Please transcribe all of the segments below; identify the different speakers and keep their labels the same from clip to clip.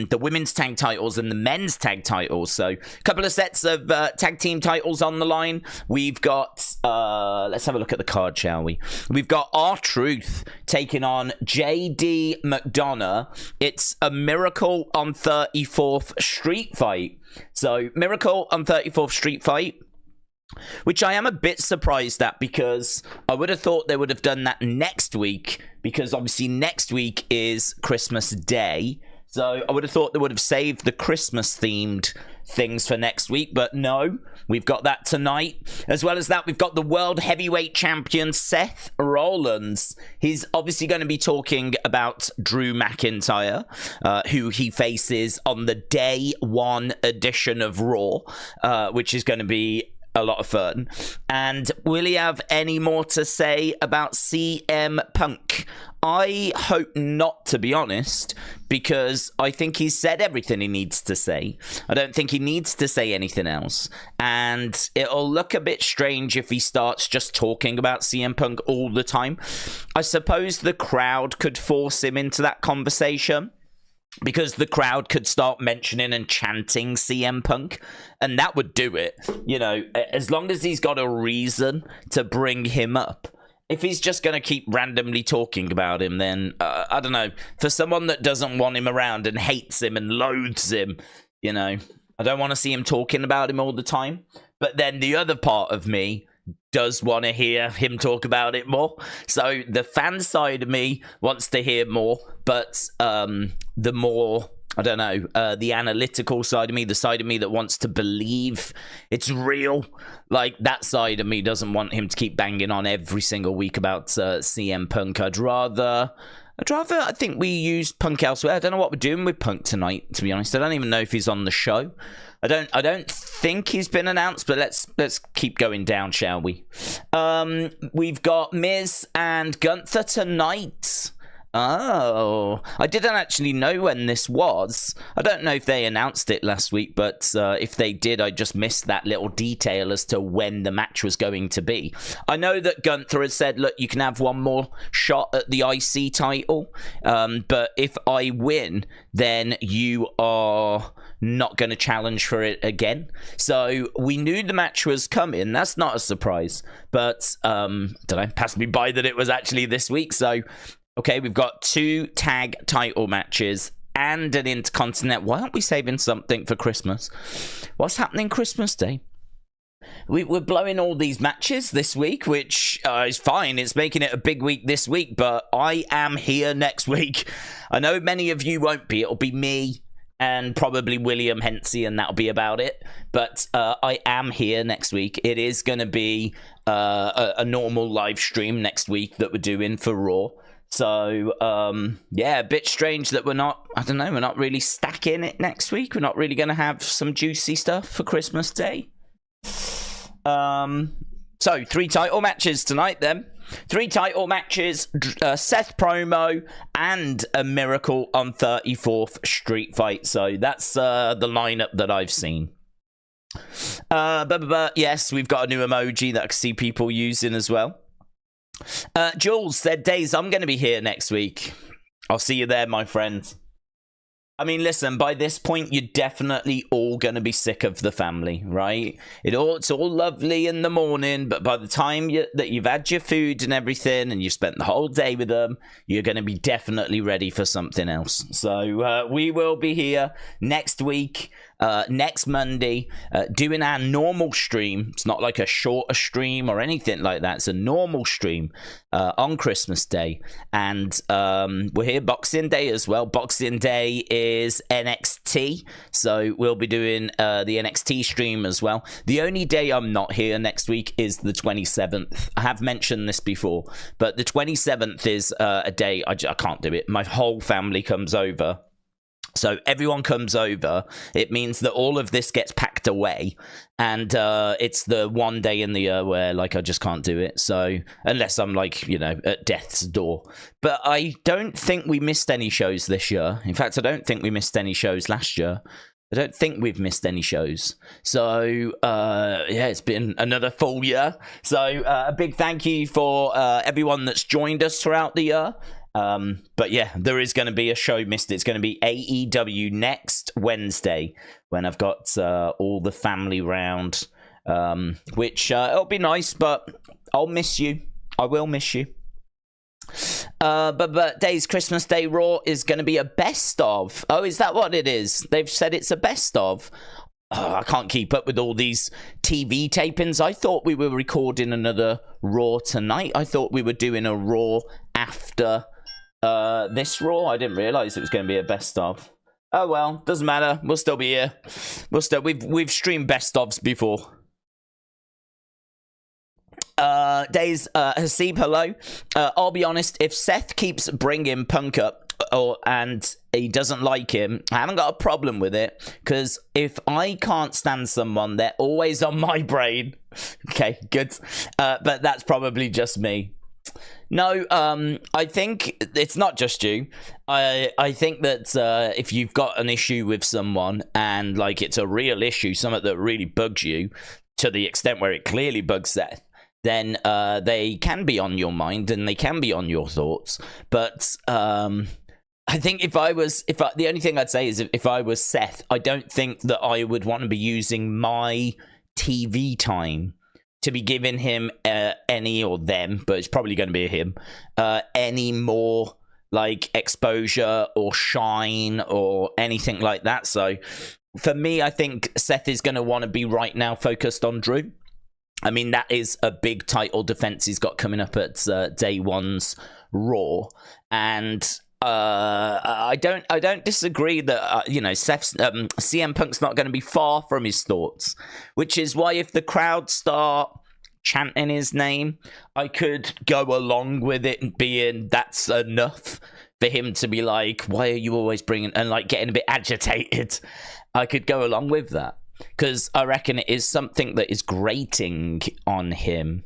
Speaker 1: the women's tag titles and the men's tag titles. So a couple of sets of tag team titles on the line. We've got, let's have a look at the card, shall we? We've got R-Truth taking on JD McDonough. It's a Miracle on 34th Street Fight. So Miracle on 34th Street Fight, which I am a bit surprised at, because I would have thought they would have done that next week, because obviously next week is Christmas Day. So I would have thought they would have saved the Christmas-themed things for next week, but no, we've got that tonight. As well as that, we've got the World Heavyweight Champion Seth Rollins. He's obviously going to be talking about Drew McIntyre, who he faces on the Day 1 edition of Raw, which is going to be a lot of fun. And will he have any more to say about CM Punk? I hope not, to be honest, because I think he's said everything he needs to say. I don't think he needs to say anything else. And it'll look a bit strange if he starts just talking about CM Punk all the time. I suppose the crowd could force him into that conversation, because the crowd could start mentioning and chanting CM Punk, and that would do it. You know, as long as he's got a reason to bring him up. If he's just going to keep randomly talking about him, then, I don't know, for someone that doesn't want him around and hates him and loathes him, you know, I don't want to see him talking about him all the time. But then the other part of me does want to hear him talk about it more. So the fan side of me wants to hear more, but the more, I don't know, the analytical side of me, the side of me that wants to believe it's real, like that side of me doesn't want him to keep banging on every single week about CM Punk. I'd rather, I think we use Punk elsewhere. I don't know what we're doing with Punk tonight, to be honest. I don't even know if he's on the show. I don't think he's been announced, but let's keep going down, shall we? We've got Miz and Gunther tonight. Oh, I didn't actually know when this was. I don't know if they announced it last week, but if they did, I just missed that little detail as to when the match was going to be. I know that Gunther has said, look, you can have one more shot at the IC title, but if I win, then you are not going to challenge for it again. So we knew the match was coming. That's not a surprise, but don't know, passed me by that it was actually this week. So okay, we've got 2 tag title matches and an Intercontinental. Why aren't we saving something for Christmas? What's happening Christmas Day? We're blowing all these matches this week, which is fine. It's making it a big week this week, but I am here next week. I know many of you won't be. It'll be me and probably William Hensey, and that'll be about it. But I am here next week. It is going to be a normal live stream next week that we're doing for Raw. So, yeah, a bit strange that we're not really stacking it next week. We're not really going to have some juicy stuff for Christmas Day. So 3 title matches tonight then. 3 title matches, Seth promo, and a Miracle on 34th Street Fight. So that's the lineup that I've seen. Yes, we've got a new emoji that I can see people using as well. Jules said, Days, I'm going to be here next week. I'll see you there, my friend. I mean, listen, by this point, you're definitely all going to be sick of the family, right? It's all lovely in the morning, but by the time that you've had your food and everything, and you've spent the whole day with them, you're going to be definitely ready for something else. So we will be here next week, next Monday, doing our normal stream. It's not like a shorter stream or anything like that. It's a normal stream on Christmas Day. And we're here Boxing Day as well. Boxing Day is NXT, so we'll be doing the NXT stream as well. The only day I'm not here next week is the 27th. I have mentioned this before, but the 27th is a day I can't do it. My whole family comes over. So everyone comes over. It means that all of this gets packed away, and it's the one day in the year where, like, I just can't do it. So unless I'm, like, you know, at death's door. But I don't think we missed any shows this year. In fact, I don't think we missed any shows last year. I don't think we've missed any shows. So, yeah, it's been another full year. So, a big thank you for everyone that's joined us throughout the year. But yeah, there is going to be a show missed. It's going to be AEW next Wednesday when I've got all the family round, which it'll be nice, but I'll miss you. I will miss you. But Days Christmas Day Raw is going to be a best of. Oh, is that what it is? They've said it's a best of. Oh, I can't keep up with all these TV tapings. I thought we were recording another Raw tonight. I thought we were doing a Raw after this Raw. I didn't realise it was going to be a best of. Oh well, doesn't matter. We'll still be here. We've streamed best ofs before. Days, Hasib, hello. I'll be honest, if Seth keeps bringing Punk up and he doesn't like him, I haven't got a problem with it, because if I can't stand someone, they're always on my brain. Okay, good. But that's probably just me. No, I think it's not just you. I think that if you've got an issue with someone and like it's a real issue, something that really bugs you to the extent where it clearly bugs Seth, then they can be on your mind and they can be on your thoughts. But I think the only thing I'd say is if I was Seth, I don't think that I would want to be using my TV time to be giving him any, or them, but it's probably going to be him, any more like exposure or shine or anything like that. So for me, I think Seth is going to want to be right now focused on Drew. I mean, that is a big title defense he's got coming up at day one's Raw, and I don't disagree that Seth's CM Punk's not going to be far from his thoughts, which is why if the crowd start chanting his name, I could go along with it and being that's enough for him to be like, why are you always bringing, and like getting a bit agitated. I could go along with that, because I reckon it is something that is grating on him.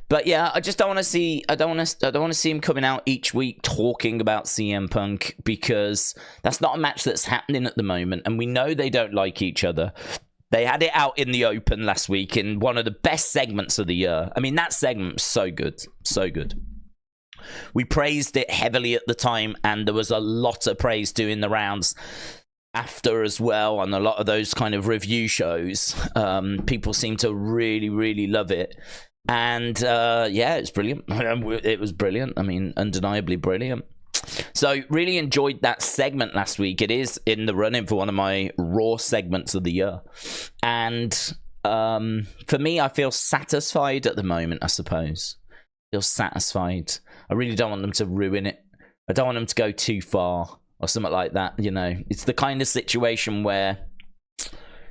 Speaker 1: But yeah, I just don't want to see. I don't want to see him coming out each week talking about CM Punk, because that's not a match that's happening at the moment, and we know they don't like each other. They had it out in the open last week in one of the best segments of the year. I mean, that segment was so good, so good. We praised it heavily at the time, and there was a lot of praise doing the rounds after as well on a lot of those kind of review shows. People seem to really, really love it. And yeah, it's brilliant. It was brilliant. I mean, undeniably brilliant. So really enjoyed that segment last week. It is in the running for one of my Raw segments of the year. And for me, I feel satisfied at the moment, I suppose. I feel satisfied. I really don't want them to ruin it. I don't want them to go too far or something like that. You know, it's the kind of situation where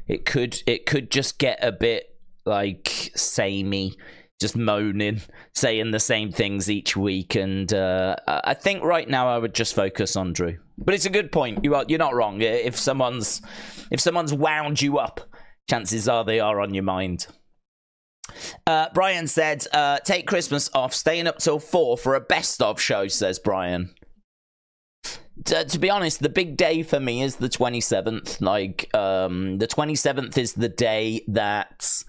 Speaker 1: it could just get a bit like samey, just moaning, saying the same things each week. And I think right now I would just focus on Drew. But it's a good point. You're not wrong. If someone's wound you up, chances are they are on your mind. Brian said, take Christmas off, staying up till 4 for a best of show, says Brian. To be honest, the big day for me is the 27th. Like, the 27th is the day that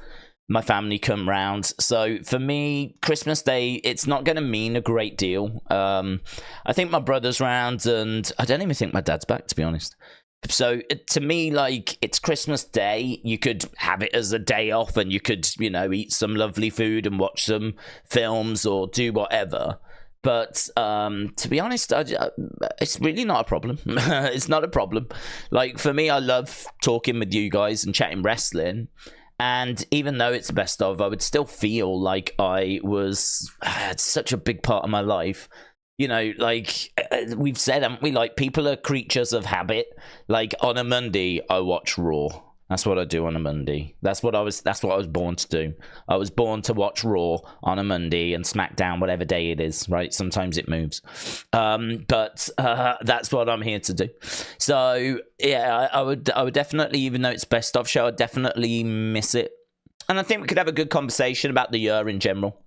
Speaker 1: my family come round. So for me, Christmas Day, it's not going to mean a great deal. I think my brother's round, and I don't even think my dad's back, to be honest. So to me, like, it's Christmas Day. You could have it as a day off, and you could, eat some lovely food and watch some films or do whatever. But to be honest, it's really not a problem. It's not a problem. Like, for me, I love talking with you guys and chatting wrestling. And even though it's best of, I would still feel like it's such a big part of my life. Like we've said, haven't we? Like, people are creatures of habit. Like, on a Monday, I watch Raw. That's what I do on a Monday. That's what I was born to do. I was born to watch Raw on a Monday and SmackDown, whatever day it is, right? Sometimes it moves. But that's what I'm here to do. So yeah, I would definitely, even though it's best of show, I'd definitely miss it. And I think we could have a good conversation about the year in general.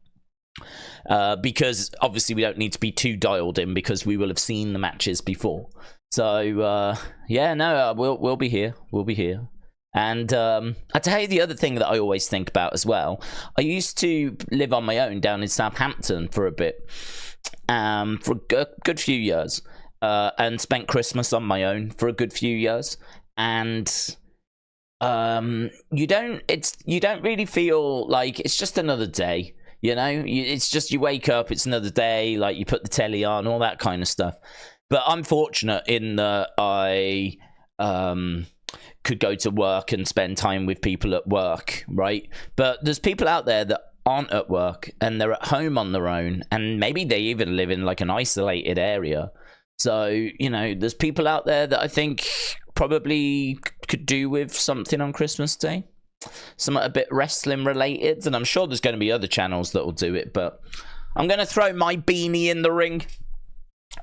Speaker 1: Because obviously we don't need to be too dialed in, because we will have seen the matches before. So yeah, no, we'll be here. We'll be here. And I'll tell you the other thing that I always think about as well. I used to live on my own down in Southampton for a bit. for a good few years, and spent Christmas on my own for a good few years, and you don't really feel like it's just another day. You know, it's just you wake up, it's another day, like you put the telly on, all that kind of stuff. But I'm fortunate in that I could go to work and spend time with people at work, right? But there's people out there that aren't at work and they're at home on their own, and maybe they even live in like an isolated area. So, you know, there's people out there that I think probably could do with something on Christmas Day. Something a bit wrestling related, and I'm sure there's going to be other channels that will do it, but I'm going to throw my beanie in the ring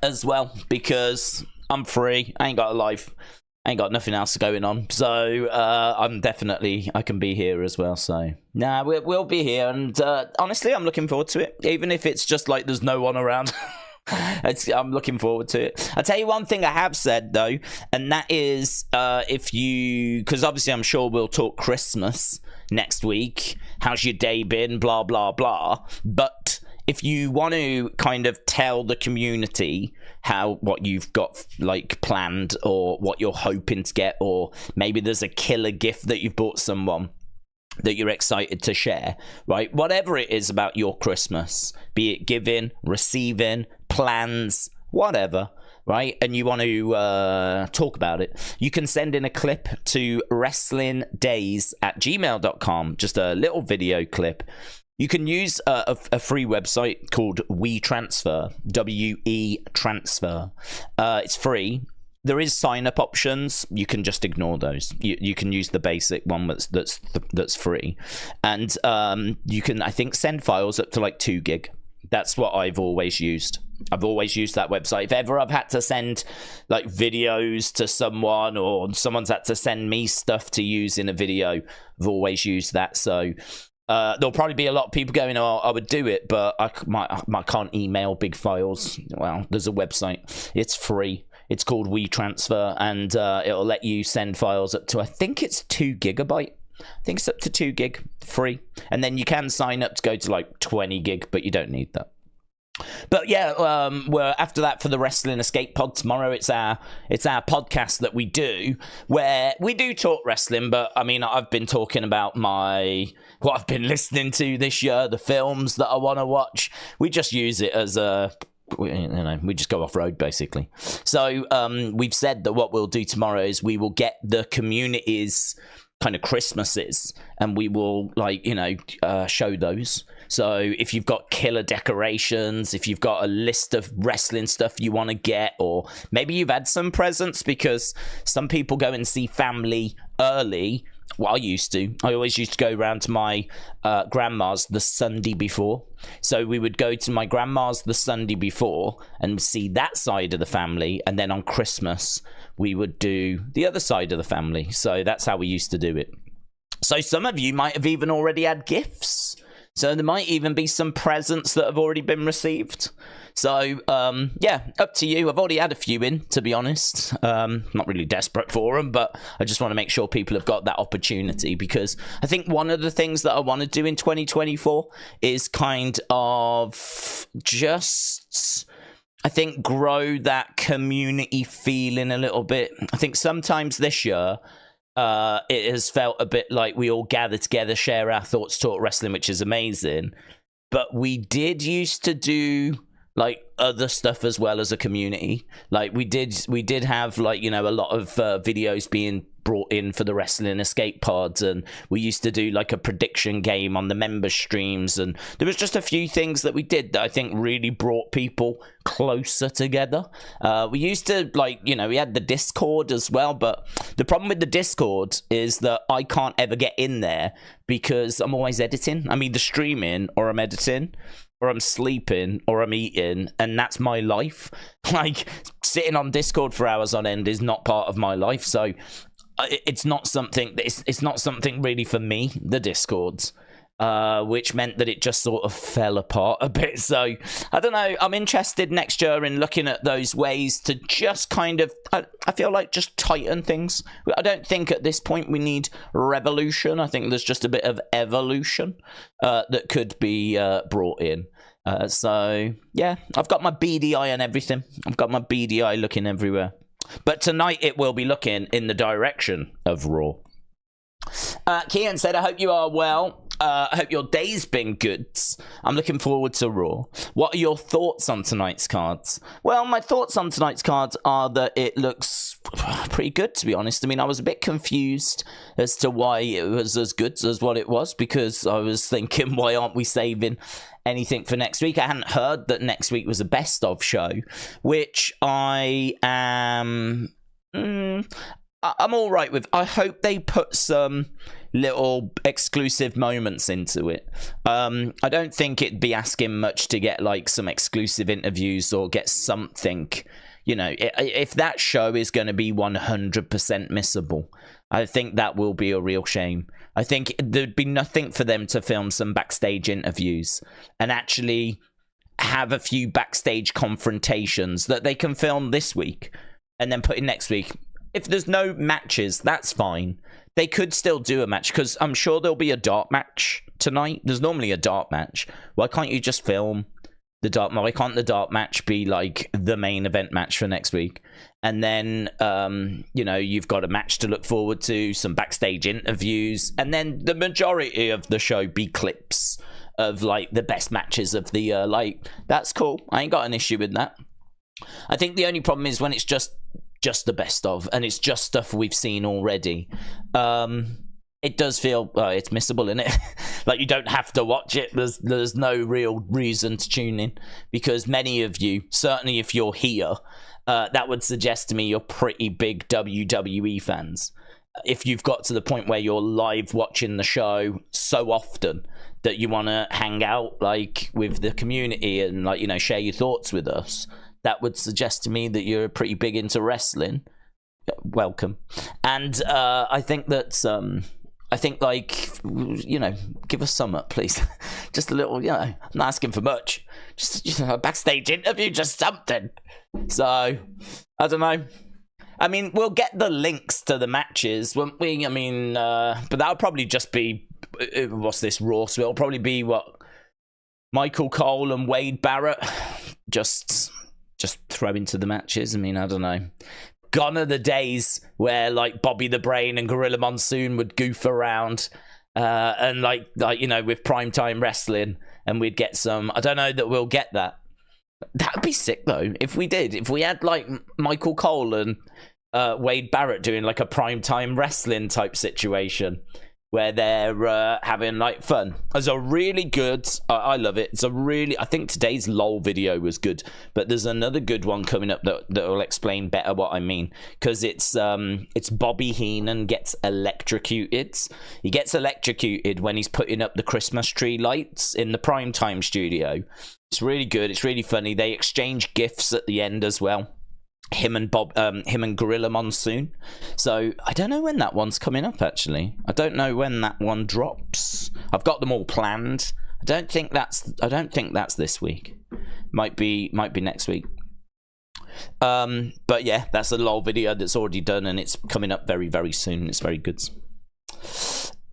Speaker 1: as well, because I'm free, I ain't got a life, I ain't got nothing else going on, so I can be here as well. So nah, we'll be here, and honestly, I'm looking forward to it, even if it's just like there's no one around. I'm looking forward to it. I'll tell you one thing I have said though, and that is because obviously I'm sure we'll talk Christmas next week, how's your day been, blah blah blah, but if you want to kind of tell the community what you've got like planned, or what you're hoping to get, or maybe there's a killer gift that you've bought someone that you're excited to share, right? Whatever it is about your Christmas, be it giving, receiving, plans, whatever, right? And you want to talk about it, you can send in a clip to wrestlingdays@gmail.com, just a little video clip. You can use a free website called WeTransfer, WeTransfer. It's free. There is sign-up options. You can just ignore those. You can use the basic one that's free, and you can, I think, send files up to like 2 gig. That's what I've always used. I've always used that website. If ever I've had to send like videos to someone, or someone's had to send me stuff to use in a video, I've always used that. So there'll probably be a lot of people going, oh, I would do it, but I can't email big files. Well, there's a website. It's free. It's called WeTransfer, and it'll let you send files up to, I think it's 2 gigabyte. I think it's up to 2 gig, free. And then you can sign up to go to like 20 gig, but you don't need that. But yeah, we're after that for the Wrestling Escape Pod tomorrow. It's our podcast that we do, where we do talk wrestling, but I mean, I've been talking about what I've been listening to this year, the films that I want to watch. We just use it as we just go off road basically. So we've said that what we'll do tomorrow is we will get the community's kind of Christmases, and we will show those. So if you've got killer decorations, if you've got a list of wrestling stuff you want to get, or maybe you've had some presents, because some people go and see family early. Well, I always used to go around to my grandma's the Sunday before. So we would go to my grandma's the Sunday before and see that side of the family, and then on Christmas we would do the other side of the family. So that's how we used to do it. So some of you might have even already had gifts. So there might even be some presents that have already been received. So, yeah, up to you. I've already had a few in, to be honest. Not really desperate for them, but I just want to make sure people have got that opportunity, because I think one of the things that I want to do in 2024 is kind of just, I think, grow that community feeling a little bit. I think sometimes this year, it has felt a bit like we all gather together, share our thoughts, talk wrestling, which is amazing. But we did used to do like other stuff as well as a community. Like we did have a lot of videos being brought in for the Wrestling Escape Pods, and we used to do like a prediction game on the member streams, and there was just a few things that we did that I think really brought people closer together. We used to we had the Discord as well, but the problem with the Discord is that I can't ever get in there because I'm always editing. I'm either streaming or I'm editing, or I'm sleeping, or I'm eating, and that's my life. Like, sitting on Discord for hours on end is not part of my life, so it's not something really for me, the Discords, which meant that it just sort of fell apart a bit. So I don't know, I'm interested next year in looking at those ways to just kind of, I feel like, just tighten things. I don't think at this point we need revolution. I think there's just a bit of evolution that could be brought in. So, yeah, I've got my beady eye on everything. I've got my beady eye looking everywhere. But tonight it will be looking in the direction of Raw. Kian said, I hope you are well. I hope your day's been good. I'm looking forward to Raw. What are your thoughts on tonight's cards? Well, my thoughts on tonight's cards are that it looks pretty good, to be honest. I mean, I was a bit confused as to why it was as good as what it was, because I was thinking, why aren't we saving anything for next week? I hadn't heard that next week was a best of show, which I am... I'm all right with. I hope they put some little exclusive moments into it. I don't think it'd be asking much to get like some exclusive interviews or get something, you know, if that show is going to be 100% missable, I think that will be a real shame. I think there'd be nothing for them to film some backstage interviews and actually have a few backstage confrontations that they can film this week and then put in next week. If there's no matches, that's fine. They could still do a match, because I'm sure there'll be a dart match tonight. There's normally a dart match. Why can't you just film the dart match? Why can't the dart match be like the main event match for next week? And then, you know, you've got a match to look forward to, some backstage interviews, and then the majority of the show be clips of like the best matches of the year. Like, that's cool. I ain't got an issue with that. I think the only problem is when it's just the best of, and it's just stuff we've seen already. It does feel it's missable, isn't it? Like, you don't have to watch it. There's no real reason to tune in, because many of you, certainly if you're here, that would suggest to me you're pretty big WWE fans. If you've got to the point where you're live watching the show so often that you want to hang out like with the community and, like, you know, share your thoughts with us, that would suggest to me that you're pretty big into wrestling. Welcome. And I think that, like, you know, give us some up, please. Just a little, you know, I'm not asking for much. Just a backstage interview, just something. So, I don't know. I mean, we'll get the links to the matches, won't we? I mean, but that'll probably just be, what's this, Raw? So it'll probably be, what, Michael Cole and Wade Barrett? Just throw into the matches. I mean, I don't know. Gone are the days where like Bobby the Brain and Gorilla Monsoon would goof around and like you know, with primetime wrestling, and we'd get some. I don't know that we'll get that. That'd be sick though if we did. If we had like Michael Cole and Wade Barrett doing like a primetime wrestling type situation where they're having like fun. It's a really good, I love it. It's a really, I think today's LOL video was good, but there's another good one coming up that will explain better what I mean, because it's Bobby Heenan gets electrocuted. He gets electrocuted when he's putting up the Christmas tree lights in the primetime studio. It's really good. It's really funny. They exchange gifts at the end as well. Him and Gorilla Monsoon. So I don't know when that one's coming up. Actually, I don't know when that one drops. I've got them all planned. I don't think that's this week. Might be next week. But yeah, that's a LOL video that's already done, and it's coming up very, very soon. It's very good.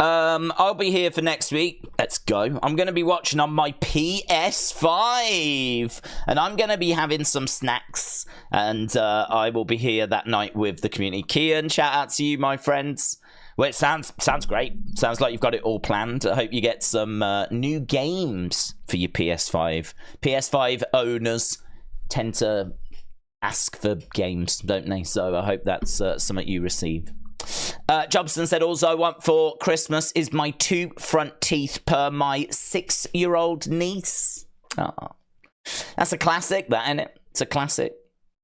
Speaker 1: I'll be here for next week. Let's go. I'm going to be watching on my PS5, and I'm going to be having some snacks, and I will be here that night with the community. Kian, shout out to you, my friends. Well, it sounds great. Sounds like you've got it all planned. I hope you get some new games for your PS5. PS5 owners tend to ask for games, don't they? So I hope that's something you receive. Jobson said, also I want for Christmas is my 2 front teeth per my 6-year-old niece. Oh, that's a classic, that, isn't it? It's a classic.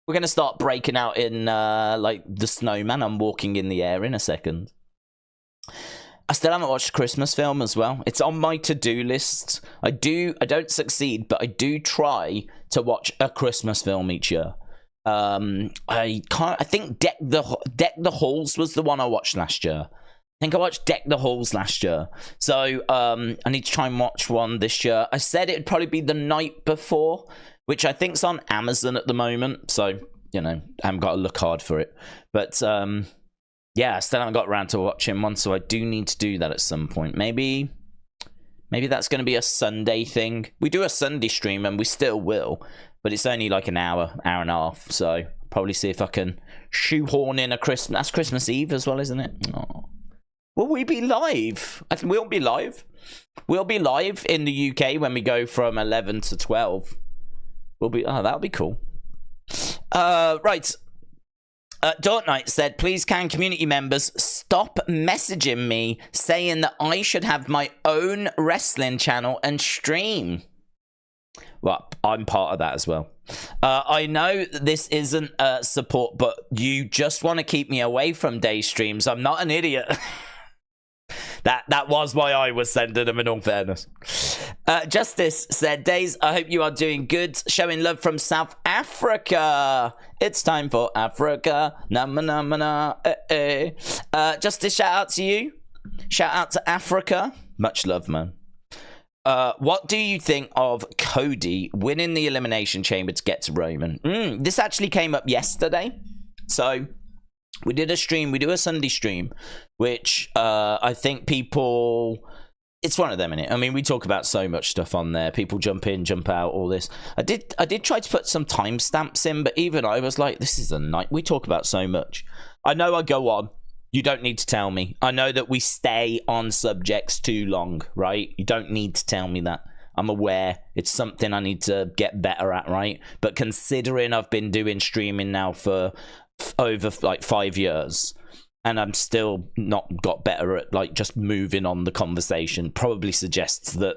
Speaker 1: We're going to start breaking out in like the snowman. I'm walking in the air in a second. I still haven't watched a Christmas film as well. It's on my to-do list. I don't succeed, but I do try to watch a Christmas film each year. I think Deck the Halls was the one I watched last year. I think I watched Deck the Halls last year. So I need to try and watch one this year. I said it'd probably be the night before, which I think's on Amazon at the moment. So, you know, I haven't got to look hard for it. But yeah, I still haven't got around to watching one, so I do need to do that at some point. Maybe Maybe that's going to be a Sunday thing. We do a Sunday stream, and we still will, but it's only like an hour and a half. So probably see if I can shoehorn in a Christmas. That's Christmas Eve as well, isn't it? Oh. Will we be live? I think we'll be live. We'll be live in the UK when we go from 11 to 12. We'll be. Oh, that'll be cool. Right. Dort Knight said, please can community members stop messaging me saying that I should have my own wrestling channel and stream. Well, I'm part of that as well. I know this isn't support, but you just want to keep me away from day streams. I'm not an idiot. That was why I was sending them, in all fairness. Justice said, Days, I hope you are doing good. Showing love from South Africa. It's time for Africa. Justice, shout out to you. Shout out to Africa. Much love, man. What do you think of Cody winning the Elimination Chamber to get to Roman? This actually came up yesterday. So we did a stream. We do a Sunday stream, which I think people... It's one of them, innit? I mean, we talk about so much stuff on there. People jump in, jump out, all this. I did try to put some timestamps in, but even I was like, this is a night. We talk about so much. I know I go on. You don't need to tell me. I know that we stay on subjects too long, right? You don't need to tell me that. I'm aware. It's something I need to get better at, right? But considering I've been doing streaming now for over like 5 years, and I'm still not got better at like just moving on the conversation, probably suggests that,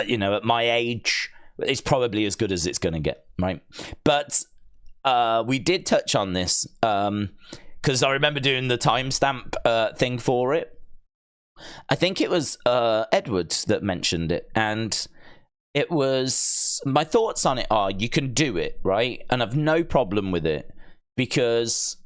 Speaker 1: you know, at my age, it's probably as good as it's going to get, right? But we did touch on this because I remember doing the timestamp thing for it. I think it was Edwards that mentioned it, and it was, my thoughts on it are, you can do it, right? And I've no problem with it, because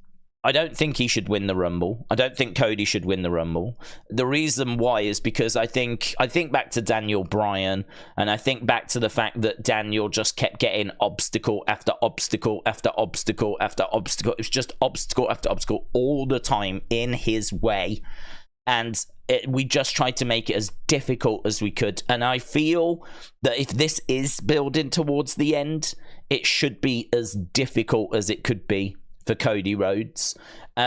Speaker 1: I don't think he should win the Rumble. I don't think Cody should win the Rumble. The reason why is because I think back to Daniel Bryan, and I think back to the fact that Daniel just kept getting obstacle after obstacle after obstacle after obstacle. It was just obstacle after obstacle all the time in his way. And we just tried to make it as difficult as we could. And I feel that if this is building towards the end, it should be as difficult as it could be for Cody Rhodes.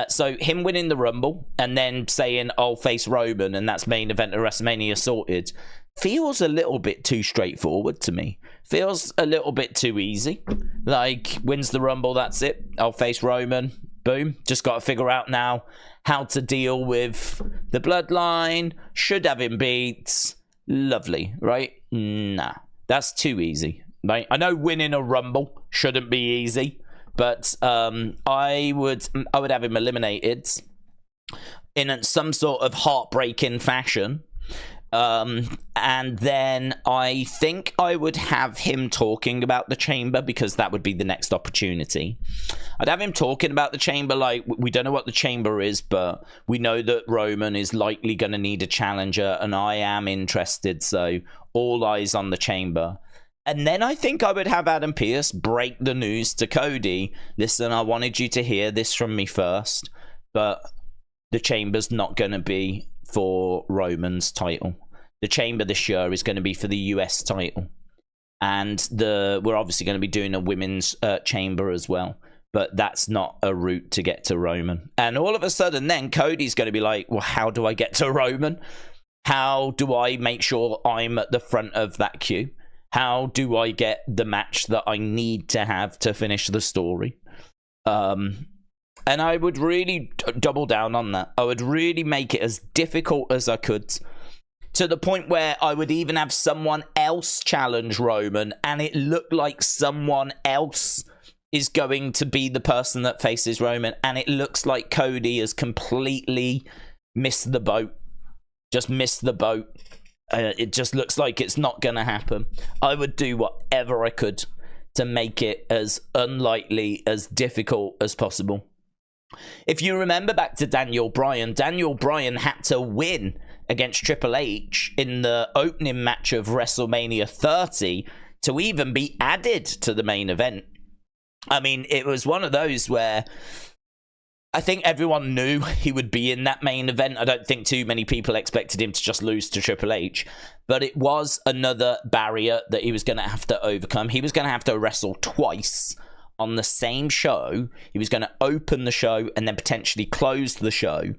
Speaker 1: So him winning the Rumble and then saying, I'll face Roman and that's main event of WrestleMania sorted, feels a little bit too straightforward to me. Feels a little bit too easy. Like, wins the Rumble, that's it. I'll face Roman. Boom. Just got to figure out now how to deal with the bloodline. Should have him beat. Lovely, right? Nah, that's too easy, right? I know winning a Rumble shouldn't be easy, but I would have him eliminated in some sort of heartbreaking fashion. And then I think I would have him talking about the Chamber, because that would be the next opportunity. I'd have him talking about the Chamber, like, we don't know what the Chamber is, but we know that Roman is likely going to need a challenger, and I am interested, so all eyes on the Chamber. And then I think I would have Adam Pearce break the news to Cody. Listen, I wanted you to hear this from me first, but the Chamber's not going to be for Roman's title. The Chamber this year is going to be for the US title. And we're obviously going to be doing a women's Chamber as well. But that's not a route to get to Roman. And all of a sudden then Cody's going to be like, well, how do I get to Roman? How do I make sure I'm at the front of that queue? How do I get the match that I need to have to finish the story? And I would really double down on that. I would really make it as difficult as I could, to the point where I would even have someone else challenge Roman, and it looked like someone else is going to be the person that faces Roman, and it looks like Cody has completely missed the boat. Just missed the boat. It just looks like it's not going to happen. I would do whatever I could to make it as unlikely, as difficult as possible. If you remember back to Daniel Bryan had to win against Triple H in the opening match of WrestleMania 30 to even be added to the main event. I mean, it was one of those where I think everyone knew he would be in that main event. I don't think too many people expected him to just lose to Triple H. But it was another barrier that he was going to have to overcome. He was going to have to wrestle twice on the same show. He was going to open the show and then potentially close the show.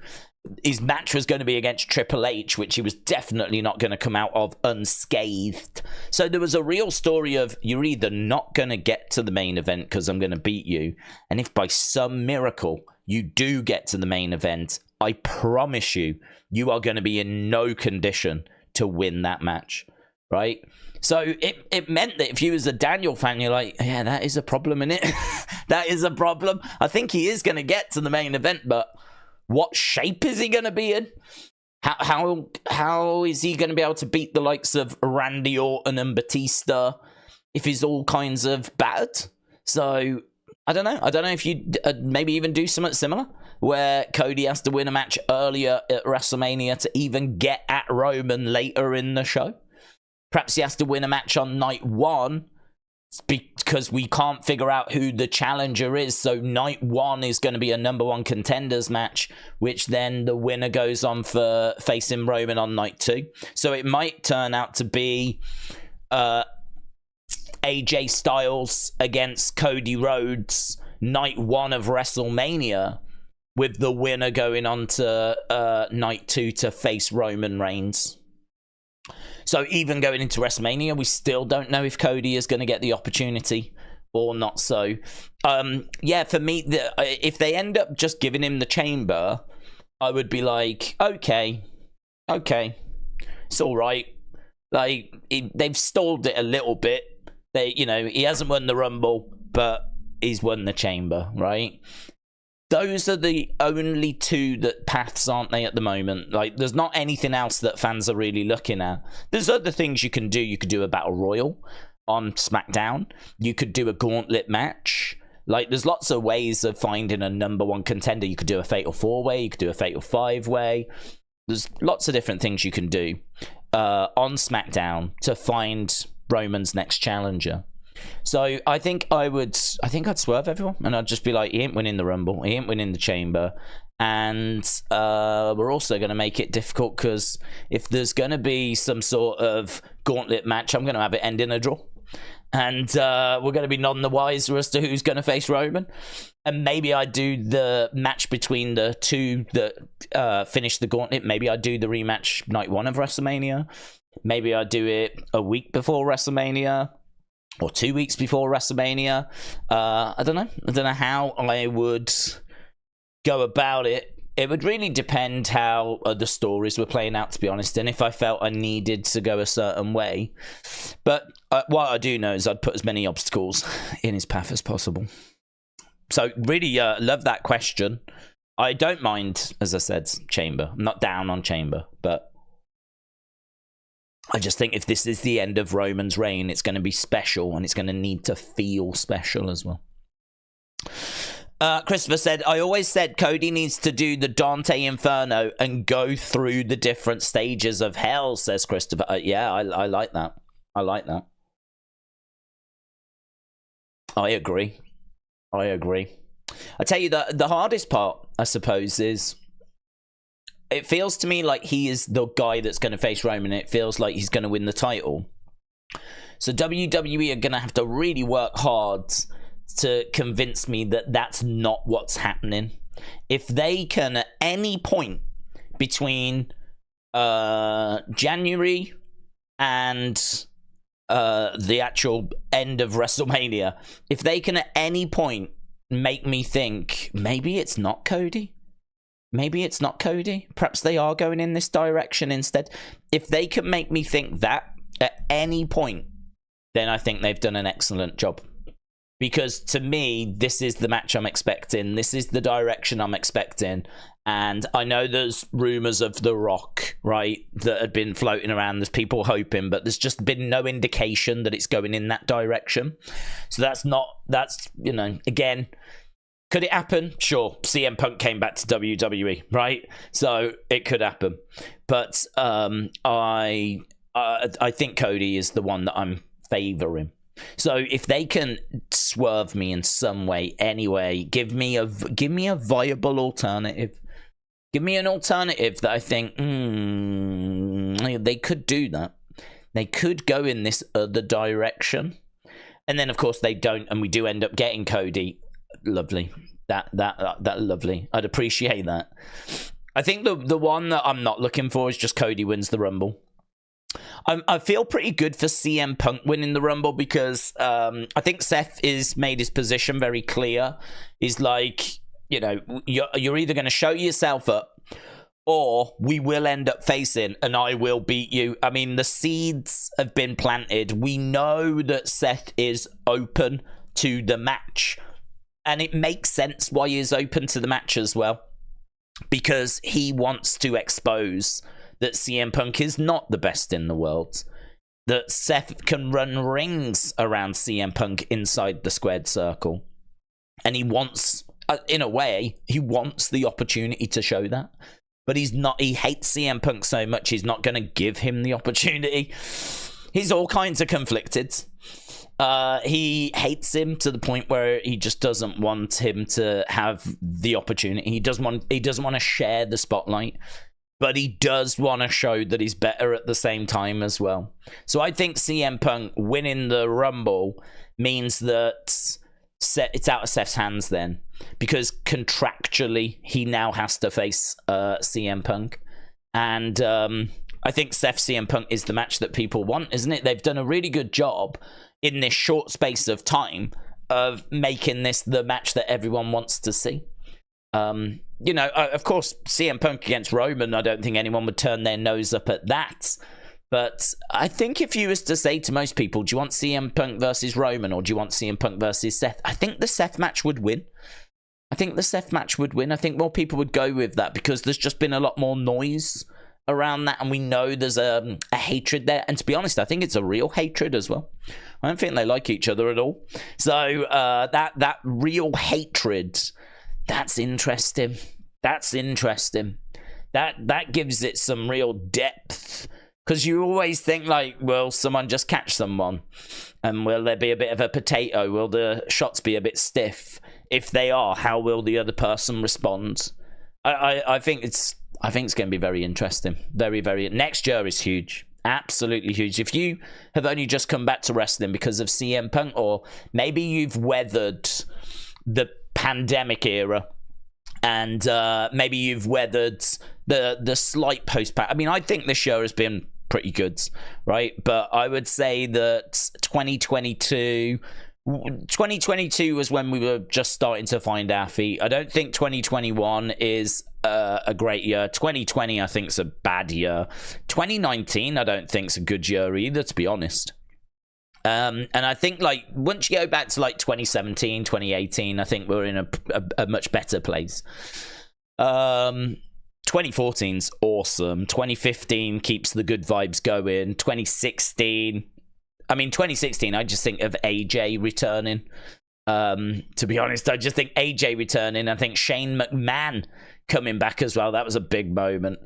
Speaker 1: His match was going to be against Triple H, which he was definitely not going to come out of unscathed. So there was a real story of, you're either not going to get to the main event because I'm going to beat you, and if by some miracle you do get to the main event, I promise you, you are going to be in no condition to win that match, right? So it meant that if you was a Daniel fan, you're like, yeah, that is a problem, innit? That is a problem. I think he is going to get to the main event, but what shape is he going to be in? How is he going to be able to beat the likes of Randy Orton and Batista if he's all kinds of battered? So I don't know. I don't know if you maybe even do something similar where Cody has to win a match earlier at WrestleMania to even get at Roman later in the show. Perhaps he has to win a match on night one because we can't figure out who the challenger is. So night one is going to be a number one contenders match, which then the winner goes on for facing Roman on night two. So it might turn out to be AJ Styles against Cody Rhodes night one of WrestleMania, with the winner going on to night two to face Roman Reigns. So even going into WrestleMania, we still don't know if Cody is going to get the opportunity or not. So, yeah, for me, if they end up just giving him the chamber, I would be like, okay, it's all right. Like, they've stalled it a little bit. He hasn't won the Rumble, but he's won the chamber, right? Those are the only two paths, aren't they, at the moment? Like, there's not anything else that fans are really looking at. There's other things you can do. You could do a Battle Royal on SmackDown. You could do a gauntlet match. Like, there's lots of ways of finding a number one contender. You could do a Fatal 4-Way. You could do a Fatal 5-Way. There's lots of different things you can do on SmackDown to find Roman's next challenger. So I think I'd swerve everyone, and I'd just be like, he ain't winning the Rumble, he ain't winning the Chamber, and we're also going to make it difficult because if there's going to be some sort of gauntlet match, I'm going to have it end in a draw, and we're going to be none the wiser as to who's going to face Roman. And maybe I do the match between the two that finish the gauntlet. Maybe I do the rematch night one of WrestleMania. Maybe I do it a week before WrestleMania. Or 2 weeks before WrestleMania. I don't know how I would go about it. It would really depend how the stories were playing out, to be honest, and if I felt I needed to go a certain way. But what I do know is I'd put as many obstacles in his path as possible. So really love that question. I don't mind, as I said, Chamber. I'm not down on Chamber, but I just think if this is the end of Roman's reign, it's going to be special, and it's going to need to feel special as well. Christopher said, I always said Cody needs to do the Dante Inferno and go through the different stages of hell, says Christopher. Yeah, I like that. I like that. I agree. I tell you, the hardest part, I suppose, is it feels to me like he is the guy that's going to face Roman. It feels like he's going to win the title. So WWE are going to have to really work hard to convince me that that's not what's happening. If they can, at any point between January and the actual end of WrestleMania, if they can at any point make me think, maybe it's not Cody. Perhaps they are going in this direction instead. If they can make me think that at any point, then I think they've done an excellent job. Because to me, this is the match I'm expecting. This is the direction I'm expecting. And I know there's rumors of The Rock, right, that had been floating around. There's people hoping, but there's just been no indication that it's going in that direction. So that's, again, could it happen? Sure. CM Punk came back to WWE, right? So it could happen. But I think Cody is the one that I'm favoring. So if they can swerve me in some way, anyway, give me a viable alternative. Give me an alternative that I think they could do that. They could go in this other direction, and then of course they don't, and we do end up getting Cody. Lovely, that lovely. I'd appreciate that. I think the one that I'm not looking for is just Cody wins the Rumble. I feel pretty good for CM Punk winning the Rumble because I think Seth is made his position very clear. He's like, you know, you're either going to show yourself up or we will end up facing and I will beat you. I mean, the seeds have been planted. We know that Seth is open to the match. And it makes sense why he is open to the match as well. Because he wants to expose that CM Punk is not the best in the world. That Seth can run rings around CM Punk inside the squared circle. And he wants, in a way, he wants the opportunity to show that. But he's not, he hates CM Punk so much, he's not going to give him the opportunity. He's all kinds of conflicted. He hates him to the point where he just doesn't want him to have the opportunity. He doesn't want to share the spotlight, but he does want to show that he's better at the same time as well. So I think CM Punk winning the Rumble means that it's out of Seth's hands then, because contractually he now has to face CM Punk, and I think Seth CM Punk is the match that people want, isn't it? They've done a really good job in this short space of time of making this the match that everyone wants to see. You know, of course, CM Punk against Roman, I don't think anyone would turn their nose up at that. But I think if you was to say to most people, do you want CM Punk versus Roman or do you want CM Punk versus Seth? I think the Seth match would win. I think more people would go with that because there's just been a lot more noise around that, and we know there's a hatred there. And to be honest, I think it's a real hatred as well. I don't think they like each other at all. So that real hatred, that's interesting. That gives it some real depth. Because you always think, like, will someone just catch someone? And will there be a bit of a potato? Will the shots be a bit stiff? If they are, how will the other person respond? I think it's going to be very interesting. Very, very. Next year is huge. Absolutely huge. If you have only just come back to wrestling because of CM Punk, or maybe you've weathered the pandemic era, and maybe you've weathered the slight post-pack. I mean, I think this year has been pretty good, right? But I would say that 2022 was when we were just starting to find our feet. I don't think 2021 is a great year. 2020, I think, is a bad year. 2019, I don't think is a good year either, to be honest. And I think, like, once you go back to, like, 2017, 2018, I think we're in a much better place. 2014's awesome. 2015 keeps the good vibes going. 2016, I just think of AJ returning. To be honest, I just think AJ returning. I think Shane McMahon coming back as well. That was a big moment.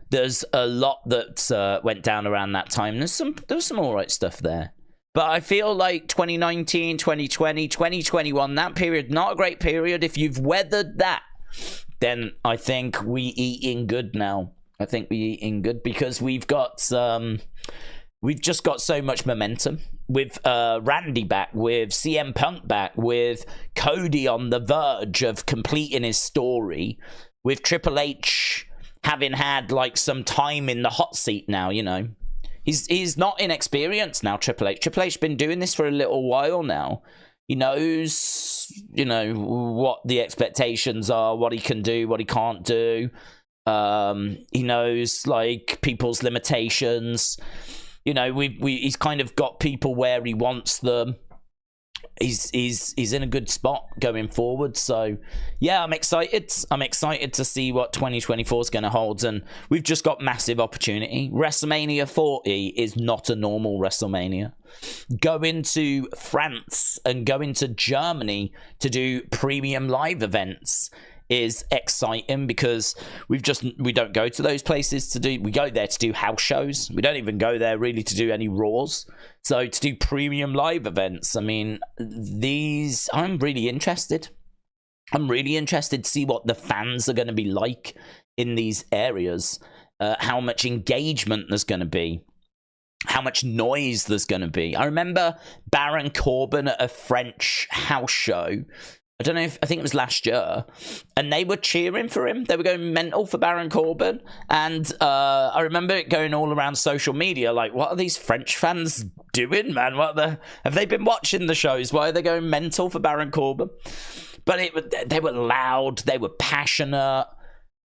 Speaker 1: There's a lot that went down around that time. There was some all right stuff there. But I feel like 2019, 2020, 2021, that period, not a great period. If you've weathered that, then I think we eating good now. I think we eating good because we've just got so much momentum with Randy back, with CM Punk back, with Cody on the verge of completing his story, with Triple H having had like some time in the hot seat now. You know, he's not inexperienced now. Triple H has been doing this for a little while now. He knows, you know, what the expectations are, what he can do, what he can't do. He knows, like, people's limitations. You know, he's kind of got people where he wants them. He's in a good spot going forward. So, yeah, I'm excited. I'm excited to see what 2024 is going to hold. And we've just got massive opportunity. WrestleMania 40 is not a normal WrestleMania. Going to France and going to Germany to do premium live events is exciting because we don't go to those places we go there to do house shows. We don't even go there really to do any Raws. So to do premium live events, I mean, I'm really interested. I'm really interested to see what the fans are going to be like in these areas, how much engagement there's going to be, how much noise there's going to be. I remember Baron Corbin at a French house show. I think it was last year, and they were cheering for him. They were going mental for Baron Corbin, and I remember it going all around social media, like, what are these French fans doing, man? Have they been watching the shows? Why are they going mental for Baron Corbin? But they were loud, they were passionate.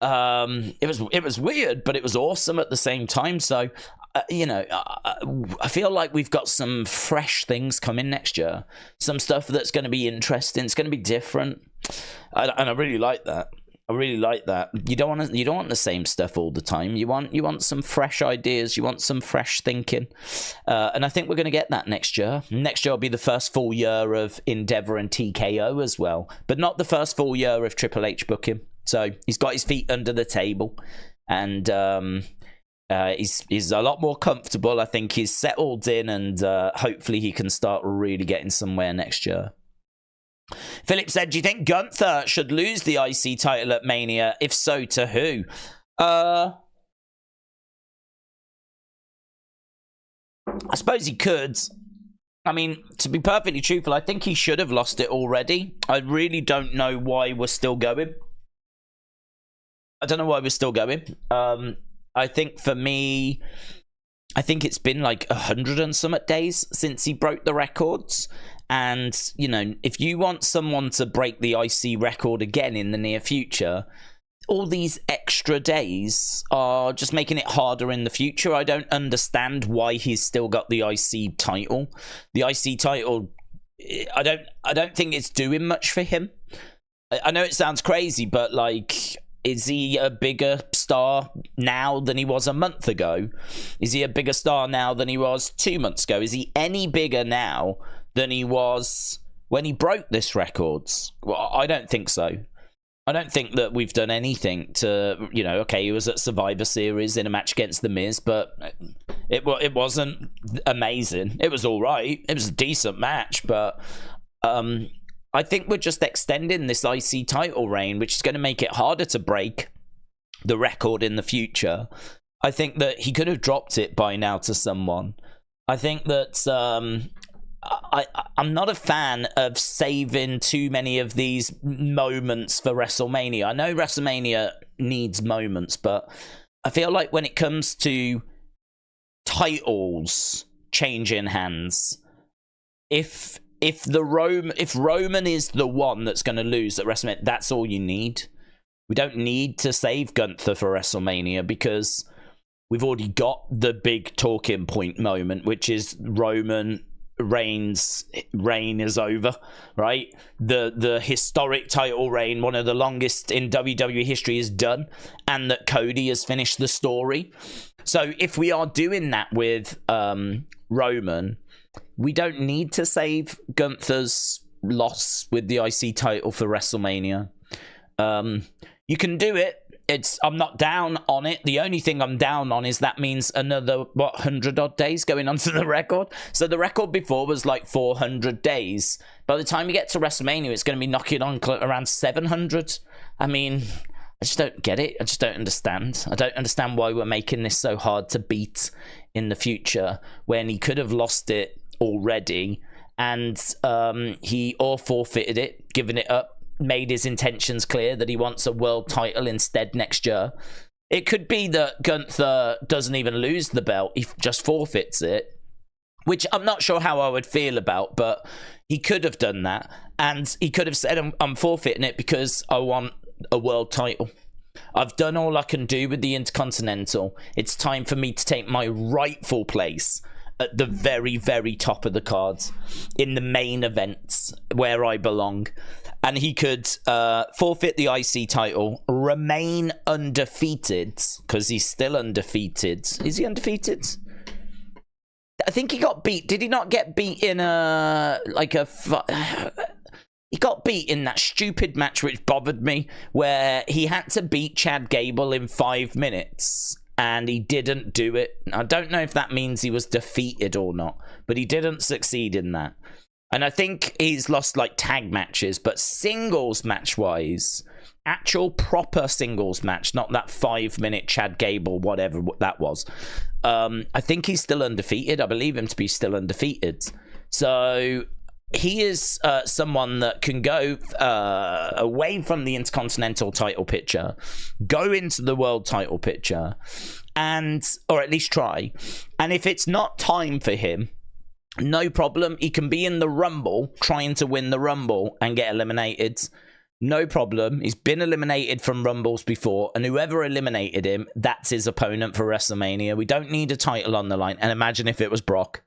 Speaker 1: It was weird, but it was awesome at the same time. So, I feel like we've got some fresh things coming next year. Some stuff that's going to be interesting. It's going to be different, and I really like that. I really like that. You don't want the same stuff all the time. You want some fresh ideas. You want some fresh thinking, and I think we're going to get that next year. Next year will be the first full year of Endeavor and TKO as well, but not the first full year of Triple H booking. So he's got his feet under the table, and he's a lot more comfortable. I think he's settled in, and hopefully he can start really getting somewhere next year. Philip said, do you think Gunther should lose the IC title at Mania? If so, to who? I suppose he could. I mean, to be perfectly truthful, I think he should have lost it already. I really don't know why we're still going. I don't know why we're still going. I think for me, I think it's been like 100 and some days since he broke the records. And, if you want someone to break the IC record again in the near future, all these extra days are just making it harder in the future. I don't understand why he's still got the IC title. The IC title, I don't think it's doing much for him. I know it sounds crazy, but like, is he a bigger star now than he was a month ago? Is he a bigger star now than he was 2 months ago? Is he any bigger now than he was when he broke this records? Well, I don't think so. I don't think that we've done anything to, okay, he was at Survivor Series in a match against The Miz, but it wasn't amazing. It was all right. It was a decent match, but I think we're just extending this IC title reign, which is going to make it harder to break the record in the future. I think that he could have dropped it by now to someone. I think that I'm not a fan of saving too many of these moments for WrestleMania. I know WrestleMania needs moments, but I feel like when it comes to titles changing hands, if Roman is the one that's going to lose at WrestleMania, that's all you need. We don't need to save Gunther for WrestleMania because we've already got the big talking point moment, which is Roman Reigns' reign is over, right? The historic title reign, one of the longest in WWE history, is done, and that Cody has finished the story. So if we are doing that with Roman, we don't need to save Gunther's loss with the IC title for WrestleMania. You can do it. I'm not down on it. The only thing I'm down on is that means another, 100 odd days going onto the record. So the record before was like 400 days. By the time you get to WrestleMania, it's going to be knocking on around 700. I mean, I just don't get it. I just don't understand. I don't understand why we're making this so hard to beat in the future when he could have lost it already, and he or forfeited it, given it up, made his intentions clear that he wants a world title instead next year. It could be that Gunther doesn't even lose the belt, he just forfeits it, which I'm not sure how I would feel about, but he could have done that, and he could have said, I'm forfeiting it because I want a world title. I've done all I can do with the Intercontinental. It's time for me to take my rightful place at the very, very top of the cards in the main events where I belong. And he could forfeit the IC title, remain undefeated, because he's still undefeated. Is he undefeated? I think he got beat. Did he not get beat in He got beat in that stupid match, which bothered me, where he had to beat Chad Gable in 5 minutes, and he didn't do it. I don't know if that means he was defeated or not, but he didn't succeed in that. And I think he's lost like tag matches, but singles match-wise, actual proper singles match, not that 5-minute Chad Gable, whatever that was. I think he's still undefeated. I believe him to be still undefeated. So he is someone that can go away from the Intercontinental title picture, go into the world title picture, or at least try. And if it's not time for him, no problem. He can be in the Rumble, trying to win the Rumble and get eliminated. No problem. He's been eliminated from Rumbles before, and whoever eliminated him, that's his opponent for WrestleMania. We don't need a title on the line. And imagine if it was Brock.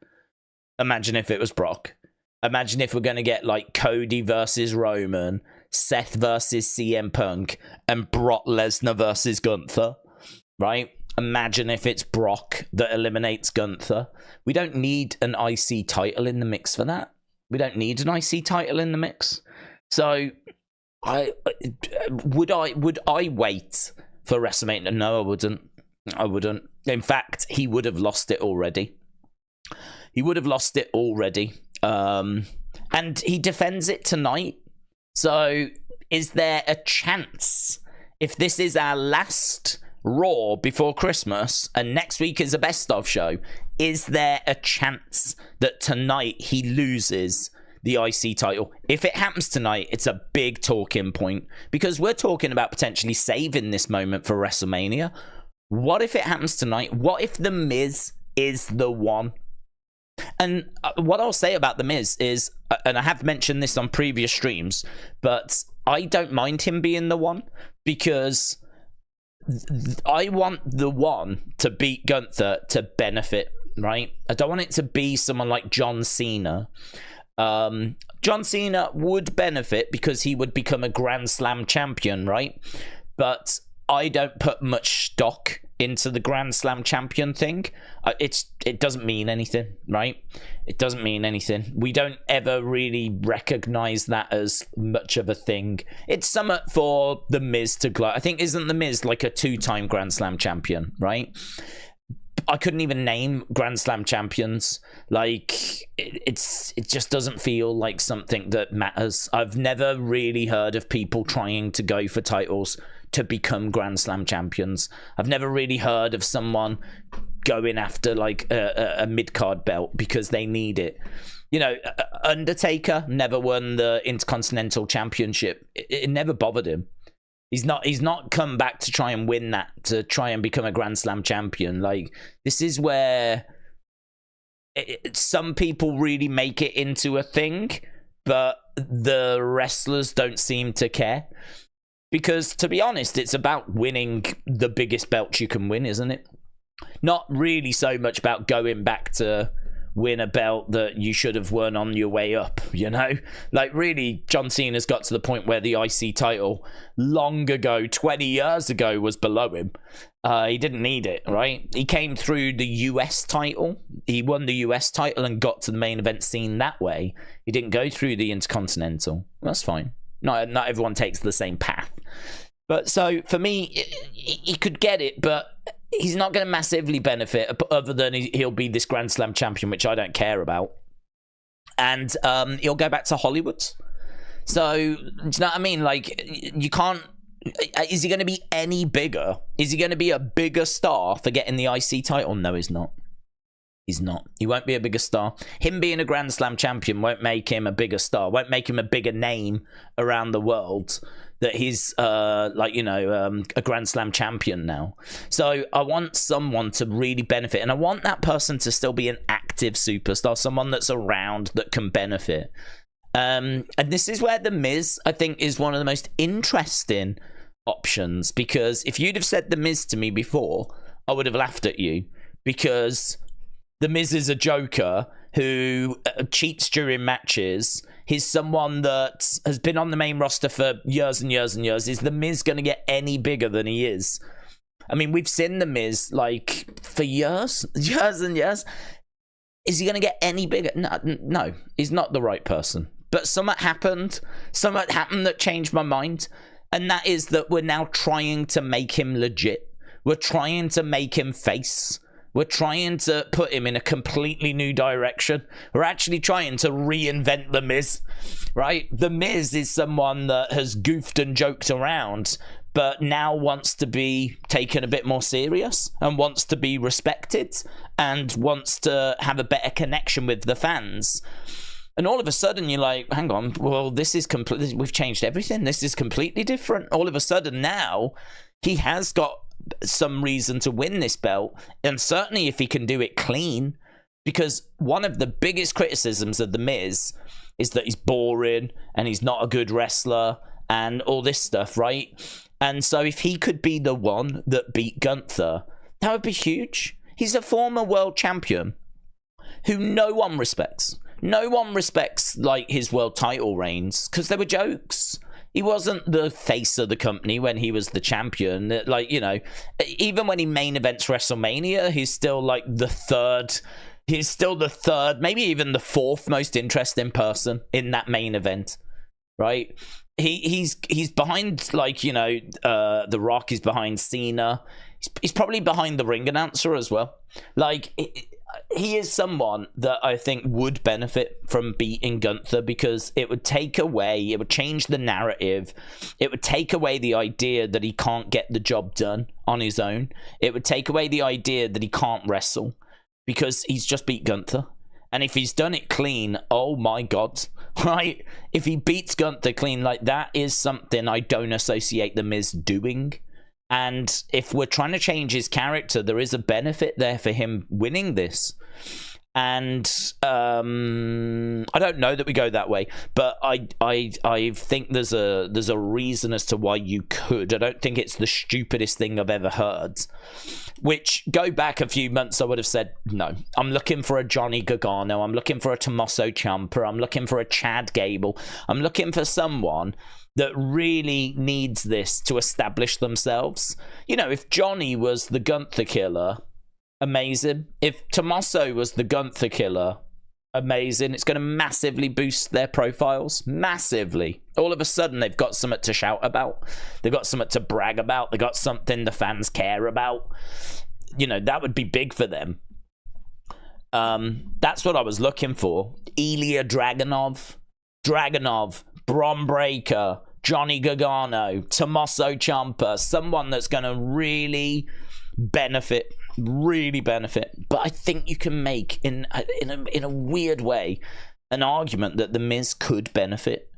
Speaker 1: Imagine if it was Brock. Imagine if we're going to get like Cody versus Roman, Seth versus CM Punk, and Brock Lesnar versus Gunther, right? Imagine if it's Brock that eliminates Gunther. We don't need an IC title in the mix for that. We don't need an IC title in the mix. So, would I wait for WrestleMania? No, I wouldn't. I wouldn't. In fact, he would have lost it already. He would have lost it already. And he defends it tonight. So, is there a chance, if this is our last Raw before Christmas and next week is a best of show, is there a chance that tonight he loses the IC title? If it happens tonight, it's a big talking point, because we're talking about potentially saving this moment for WrestleMania. What if it happens tonight? What if The Miz is the one? And what I'll say about The Miz is, and I have mentioned this on previous streams, but I don't mind him being the one, because I want the one to beat Gunther to benefit, right? I don't want it to be someone like John Cena. John Cena would benefit because he would become a Grand Slam champion, right? But I don't put much stock into the Grand Slam champion thing. It doesn't mean anything, right? It doesn't mean anything. We don't ever really recognize that as much of a thing. It's something for The Miz to glow. I think, isn't The Miz like a 2-time Grand Slam champion, right? I couldn't even name Grand Slam champions. Like, it just doesn't feel like something that matters. I've never really heard of people trying to go for titles to become Grand Slam champions. I've never really heard of someone going after like a mid-card belt because they need it. You know, Undertaker never won the Intercontinental Championship. It never bothered him. He's not come back to try and win that, to try and become a Grand Slam champion. Like, this is where some people really make it into a thing, but the wrestlers don't seem to care. Because, to be honest, it's about winning the biggest belt you can win, isn't it? Not really so much about going back to win a belt that you should have won on your way up, you know? Like, really, John Cena's got to the point where the IC title long ago, 20 years ago, was below him. He didn't need it, right? He came through the US title. He won the US title and got to the main event scene that way. He didn't go through the Intercontinental. That's fine. Not everyone takes the same path. But so, for me, he could get it, but he's not going to massively benefit other than he'll be this Grand Slam champion, which I don't care about. And he'll go back to Hollywood. So, do you know what I mean? Like, you can't... Is he going to be any bigger? Is he going to be a bigger star for getting the IC title? No, he's not. He's not. He won't be a bigger star. Him being a Grand Slam champion won't make him a bigger star. Won't make him a bigger name around the world. That he's a Grand Slam champion now. So I want someone to really benefit, and I want that person to still be an active superstar, someone that's around that can benefit. And this is where The Miz, I think, is one of the most interesting options, because if you'd have said The Miz to me before, I would have laughed at you, because The Miz is a joker who cheats during matches. He's someone that has been on the main roster for years and years and years. Is The Miz going to get any bigger than he is? I mean, we've seen The Miz, like, for years and years. Is he going to get any bigger? No, he's not the right person. But something happened. Something happened that changed my mind. And that is that we're now trying to make him legit. We're trying to make him face. We're trying to put him in a completely new direction. We're actually trying to reinvent The Miz, right? The Miz is someone that has goofed and joked around, but now wants to be taken a bit more serious and wants to be respected and wants to have a better connection with the fans. And all of a sudden, you're like, hang on, well, this is completely, we've changed everything. This is completely different. All of a sudden now, he has got some reason to win this belt, and certainly if he can do it clean, because one of the biggest criticisms of The Miz is that he's boring and he's not a good wrestler and all this stuff, right? And so if he could be the one that beat Gunther, that would be huge. He's a former world champion who no one respects. No one respects, like, his world title reigns because they were jokes. He wasn't the face of the company when he was the champion. Like, you know, even when he main events WrestleMania, he's still like the third. He's still the third, maybe even the fourth most interesting person in that main event, right? He's behind, like, you know, The Rock is behind Cena. He's probably behind the ring announcer as well. Like, he is someone that I think would benefit from beating Gunther, because it would take away, it would change the narrative. It would take away the idea that he can't get the job done on his own. It would take away the idea that he can't wrestle, because he's just beat Gunther. And if he's done it clean, oh my God, right? If he beats Gunther clean, like, that is something I don't associate The Miz doing. And if we're trying to change his character, there is a benefit there for him winning this. And I don't know that we go that way, but I think there's a reason as to why you could. I don't think it's the stupidest thing I've ever heard. Which, go back a few months, I would have said, no. I'm looking for a Johnny Gargano. I'm looking for a Tommaso Ciampa. I'm looking for a Chad Gable. I'm looking for someone that really needs this to establish themselves. You know, if Johnny was the Gunther killer, amazing. If Tommaso was the Gunther killer, amazing. It's going to massively boost their profiles. Massively. All of a sudden, they've got something to shout about. They've got something to brag about. They've got something the fans care about. You know, that would be big for them. That's what I was looking for. Ilya Dragunov, Bron Breakker, Johnny Gargano, Tommaso Ciampa, someone that's going to really benefit. But I think you can make, in a weird way, an argument that The Miz could benefit,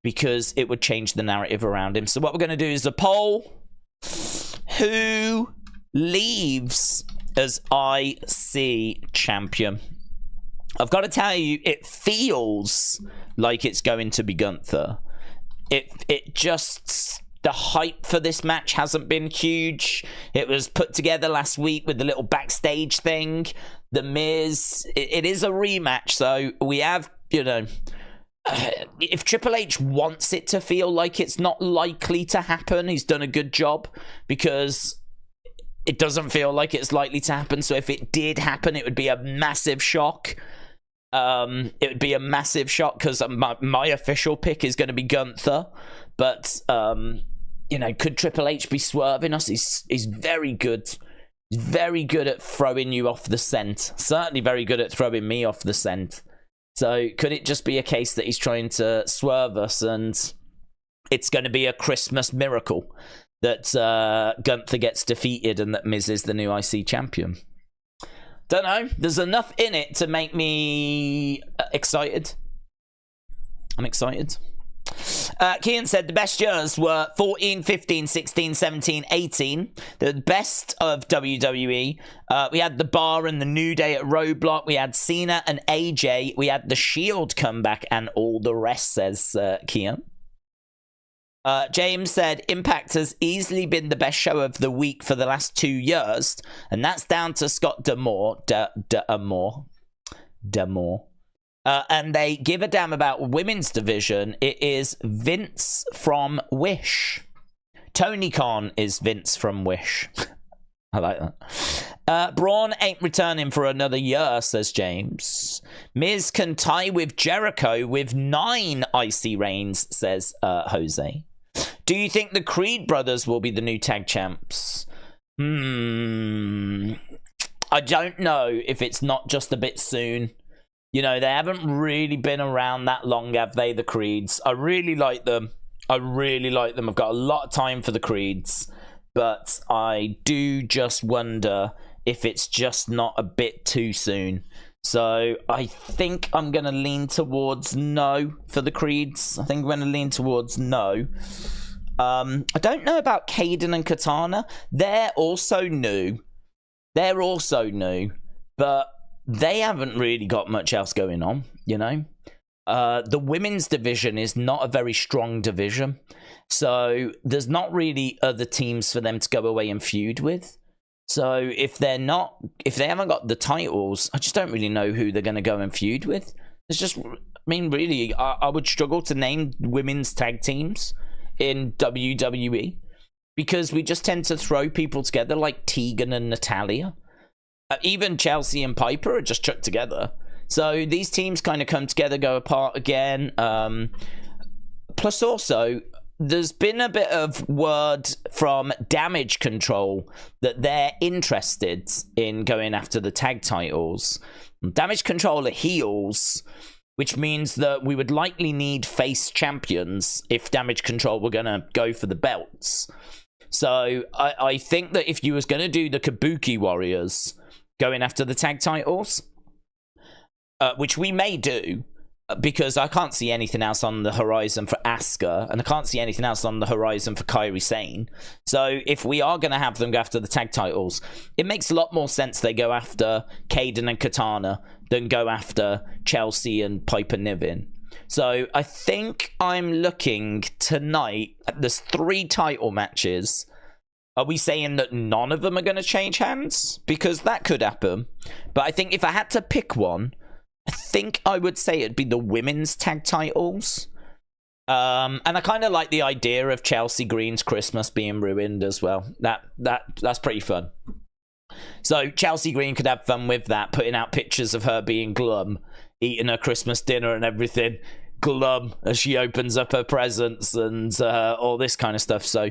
Speaker 1: because it would change the narrative around him. So what we're going to do is a poll. Who leaves as IC champion? I've got to tell you, it feels like it's going to be Gunther. It just, the hype for this match hasn't been huge. It was put together last week with the little backstage thing. The Miz, it is a rematch, so we have, you know, if Triple H wants it to feel like it's not likely to happen, he's done a good job, because it doesn't feel like it's likely to happen. So if it did happen, it would be a massive shock. It would be a massive shock, because my official pick is going to be Gunther. But you know, could Triple H be swerving us? He's very good. He's very good at throwing you off the scent. Certainly very good at throwing me off the scent. So could it just be a case that he's trying to swerve us, and it's going to be a Christmas miracle that Gunther gets defeated and that Miz is the new IC champion? Don't know. There's enough in it to make me excited. I'm excited. Kian said the best years were 14, 15, 16, 17, 18. The best of WWE. We had The Bar and The New Day at Roadblock. We had Cena and AJ. We had The Shield comeback, and all the rest, says Kian. James said Impact has easily been the best show of the week for the last 2 years, and that's down to Scott D'Amore. And they give a damn about women's division. It is Vince from Wish. Tony Khan is Vince from Wish. I like that. Braun ain't returning for another year, says James. Miz can tie with Jericho with 9 IC reigns, says Jose. Do you think the Creed brothers will be the new tag champs? I don't know if it's not just a bit soon. You know, they haven't really been around that long, have they, the Creeds? I really like them. I've got a lot of time for the Creeds. But I do just wonder if it's just not a bit too soon. So I think I'm going to lean towards no for the Creeds. I think I'm going to lean towards no. I don't know about Kayden and Katana. They're also new. But they haven't really got much else going on, you know? The women's division is not a very strong division. So there's not really other teams for them to go away and feud with. So if they haven't got the titles, I just don't really know who they're going to go and feud with. It's just, I mean, really, I would struggle to name women's tag teams in WWE because we just tend to throw people together like Tegan and Natalia. Even Chelsea and Piper are just chucked together. So these teams kind of come together, go apart again. Plus also, there's been a bit of word from Damage Control that they're interested in going after the tag titles. Damage Control are heels, which means that we would likely need face champions if Damage Control were going to go for the belts. So I think that if you was going to do the Kabuki Warriors going after the tag titles, which we may do, because I can't see anything else on the horizon for Asuka, and I can't see anything else on the horizon for Kairi Sane. So if we are going to have them go after the tag titles, it makes a lot more sense they go after Kayden and Katana than go after Chelsea and Piper Niven. So I think I'm looking tonight at there's 3 title matches. Are we saying that none of them are going to change hands? Because that could happen. But I think if I had to pick one, I think I would say it'd be the women's tag titles. And I kind of like the idea of Chelsea Green's Christmas being ruined as well. That's pretty fun. So Chelsea Green could have fun with that, putting out pictures of her being glum, eating her Christmas dinner and everything. Glum as she opens up her presents and all this kind of stuff. So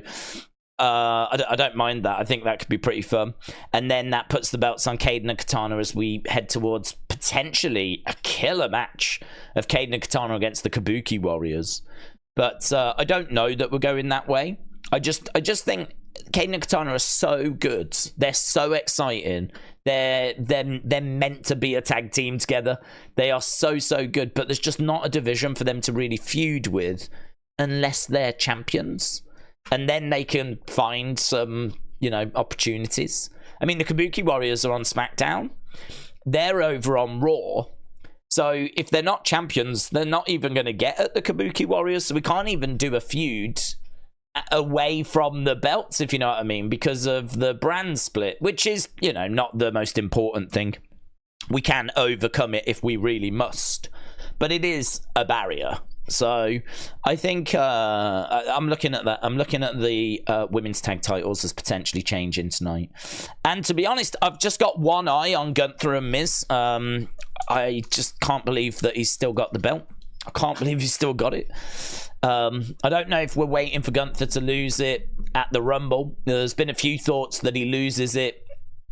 Speaker 1: I don't mind that. I think that could be pretty fun. And then that puts the belts on Kayden and Katana as we head towards potentially a killer match of Kayden and Katana against the Kabuki Warriors. But I don't know that we're going that way. I just think Kayden and Katana are so good. They're so exciting. They're meant to be a tag team together. They are so good. But there's just not a division for them to really feud with unless they're champions. And then they can find some, you know, opportunities. I mean, the Kabuki Warriors are on SmackDown. They're over on Raw. So if they're not champions, they're not even going to get at the Kabuki Warriors. So we can't even do a feud away from the belts, if you know what I mean, because of the brand split, which is, you know, not the most important thing. We can overcome it if we really must. But it is a barrier. So I think I'm looking at that. I'm looking at the women's tag titles as potentially changing tonight. And to be honest, I've just got one eye on Gunther and Miz. I just can't believe that he's still got the belt. I can't believe he's still got it. I don't know if we're waiting for Gunther to lose it at the Rumble. There's been a few thoughts that he loses it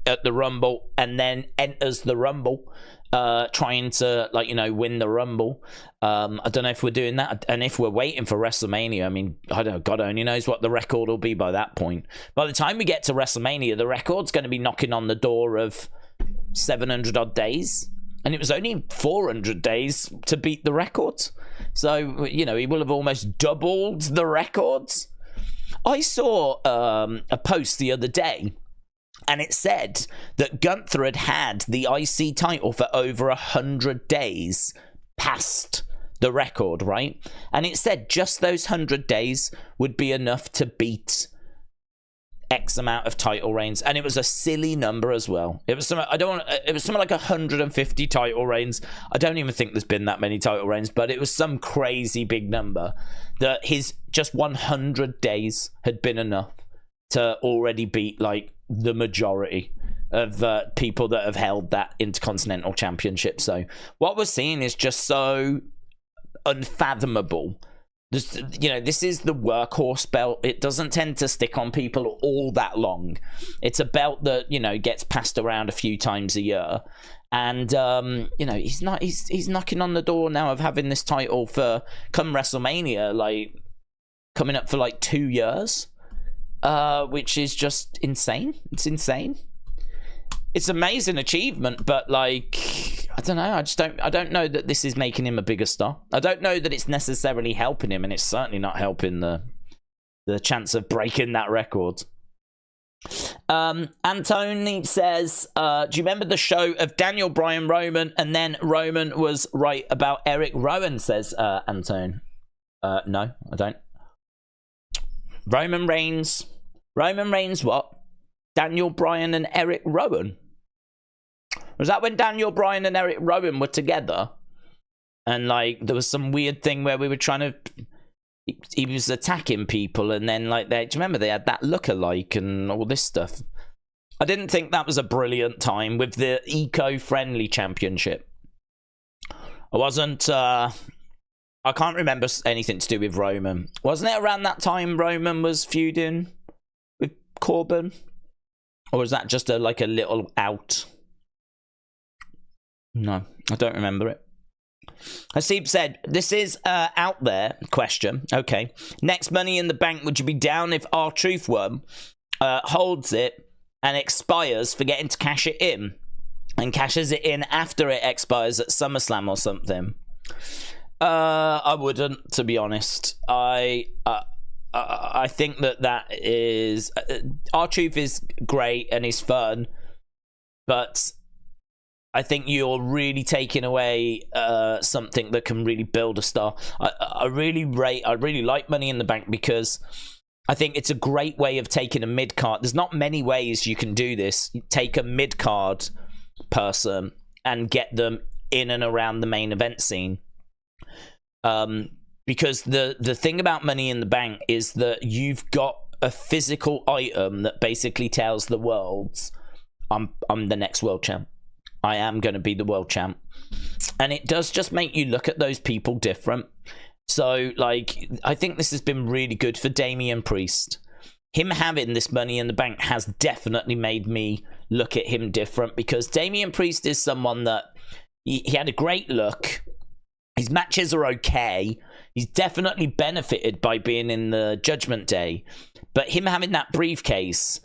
Speaker 1: at the Rumble and then enters the Rumble, trying to, like, you know, win the Rumble. I don't know if we're doing that, and if we're waiting for WrestleMania. I mean, I don't know, God only knows what the record will be by that point. By the time we get to WrestleMania, the record's going to be knocking on the door of 700 odd days, and it was only 400 days to beat the record. So, you know, he will have almost doubled the records. I saw a post the other day, and it said that Gunther had the IC title for over 100 days past the record, right? And it said just those 100 days would be enough to beat X amount of title reigns, and it was a silly number as well. It was something it was something like 150 title reigns. I don't even think there's been that many title reigns, but it was some crazy big number that his just 100 days had been enough to already beat like the majority of people that have held that Intercontinental Championship. So what we're seeing is just so unfathomable. This, you know, this is the workhorse belt. It doesn't tend to stick on people all that long. It's a belt that, you know, gets passed around a few times a year. And, you know, he's knocking on the door now of having this title for come WrestleMania, like, coming up for like 2 years, which is just insane. It's insane. It's an amazing achievement, but like, I don't know. I don't know that this is making him a bigger star. I don't know that it's necessarily helping him, and it's certainly not helping the chance of breaking that record. Antony says, do you remember the show of Daniel Bryan Roman, and then Roman was right about Eric Rowan? Says Antone. No, I don't. Roman Reigns what? Daniel Bryan and Eric Rowan. Was that when Daniel Bryan and Eric Rowan were together? And like there was some weird thing where we were trying to, he was attacking people, and then like do you remember they had that look-alike and all this stuff? I didn't think that was a brilliant time with the eco-friendly championship. I wasn't I can't remember anything to do with Roman. Wasn't it around that time Roman was feuding with Corbin? Or was that just a little out? No, I don't remember it. Hasib said, this is out there question. Okay. Next Money in the Bank, would you be down if R-Truth won, holds it, and expires, forgetting to cash it in, and cashes it in after it expires at SummerSlam or something? I wouldn't, to be honest. I think that is... R-Truth is great and is fun, but I think you're really taking away something that can really build a star. I really like Money in the Bank because I think it's a great way of taking a mid-card. There's not many ways you can do this. You take a mid-card person and get them in and around the main event scene. Because the thing about Money in the Bank is that you've got a physical item that basically tells the world, I'm the next world champ. I am going to be the world champ. And it does just make you look at those people different. So, like, I think this has been really good for Damian Priest. Him having this Money in the Bank has definitely made me look at him different, because Damian Priest is someone that he had a great look. His matches are okay. He's definitely benefited by being in the Judgment Day. But him having that briefcase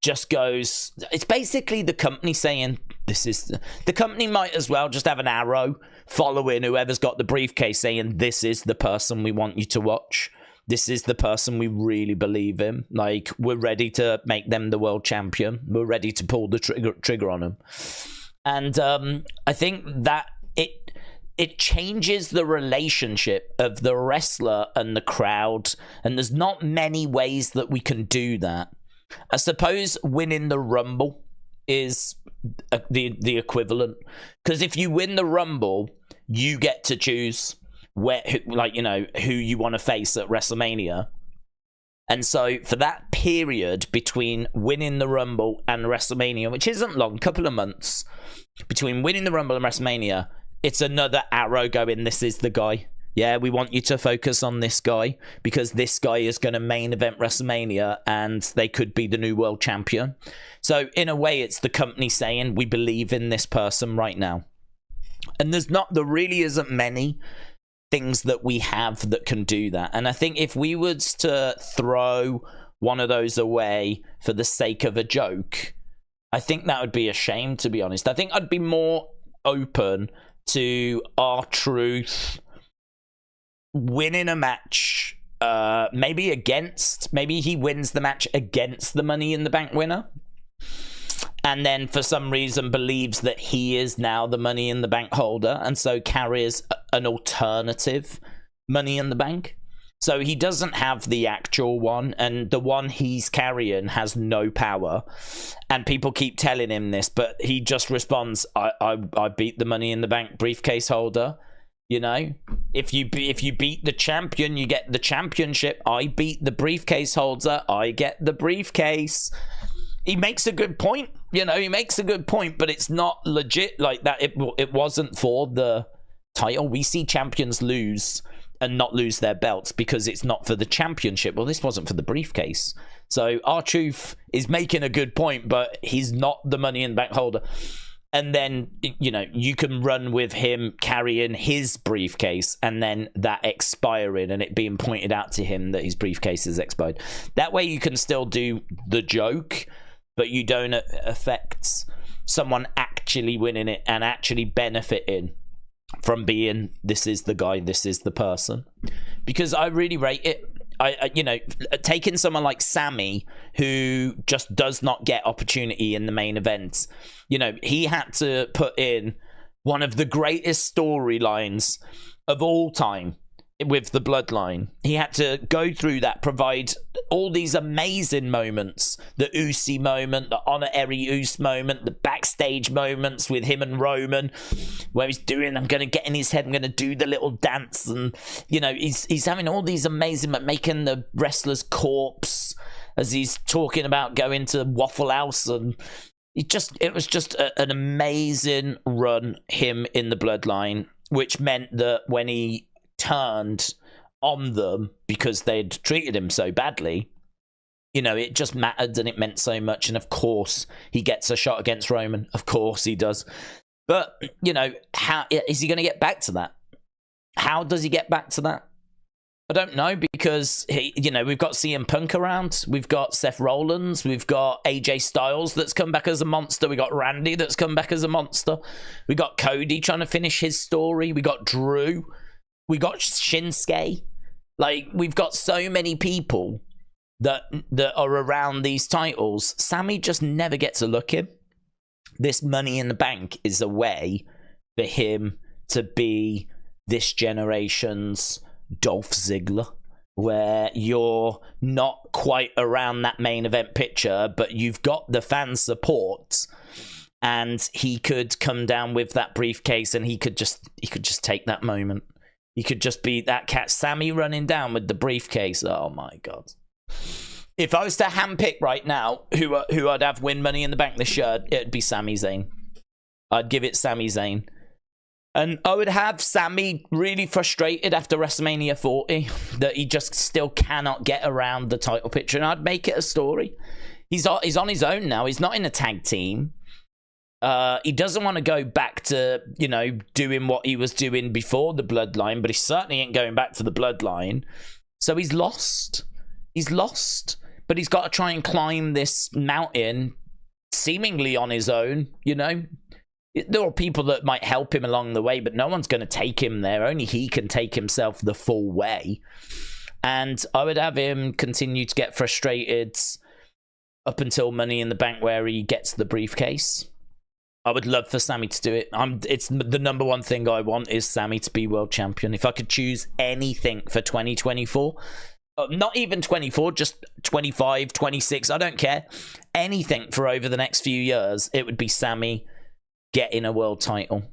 Speaker 1: just goes... It's basically the company saying, this is... The company might as well just have an arrow following whoever's got the briefcase saying, this is the person we want you to watch. This is the person we really believe in. Like, we're ready to make them the world champion. We're ready to pull the trigger on them. And I think that it changes the relationship of the wrestler and the crowd. And there's not many ways that we can do that. I suppose winning the Rumble is the equivalent. Because if you win the Rumble, you get to choose who you want to face at WrestleMania. And so for that period between winning the Rumble and WrestleMania, which isn't long, couple of months, between winning the Rumble and WrestleMania, it's another arrow going, this is the guy. Yeah, we want you to focus on this guy because this guy is going to main event WrestleMania and they could be the new world champion. So in a way, it's the company saying, we believe in this person right now. And there really isn't many things that we have that can do that. And I think if we was to throw one of those away for the sake of a joke, I think that would be a shame, to be honest. I think I'd be more open to R-Truth winning a match, maybe he wins the match against the Money in the Bank winner, and then for some reason believes that he is now the Money in the Bank holder, and so carries an alternative Money in the Bank. So he doesn't have the actual one, and the one he's carrying has no power. And people keep telling him this, but he just responds, I beat the Money in the Bank briefcase holder. You know, if you beat the champion, you get the championship. I beat the briefcase holder, I get the briefcase. He makes a good point. You know, he makes a good point, but it's not legit like that. It wasn't for the title. We see champions lose and not lose their belts because it's not for the championship. Well, this wasn't for the briefcase. So R-Truth is making a good point, but he's not the Money in the Bank holder. And then, you know, you can run with him carrying his briefcase and then that expiring and it being pointed out to him that his briefcase is expired. That way you can still do the joke, but you don't affect someone actually winning it and actually benefiting from being, this is the guy, this is the person. Because I really rate it. You know, taking someone like Sammy, who just does not get opportunity in the main event, you know, he had to put in one of the greatest storylines of all time with the Bloodline. He had to go through that, provide all these amazing moments, the Usi moment, the honorary Us moment, the backstage moments with him and Roman, where he's doing, I'm going to get in his head, I'm going to do the little dance, and, you know, he's having all these amazing, making the wrestler's corpse as he's talking about going to Waffle House, and it was just an amazing run, him in the Bloodline, which meant that when he turned on them because they'd treated him so badly, you know, it just mattered and it meant so much. And of course he gets a shot against Roman, of course he does, but you know, how is he going to get back to that? How does he get back to that? I don't know, because he, you know, we've got CM Punk around, we've got Seth Rollins, we've got AJ Styles that's come back as a monster, we got Randy that's come back as a monster, we got Cody trying to finish his story, we got Drew, we got Shinsuke. Like, we've got so many people that are around these titles. Sammy just never gets a look in. This Money in the Bank is a way for him to be this generation's Dolph Ziggler, where you're not quite around that main event picture, but you've got the fan support, and he could come down with that briefcase and he could just take that moment. He could just be that cat, Sammy running down with the briefcase. Oh my God. If I was to handpick right now who I'd have win Money in the Bank this year, it'd be Sami Zayn. I'd give it Sami Zayn. And I would have Sammy really frustrated after WrestleMania 40 that he just still cannot get around the title picture. And I'd make it a story. He's on his own now. He's not in a tag team. He doesn't want to go back to, you know, doing what he was doing before the Bloodline, but he certainly ain't going back to the Bloodline. So he's lost. He's lost. But he's got to try and climb this mountain seemingly on his own, you know. There are people that might help him along the way, but no one's going to take him there. Only he can take himself the full way. And I would have him continue to get frustrated up until Money in the Bank, where he gets the briefcase. I would love for Sammy to do it. It's the number one thing I want is Sammy to be world champion. If I could choose anything for 2024, not even 24, just 25, 26, I don't care. Anything for over the next few years, it would be Sammy getting a world title.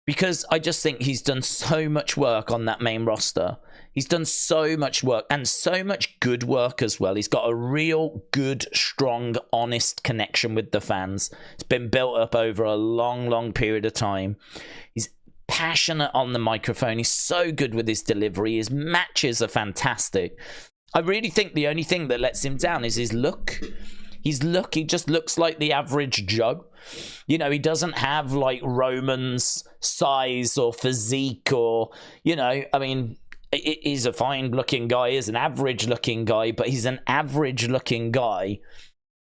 Speaker 1: Because I just think he's done so much work on that main roster. He's done so much work, and so much good work as well. He's got a real good, strong, honest connection with the fans. It's been built up over a long, long period of time. He's passionate on the microphone. He's so good with his delivery. His matches are fantastic. I really think the only thing that lets him down is his look. His look, he just looks like the average Joe. You know, he doesn't have like Roman's size or physique, or, you know, I mean, he's a fine looking guy, he's an average looking guy, but he's an average looking guy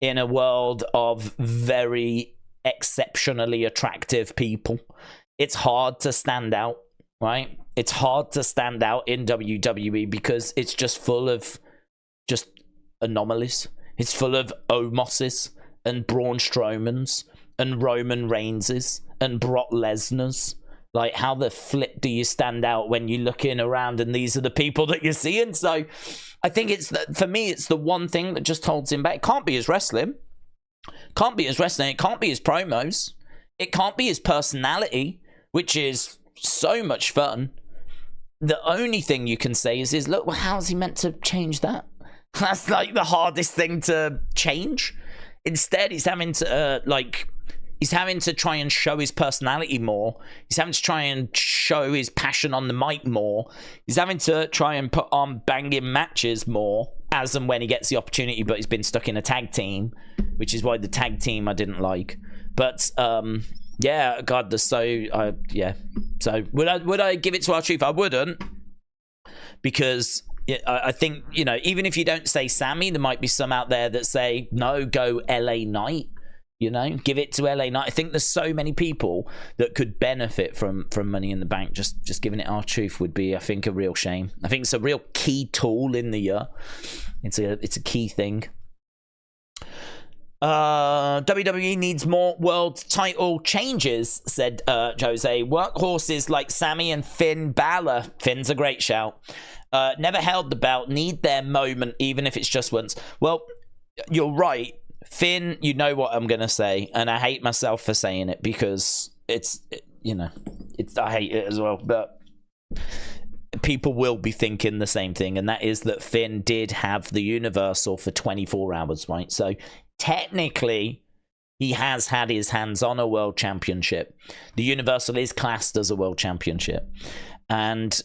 Speaker 1: in a world of very exceptionally attractive people. It's hard to stand out, right? It's hard to stand out in WWE because it's just full of just anomalies. It's full of Omos's and Braun Strowman's and Roman Reigns's and Brock Lesnar's. Like, how the flip do you stand out when you're looking around and these are the people that you're seeing? So I think for me, it's the one thing that just holds him back. It can't be his wrestling. Can't be his wrestling. It can't be his promos. It can't be his personality, which is so much fun. The only thing you can say is look, well, how's he meant to change that? That's like the hardest thing to change. Instead, he's having to he's having to try and show his personality more. He's having to try and show his passion on the mic more. He's having to try and put on banging matches more as and when he gets the opportunity, but he's been stuck in a tag team, which is why the tag team I didn't like. But yeah, God, yeah. So would I give it to R-Truth? I wouldn't, because I think, you know, even if you don't say Sammy, there might be some out there that say no, go LA Knight. You know, give it to LA Knight. I think there's so many people that could benefit from Money in the Bank. Just giving it R-Truth would be, I think, a real shame. I think it's a real key tool in the year. It's a key thing. WWE needs more world title changes, said Jose. Workhorses like Sammy and Finn Balor. Finn's a great shout. Never held the belt. Need their moment, even if it's just once. Well, you're right. Finn, you know what I'm going to say, and I hate myself for saying it because I hate it as well, but people will be thinking the same thing, and that is that Finn did have the Universal for 24 hours, right? So technically, he has had his hands on a world championship. The Universal is classed as a world championship, and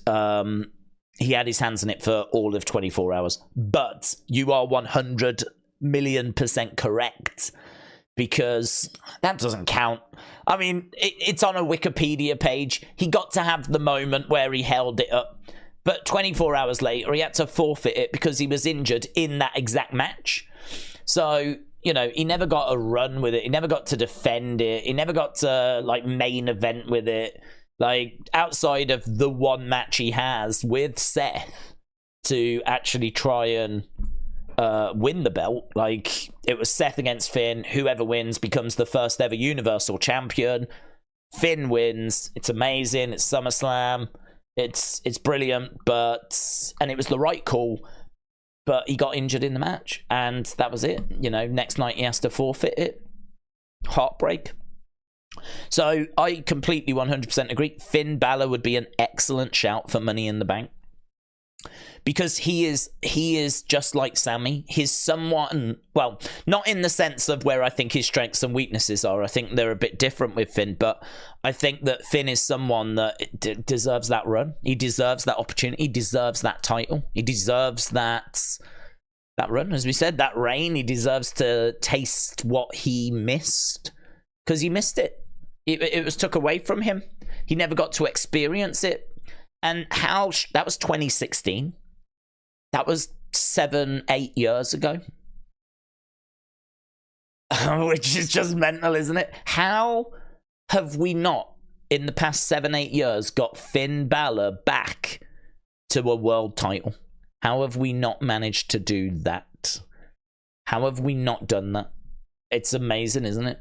Speaker 1: he had his hands on it for all of 24 hours. But you are 100,000,000% correct, because that doesn't count. I mean, it's on a Wikipedia page. He got to have the moment where he held it up, but 24 hours later, he had to forfeit it because he was injured in that exact match. So, you know, he never got a run with it. He never got to defend it. He never got to, like, main event with it. Like, outside of the one match he has with Seth to actually try and win the belt. Like, it was Seth against Finn. Whoever wins becomes the first ever Universal Champion. Finn wins. It's amazing. It's SummerSlam. It's brilliant, and it was the right call, but he got injured in the match, and that was it. You know, next night he has to forfeit it. Heartbreak. So I completely 100% agree. Finn Balor would be an excellent shout for Money in the Bank, because he is just like Sammy. He's someone, well, not in the sense of where I think his strengths and weaknesses are. I think they're a bit different with Finn, but I think that Finn is someone that deserves that run. He deserves that opportunity. He deserves that title. He deserves that run, as we said, that reign. He deserves to taste what he missed, because he missed it. It was took away from him. He never got to experience it. And that was 2016. That was 7-8 years ago. Which is just mental, isn't it? How have we not, in the past 7-8 years, got Finn Balor back to a world title? How have we not managed to do that? How have we not done that? It's amazing, isn't it?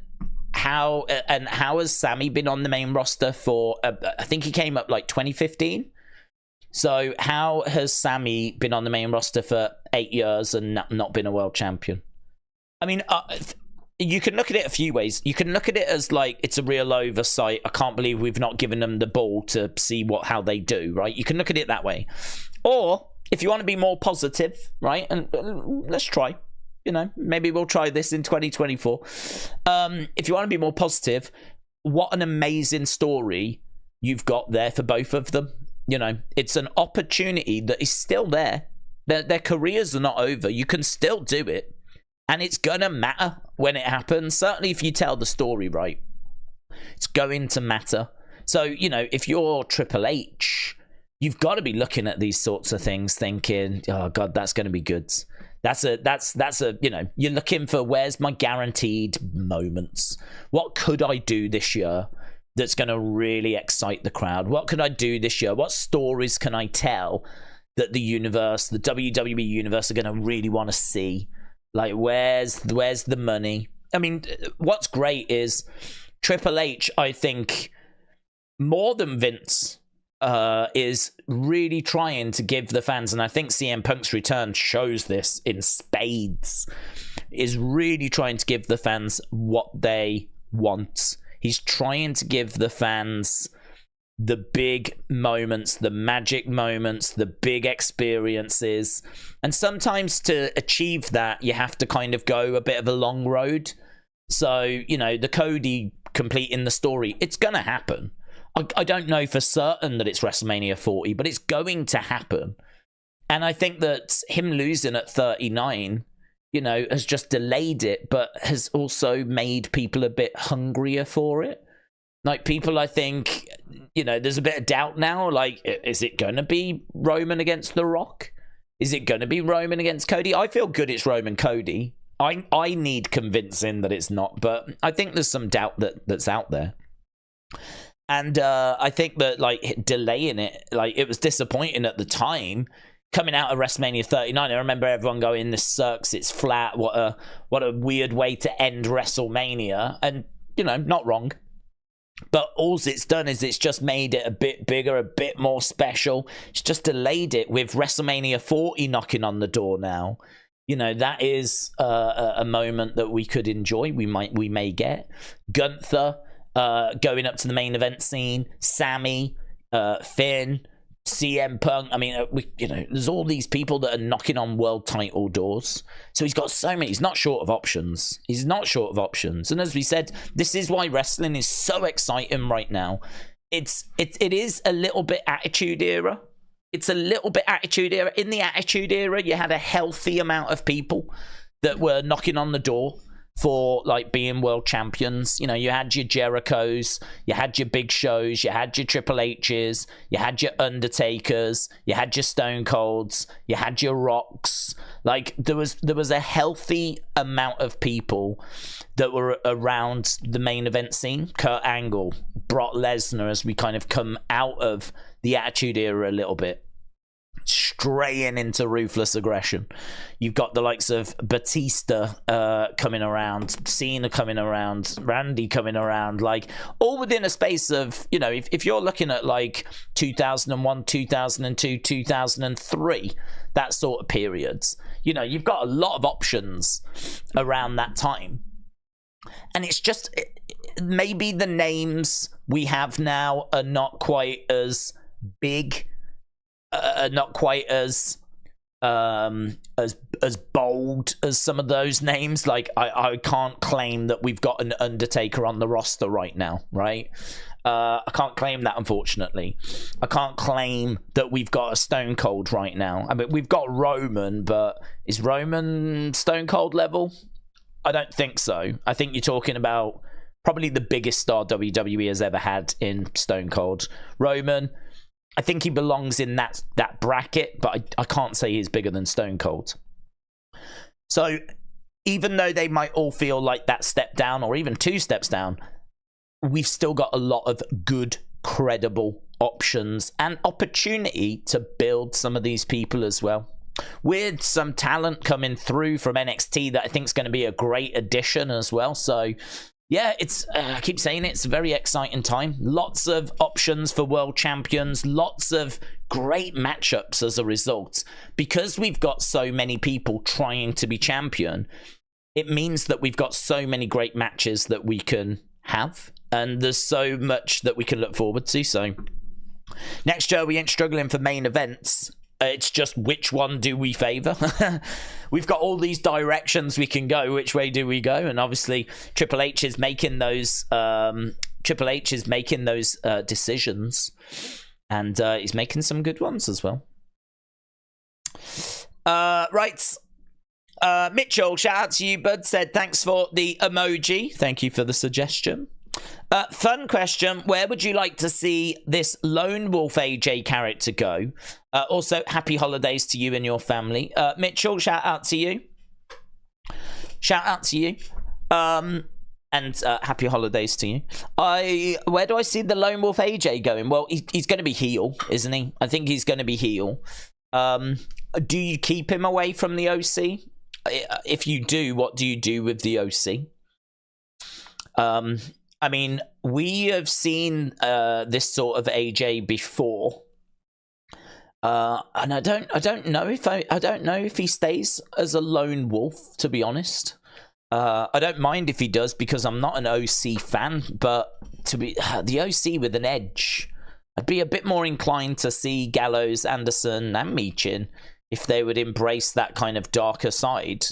Speaker 1: How has Sammy been on the main roster for, I think he came up like 2015? So how has Sammy been on the main roster for 8 years and not been a world champion? I mean, you can look at it a few ways. You can look at it as like, it's a real oversight. I can't believe we've not given them the ball to see how they do, right? You can look at it that way. Or if you want to be more positive, right? And let's try. You know, maybe we'll try this in 2024. If you want to be more positive, what an amazing story you've got there for both of them. You know, it's an opportunity that is still there. Their careers are not over. You can still do it. And it's going to matter when it happens. Certainly if you tell the story right, it's going to matter. So, you know, if you're Triple H, you've got to be looking at these sorts of things thinking, oh, God, that's going to be good. That's a, you know, you're looking for, where's my guaranteed moments? What could I do this year that's going to really excite the crowd? What could I do this year? What stories can I tell that the universe, the WWE universe, are going to really want to see? Like, where's the money? I mean, what's great is Triple H, I think, more than Vince, is really trying to give the fans, and I think CM Punk's return shows this in spades, is really trying to give the fans what they want. He's trying to give the fans the big moments, the magic moments, the big experiences. And sometimes to achieve that, you have to kind of go a bit of a long road. So, you know, the Cody completing the story, it's going to happen. I don't know for certain that it's WrestleMania 40, but it's going to happen. And I think that him losing at 39, you know, has just delayed it, but has also made people a bit hungrier for it. Like, people, I think, you know, there's a bit of doubt now. Like, is it going to be Roman against The Rock? Is it going to be Roman against Cody? I feel good it's Roman Cody. I need convincing that it's not, but I think there's some doubt that's out there. And I think that, like, delaying it, like, it was disappointing at the time. Coming out of WrestleMania 39, I remember everyone going, this sucks, it's flat, what a weird way to end WrestleMania. And, you know, not wrong. But all it's done is it's just made it a bit bigger, a bit more special. It's just delayed it with WrestleMania 40 knocking on the door now. You know, that is a moment that we could enjoy. We may get Gunther going up to the main event scene, Sammy, Finn, CM Punk. I mean, there's all these people that are knocking on world title doors. So he's got so many. He's not short of options. And as we said, this is why wrestling is so exciting right now. It is a little bit Attitude Era. It's a little bit Attitude Era. In the Attitude Era, you had a healthy amount of people that were knocking on the door for, like, being world champions. You know, you had your Jerichos, you had your Big Shows, you had your Triple H's, you had your Undertakers, you had your Stone Colds, you had your Rocks. Like, there was a healthy amount of people that were around the main event scene. Kurt Angle, Brock Lesnar, as we kind of come out of the Attitude Era a little bit, straying into ruthless aggression. You've got the likes of Batista coming around, Cena coming around, Randy coming around, like, all within a space of, you know, if you're looking at like 2001, 2002, 2003, that sort of periods, you know, you've got a lot of options around that time. And it's just, maybe the names we have now are not quite as big, not quite as bold as some of those names. Like, I can't claim that we've got an Undertaker on the roster right now, right? I can't claim that, unfortunately. I can't claim that we've got a Stone Cold right now. I mean, we've got Roman, but is Roman Stone Cold level? I don't think so. I think you're talking about probably the biggest star WWE has ever had in Stone Cold. Roman, I think he belongs in that bracket, but I can't say he's bigger than Stone Cold. So even though they might all feel like that step down or even 2 steps down, we've still got a lot of good, credible options and opportunity to build some of these people as well. With some talent coming through from NXT that I think is going to be a great addition as well. So yeah, it's I keep saying it's a very exciting time. Lots of options for world champions, lots of great matchups as a result. Because we've got so many people trying to be champion, it means that we've got so many great matches that we can have. And there's so much that we can look forward to. So next year, we ain't struggling for main events. It's just, which one do we favor? We've got all these directions we can go. Which way do we go? And obviously, Triple H is making those. Decisions, and he's making some good ones as well. Right. Mitchell, shout out to you, bud. Said thanks for the emoji. Thank you for the suggestion. Fun question. Where would you like to see this Lone Wolf AJ character go? Also, happy holidays to you and your family. Mitchell, shout out to you. Shout out to you. And happy holidays to you. Where do I see the Lone Wolf AJ going? Well, he's going to be heel, isn't he? I think he's going to be heel. Do you keep him away from the OC? If you do, what do you do with the OC? I mean, we have seen this sort of AJ before, and I don't know if he stays as a lone wolf. To be honest, I don't mind if he does because I'm not an OC fan. But to be the OC with an edge, I'd be a bit more inclined to see Gallows, Anderson, and Michin if they would embrace that kind of darker side.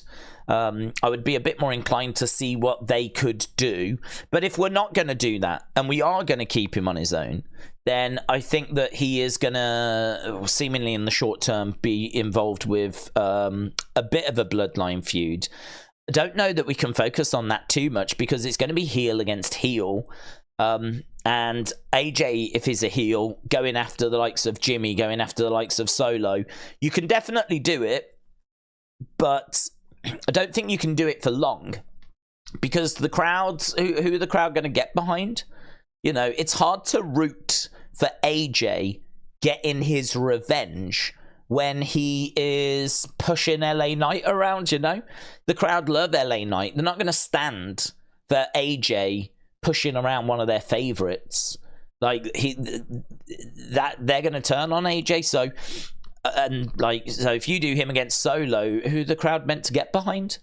Speaker 1: I would be a bit more inclined to see what they could do. But if we're not going to do that, and we are going to keep him on his own, then I think that he is going to, seemingly in the short term, be involved with a bit of a bloodline feud. I don't know that we can focus on that too much because it's going to be heel against heel. And AJ, if he's a heel, going after the likes of Jimmy, going after the likes of Solo, you can definitely do it, but I don't think you can do it for long because the crowds, who are the crowd going to get behind? You know, it's hard to root for AJ getting his revenge when he is pushing LA Knight around, you know? The crowd love LA Knight. They're not going to stand for AJ pushing around one of their favorites. Like, that they're going to turn on AJ, so if you do him against Solo, who the crowd meant to get behind?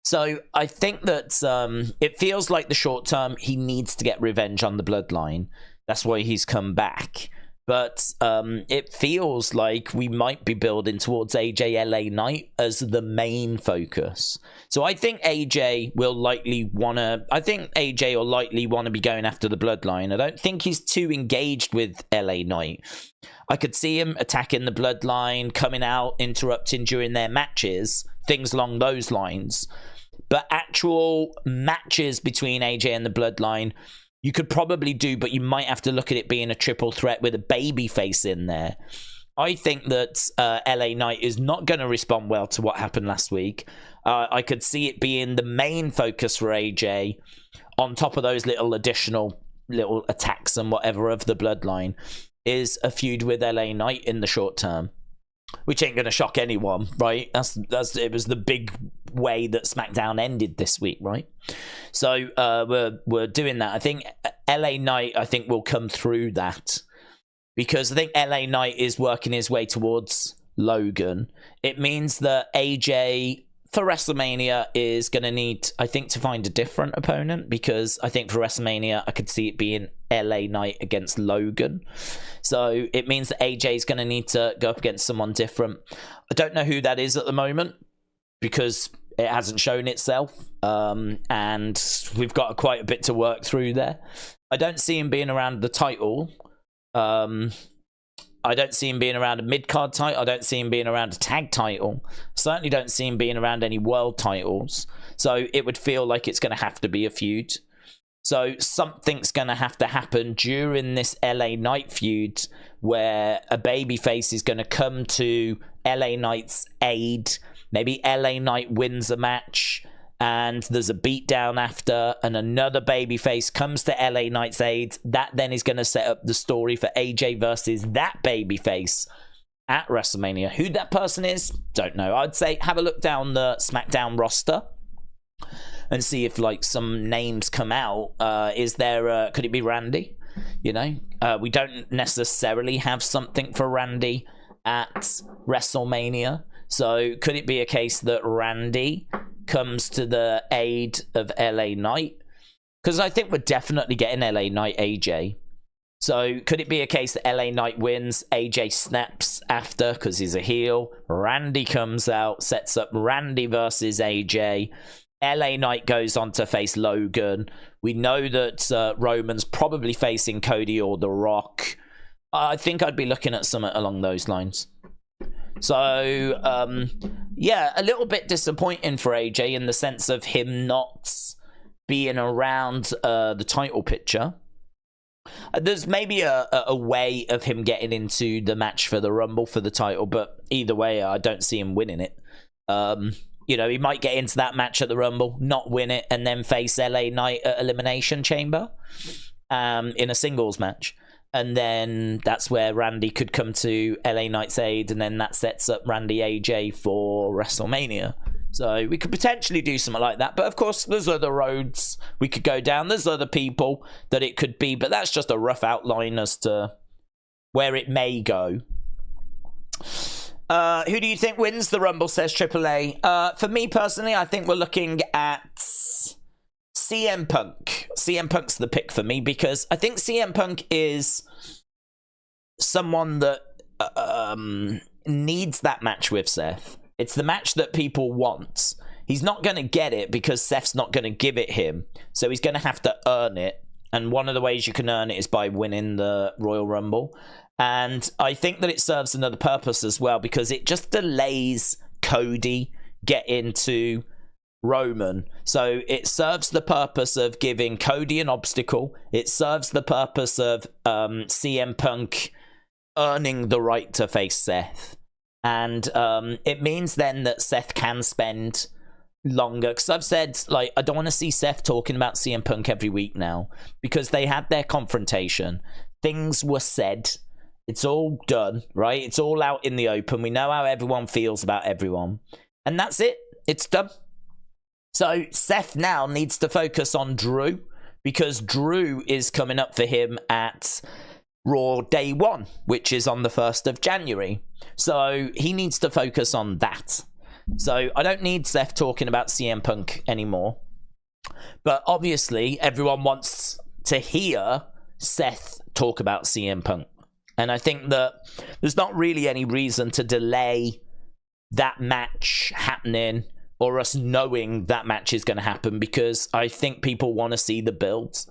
Speaker 1: So I think that it feels like the short term he needs to get revenge on the bloodline. That's why he's come back. But it feels like we might be building towards AJ LA Knight as the main focus. So I think AJ will likely want to be going after the bloodline. I don't think he's too engaged with LA Knight. I could see him attacking the bloodline, coming out, interrupting during their matches, things along those lines. But actual matches between AJ and the bloodline, you could probably do, but you might have to look at it being a triple threat with a babyface in there. I think that LA Knight is not going to respond well to what happened last week. I could see it being the main focus for AJ on top of those additional little attacks and whatever of the bloodline is a feud with LA Knight in the short term, which ain't going to shock anyone, right? It was the big way that SmackDown ended this week, right? So we're doing that. I think LA Knight, will come through that because I think LA Knight is working his way towards Logan. It means that AJ for WrestleMania is going to need, I think, to find a different opponent because I think for WrestleMania I could see it being LA Knight against Logan. So it means that AJ is going to need to go up against someone different. I don't know who that is at the moment because it hasn't shown itself, and we've got quite a bit to work through there. I don't see him being around the title. I don't see him being around a mid-card title. I don't see him being around a tag title. Certainly don't see him being around any world titles. So it would feel like it's going to have to be a feud. So something's going to have to happen during this LA Knight feud where a babyface is going to come to LA Knight's aid. Maybe LA Knight wins a match and there's a beatdown after, and another babyface comes to LA Knight's aid. That then is going to set up the story for AJ versus that babyface at WrestleMania. Who that person is, don't know. I'd say have a look down the SmackDown roster and see if some names come out. Could it be Randy? You know, we don't necessarily have something for Randy at WrestleMania. So could it be a case that Randy comes to the aid of LA Knight? Because I think we're definitely getting LA Knight AJ. So could it be a case that LA Knight wins, AJ snaps after because he's a heel, Randy comes out, sets up Randy versus AJ, LA Knight goes on to face Logan. We know that Roman's probably facing Cody or The Rock. I think I'd be looking at something along those lines. So, yeah, a little bit disappointing for AJ in the sense of him not being around the title picture. There's maybe a way of him getting into the match for the Rumble for the title, but either way, I don't see him winning it. You know, he might get into that match at the Rumble, not win it, and then face LA Knight at Elimination Chamber in a singles match. And then that's where Randy could come to LA Knight's aid, and then that sets up Randy AJ for WrestleMania. So we could potentially do something like that. But of course, there's other roads we could go down. There's other people that it could be, but that's just a rough outline as to where it may go. Who do you think wins the Rumble, says AAA? For me personally, I think we're looking at CM Punk. CM Punk's the pick for me because I think CM Punk is someone that needs that match with Seth. It's the match that people want. He's not going to get it because Seth's not going to give it him. So he's going to have to earn it. And one of the ways you can earn it is by winning the Royal Rumble. And I think that it serves another purpose as well, because it just delays Cody getting to Roman. So it serves the purpose of giving Cody an obstacle. It serves the purpose of CM Punk earning the right to face Seth. And it means then that Seth can spend longer, because I've said, like, I don't want to see Seth talking about CM Punk every week now, because they had their confrontation, things were said, it's all done, right? It's all out in the open, we know how everyone feels about everyone, and that's it, it's done. So Seth now needs to focus on Drew, because Drew is coming up for him at Raw Day 1, which is on the 1st of January. So he needs to focus on that. So I don't need Seth talking about CM Punk anymore. But obviously, everyone wants to hear Seth talk about CM Punk. And I think that there's not really any reason to delay that match happening or us knowing that match is going to happen, because I think people want to see the builds.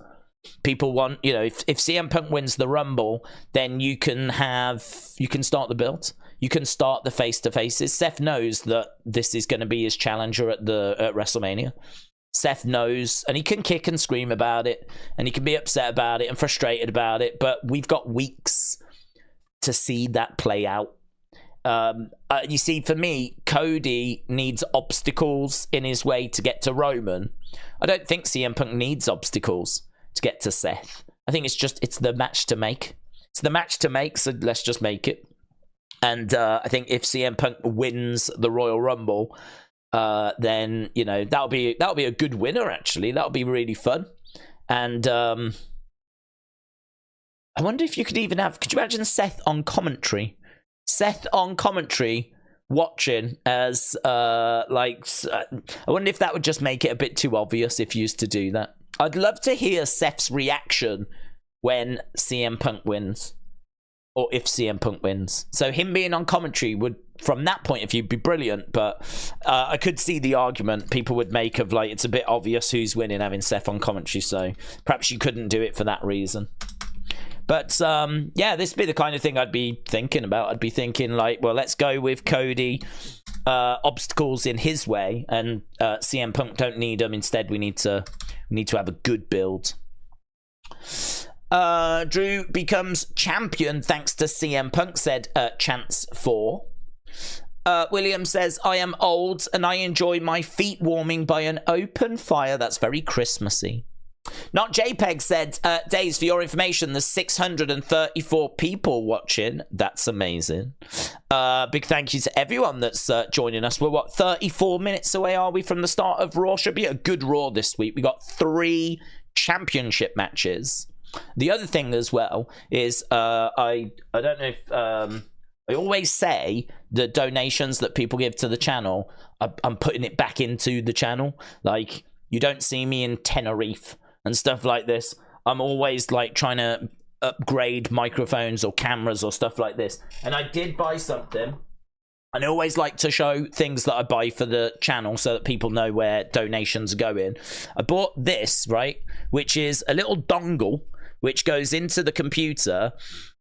Speaker 1: People want, you know, if CM Punk wins the Rumble, then you can start the build. You can start the face-to-faces. Seth knows that this is going to be his challenger at WrestleMania. Seth knows, and he can kick and scream about it, and he can be upset about it and frustrated about it, but we've got weeks to see that play out. You see, for me, Cody needs obstacles in his way to get to Roman. I don't think CM Punk needs obstacles to get to Seth. I think it's the match to make. It's the match to make, so let's just make it. And I think if CM Punk wins the Royal Rumble, then, you know, that'll be a good winner, actually. That'll be really fun. And I wonder if you could even could you imagine Seth on commentary? Seth on commentary watching as, I wonder if that would just make it a bit too obvious if you used to do that. I'd love to hear Seth's reaction when CM Punk wins. Or if CM Punk wins. So him being on commentary would, from that point of view, be brilliant. But I could see the argument people would make of, like, it's a bit obvious who's winning having Seth on commentary. So perhaps you couldn't do it for that reason. But yeah, this would be the kind of thing I'd be thinking about. I'd be thinking, like, well, let's go with Cody. Obstacles in his way. And CM Punk don't need them. Instead, we need to have a good build. Drew becomes champion thanks to CM Punk, said Chance 4. William says, I am old and I enjoy my feet warming by an open fire. That's very Christmassy. Not JPEG said, Days, for your information, there's 634 people watching. That's amazing. Big thank you to everyone that's joining us. We're, 34 minutes away are we from the start of Raw? Should be a good Raw this week. We got 3 championship matches. The other thing as well is I don't know if I always say the donations that people give to the channel, I'm putting it back into the channel. Like, you don't see me in Tenerife and stuff like this. I'm always, like, trying to upgrade microphones or cameras or stuff like this. And I did buy something. And I always like to show things that I buy for the channel so that people know where donations are going. I bought this, right, which is a little dongle which goes into the computer,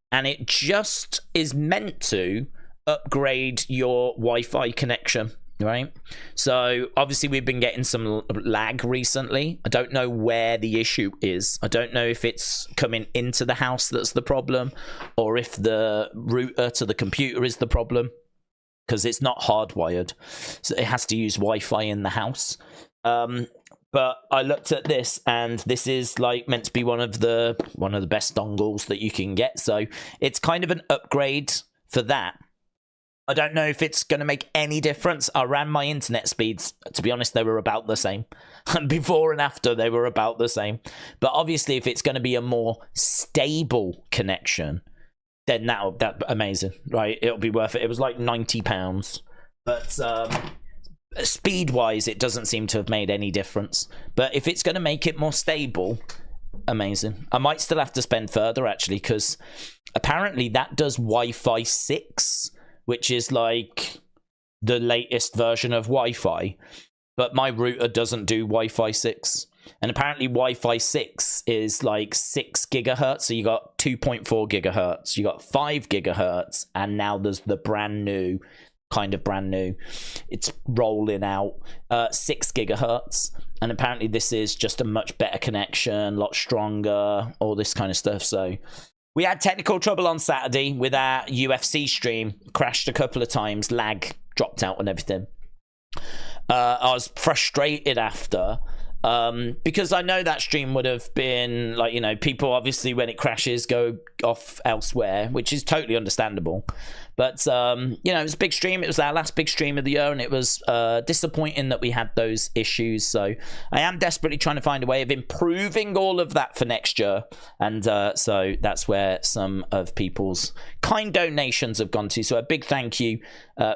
Speaker 1: and it just is meant to upgrade your Wi-Fi connection, right? So obviously we've been getting some lag recently. I don't know where the issue is. I don't know if it's coming into the house that's the problem, or if the router to the computer is the problem, because it's not hardwired, so it has to use Wi-Fi in the house. But I looked at this, and this is, like, meant to be one of the best dongles that you can get. So it's kind of an upgrade for that. I don't know if it's going to make any difference. I ran my internet speeds. To be honest, they were about the same. And before and after, they were about the same. But obviously, if it's going to be a more stable connection, then that's amazing, right? It'll be worth it. It was like £90. But speed-wise, it doesn't seem to have made any difference. But if it's going to make it more stable, amazing. I might still have to spend further, actually, because apparently that does Wi-Fi 6, which is like the latest version of Wi-Fi. But my router doesn't do Wi-Fi 6. And apparently Wi-Fi 6 is like 6 gigahertz. So you got 2.4 gigahertz, you got 5 gigahertz, and now there's the brand new, it's rolling out 6 gigahertz. And apparently this is just a much better connection, a lot stronger, all this kind of stuff. So we had technical trouble on Saturday with our UFC stream. Crashed a couple of times, lag, dropped out and everything. I was frustrated after, because I know that stream would have been like, you know, people obviously when it crashes go off elsewhere, which is totally understandable. But, you know, it was a big stream. It was our last big stream of the year, and it was disappointing that we had those issues. So I am desperately trying to find a way of improving all of that for next year. And so that's where some of people's kind donations have gone to. So a big thank you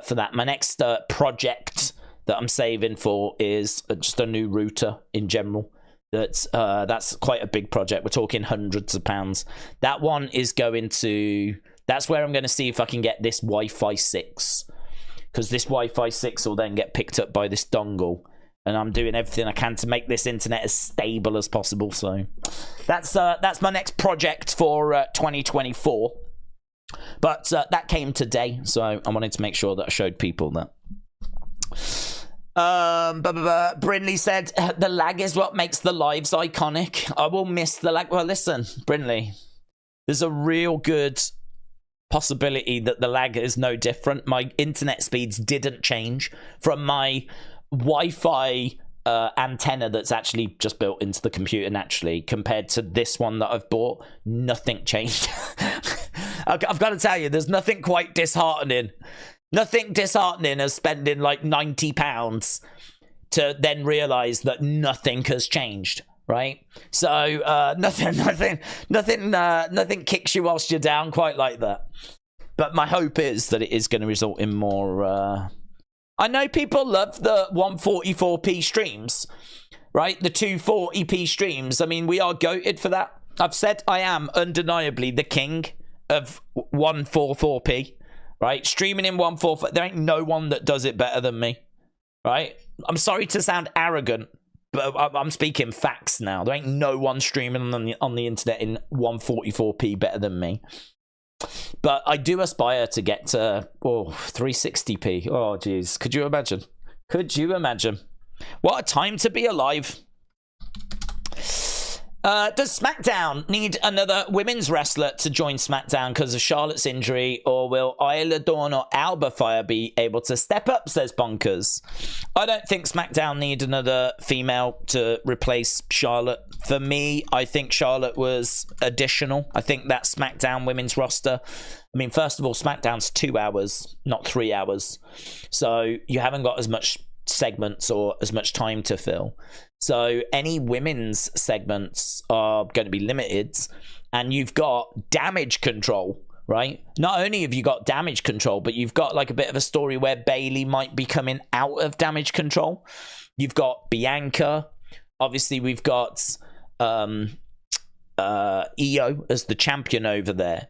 Speaker 1: for that. My next project that I'm saving for is just a new router in general. That's quite a big project. We're talking hundreds of pounds. That one is going to... That's where I'm going to see if I can get this Wi-Fi 6. Because this Wi-Fi 6 will then get picked up by this dongle. And I'm doing everything I can to make this internet as stable as possible. So that's my next project for 2024. But that came today. So I wanted to make sure that I showed people that. Brinley said the lag is what makes the lives iconic. I will miss the lag. Well, listen, Brinley, there's a real good possibility that the lag is no different. My internet speeds didn't change from my Wi-Fi antenna that's actually just built into the computer naturally compared to this one that I've bought. Nothing changed. I've got to tell you, there's nothing quite disheartening. Nothing disheartening as spending like £90 to then realize that nothing has changed, right? So nothing kicks you whilst you're down quite like that. But my hope is that it is going to result in more. I know people love the 144p streams, right? The 240p streams. I mean, we are goated for that. I've said I am undeniably the king of 144p. Right, streaming in 144. There ain't no one that does it better than me. Right, I'm sorry to sound arrogant, but I'm speaking facts now. There ain't no one streaming on the internet in 144p better than me. But I do aspire to get to 360p. Oh, jeez, could you imagine? Could you imagine? What a time to be alive. Does SmackDown need another women's wrestler to join SmackDown because of Charlotte's injury, or will Isla Dawn or Alba Fire be able to step up, says Bonkers? I don't think SmackDown need another female to replace Charlotte. For me, I think Charlotte was additional. I think that SmackDown women's roster, I mean, first of all, SmackDown's 2 hours, not 3 hours. So you haven't got as much segments or as much time to fill. So any women's segments are going to be limited, and you've got Damage Control, right? Not only have you got Damage Control, but you've got like a bit of a story where Bayley might be coming out of Damage Control. You've got Bianca. Obviously, we've got Io as the champion over there.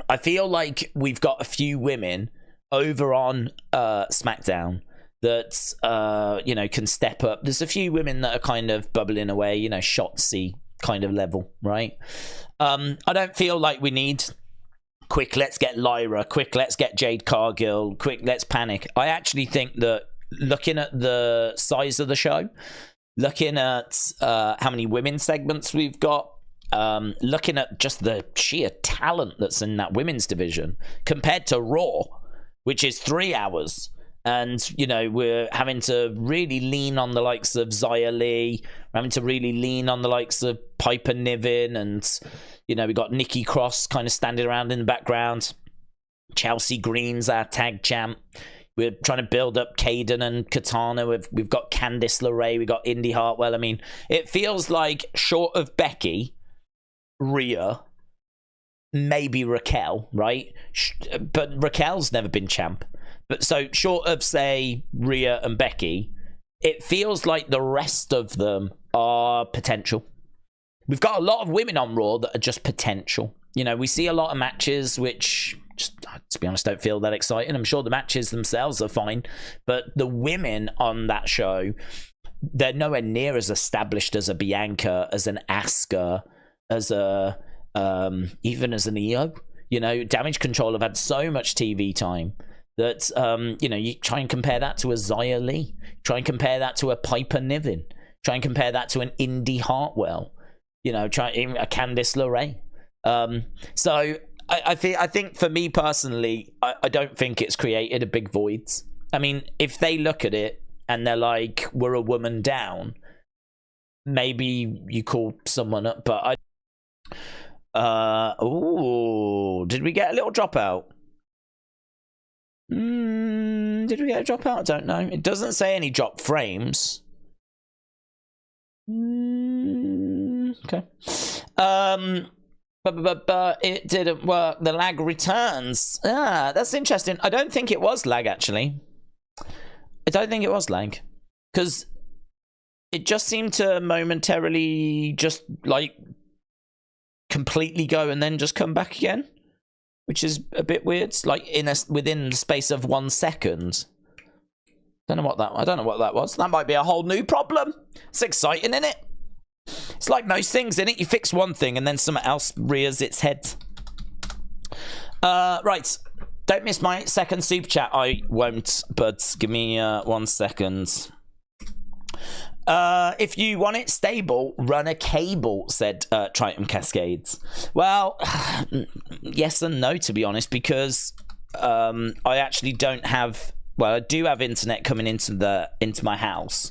Speaker 1: I feel like we've got a few women over on SmackDown that, you know, can step up. There's a few women that are kind of bubbling away, you know, Shotzi kind of level, right? I don't feel like we need quick, let's get Lyra, quick, let's get Jade Cargill, quick, let's panic. I actually think that looking at the size of the show, looking at how many women's segments we've got, looking at just the sheer talent that's in that women's division compared to Raw, which is 3 hours. And, you know, we're having to really lean on the likes of Xia Li. We're having to really lean on the likes of Piper Niven. And, you know, we got Nikki Cross kind of standing around in the background. Chelsea Green's our tag champ. We're trying to build up Kayden and Katana. We've got Candice LeRae. We've got Indy Hartwell. I mean, it feels like short of Becky, Rhea, maybe Raquel, right? But Raquel's never been champ. But so short of, say, Rhea and Becky, it feels like the rest of them are potential. we've got a lot of women on Raw that are just potential. You know, we see a lot of matches which, just to be honest, don't feel that exciting. I'm sure the matches themselves are fine, but the women on that show, they're nowhere near as established as a Bianca, as an Asuka, as a even as an Io. You know, Damage Control have had so much TV time that you know, you try and compare that to a Xia Li, try and compare that to a Piper Niven, try and compare that to an Indy Hartwell. You know, try even a Candice LeRae. So I think for me personally, I don't think it's created a big void. I mean, if they look at it and they're like, we're a woman down, maybe you call someone up. But oh, did we get a little dropout? Did we get a dropout? I don't know. It doesn't say any drop frames. Okay. But it didn't work. The lag returns. Ah, that's interesting. I don't think it was lag, actually. I don't think it was lag. Because it just seemed to momentarily just, like, completely go and then just come back again. Which is a bit weird. It's like within the space of 1 second. I don't know what that was. That might be a whole new problem. It's exciting, isn't it? It's like most things, innit? You fix one thing and then something else rears its head. Right. Don't miss my second super chat. I won't, but give me 1 second. If you want it stable, run a cable, said Triton Cascades. Well, yes and no, to be honest, because I actually don't have... Well, I do have internet coming into my house,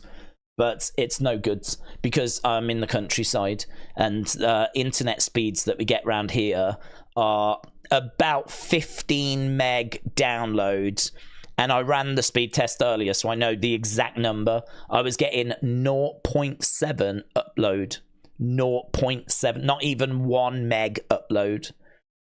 Speaker 1: but it's no good because I'm in the countryside, and internet speeds that we get around here are about 15 meg downloads. And I ran the speed test earlier, so I know the exact number. I was getting 0.7 upload. 0.7, not even 1 meg upload.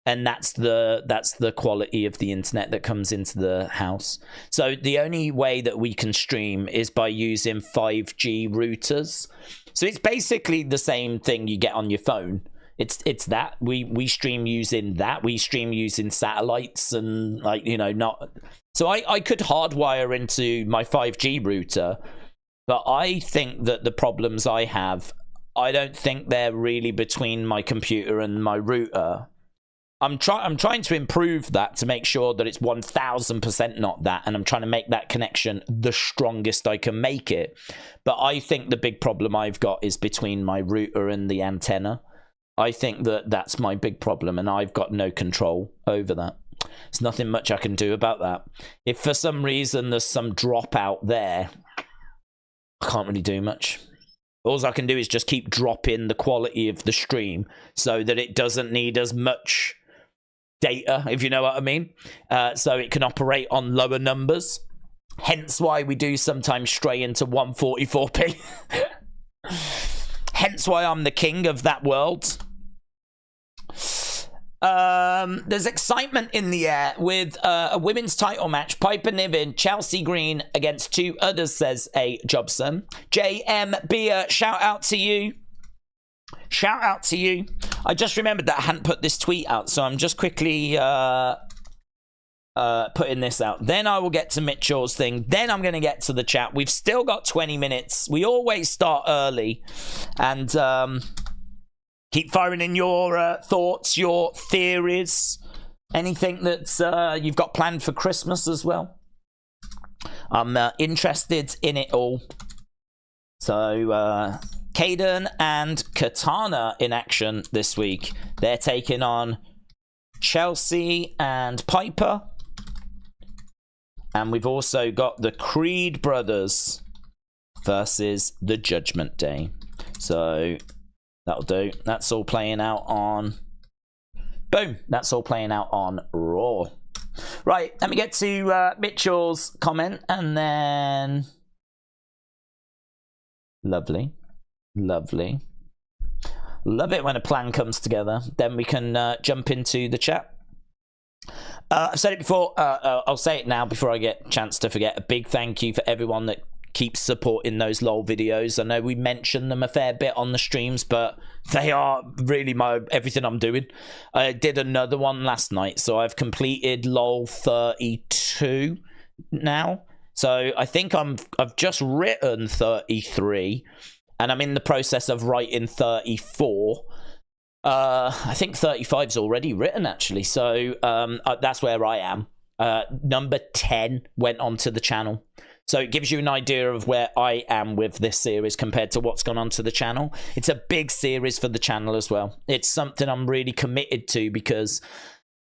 Speaker 1: And that's the quality of the internet that comes into the house. So the only way that we can stream is by using 5G routers. So it's basically the same thing you get on your phone. It's that we stream using that. We stream using satellites and, like, you know, not. So I could hardwire into my 5G router, but I think that the problems I have, I don't think they're really between my computer and my router. I'm trying to improve that to make sure that it's 1000% not that, and I'm trying to make that connection the strongest I can make it. But I think the big problem I've got is between my router and the antenna. I think that that's my big problem, and I've got no control over that. There's nothing much I can do about that. If for some reason there's some drop out there, I can't really do much. All I can do is just keep dropping the quality of the stream so that it doesn't need as much data, if you know what I mean. So it can operate on lower numbers. Hence why we do sometimes stray into 144p. Hence why I'm the king of that world. There's excitement in the air with a women's title match. Piper Niven, Chelsea Green against two others, says a Jobson. JM Beer, shout out to you. Shout out to you. I just remembered that I hadn't put this tweet out, so I'm just quickly putting this out. Then I will get to Mitchell's thing. Then I'm going to get to the chat. We've still got 20 minutes. We always start early. And keep firing in your thoughts, your theories, anything that you've got planned for Christmas as well. I'm interested in it all. So, Kayden and Katana in action this week. They're taking on Chelsea and Piper. And we've also got the Creed brothers versus the Judgment Day. So that'll do. That's all playing out on... Boom! That's all playing out on Raw. Right, let me get to Mitchell's comment and then... Lovely. Lovely. Love it when a plan comes together. Then we can jump into the chat. I've said it before. I'll say it now before I get a chance to forget. A big thank you for everyone that keep supporting those LOL videos. I know we mention them a fair bit on the streams, but they are really everything I'm doing. I did another one last night, so I've completed LOL 32 now. So I think I've just written 33, and I'm in the process of writing 34. I think 35's already written, actually. So that's where I am. Number 10 went onto the channel. So it gives you an idea of where I am with this series compared to what's gone onto the channel. It's a big series for the channel as well. It's something I'm really committed to because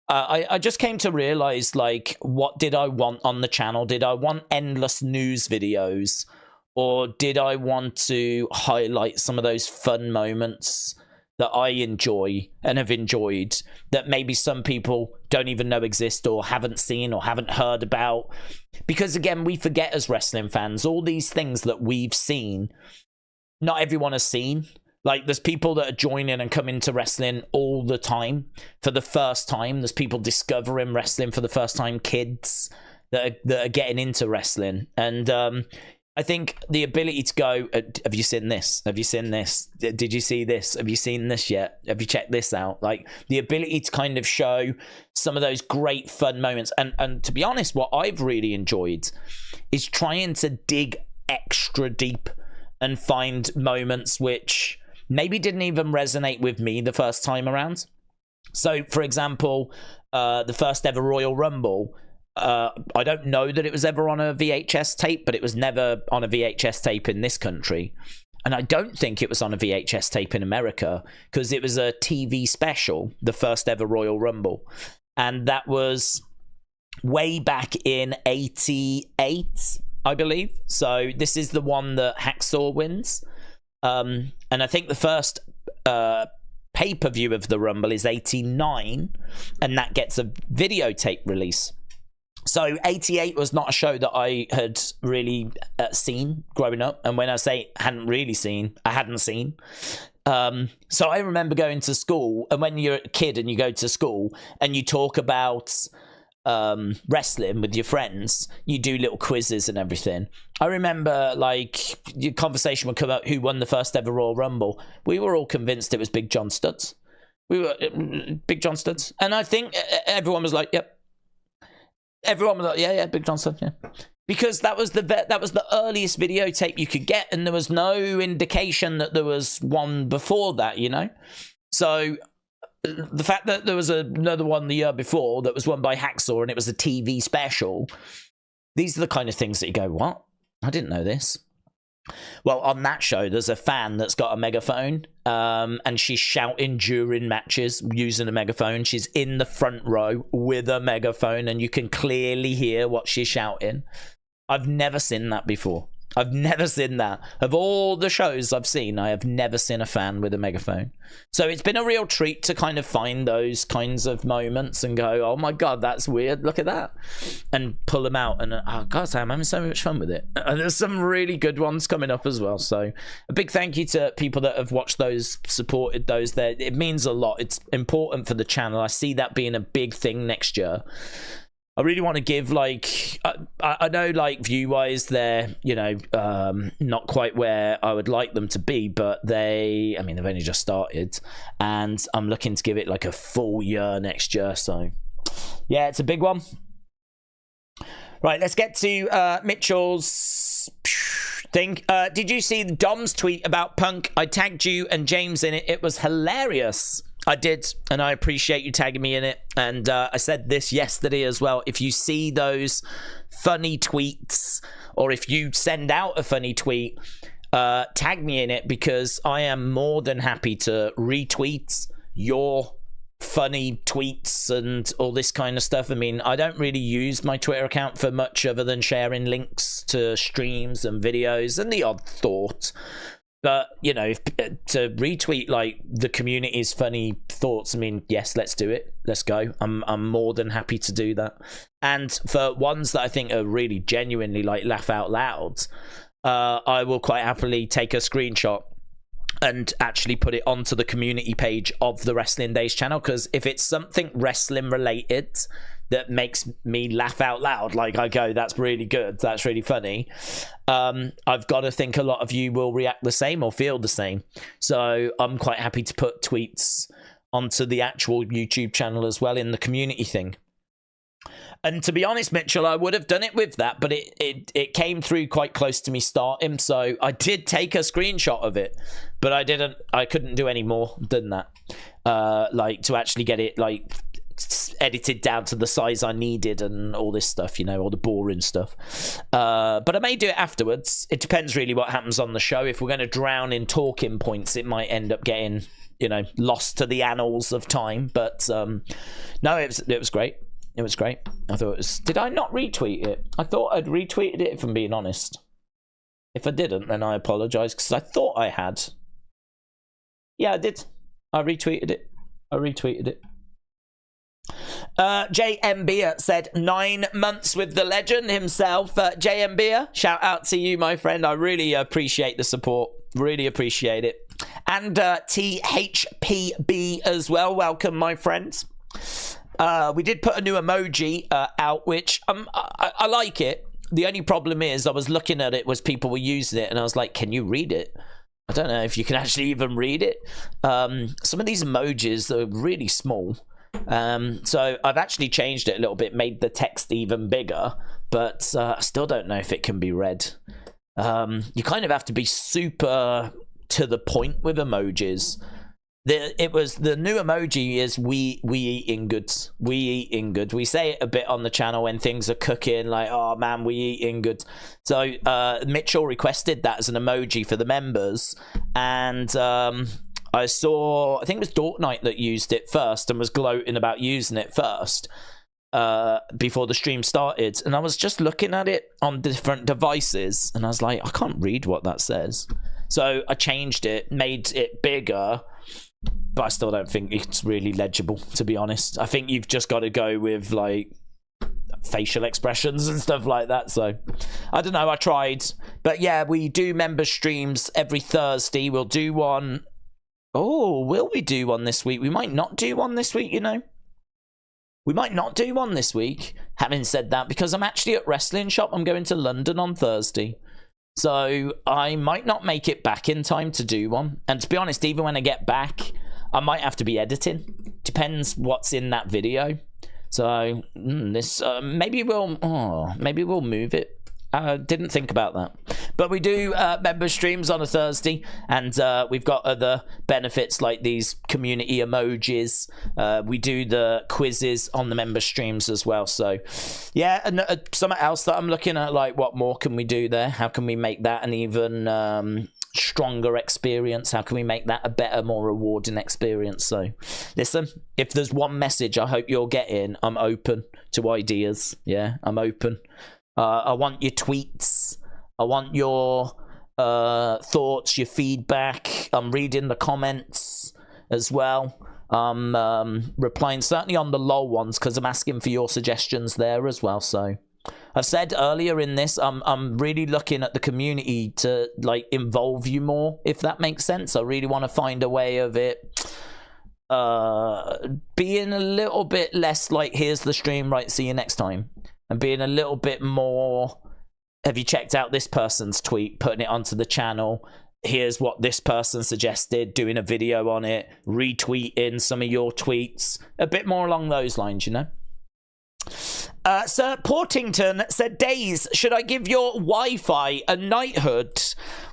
Speaker 1: I just came to realize, like, what did I want on the channel? Did I want endless news videos, or did I want to highlight some of those fun moments that I enjoy and have enjoyed that maybe some people don't even know exist or haven't seen or haven't heard about? Because again, we forget as wrestling fans, all these things that we've seen, not everyone has seen. Like, there's people that are joining and coming to wrestling all the time for the first time. There's people discovering wrestling for the first time, kids that are getting into wrestling. And I think the ability to go, have you seen this? Have you seen this? Did you see this? Have you seen this yet? Have you checked this out? Like, the ability to kind of show some of those great fun moments. And to be honest, what I've really enjoyed is trying to dig extra deep and find moments which maybe didn't even resonate with me the first time around. So, for example, the first ever Royal Rumble, I don't know that it was ever on a VHS tape, but it was never on a VHS tape in this country. And I don't think it was on a VHS tape in America, because it was a TV special, the first ever Royal Rumble. And that was way back in 88, I believe. So this is the one that Hacksaw wins. And I think the first pay-per-view of the Rumble is 89, and that gets a videotape release. So 88 was not a show that I had really seen growing up. And when I say hadn't really seen, I hadn't seen. So I remember going to school, and when you're a kid and you go to school and you talk about wrestling with your friends, you do little quizzes and everything. I remember, like, your conversation would come up, who won the first ever Royal Rumble. We were all convinced it was Big John Studs. We were Big John Studs. And I think everyone was like, yep. Everyone was like, yeah, Big John Studs, yeah. Because that was the earliest videotape you could get, and there was no indication that there was one before that, you know? So the fact that there was another one the year before that was won by Hacksaw and it was a TV special, these are the kind of things that you go, what? I didn't know this. Well, on that show, there's a fan that's got a megaphone, and she's shouting during matches using a megaphone. She's in the front row with a megaphone, and you can clearly hear what she's shouting. I've never seen that before. I've never seen that. Of all the shows I've seen, I have never seen a fan with a megaphone. So it's been a real treat to kind of find those kinds of moments and go, oh my God, that's weird. Look at that. And pull them out. And oh God, Sam, I'm having so much fun with it. And there's some really good ones coming up as well. So a big thank you to people that have watched those, supported those there. It means a lot. It's important for the channel. I see that being a big thing next year. I really want to give, like, I know, like, view-wise, they're, you know, not quite where I would like them to be, but they've only just started, and I'm looking to give it, like, a full year next year, so, yeah, it's a big one. Right, let's get to Mitchell's thing. Did you see Dom's tweet about Punk? I tagged you and James in it. It was hilarious. I did, and I appreciate you tagging me in it. And I said this yesterday as well. If you see those funny tweets, or if you send out a funny tweet, tag me in it, because I am more than happy to retweet your funny tweets and all this kind of stuff. I mean, I don't really use my Twitter account for much other than sharing links to streams and videos and the odd thought. But, you know, to retweet, like, the community's funny thoughts, I mean, yes, let's do it. Let's go. I'm more than happy to do that. And for ones that I think are really genuinely, like, laugh out loud, I will quite happily take a screenshot and actually put it onto the community page of the Wrestling Days channel. Because if it's something wrestling related, that makes me laugh out loud. Like, I go, that's really good, that's really funny. I've got to think a lot of you will react the same or feel the same. So I'm quite happy to put tweets onto the actual YouTube channel as well in the community thing. And to be honest, Mitchell, I would have done it with that, but it came through quite close to me starting, so I did take a screenshot of it, but I couldn't do any more than that. Like, to actually get it, like, edited down to the size I needed and all this stuff, you know, all the boring stuff. But I may do it afterwards. It depends really what happens on the show. If we're going to drown in talking points, it might end up getting, you know, lost to the annals of time. But no, it was great. It was great. I thought it was... Did I not retweet it? I thought I'd retweeted it, if I'm being honest. If I didn't, then I apologise, because I thought I had. Yeah, I did. I retweeted it. JM said 9 months with the legend himself. JM, shout out to you, my friend. I really appreciate the support. Really appreciate it. And THPB as well. Welcome, my friends. We did put a new emoji out, which I like it. The only problem is I was looking at it was people were using it, and I was like, can you read it? I don't know if you can actually even read it. Some of these emojis are really small. So I've actually changed it a little bit, made the text even bigger, but I still don't know if it can be read. You kind of have to be super to the point with emojis. The new emoji is we eating goods. We eating good. We say it a bit on the channel when things are cooking, like, oh man, we eating good. So Mitchell requested that as an emoji for the members, and I saw, I think it was Dork Knight that used it first and was gloating about using it first before the stream started, and I was just looking at it on different devices, and I was like, I can't read what that says. So I changed it, made it bigger, but I still don't think it's really legible, to be honest. I think you've just got to go with, like, facial expressions and stuff like that. So I don't know, I tried. But yeah, we do member streams every Thursday. We'll do one. Oh, will we do one this week? We might not do one this week, you know. We might not do one this week. Having said that, because I'm actually at Wrestling Shop, I'm going to London on Thursday. So I might not make it back in time to do one. And to be honest, even when I get back, I might have to be editing. Depends what's in that video. So this maybe we'll move it. I didn't think about that. But we do member streams on a Thursday, and we've got other benefits like these community emojis. We do the quizzes on the member streams as well. So yeah, and something else that I'm looking at, like, what more can we do there? How can we make that an even stronger experience? How can we make that a better, more rewarding experience? So listen, if there's one message I hope you're getting, I'm open to ideas. Yeah, I'm open. I want your tweets. I want your thoughts, your feedback. I'm reading the comments as well. I'm replying certainly on the LOL ones, because I'm asking for your suggestions there as well. So I've said earlier in this, I'm really looking at the community to, like, involve you more, if that makes sense. I really want to find a way of it being a little bit less like, here's the stream, right, see you next time. And being a little bit more, have you checked out this person's tweet, putting it onto the channel, here's what this person suggested, doing a video on it, retweeting some of your tweets, a bit more along those lines, you know. Sir Portington said, Days, should I give your Wi-Fi a knighthood?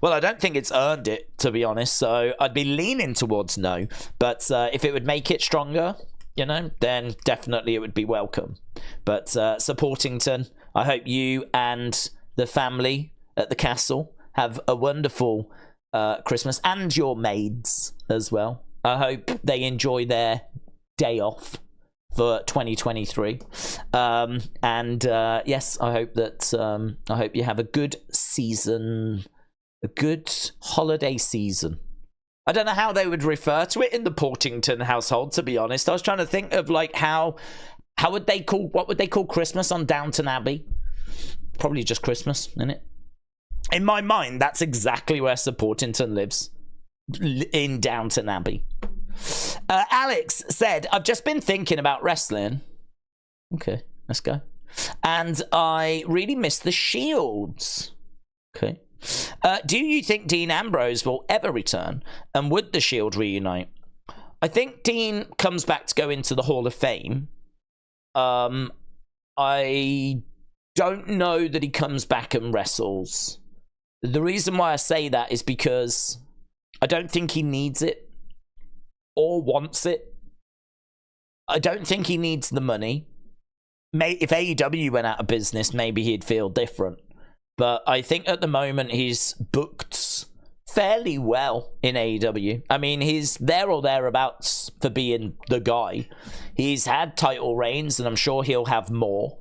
Speaker 1: Well, I don't think it's earned it, to be honest, so I'd be leaning towards no. But if it would make it stronger, you know, then definitely it would be welcome. But Sir Portington, I hope you and the family at the castle have a wonderful Christmas, and your maids as well. I hope they enjoy their day off for 2023. Yes, I hope that I hope you have a good season, a good holiday season. I don't know how they would refer to it in the Portington household, to be honest. I was trying to think of, like, how would they call, what would they call Christmas on Downton Abbey? Probably just Christmas, isn't it? In my mind, that's exactly where Sir Portington lives, in Downton Abbey. Alex said, I've just been thinking about wrestling. Okay, let's go. And I really miss the Shields. Okay. Do you think Dean Ambrose will ever return? And would the Shield reunite? I think Dean comes back to go into the Hall of Fame. I don't know that he comes back and wrestles. The reason why I say that is because I don't think he needs it or wants it. I don't think he needs the money. If AEW went out of business, maybe he'd feel different. But I think at the moment he's booked fairly well in AEW. I mean, he's there or thereabouts for being the guy. He's had title reigns, and I'm sure he'll have more.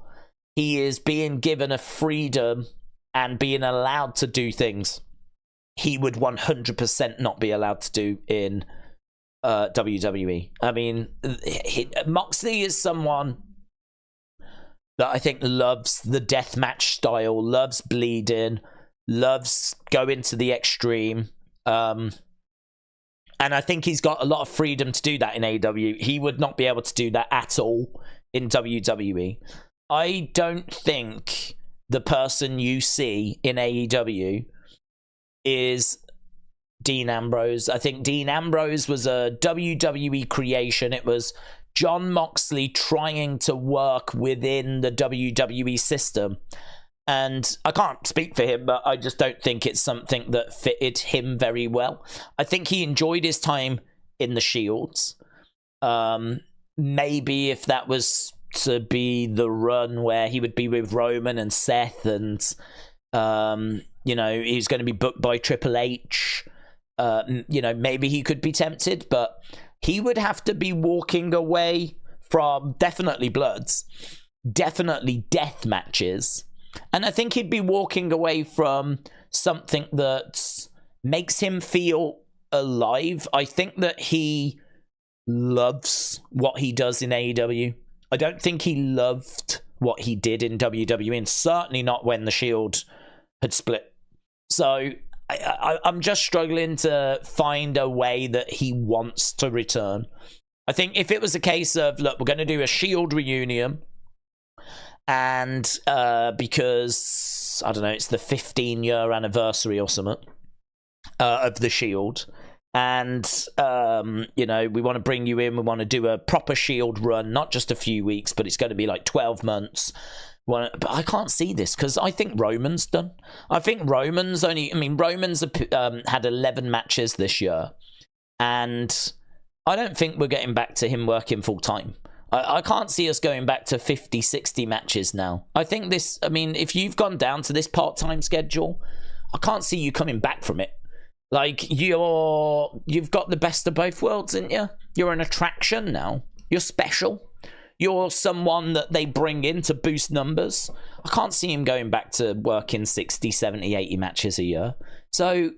Speaker 1: He is being given a freedom and being allowed to do things he would 100% not be allowed to do in WWE. I mean, Moxley is someone that I think loves the deathmatch style, loves bleeding, loves going to the extreme. And I think he's got a lot of freedom to do that in AEW. He would not be able to do that at all in WWE. I don't think the person you see in AEW is Dean Ambrose. I think Dean Ambrose was a WWE creation. It was Jon Moxley trying to work within the WWE system. And I can't speak for him, but I just don't think it's something that fitted him very well. I think he enjoyed his time in the Shields. Maybe if that was to be the run where he would be with Roman and Seth and, you know, he's going to be booked by Triple H, you know, maybe he could be tempted, but he would have to be walking away from definitely Bloods, definitely death matches. And I think he'd be walking away from something that makes him feel alive. I think that he loves what he does in AEW. I don't think he loved what he did in WWE, and certainly not when the Shield had split. So I'm just struggling to find a way that he wants to return. I think if it was a case of, look, we're going to do a Shield reunion, and because, I don't know, it's the 15-year anniversary or something of the Shield, and, you know, we want to bring you in, we want to do a proper Shield run, not just a few weeks, but it's going to be like 12 months. But I can't see this, because I think Roman's done. I think Roman's only... I mean, Roman's had 11 matches this year, and I don't think we're getting back to him working full-time. I can't see us going back to 50, 60 matches now. I think this... I mean, if you've gone down to this part-time schedule, I can't see you coming back from it. Like, you've got the best of both worlds, ain't you? You're an attraction now. You're special. You're someone that they bring in to boost numbers. I can't see him going back to working 60, 70, 80 matches a year. So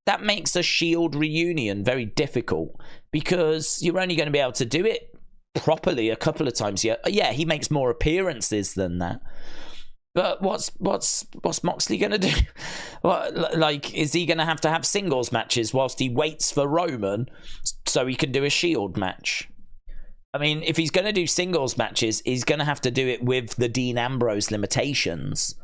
Speaker 1: that makes a Shield reunion very difficult, because you're only going to be able to do it properly a couple of times a year. Yeah, he makes more appearances than that. But what's Moxley going to do? Like, is he going to have singles matches whilst he waits for Roman so he can do a Shield match? I mean, if he's going to do singles matches, he's going to have to do it with the Dean Ambrose limitations.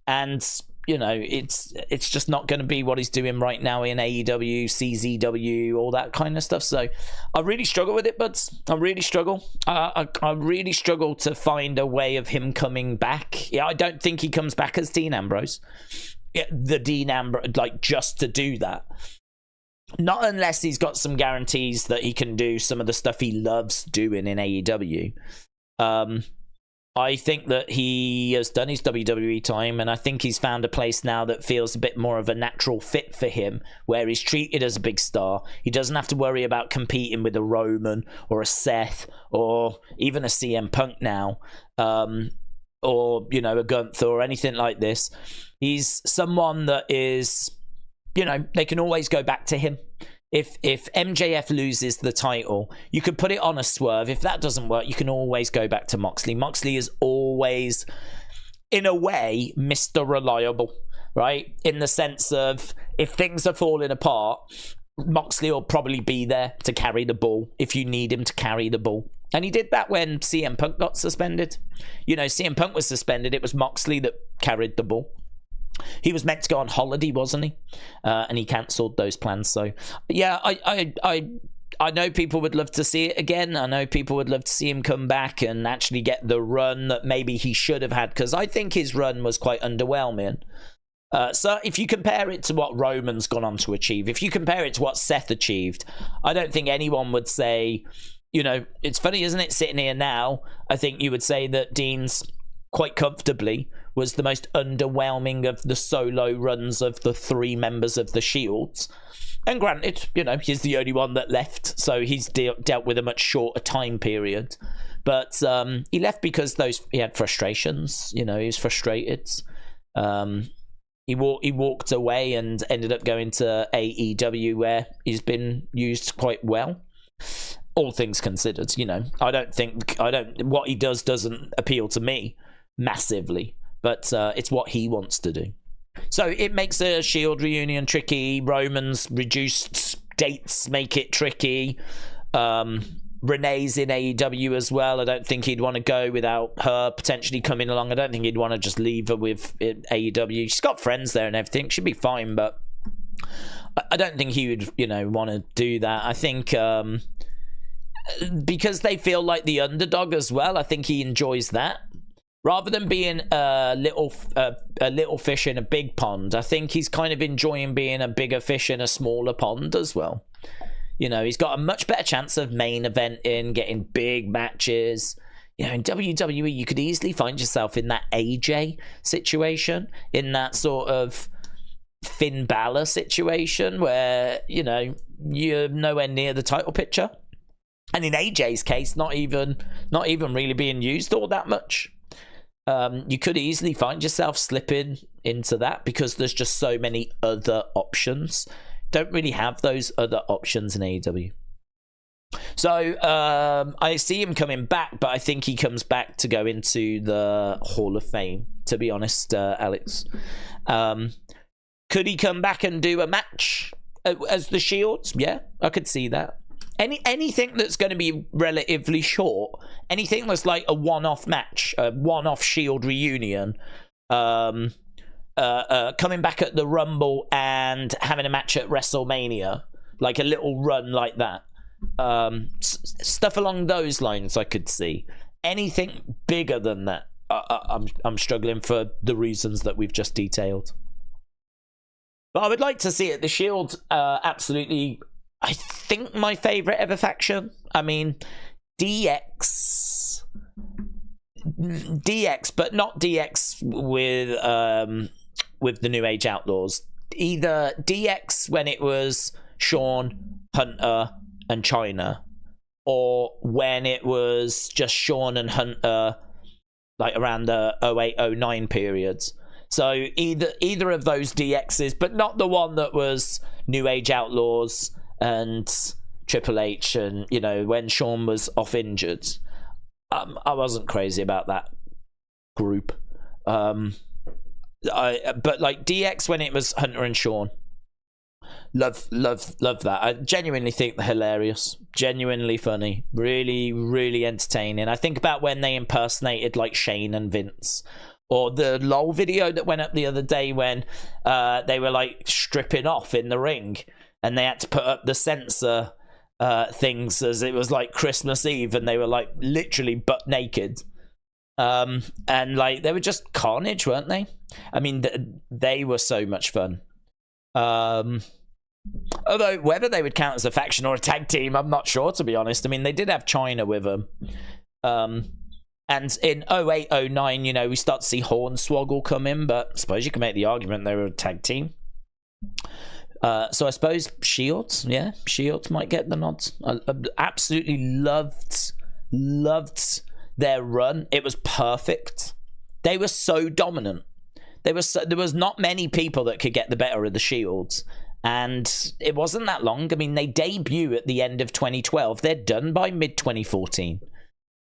Speaker 1: And, you know, it's just not going to be what he's doing right now in AEW, CZW, all that kind of stuff. So I really struggle with it, buds. I really struggle. I really struggle to find a way of him coming back. Yeah, I don't think he comes back as Dean Ambrose. Yeah, the Dean Ambrose, like, just to do that. Not unless he's got some guarantees that he can do some of the stuff he loves doing in AEW. I think that he has done his WWE time, and I think he's found a place now that feels a bit more of a natural fit for him, where he's treated as a big star. He doesn't have to worry about competing with a Roman or a Seth or even a CM Punk now, or, you know, a Gunther or anything like this. He's someone that is... You know, they can always go back to him. If MJF loses the title, you could put it on a swerve. If that doesn't work, you can always go back to Moxley. Moxley is always, in a way, Mr. Reliable, right? In the sense of, if things are falling apart, Moxley will probably be there to carry the ball if you need him to carry the ball. And he did that when CM Punk got suspended. You know, CM Punk was suspended. It was Moxley that carried the ball. He was meant to go on holiday, wasn't he? And he cancelled those plans. So, yeah, I know people would love to see it again. I know people would love to see him come back and actually get the run that maybe he should have had, because I think his run was quite underwhelming. So if you compare it to what Roman's gone on to achieve, if you compare it to what Seth achieved, I don't think anyone would say, you know, it's funny, isn't it, sitting here now, I think you would say that Dean's quite comfortably was the most underwhelming of the solo runs of the 3 members of the Shields. And granted, you know, he's the only one that left, so he's dealt with a much shorter time period. But he left because he had frustrations. You know, he was frustrated. He walked away and ended up going to AEW, where he's been used quite well. All things considered, you know, what he does doesn't appeal to me massively, but it's what he wants to do. So it makes a Shield reunion tricky. Roman's reduced dates make it tricky. Renee's in AEW as well. I don't think he'd want to go without her potentially coming along. I don't think he'd want to just leave her with AEW. She's got friends there and everything. She'd be fine, but I don't think he would, you know, want to do that. I think because they feel like the underdog as well, I think he enjoys that. Rather than being a little fish in a big pond, I think he's kind of enjoying being a bigger fish in a smaller pond as well. You know, he's got a much better chance of main eventing, getting big matches. You know, in WWE, you could easily find yourself in that AJ situation, in that sort of Finn Balor situation where, you know, you're nowhere near the title picture. And in AJ's case, not even really being used all that much. You could easily find yourself slipping into that because there's just so many other options. Don't really have those other options in AEW. So I see him coming back, but I think he comes back to go into the Hall of Fame, to be honest, Alex. Could he come back and do a match as the Shields? Yeah, I could see that. Anything that's going to be relatively short, anything that's like a one-off match, a one-off Shield reunion, coming back at the Rumble and having a match at WrestleMania, like a little run like that, stuff along those lines I could see. Anything bigger than that, I'm struggling for the reasons that we've just detailed. But I would like to see it. The Shield, absolutely, I think my favourite ever faction. I mean, DX, but not DX with the New Age Outlaws. Either DX when it was Shawn, Hunter, and Chyna, or when it was just Shawn and Hunter, like around the 08-09 periods. So either of those DXs, but not the one that was New Age Outlaws and Triple H, and, you know, when Shawn was off injured. I wasn't crazy about that group. But like DX when it was Hunter and Shawn, love that. I genuinely think they're hilarious, genuinely funny, really, really entertaining. I think about when they impersonated like Shane and Vince, or the LOL video that went up the other day when they were like stripping off in the ring and they had to put up the censor things as it was like Christmas Eve and they were like literally butt naked. And like they were just carnage, weren't they? I mean, they were so much fun. Although whether they would count as a faction or a tag team, I'm not sure, to be honest. I mean, they did have Chyna with them. And in 08-09, you know, we start to see Hornswoggle come in, but I suppose you can make the argument they were a tag team. So I suppose Shields might get the nods. I absolutely loved their run. It was perfect. They were so dominant. There was not many people that could get the better of the Shields. And it wasn't that long. I mean, they debut at the end of 2012. They're done by mid-2014.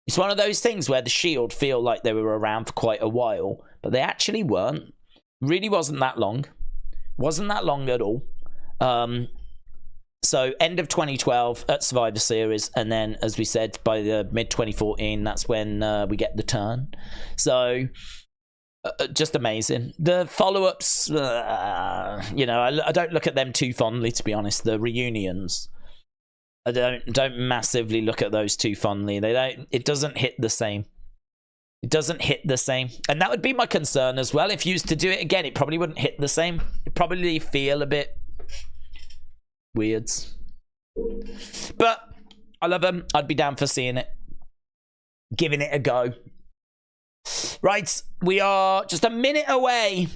Speaker 1: It's one of those things where the Shield feel like they were around for quite a while, but they actually weren't. Really wasn't that long. Wasn't that long at all. So end of 2012 at Survivor Series, and then, as we said, by the mid 2014, that's when we get the turn. So just amazing. The follow-ups, you know, I don't look at them too fondly, to be honest. The reunions, I don't massively look at those too fondly. They don't. It doesn't hit the same. It doesn't hit the same, and that would be my concern as well. If you used to do it again, it probably wouldn't hit the same. It'd probably feel a bit weird, but I love them. I'd be down for seeing it, giving it a go. Right, we are just a minute away.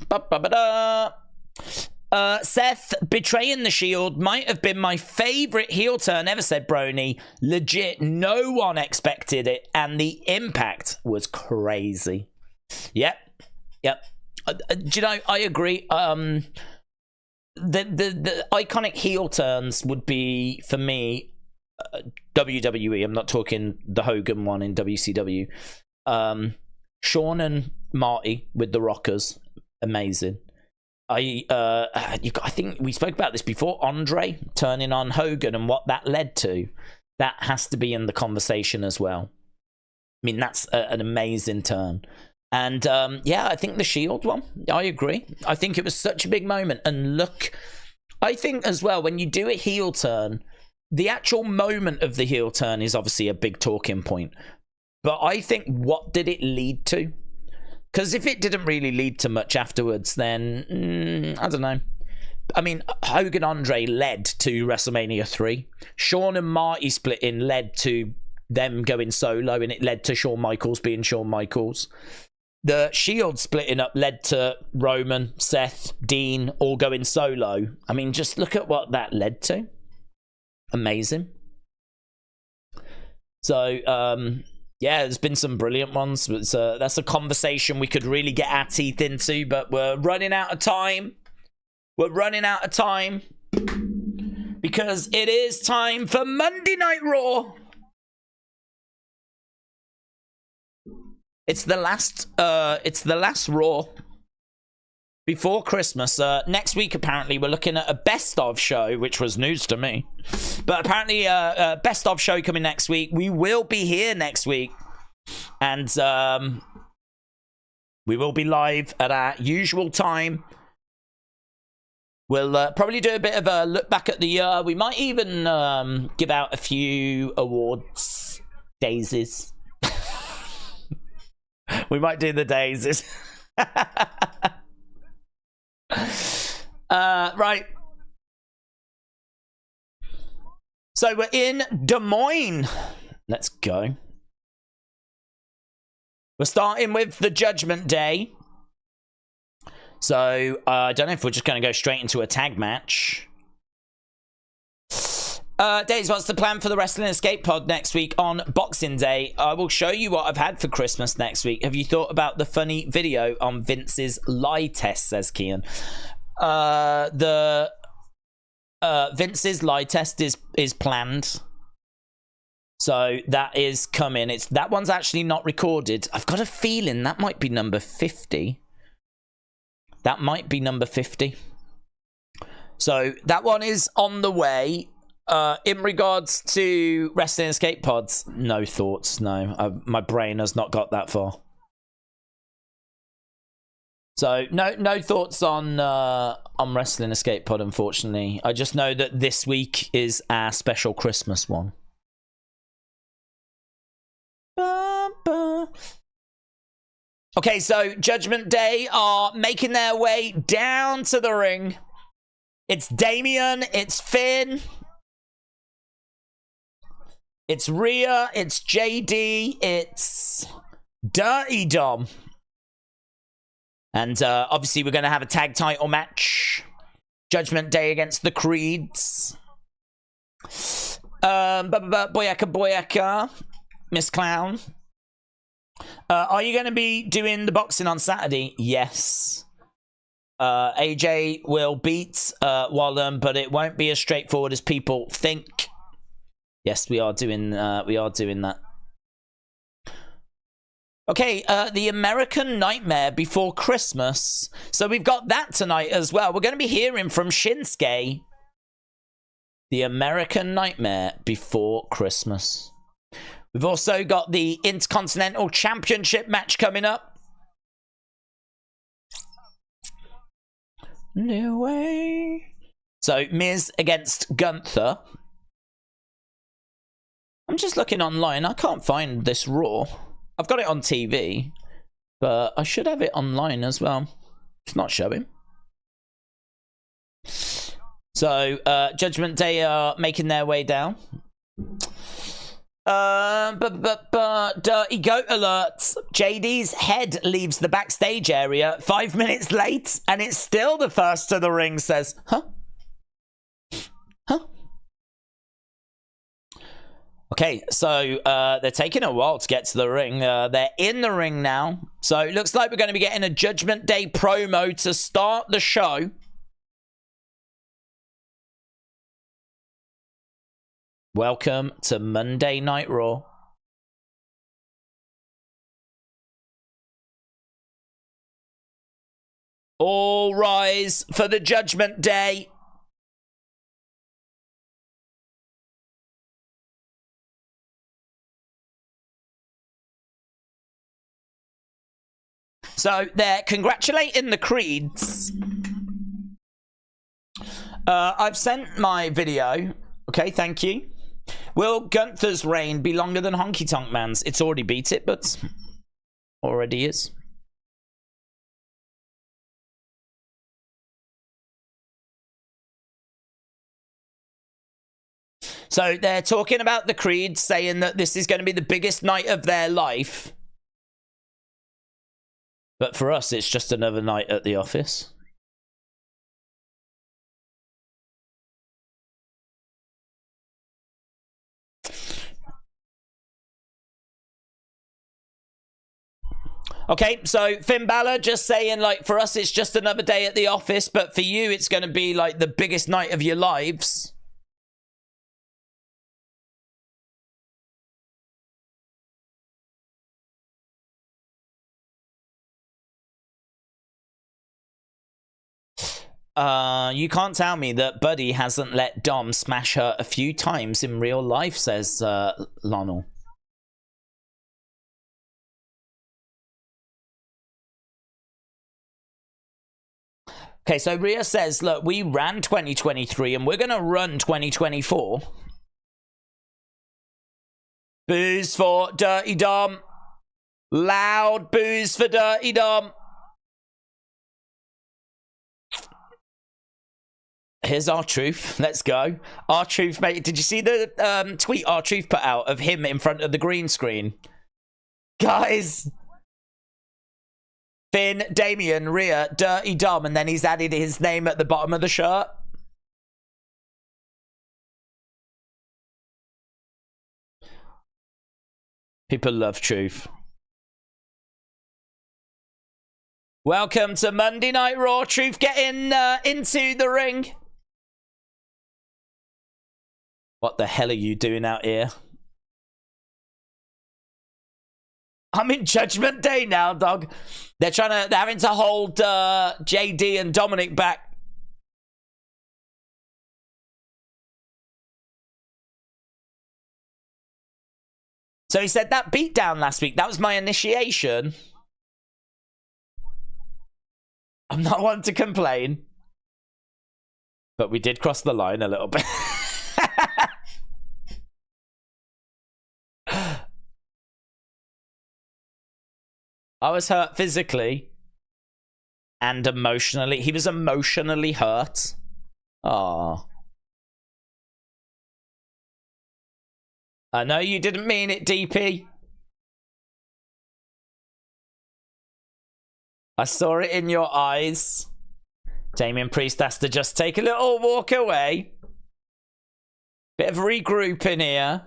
Speaker 1: Seth betraying the Shield might have been my favorite heel turn ever, said Brony. Legit, no one expected it, and the impact was crazy. Yep. Do you know, I agree. The iconic heel turns would be, for me, WWE. I'm not talking the Hogan one in WCW. Shawn and Marty with the Rockers, amazing. I think we spoke about this before. Andre turning on Hogan and what that led to. That has to be in the conversation as well. I mean, that's an amazing turn. And yeah, I think the Shield one, I agree. I think it was such a big moment. And look, I think as well, when you do a heel turn, the actual moment of the heel turn is obviously a big talking point. But I think, what did it lead to? Because if it didn't really lead to much afterwards, then I don't know. I mean, Hogan Andre led to WrestleMania 3. Shawn and Marty splitting led to them going solo, and it led to Shawn Michaels being Shawn Michaels. The Shield splitting up led to Roman, Seth, Dean all going solo. I mean, just look at what that led to. Amazing. So, yeah, there's been some brilliant ones. That's a conversation we could really get our teeth into, but we're running out of time. We're running out of time because it is time for Monday Night Raw. It's the last Raw before Christmas. Next week, apparently, we're looking at a best of show, which was news to me. But apparently, a best of show coming next week. We will be here next week, and we will be live at our usual time. We'll probably do a bit of a look back at the year. We might even give out a few awards, daisies. We might do the daisies. Right. So we're in Des Moines. Let's go. We're starting with the Judgment Day. So I don't know if we're just going to go straight into a tag match. Days, what's the plan for the Wrestling Escape Pod next week on Boxing Day? I will show you what I've had for Christmas next week. Have you thought about the funny video on Vince's lie test, says Kian. Vince's lie test is planned. So that is coming. That one's actually not recorded. I've got a feeling that might be number 50. That might be number 50. So that one is on the way. In regards to Wrestling Escape Pods, no thoughts. No, my brain has not got that far. So no thoughts on Wrestling Escape Pod, unfortunately. I just know that this week is our special Christmas one. Okay, so Judgment Day are making their way down to the ring. It's Damian, it's Finn, it's Rhea, it's JD, it's Dirty Dom. And obviously we're going to have a tag title match. Judgment Day against the Creeds. Boyaka, Miss Clown. Are you going to be doing the boxing on Saturday? Yes. AJ will beat Wallum, but it won't be as straightforward as people think. Yes, we are doing that. Okay, the American Nightmare Before Christmas. So we've got that tonight as well. We're going to be hearing from Shinsuke. The American Nightmare before Christmas. We've also got the Intercontinental Championship match coming up. No way. So, Miz against Gunther. I'm just looking online. I can't find this Raw. I've got it on TV, but I should have it online as well. It's not showing. So, Judgment Day are making their way down. Dirty Goat alert. JD's head leaves the backstage area 5 minutes late, and it's still the first to the ring, says, huh? Huh? Okay, so they're taking a while to get to the ring. They're in the ring now. So it looks like we're going to be getting a Judgment Day promo to start the show. Welcome to Monday Night Raw. All rise for the Judgment Day. So they're congratulating the Creeds. I've sent my video. Okay, thank you. Will Gunther's reign be longer than Honky Tonk Man's? It's already beat it, but already is. So they're talking about the Creed, saying that this is going to be the biggest night of their life. But for us, it's just another night at the office. Okay, so Finn Balor just saying, like, for us, it's just another day at the office, but for you, it's going to be, like, the biggest night of your lives. You can't tell me that Buddy hasn't let Dom smash her a few times in real life, says Lionel. Okay, so Rhea says, look, we ran 2023 and we're going to run 2024. Boos for Dirty Dom. Loud boos for Dirty Dom. Here's R-Truth. Let's go. R-Truth, mate. Did you see the tweet R-Truth put out of him in front of the green screen? Guys. Finn, Damien, Rhea, Dirty Dom, and then he's added his name at the bottom of the shirt. People love truth. Welcome to Monday Night Raw. Truth getting into the ring. What the hell are you doing out here? I'm in Judgment Day now, dog. They're having to hold JD and Dominic back. So he said that beatdown last week, that was my initiation. I'm not one to complain. But we did cross the line a little bit. I was hurt physically and emotionally. He was emotionally hurt. Oh. I know you didn't mean it, DP. I saw it in your eyes. Damien Priest has to just take a little walk away. Bit of regrouping here.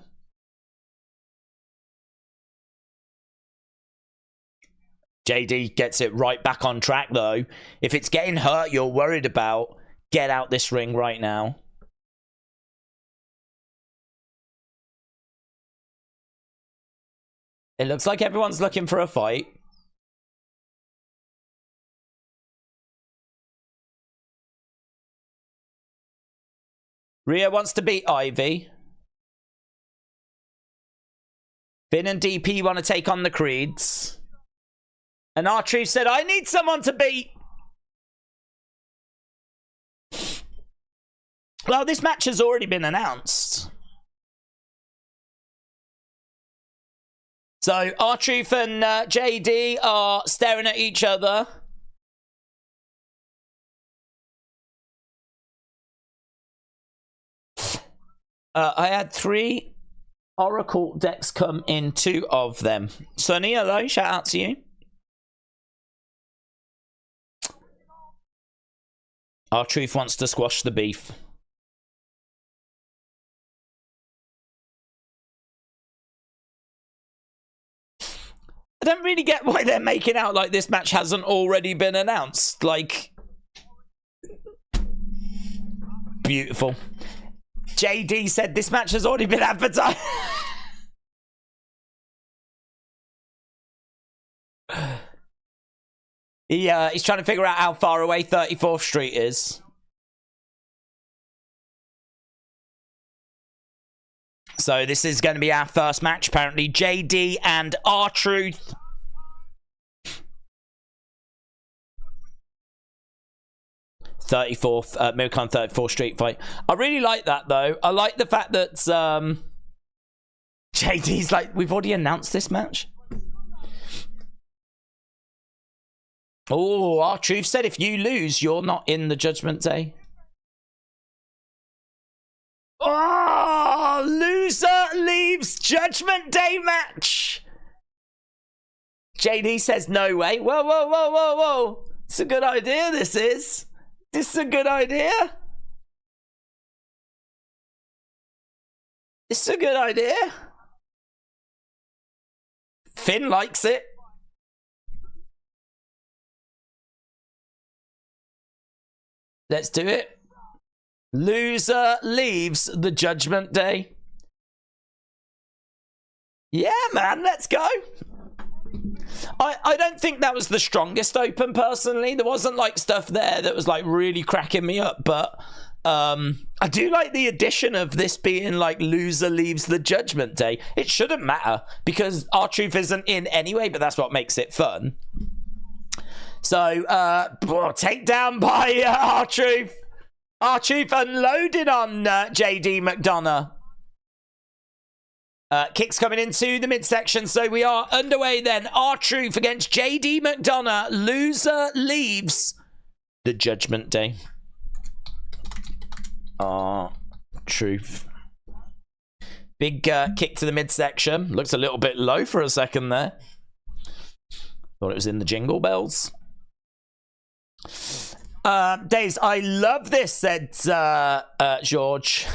Speaker 1: JD gets it right back on track, though. If it's getting hurt you're worried about, get out this ring right now. It looks like everyone's looking for a fight. Rhea wants to beat Ivy. Finn and DP want to take on the Creeds. And R-Truth said, I need someone to beat. Well, this match has already been announced. So R-Truth and JD are staring at each other. I had 3 Oracle decks come in, 2 of them. Sonny, hello, shout out to you. R-Truth wants to squash the beef. I don't really get why they're making out like this match hasn't already been announced. Like, beautiful. JD said this match has already been advertised. He's trying to figure out how far away 34th Street is. So this is going to be our first match, apparently. JD and R-Truth. Mircon 34th Street fight. I really like that, though. I like the fact that JD's like, we've already announced this match. Oh, R-Truth said if you lose, you're not in the Judgment Day. Oh, loser leaves Judgment Day match. JD says no way. Whoa, whoa, whoa, whoa, whoa. It's a good idea, this is. This is a good idea. This is a good idea. Finn likes it. Let's do it. Loser leaves the Judgment Day. Yeah, man, let's go. I don't think that was the strongest open, personally. There wasn't, like, stuff there that was, like, really cracking me up. But I do like the addition of this being, like, loser leaves the Judgment Day. It shouldn't matter, because R-Truth isn't in anyway, but that's what makes it fun. So, takedown by R-Truth. R-Truth unloaded on JD McDonough. Kicks coming into the midsection, so we are underway then. R-Truth against JD McDonough. Loser leaves the Judgment Day. R-Truth. Big kick to the midsection. Looks a little bit low for a second there. Thought it was in the Jingle Bells. Days, I love this, said George.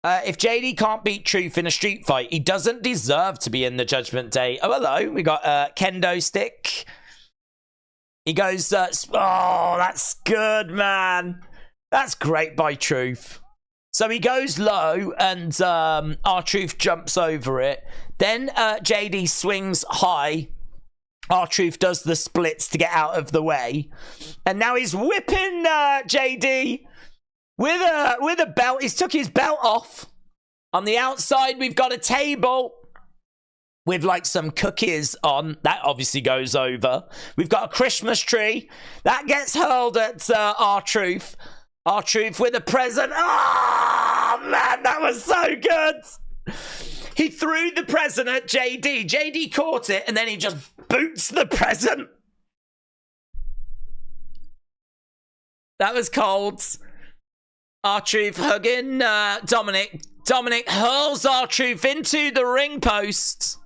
Speaker 1: If JD can't beat Truth in a street fight, he doesn't deserve to be in the Judgment Day. Oh, hello. We got Kendo Stick. He goes, oh, that's good, man. That's great by Truth. So he goes low, and R-Truth jumps over it. Then JD swings high. R-Truth does the splits to get out of the way. And now he's whipping JD with a belt. He's took his belt off. On the outside, we've got a table with, like, some cookies on. That obviously goes over. We've got a Christmas tree. That gets hurled at R-Truth. R-Truth with a present. Oh, man, that was so good. He threw the present at JD. JD caught it, and then he just boots the present. That was cold. R-Truth hugging Dominic. Dominic hurls R-Truth into the ring post.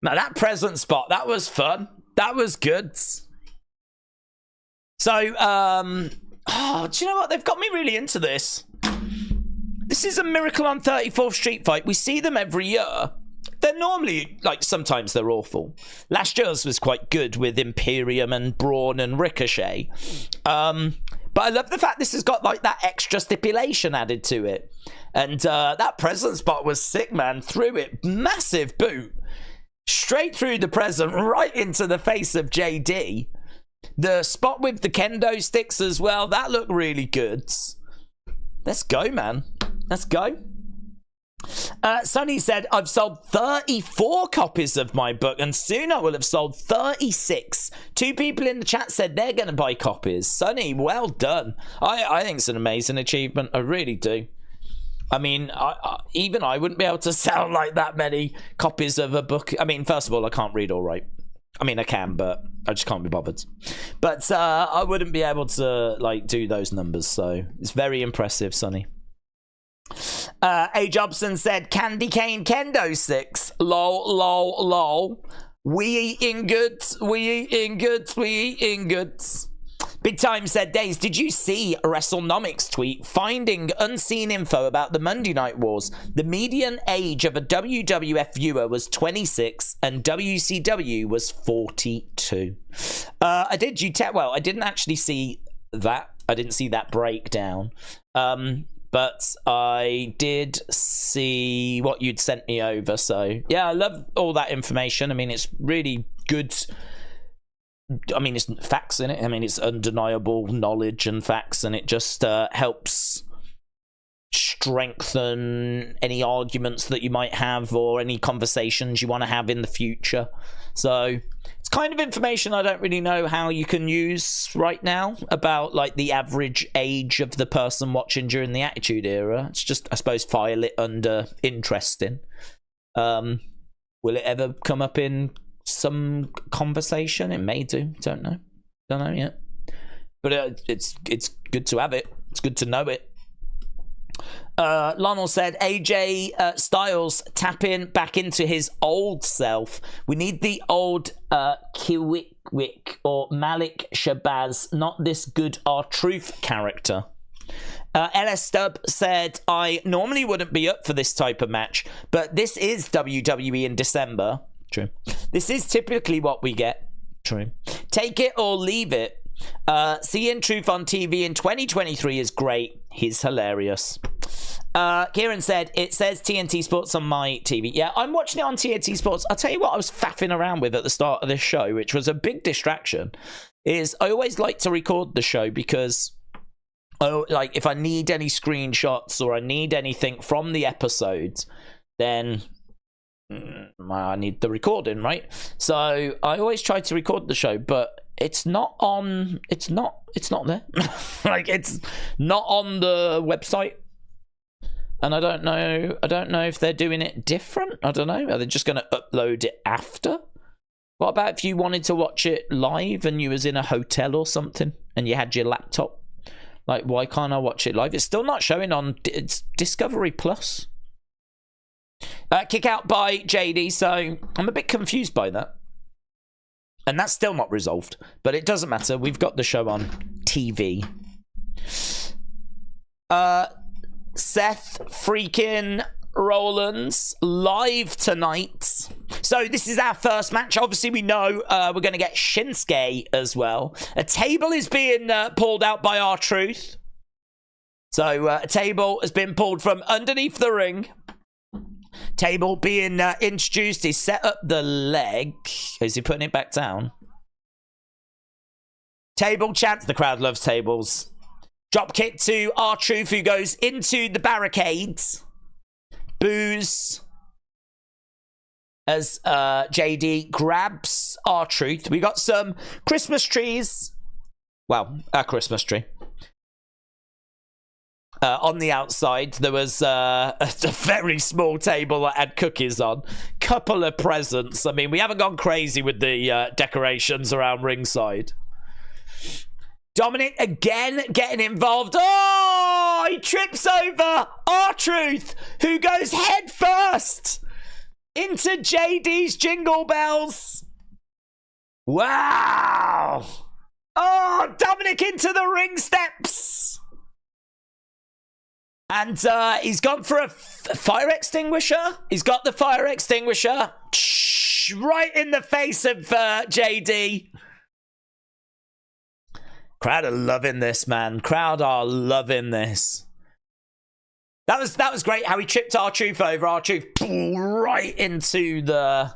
Speaker 1: Now, that present spot, that was fun. That was good. So, do you know what? They've got me really into this. This is a Miracle on 34th Street fight. We see them every year. They're normally, like, sometimes they're awful. Last year's was quite good with Imperium and Braun and Ricochet. But I love the fact this has got, like, that extra stipulation added to it. And that present spot was sick, man. Threw it. Massive boot. Straight through the present, right into the face of JD. The spot with the kendo sticks as well, that looked really good. Let's go, man. Let's go. Sonny said, I've sold 34 copies of my book, and soon I will have sold 36. 2 people in the chat said they're going to buy copies. Sonny, well done. I think it's an amazing achievement. I really do. I mean, even I wouldn't be able to sell like that many copies of a book. I mean, first of all, I can't read or write. I mean, I can, but I just can't be bothered. But I wouldn't be able to like do those numbers. So it's very impressive, Sonny. A. Jobson said, Candy Cane Kendo 6. Lol, lol, lol. We eating goods. We eating goods. We eating goods. Big Time said, Days, did you see WrestleNomics tweet finding unseen info about the Monday Night Wars? The median age of a WWF viewer was 26 and WCW was 42. I did. Well, I didn't actually see that. I didn't see that breakdown. But I did see what you'd sent me over. So, yeah, I love all that information. I mean, it's really good. I mean, it's facts in it. I mean, it's undeniable knowledge and facts, and it just helps strengthen any arguments that you might have or any conversations you want to have in the future. So it's kind of information I don't really know how you can use right now about like the average age of the person watching during the Attitude Era. It's just, I suppose, file it under interesting. Will it ever come up in some conversation? It may do. Don't know yet. But it's good to have it. It's good to know it. Lionel said, AJ Styles tapping back into his old self. We need the old Kiwick or Malik Shabazz, not this good R-Truth character. LS Stubb said, I normally wouldn't be up for this type of match, but this is WWE in December. True. This is typically what we get. True. Take it or leave it. Seeing Truth on TV in 2023 is great. He's hilarious. Kieran said, it says TNT Sports on my TV. Yeah, I'm watching it on TNT Sports. I'll tell you what I was faffing around with at the start of this show, which was a big distraction, is I always like to record the show because like if I need any screenshots or I need anything from the episodes, then I need the recording, right? So I always try to record the show, but it's not on. It's not there. Like it's not on the website, and I don't know if they're doing it different. I don't know. Are they just going to upload it after? What about if you wanted to watch it live and you was in a hotel or something and you had your laptop? Like, why can't I watch it live? It's still not showing on. It's Discovery Plus. Kick out by JD, so I'm a bit confused by that. And that's still not resolved, but it doesn't matter. We've got the show on TV. Seth freaking Rollins live tonight. So this is our first match. Obviously, we know we're going to get Shinsuke as well. A table is being pulled out by R-Truth. So a table has been pulled from underneath the ring. Table being introduced. He set up the leg. Is he putting it back down? Table chants. The crowd loves tables. Drop kick to R-Truth, who goes into the barricades. Boos as JD grabs R-Truth. We got some Christmas trees. Well, a Christmas tree. On the outside, there was a very small table that had cookies on. Couple of presents. I mean, we haven't gone crazy with the decorations around ringside. Dominic again getting involved. Oh, he trips over R-Truth, who goes head first into JD's Jingle Bells. Wow. Oh, Dominic into the ring steps. And he's gone for a fire extinguisher. He's got the fire extinguisher right in the face of JD. Crowd are loving this, man. Crowd are loving this. That was great how he tripped R-Truth over. R-Truth right into the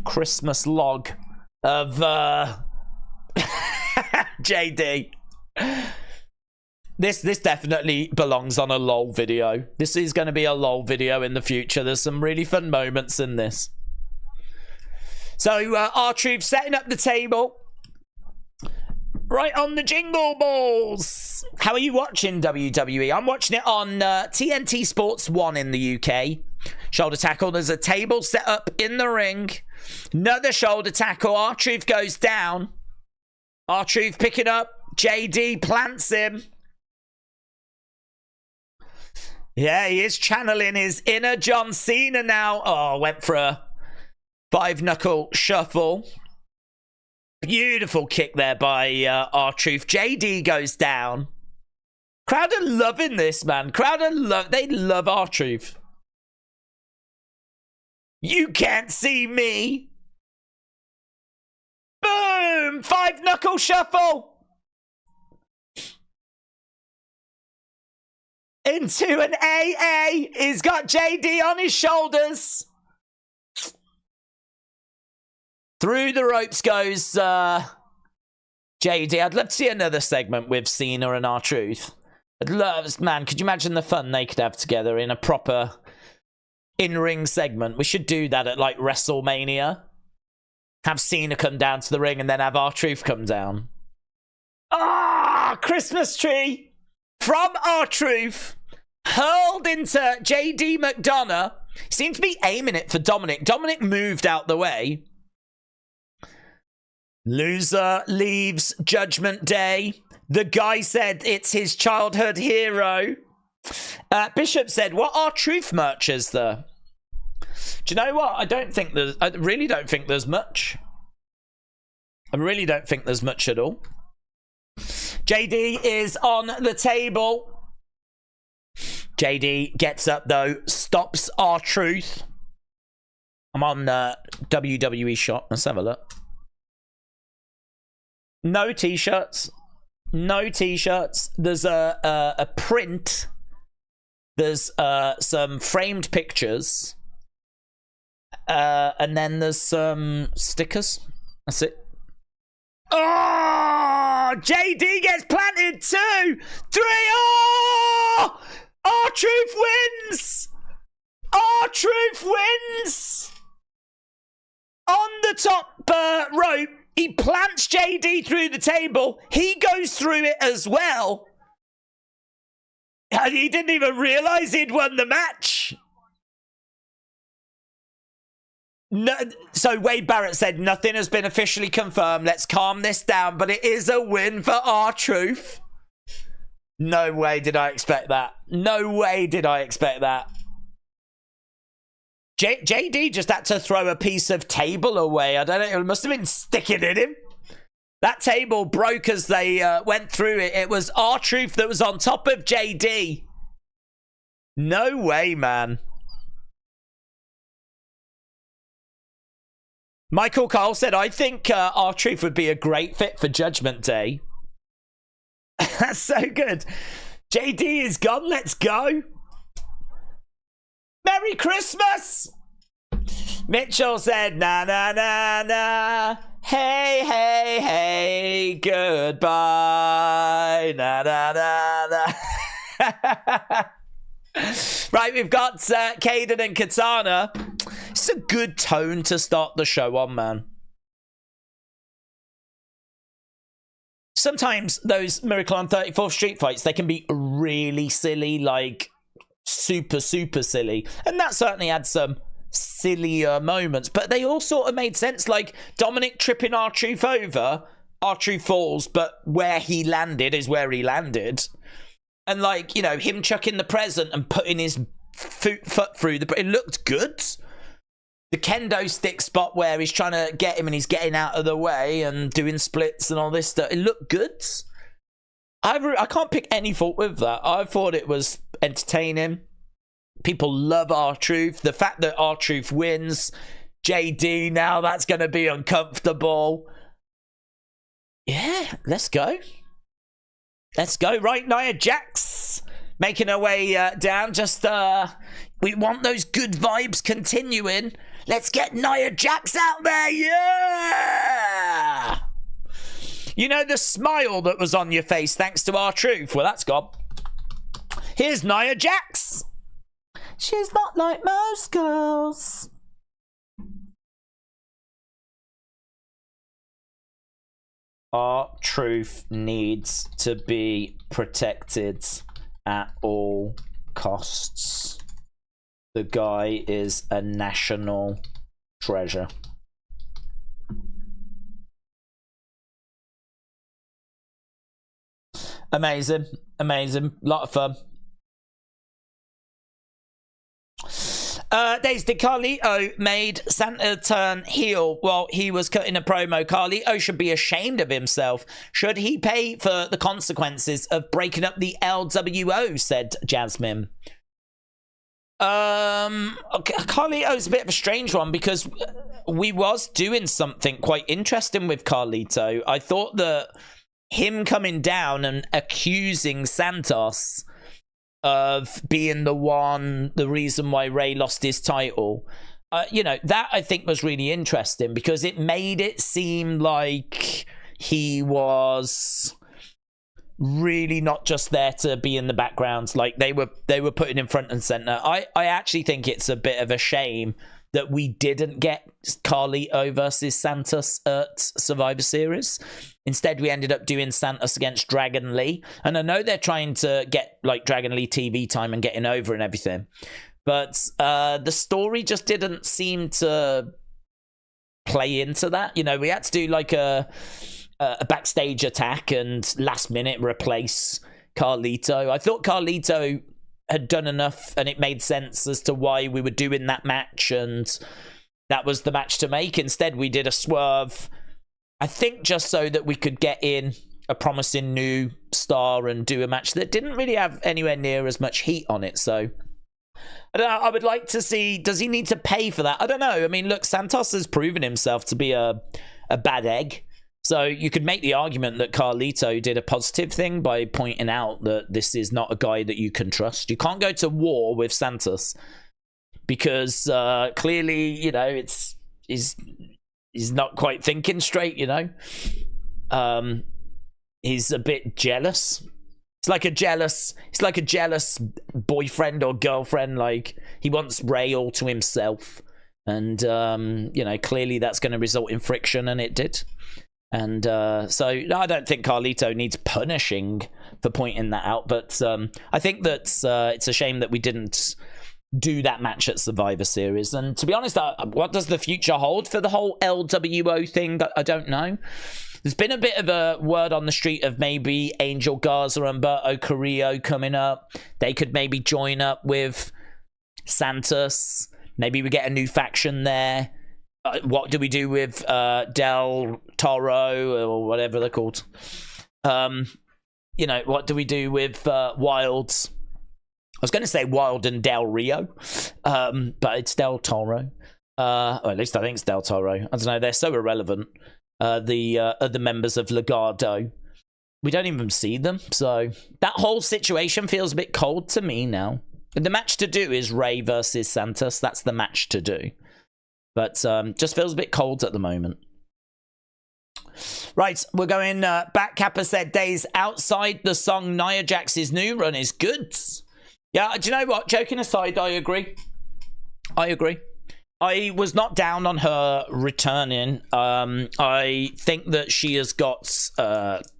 Speaker 1: Christmas log of JD. This definitely belongs on a LOL video. This is going to be a LOL video in the future. There's some really fun moments in this. So, R-Truth setting up the table. Right on the jingle balls. How are you watching WWE? I'm watching it on TNT Sports 1 in the UK. Shoulder tackle. There's a table set up in the ring. Another shoulder tackle. R-Truth goes down. R-Truth picking up. JD plants him. Yeah, he is channeling his inner John Cena now. Oh, went for a 5-knuckle shuffle. Beautiful kick there by R-Truth. JD goes down. Crowd are loving this, man. Crowd are they love R-Truth. You can't see me. Boom! 5-knuckle shuffle. Into an AA. He's got JD on his shoulders. Through the ropes goes JD. I'd love to see another segment with Cena and R-Truth. I'd love, man, could you imagine the fun they could have together in a proper in-ring segment? We should do that at like WrestleMania. Have Cena come down to the ring and then have R-Truth come down. Ah, Christmas tree from R-Truth. Hurled into JD McDonough. Seemed to be aiming it for Dominic. Dominic moved out the way. Loser leaves Judgment Day. The guy said it's his childhood hero. Bishop said, what R-Truth merch is there? Do you know what? I really don't think there's much. I really don't think there's much at all. JD is on the table. JD gets up though, stops R-Truth. I'm on WWE shop. Let's have a look. No t-shirts. No t-shirts. There's a print. There's some framed pictures. And then there's some stickers. That's it. Oh! JD gets planted. 2, 3. Oh! R-Truth wins! R-Truth wins! On the top rope, he plants JD through the table. He goes through it as well. And he didn't even realize he'd won the match. No, so Wade Barrett said, nothing has been officially confirmed. Let's calm this down. But it is a win for R-Truth. No way did I expect that. No way did I expect that. JD just had to throw a piece of table away. I don't know. It must have been sticking in him. That table broke as they went through it. It was R-Truth that was on top of JD. No way, man. Michael Cole said, I think R-Truth would be a great fit for Judgment Day. That's so good. JD is gone. Let's go. Merry Christmas. Mitchell said, na, na, na, na. Hey, hey, hey. Goodbye. Na, na, na, na. Right, we've got Kayden and Katana. It's a good tone to start the show on, man. Sometimes those Miracle on 34th Street fights, they can be really silly, like super, super silly. And that certainly had some sillier moments, but they all sort of made sense. Like Dominic tripping R-Truth over, R-Truth falls, but where he landed is where he landed. And like, you know, him chucking the present and putting his foot through the... It looked good. The kendo stick spot where he's trying to get him and he's getting out of the way and doing splits and all this stuff. It looked good. I can't pick any fault with that. I thought it was entertaining. People love R-Truth. The fact that R-Truth wins. JD now, that's going to be uncomfortable. Yeah, let's go. Let's go. Right, Nia Jax making her way down. Just, we want those good vibes continuing. Let's get Nia Jax out there. Yeah! You know the smile that was on your face thanks to R-Truth? Well, that's gone. Here's Nia Jax. She's not like most girls. R-Truth needs to be protected at all costs. The guy is a national treasure. Amazing, amazing, lot of fun. Days, did Carlito made Santa turn heel while he was cutting a promo? Carlito should be ashamed of himself. Should he pay for the consequences of breaking up the LWO, said Jasmine. Carlito's a bit of a strange one because we was doing something quite interesting with Carlito. I thought that him coming down and accusing Santos of being the reason why Ray lost his title, you know, that I think was really interesting because it made it seem like he was really not just there to be in the background, like they were putting in front and center. I actually think it's a bit of a shame that we didn't get Carlito versus Santos at Survivor Series. Instead, we ended up doing Santos against Dragon Lee. And I know they're trying to get like Dragon Lee TV time and getting over and everything. But the story just didn't seem to play into that. You know, we had to do like a backstage attack and last minute replace Carlito. I thought Carlito had done enough and it made sense as to why we were doing that match, and that was the match to make. Instead, we did a swerve, I think just so that we could get in a promising new star and do a match that didn't really have anywhere near as much heat on it. So I don't know, I would like to see, does he need to pay for that? I don't know. I mean, look, Santos has proven himself to be a bad egg. So you could make the argument that Carlito did a positive thing by pointing out that this is not a guy that you can trust. You can't go to war with Santos because clearly, you know, he's not quite thinking straight, you know. He's a bit jealous. It's like a jealous boyfriend or girlfriend. Like he wants Ray all to himself. And, you know, clearly that's going to result in friction, and it did. And so no, I don't think Carlito needs punishing for pointing that out, but I think that it's a shame that we didn't do that match at Survivor Series. And to be honest, what does the future hold for the whole LWO thing? I don't know. There's been a bit of a word on the street of maybe Angel Garza and Humberto Carrillo coming up. They could maybe join up with Santos. Maybe we get a new faction there. What do we do with Del Toro or whatever they're called? You know, what do we do with Wilds? I was going to say Wild and Del Rio, but it's Del Toro. Or at least I think it's Del Toro. I don't know. They're so irrelevant. The other members of Legado, we don't even see them. So that whole situation feels a bit cold to me now. The match to do is Ray versus Santos. That's the match to do. But just feels a bit cold at the moment. Right, we're going back. Kappa said days outside the song Nia Jax's new run is good. Yeah, do you know what? Joking aside, I agree. I was not down on her returning. I think that she has got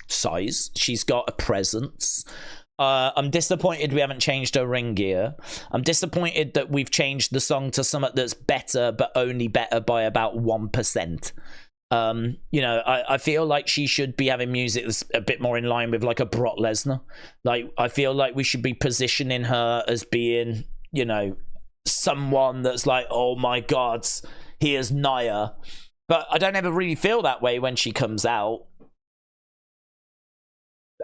Speaker 1: size. She's got a presence. I'm disappointed we haven't changed her ring gear. I'm disappointed that we've changed the song to something that's better, but only better by about 1%. You know, I feel like she should be having music that's a bit more in line with like a Brock Lesnar. Like, I feel like we should be positioning her as being, you know, someone that's like, oh my God, here's Nia. But I don't ever really feel that way when she comes out.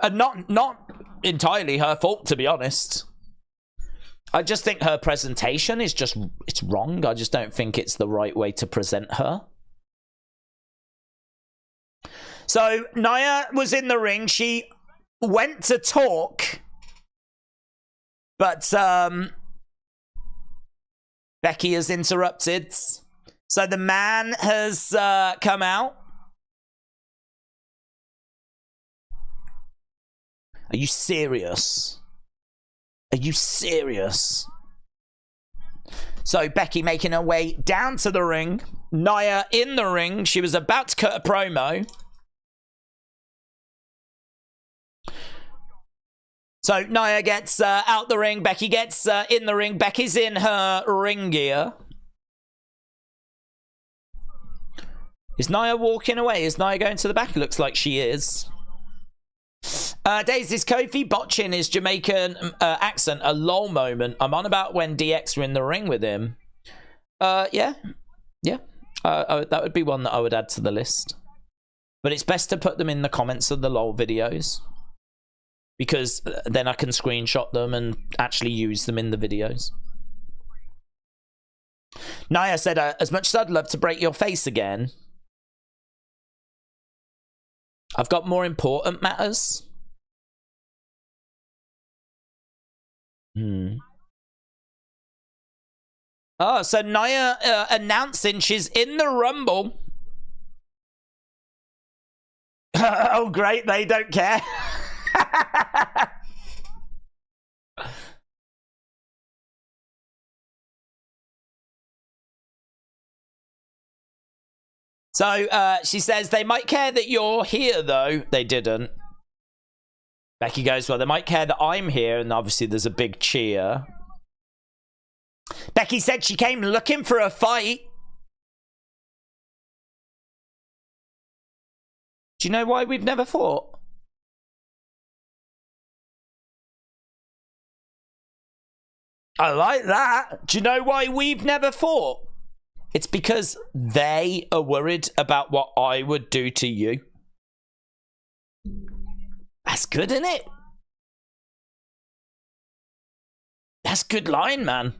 Speaker 1: And not entirely her fault, to be honest. I just think her presentation is just, it's wrong. I just don't think it's the right way to present her. So Nia was in the ring. She went to talk, but Becky has interrupted. So the man has come out. Are you serious? Are you serious? So Becky making her way down to the ring. Nia in the ring. She was about to cut a promo. So Nia gets out the ring. Becky gets in the ring. Becky's in her ring gear. Is Nia walking away? Is Nia going to the back? It looks like she is. Daisy's Kofi botching his Jamaican accent. A lol moment. I'm on about when DX were in the ring with him. Yeah. That would be one that I would add to the list. But it's best to put them in the comments of the lol videos, because then I can screenshot them and actually use them in the videos. Nia said, as much as I'd love to break your face again, I've got more important matters. Oh, so Nia announcing she's in the Rumble. Oh, great. They don't care. So she says, they might care that you're here, though. They didn't. Becky goes, well, they might care that I'm here. And obviously there's a big cheer. Becky said she came looking for a fight. Do you know why we've never fought? I like that. Do you know why we've never fought? It's because they are worried about what I would do to you. That's good, isn't it? That's good line, man.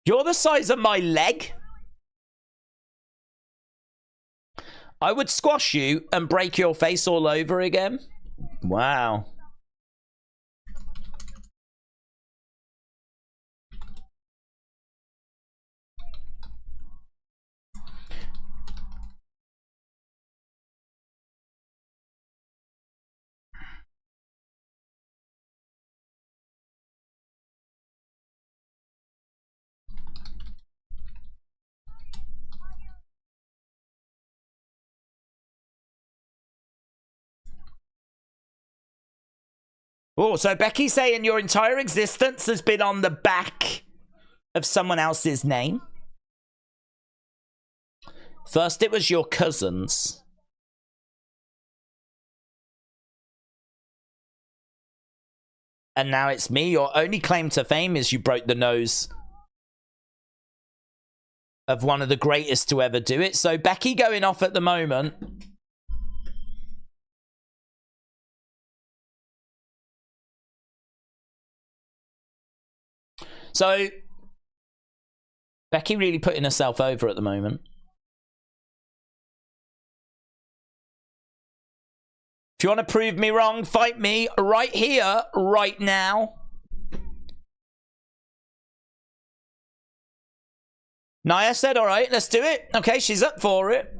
Speaker 1: You're the size of my leg. I would squash you and break your face all over again. Wow. Oh, so Becky's saying your entire existence has been on the back of someone else's name? First it was your cousins. And now it's me. Your only claim to fame is you broke the nose of one of the greatest to ever do it. So Becky going off at the moment. So, Becky really putting herself over at the moment. If you want to prove me wrong, fight me right here, right now. Nia said, all right, let's do it. Okay, she's up for it.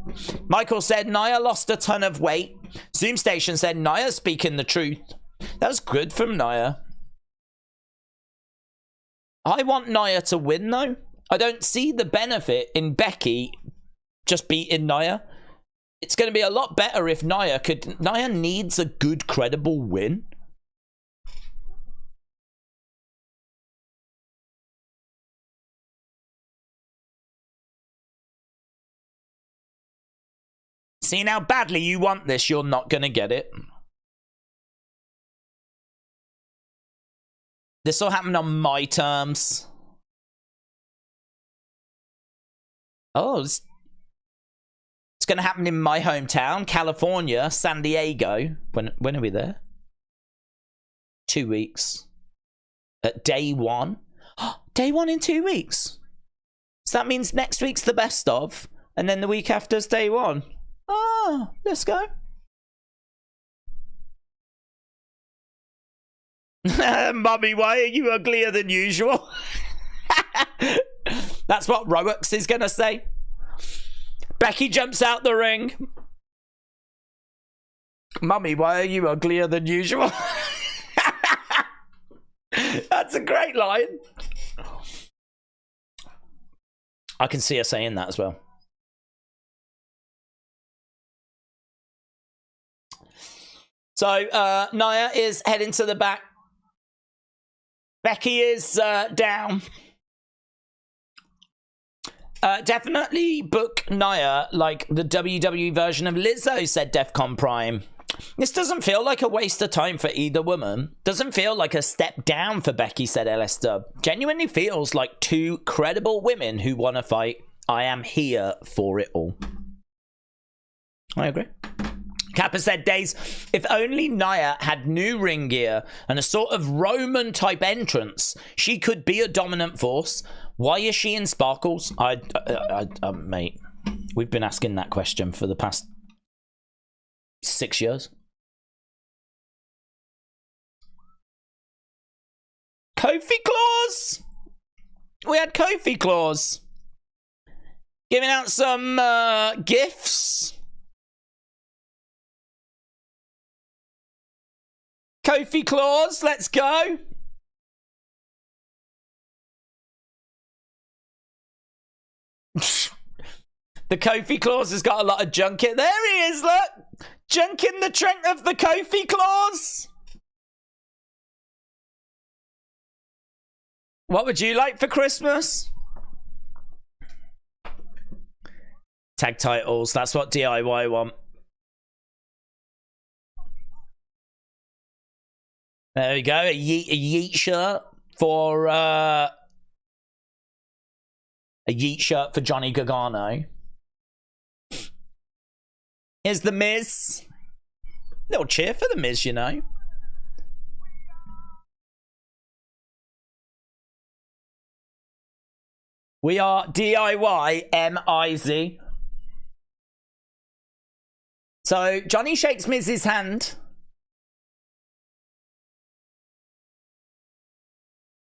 Speaker 1: Michael said, Nia lost a ton of weight. Zoom Station said, Nia's speaking the truth. That was good from Nia. I want Nia to win, though. I don't see the benefit in Becky just beating Nia. It's going to be a lot better if Nia could... Nia needs a good, credible win. Seeing how badly you want this, you're not going to get it. This will happen on my terms. Oh, it's going to happen in my hometown, California, San Diego. When are we there? 2 weeks. At day one. Day one in 2 weeks. So that means next week's the best of, and then the week after's day one. Oh, let's go. Mummy, why are you uglier than usual? That's what Roex is going to say. Becky jumps out the ring. Mummy, why are you uglier than usual? That's a great line. I can see her saying that as well. So Nia is heading to the back. Becky is down. Definitely book Nia like the WWE version of Lizzo, said Defcon Prime. This doesn't feel like a waste of time for either woman. Doesn't feel like a step down for Becky, said LS Dub. Genuinely feels like two credible women who want to fight. I am here for it all. I agree. Kappa said, Days, if only Nia had new ring gear and a sort of Roman type entrance, she could be a dominant force. Why is she in sparkles? Mate, we've been asking that question for the past 6 years. Kofi Claus! We had Kofi Claus giving out some gifts. Kofi Claus, let's go. The Kofi Claus has got a lot of junk in. There he is, look. Junk in the trunk of the Kofi Claus. What would you like for Christmas? Tag titles, that's what DIY want. There we go, a yeet shirt for Johnny Gargano. Here's the Miz. Little cheer for the Miz, you know. We are DIY MIZ. So Johnny shakes Miz's hand.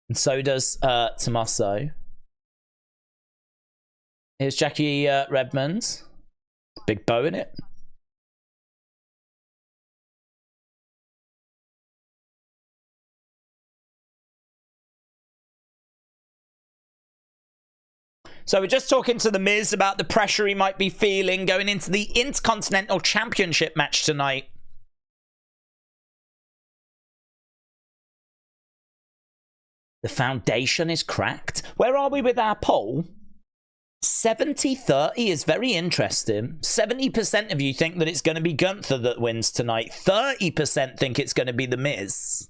Speaker 1: And so does Tommaso. Here's Jackie Redmond. Big bow in it. So we're just talking to The Miz about the pressure he might be feeling going into the Intercontinental Championship match tonight. The foundation is cracked. Where are we with our poll? 70-30 is very interesting. 70% of you think that it's going to be Gunther that wins tonight. 30% think it's going to be The Miz.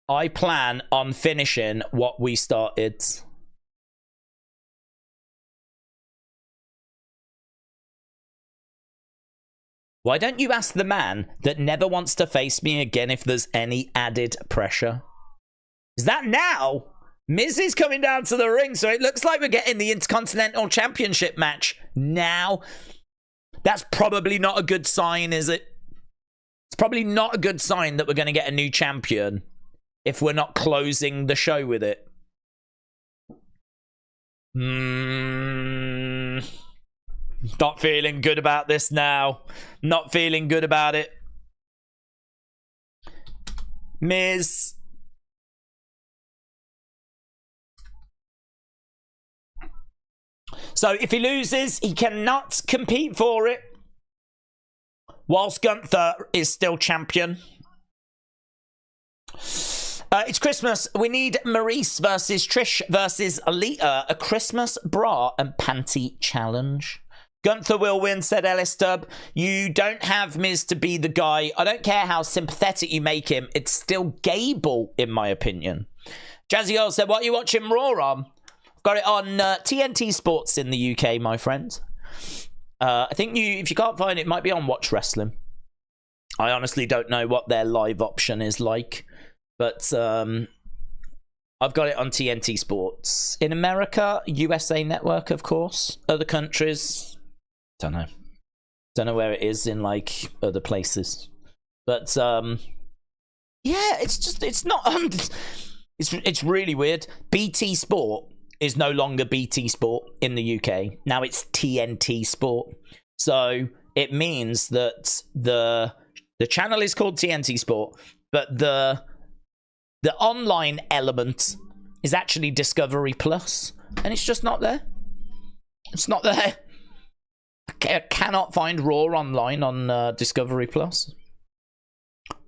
Speaker 1: I plan on finishing what we started. Why don't you ask the man that never wants to face me again if there's any added pressure? Is that now? Miz is coming down to the ring, so it looks like we're getting the Intercontinental Championship match now. That's probably not a good sign, is it? It's probably not a good sign that we're going to get a new champion if we're not closing the show with it. Not feeling good about this now. Not feeling good about it. Miz. So if he loses, he cannot compete for it. Whilst Gunther is still champion. It's Christmas. We need Maurice versus Trish versus Alita. A Christmas bra and panty challenge. Gunther will win, said Ellis Dub. You don't have Miz to be the guy. I don't care how sympathetic you make him. It's still Gable, in my opinion. Jazzy Earl said, what are you watching Raw on? I've got it on TNT Sports in the UK, my friend. I think if you can't find it, it might be on Watch Wrestling. I honestly don't know what their live option is like. But I've got it on TNT Sports. In America, USA Network, of course. Other countries, don't know. Don't know where it is in, like, other places. But, yeah, it's just, it's not... it's really weird. BT Sport is no longer BT Sport in the UK. Now it's TNT Sport. So it means that the channel is called TNT Sport, but the online element is actually Discovery Plus, and it's just not there. It's not there. I cannot find Raw online on Discovery Plus.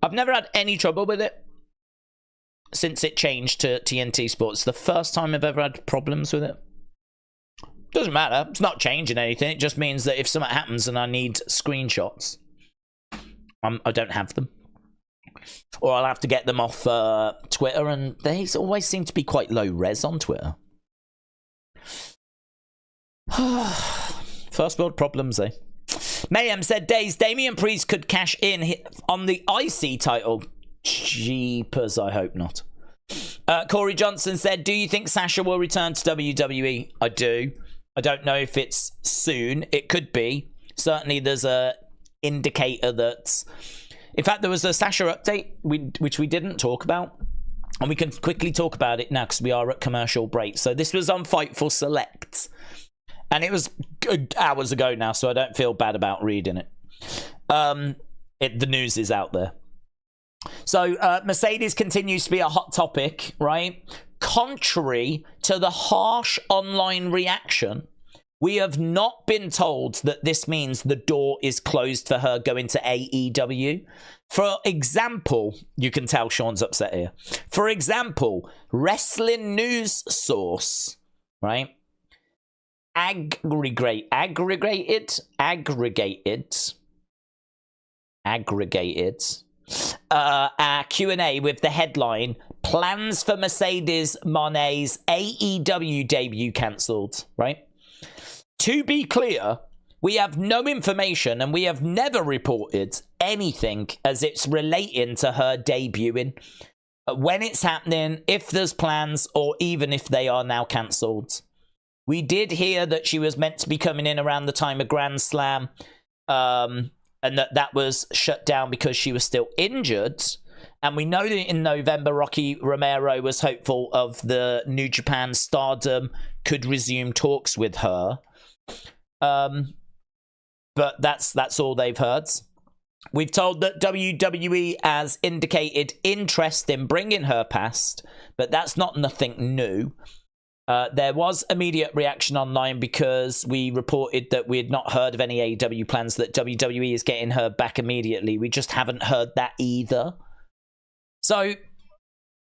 Speaker 1: I've never had any trouble with it since it changed to TNT Sports. It's the first time I've ever had problems with it. Doesn't matter. It's not changing anything. It just means that if something happens and I need screenshots, I don't have them. Or I'll have to get them off Twitter, and they always seem to be quite low res on Twitter. First world problems, eh? Mayhem said, Days, Damian Priest could cash in on the IC title. Jeepers, I hope not. Corey Johnson said, do you think Sasha will return to WWE? I do. I don't know if it's soon. It could be. Certainly there's a indicator that... In fact, there was a Sasha update, which we didn't talk about. And we can quickly talk about it now because we are at commercial break. So this was on Fightful Select. And it was hours ago now, so I don't feel bad about reading it. The news is out there. So Mercedes continues to be a hot topic, right? Contrary to the harsh online reaction, we have not been told that this means the door is closed for her going to AEW. For example, you can tell Sean's upset here. For example, Wrestling News Source, right? Aggregated our Q&A with the headline, plans for Mercedes Moné's AEW debut cancelled, right? To be clear, we have no information and we have never reported anything as it's relating to her debuting, when it's happening, if there's plans, or even if they are now cancelled. We did hear that she was meant to be coming in around the time of Grand Slam, and that was shut down because she was still injured. And we know that in November, Rocky Romero was hopeful of the New Japan Stardom could resume talks with her. But that's all they've heard. We've told that WWE has indicated interest in bringing her past, but that's not nothing new. There was immediate reaction online because we reported that we had not heard of any AEW plans, that WWE is getting her back immediately. We just haven't heard that either. So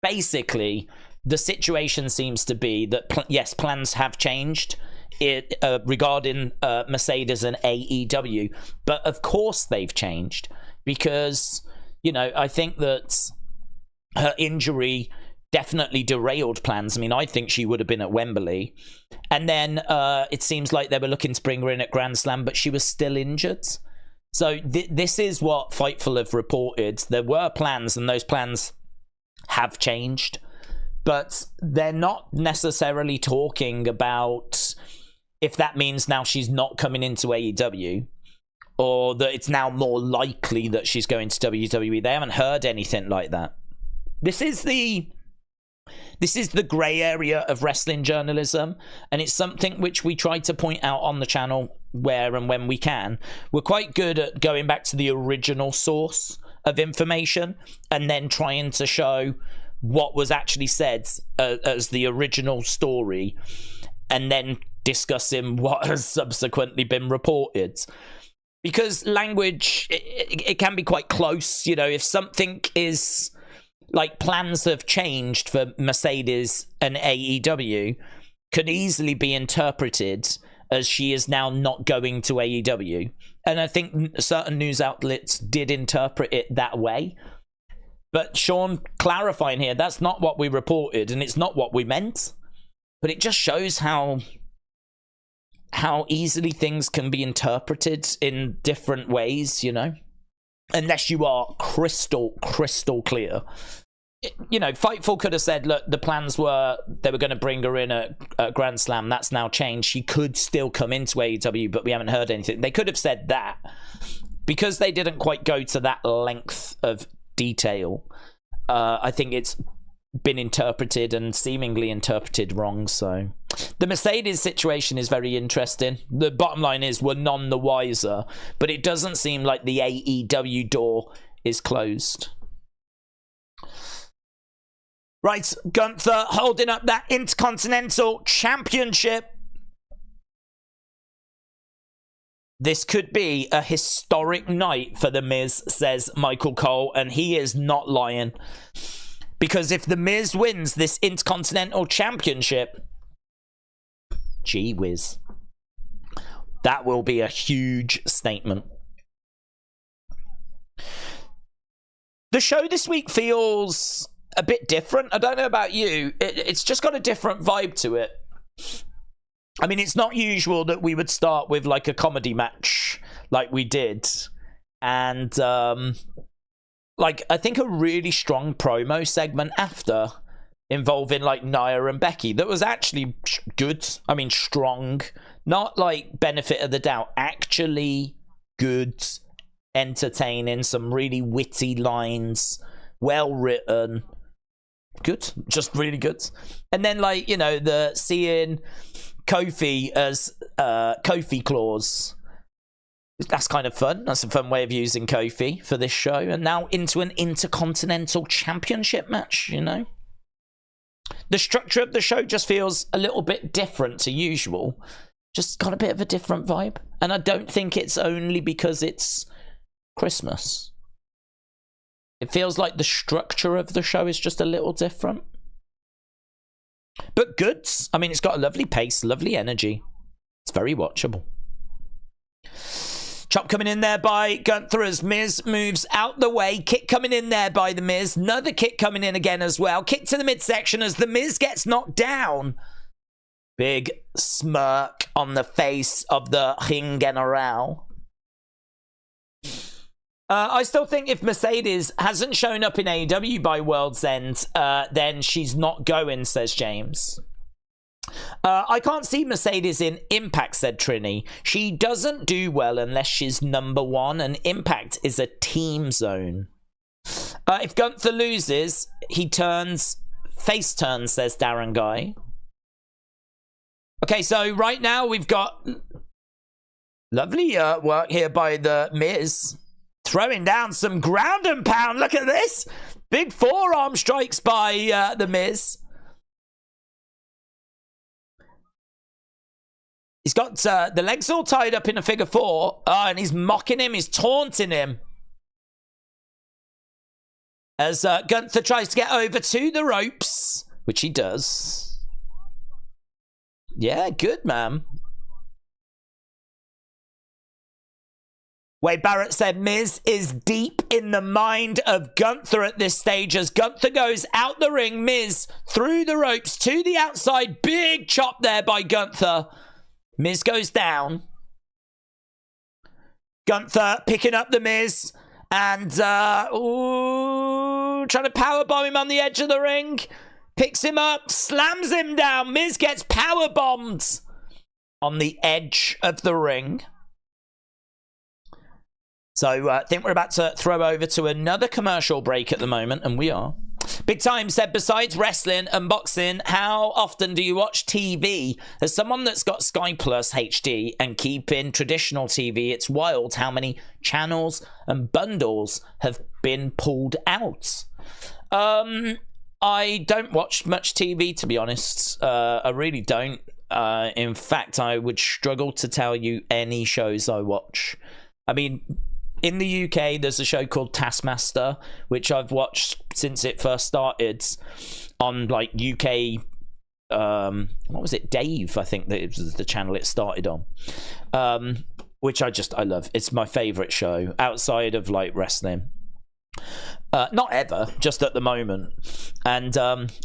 Speaker 1: basically, the situation seems to be that, yes, plans have changed regarding Mercedes and AEW. But of course they've changed because, you know, I think that her injury definitely derailed plans. I mean, I think she would have been at Wembley. And then it seems like they were looking to bring her in at Grand Slam, but she was still injured. So this is what Fightful have reported. There were plans, and those plans have changed. But they're not necessarily talking about if that means now she's not coming into AEW, or that it's now more likely that she's going to WWE. They haven't heard anything like that. This is the grey area of wrestling journalism, and it's something which we try to point out on the channel where and when we can. We're quite good at going back to the original source of information and then trying to show what was actually said as the original story, and then discussing what has subsequently been reported. Because language, it can be quite close. You know, if something is... like, plans have changed for Mercedes and AEW, could easily be interpreted as she is now not going to AEW. And I think certain news outlets did interpret it that way. But Sean clarifying here, that's not what we reported, and it's not what we meant. But it just shows how easily things can be interpreted in different ways, you know? Unless you are crystal clear. You know, Fightful could have said, look, the plans were they were going to bring her in at Grand Slam. That's now changed. She could still come into AEW, but we haven't heard anything. They could have said that. Because they didn't quite go to that length of detail, I think it's been interpreted and seemingly interpreted wrong. So the Mercedes situation is very interesting. The bottom line is we're none the wiser, but it doesn't seem like the AEW door is closed. Right, Gunther holding up that Intercontinental Championship. This could be a historic night for The Miz, says Michael Cole, and he is not lying. Because if The Miz wins this Intercontinental Championship, gee whiz, that will be a huge statement. The show this week feels a bit different. I don't know about you. It's just got a different vibe to it. I mean, it's not usual that we would start with like a comedy match like we did. And like I think a really strong promo segment after involving like Nia and Becky that was actually good. I mean, strong, not like benefit of the doubt, actually good, entertaining, some really witty lines, well written, good, just really good. And then like, you know, the seeing Kofi as Kofi Claus, that's kind of fun. That's a fun way of using Kofi for this show. And now into an Intercontinental Championship match, you know. The structure of the show just feels a little bit different to usual. Just got a bit of a different vibe. And I don't think it's only because it's Christmas. It feels like the structure of the show is just a little different. But good. I mean, it's got a lovely pace, lovely energy. It's very watchable. Chop coming in there by Gunther as Miz moves out the way. Kick coming in there by The Miz. Another kick coming in again as well. Kick to the midsection as The Miz gets knocked down. Big smirk on the face of the Ring General. I still think if Mercedes hasn't shown up in AEW by World's End, then she's not going, says James. I can't see Mercedes in Impact, said Trini. She doesn't do well unless she's number one, and Impact is a team zone. If Gunther loses, he turns face turn, says Darren Guy. Okay, so right now we've got lovely work here by The Miz. Throwing down some ground and pound. Look at this. Big forearm strikes by The Miz. He's got the legs all tied up in a figure four. And he's mocking him. He's taunting him. As Gunther tries to get over to the ropes. Which he does. Yeah, good, man. Wade Barrett said Miz is deep in the mind of Gunther at this stage as Gunther goes out the ring. Miz through the ropes to the outside. Big chop there by Gunther. Miz goes down. Gunther picking up the Miz and trying to powerbomb him on the edge of the ring. Picks him up, slams him down. Miz gets powerbombed on the edge of the ring. So I think we're about to throw over to another commercial break at the moment, and we are. Big Time said, besides wrestling and boxing, how often do you watch TV? As someone that's got Sky Plus HD and keeping traditional TV, it's wild how many channels and bundles have been pulled out. I don't watch much TV, to be honest. I really don't. In fact, I would struggle to tell you any shows I watch. I mean, in the UK, there's a show called Taskmaster, which I've watched since it first started on like UK. What was it? Dave, I think that it was the channel it started on. Which I love. It's my favorite show outside of like wrestling. Not ever, just at the moment. And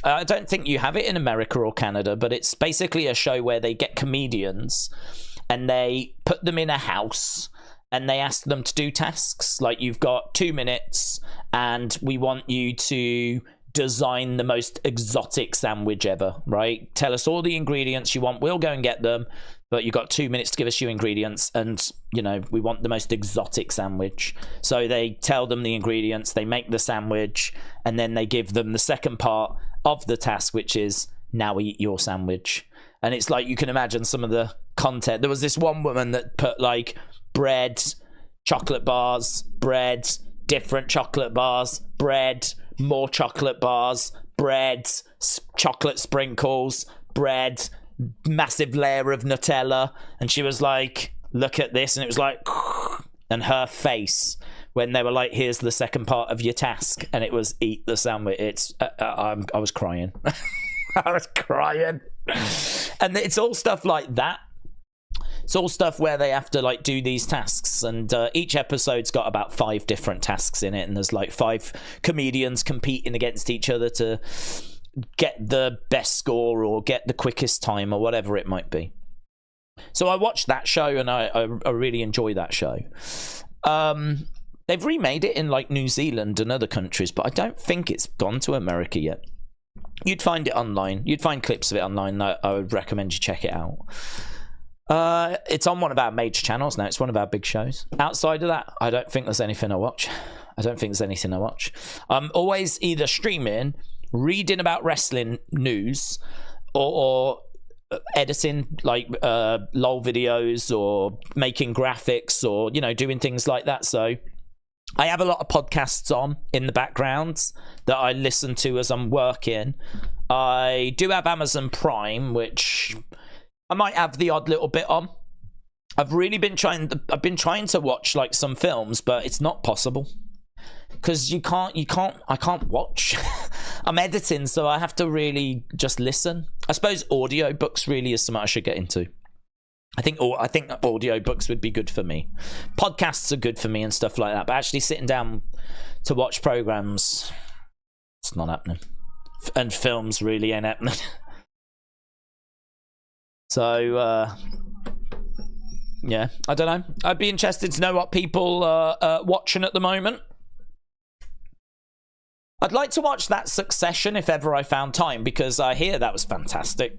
Speaker 1: I don't think you have it in America or Canada, but it's basically a show where they get comedians and they put them in a house and they ask them to do tasks. Like, you've got 2 minutes and we want you to design the most exotic sandwich ever, right? Tell us all the ingredients you want. We'll go and get them. But you've got 2 minutes to give us your ingredients. And, you know, we want the most exotic sandwich. So they tell them the ingredients. They make the sandwich. And then they give them the second part. of the task, which is now eat your sandwich. And it's like, you can imagine some of the content. There was this one woman that put like bread, chocolate bars, bread, different chocolate bars, bread, more chocolate bars, bread, chocolate sprinkles, bread, massive layer of Nutella. And she was like, look at this. And it was like, and her face when they were like, here's the second part of your task. And it was eat the sandwich. It's, I was crying. I was crying. And it's all stuff like that. It's all stuff where they have to like do these tasks, and each episode's got about 5 different tasks in it, and there's like 5 comedians competing against each other to get the best score or get the quickest time or whatever it might be. So I watched that show, and I really enjoy that show. They've remade it in like New Zealand and other countries, but I don't think it's gone to America yet. You'd find it online. You'd find clips of it online. I would recommend you check it out. It's on one of our major channels now. It's one of our big shows. Outside of that, I don't think there's anything I watch. I'm always either streaming, reading about wrestling news, or editing like LOL videos, or making graphics, or, you know, doing things like that. So I have a lot of podcasts on in the background that I listen to as I'm working. I do have Amazon Prime, which I might have the odd little bit on. I've been trying to watch like some films, but it's not possible because I can't watch. I'm editing, so I have to really just listen. I suppose audiobooks really is something I should get into. I think audiobooks would be good for me. Podcasts are good for me and stuff like that, but actually sitting down to watch programs, it's not happening. And films really ain't happening. So, yeah, I don't know. I'd be interested to know what people are watching at the moment. I'd like to watch that Succession if ever I found time, because I hear that was fantastic.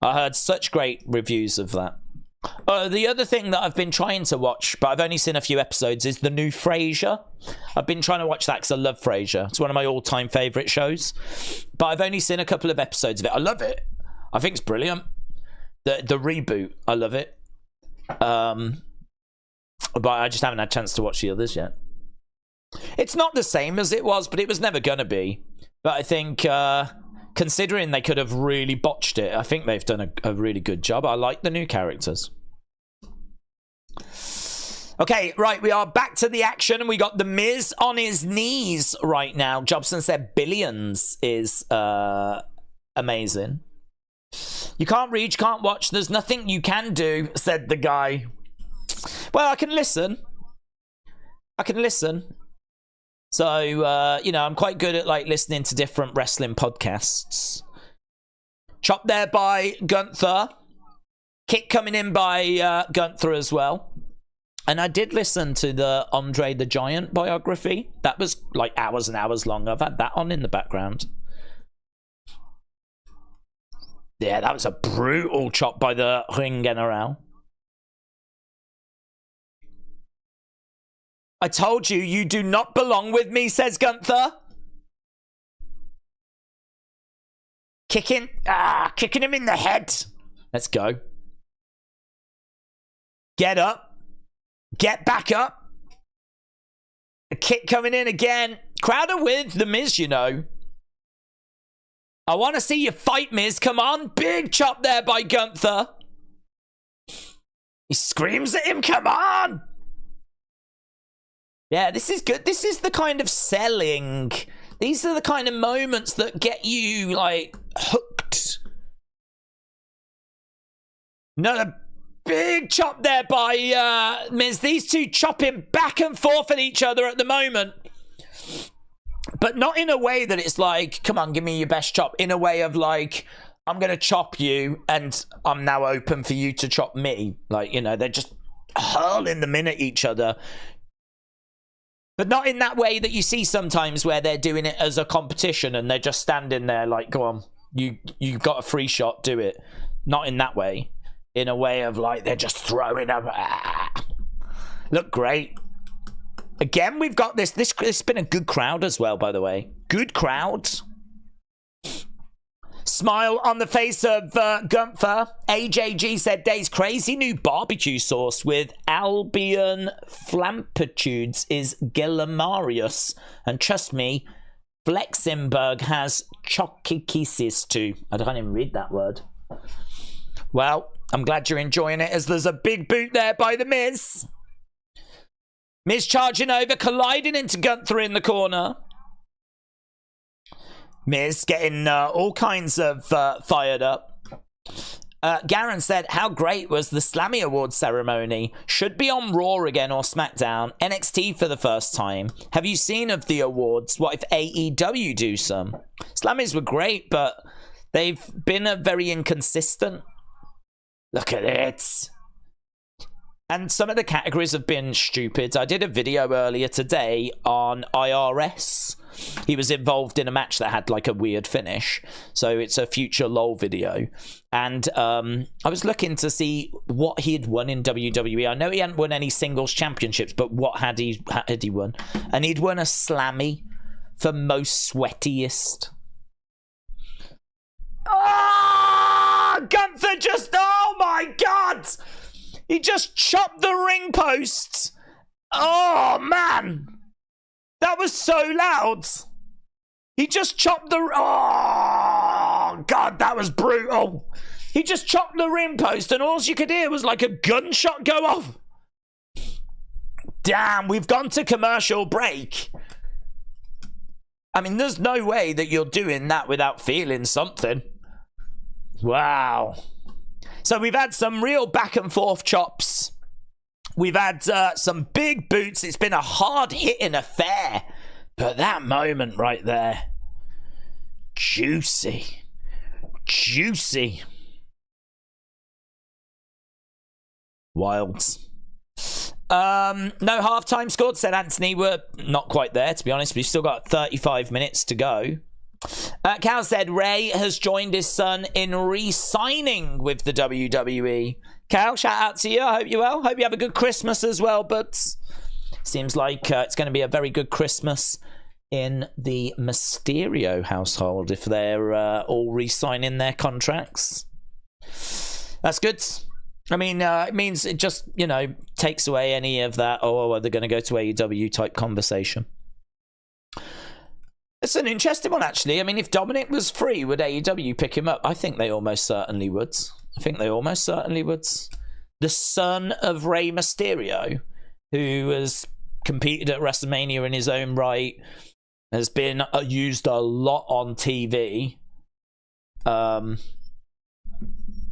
Speaker 1: I heard such great reviews of that. The other thing that I've been trying to watch, but I've only seen a few episodes, is the new Frasier. I've been trying to watch that because I love Frasier. It's one of my all-time favourite shows. But I've only seen a couple of episodes of it. I love it. I think it's brilliant. The reboot, I love it. But I just haven't had a chance to watch the others yet. It's not the same as it was, but it was never going to be. But I think, considering they could have really botched it, I think they've done a really good job. I like the new characters. Okay, right, we are back to the action, and we got The Miz on his knees right now. Jobson said billions is amazing. You can't read, you can't watch, there's nothing you can do, said the guy. Well, I can listen. So, you know, I'm quite good at, like, listening to different wrestling podcasts. Chop there by Gunther. Kick coming in by Gunther as well. And I did listen to the Andre the Giant biography. That was, like, hours and hours long. I've had that on in the background. Yeah, that was a brutal chop by the Ring General. I told you, you do not belong with me, says Gunther. Kicking him in the head. Let's go. Get up. Get back up. A kick coming in again. Crowder with The Miz, you know. I want to see you fight, Miz. Come on. Big chop there by Gunther. He screams at him. Come on. Yeah, this is good. This is the kind of selling. These are the kind of moments that get you, like, hooked. Another big chop there by Miz. These two chopping back and forth at each other at the moment. But not in a way that it's like, come on, give me your best chop. In a way of like, I'm going to chop you and I'm now open for you to chop me. Like, you know, they're just hurling them in at each other. But not in that way that you see sometimes where they're doing it as a competition and they're just standing there like, go on, you've got a free shot, do it. Not in that way. In a way of like, they're just throwing them. Look great. Again, we've got this has been a good crowd as well, by the way. Good crowd. Smile on the face of Gunther. AJG said, Dave's crazy new barbecue sauce with Albion flampitudes is Gillamarius. And trust me, Flexenberg has chokikisis too. I can't even read that word. Well, I'm glad you're enjoying it, as there's a big boot there by the Miz. Miz charging over, colliding into Gunther in the corner. Miz getting all kinds of fired up. Garen said, how great was the Slammy Awards ceremony? Should be on Raw again or SmackDown. NXT for the first time. Have you seen of the awards? What if AEW do some? Slammies were great, but they've been very inconsistent. Look at it. And some of the categories have been stupid. I did a video earlier today on IRS. He was involved in a match that had like a weird finish. So it's a future LOL video. And I was looking to see what he had won in WWE. I know he hadn't won any singles championships, but what had he won? And he'd won a Slammy for most sweatiest. Oh, Gunther just, oh my God. He just chopped the ring posts. Oh, man. That was so loud. He just chopped the... Oh, God, that was brutal. He just chopped the ring post and all you could hear was like a gunshot go off. Damn, we've gone to commercial break. I mean, there's no way that you're doing that without feeling something. Wow. So we've had some real back and forth chops. We've had some big boots. It's been a hard-hitting affair. But that moment right there. Juicy. Juicy. Wild. No halftime scored, said Anthony. We're not quite there, to be honest. We've still got 35 minutes to go. Cal said Ray has joined his son in re-signing with the WWE. Cal, shout out to you. I hope you're well. Hope you have a good Christmas as well, but seems like it's going to be a very good Christmas in the Mysterio household if they're all re-signing their contracts. That's good. I mean, it means it just, you know, takes away any of that, oh, are they going to go to AEW type conversation. It's an interesting one, actually. I mean, if Dominic was free, would AEW pick him up? I think they almost certainly would. The son of Rey Mysterio, who has competed at WrestleMania in his own right, has been used a lot on TV,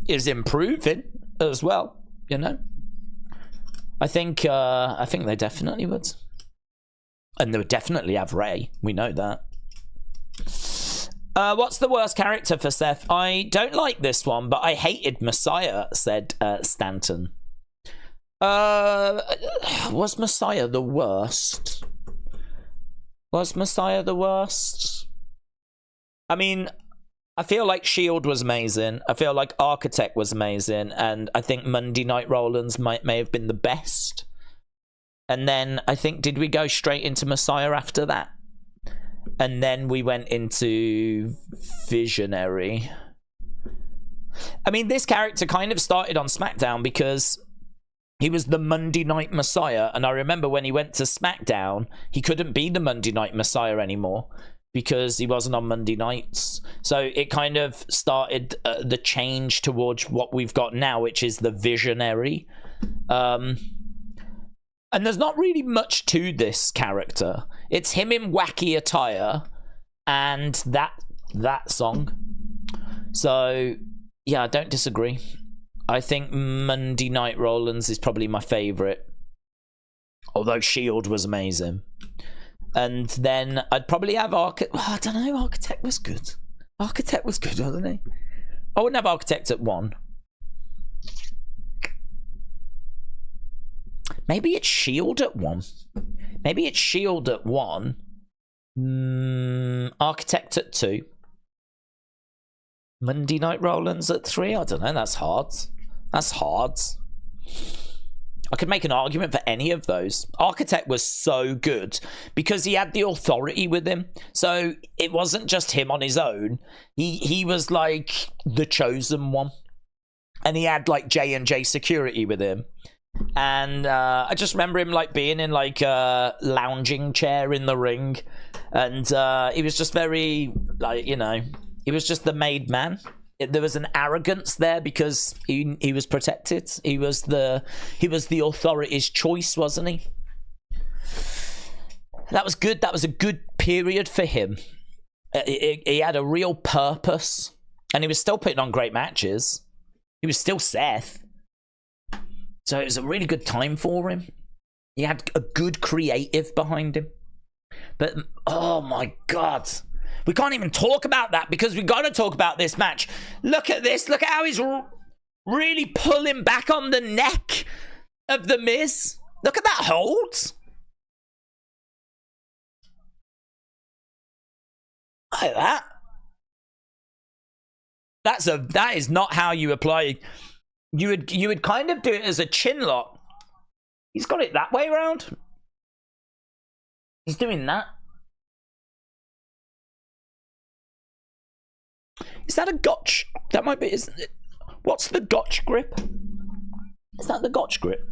Speaker 1: is improving as well, you know? I think they definitely would. And they would definitely have Rey. We know that. What's the worst character for Seth? I don't like this one, but I hated Messiah, said Stanton. Was Messiah the worst? I mean, I feel like Shield was amazing. I feel like Architect was amazing. And I think Monday Night Rollins may have been the best. And then I think, did we go straight into Messiah after that? And then we went into Visionary. I mean, this character kind of started on SmackDown because he was the Monday Night Messiah. And I remember when he went to SmackDown, he couldn't be the Monday Night Messiah anymore because he wasn't on Monday nights. So it kind of started the change towards what we've got now, which is the Visionary. And there's not really much to this character. It's him in wacky attire and that song. So, yeah, I don't disagree. I think Monday Night Rollins is probably my favourite. Although Shield was amazing. And then I'd probably have Architect. Oh, I don't know, Architect was good. Architect was good, wasn't he? I wouldn't have Architect at 1. Maybe it's Shield at 1. Architect at 2. Monday Night Rollins at 3. I don't know. That's hard. I could make an argument for any of those. Architect was so good because he had the authority with him. So it wasn't just him on his own. He was like the chosen one. And he had like J&J security with him. And I just remember him like being in like a lounging chair in the ring. And he was just very like, you know, he was just the made man. There was an arrogance there because he was protected. He was the authority's choice, wasn't he? That was good. That was a good period for him. He had a real purpose, and he was still putting on great matches. He was still Seth, so it was a really good time for him. He had a good creative behind him. But oh my god. We can't even talk about that because we got to talk about this match. Look at this. Look at how he's really pulling back on the neck of The Miz. Look at that hold. Like that. That is not how you apply. You would kind of do it as a chin lock. He's got it that way around. He's doing that. Is that a gotch? That might be, isn't it? What's the gotch grip? Is that the gotch grip?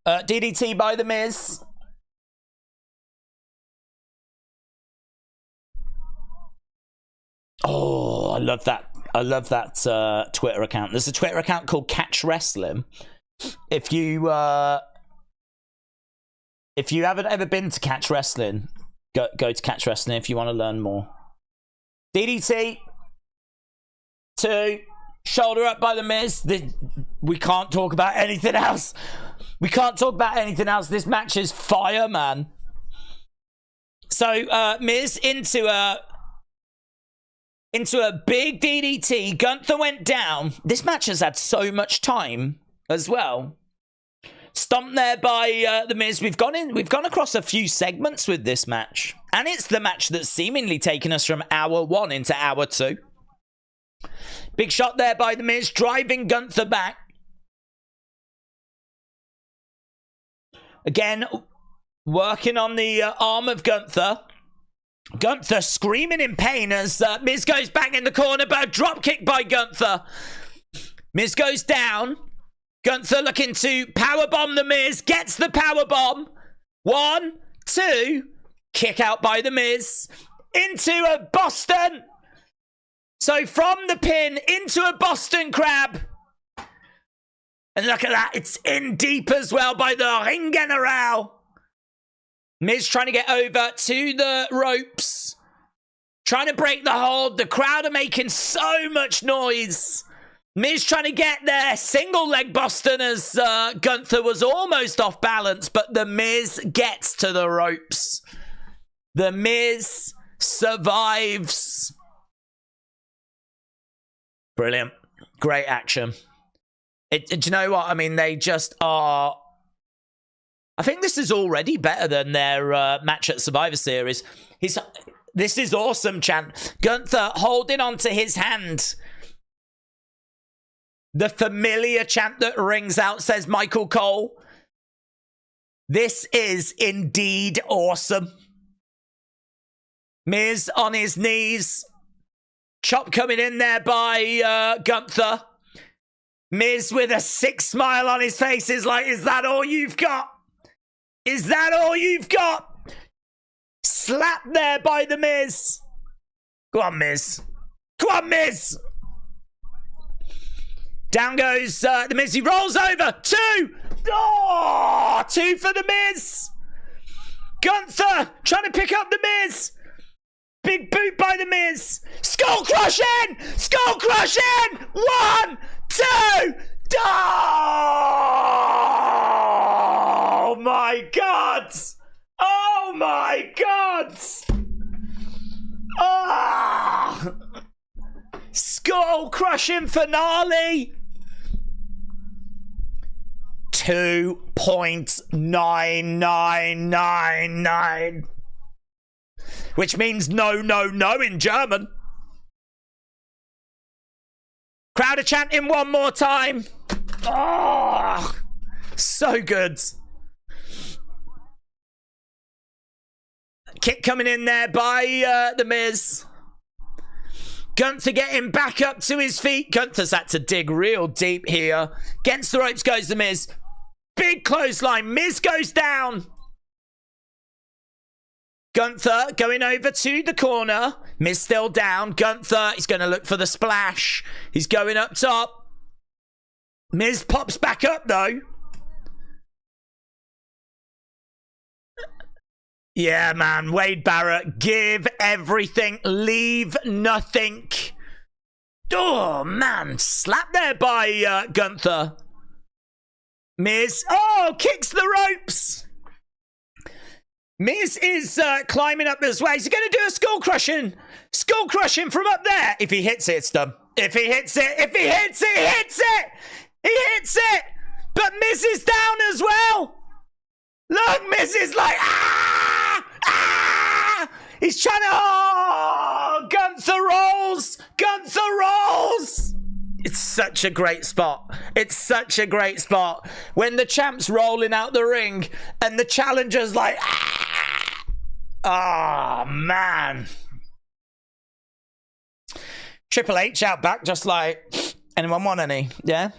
Speaker 1: DDT by The Miz. Oh, I love that. I love that Twitter account. There's a Twitter account called Catch Wrestling. If you haven't ever been to Catch Wrestling, go to Catch Wrestling if you want to learn more. DDT. 2. Shoulder up by The Miz. We can't talk about anything else. We can't talk about anything else. This match is fire, man. So, Miz into a big DDT. Gunther went down. This match has had so much time as well. Stomped there by The Miz. We've gone across a few segments with this match. And it's the match that's seemingly taken us from hour 1 into hour 2. Big shot there by The Miz, driving Gunther back. Again, working on the arm of Gunther. Gunther screaming in pain as Miz goes back in the corner, but a drop kick by Gunther. Miz goes down. Gunther looking to powerbomb The Miz. Gets the powerbomb. 1, 2. Kick out by The Miz. Into a Boston. So from the pin into a Boston Crab. And look at that. It's in deep as well by the Ring General. Miz trying to get over to the ropes. Trying to break the hold. The crowd are making so much noise. Miz trying to get there. Single leg Boston as Gunther was almost off balance. But The Miz gets to the ropes. The Miz survives. Brilliant. Great action. Do you know what? I mean, they just are... I think this is already better than their match at Survivor Series. This is awesome, chant. Gunther holding onto his hand. The familiar chant that rings out, says Michael Cole. This is indeed awesome. Miz on his knees. Chop coming in there by Gunther. Miz with a sick smile on his face is like, is that all you've got? Is that all you've got? Slap there by The Miz. Go on, Miz. Go on, Miz. Down goes The Miz. He rolls over. 2. Oh, 2 for The Miz. Gunther trying to pick up The Miz. Big boot by The Miz. Skull crush in. Skull crush in. 1, 2. Oh my God. Oh my God. Ah. Skull crushing finale. 2.9999. Which means no, no, no in German. Crowd are chanting one more time. Oh, so good. Kick coming in there by The Miz. Gunther getting back up to his feet. Gunther's had to dig real deep here. Against the ropes goes The Miz. Big clothesline. Miz goes down. Gunther going over to the corner. Miz still down. Gunther, he's going to look for the splash. He's going up top. Miz pops back up though. Yeah, man. Wade Barrett, give everything, leave nothing. Oh, man. Slap there by Gunther. Miz, oh, kicks the ropes. Miz is climbing up as well. He's going to do a skull crushing. Skull crushing from up there. If he hits it, it's done. If he hits it, he hits it. He hits it. But Miz is down as well. Look, Miz is like, ah! Ah! He's trying to, oh! Gunther rolls! Gunther rolls! It's such a great spot. It's such a great spot. When the champ's rolling out the ring and the challenger's like, ah! Oh, man. Triple H out back just like, anyone want any? Yeah?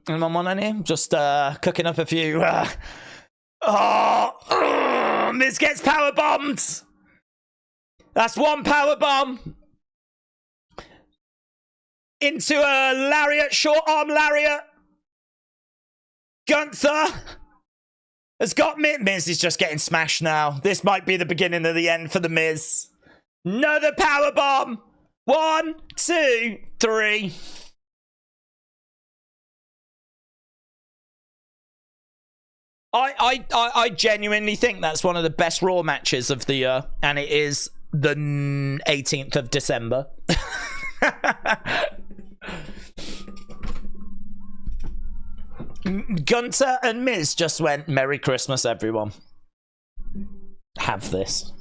Speaker 1: Anyone want any? Just cooking up a few. Miz gets power bombed. That's one power bomb. Into a lariat, short arm lariat. Gunther has got Miz. Miz is just getting smashed now. This might be the beginning of the end for the Miz. Another power bomb. 1, 2, 3. I genuinely think that's one of the best Raw matches of the year, and it is the 18th of December. Gunther and Miz just went, Merry Christmas, everyone. Have this.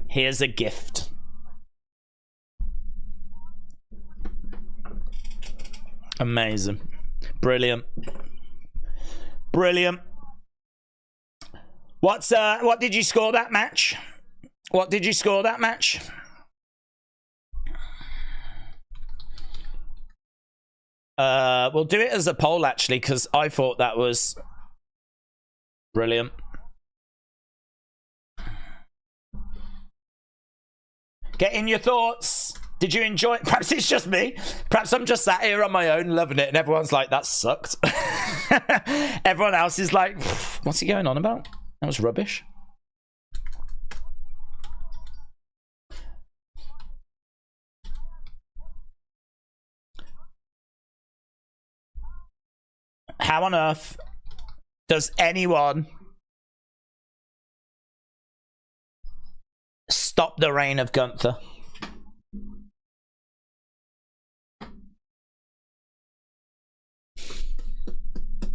Speaker 1: Here's a gift. Amazing. Brilliant. Brilliant. What did you score that match? What did you score that match? We'll do it as a poll actually, because I thought that was brilliant. Get in your thoughts. Did you enjoy it? Perhaps it's just me. Perhaps I'm just sat here on my own loving it and everyone's like, that sucked. Everyone else is like, what's he going on about? That was rubbish. How on earth does anyone stop the reign of Gunther?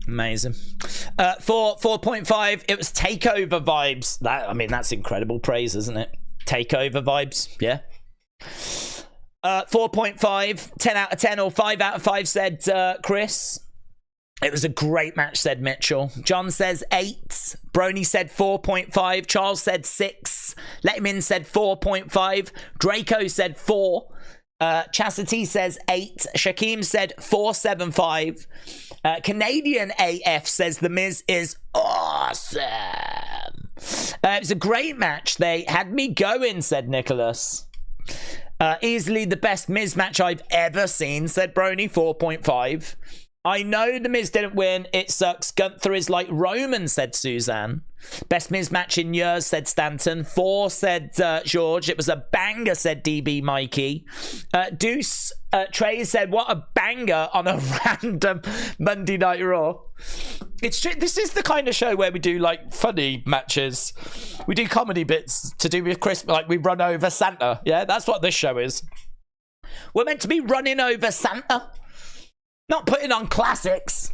Speaker 1: Amazing. 4.5. It was takeover vibes. That, I mean, that's incredible praise, isn't it? Takeover vibes. Yeah. 4.5. 10 out of 10 or 5 out of 5 said Chris. It was a great match, said Mitchell. John says 8. Brony said 4.5. Charles said 6. Let Him In said 4.5. Draco said 4. Chastity says 8. Shaquem said 4.75. Canadian AF says The Miz is awesome. It was a great match. They had me going, said Nicholas. Easily the best Miz match I've ever seen, said Brony. 4.5. I know The Miz didn't win. It sucks. Gunther is like Roman, said Suzanne. Best Miz match in years, said Stanton. 4, said George. It was a banger, said DB Mikey. Deuce Trey said, what a banger on a random Monday Night Raw. It's true. This is the kind of show where we do like funny matches. We do comedy bits to do with Christmas. Like we run over Santa. Yeah, that's what this show is. We're meant to be running over Santa. Not putting on classics.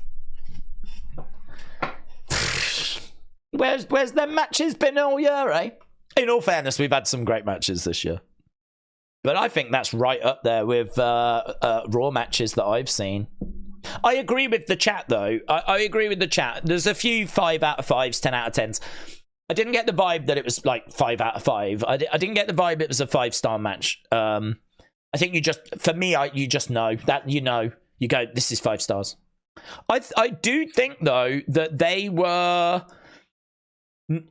Speaker 1: Where's them matches been all year, eh? In all fairness, we've had some great matches this year. But I think that's right up there with Raw matches that I've seen. I agree with the chat, though. I agree with the chat. There's a few 5 out of 5s, 10 out of 10s. I didn't get the vibe that it was like 5 out of 5. I didn't get the vibe it was a 5-star match. I think you just, for me, you just know that, you go, this is 5 stars. I do think, though, that they were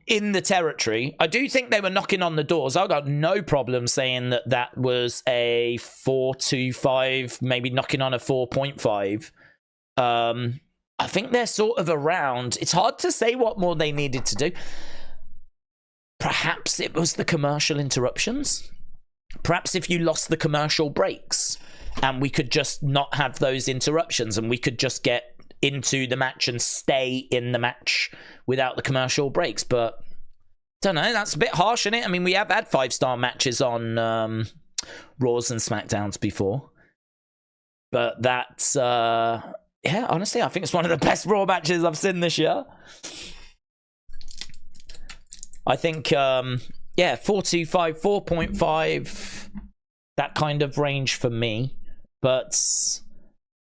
Speaker 1: in the territory. I do think they were knocking on the doors. I got no problem saying that that was a 4.25, maybe knocking on a 4.5. I think they're sort of around. It's hard to say what more they needed to do. Perhaps it was the commercial interruptions. Perhaps if you lost the commercial breaks and we could just not have those interruptions and we could just get into the match and stay in the match without the commercial breaks. But I don't know, that's a bit harsh, isn't it? I mean, we have had 5-star matches on Raws and SmackDowns before. But that's, yeah, honestly, I think it's one of the best Raw matches I've seen this year. I think, yeah, 4.25, 4.5, that kind of range for me. But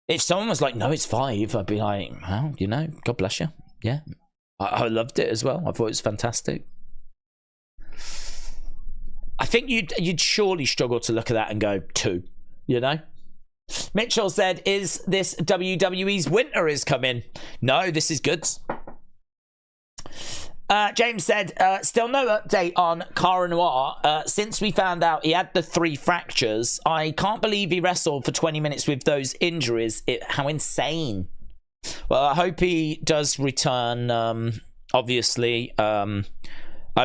Speaker 1: if someone was like, no, it's 5, I'd be like, well, God bless you. Yeah, I loved it as well. I thought it was fantastic. I think you'd surely struggle to look at that and go 2, Mitchell said, is this WWE's winter is coming? No, this is good. James said, still no update on Cara Noir. Since we found out he had the 3 fractures, I can't believe he wrestled for 20 minutes with those injuries. How insane. Well, I hope he does return, obviously. I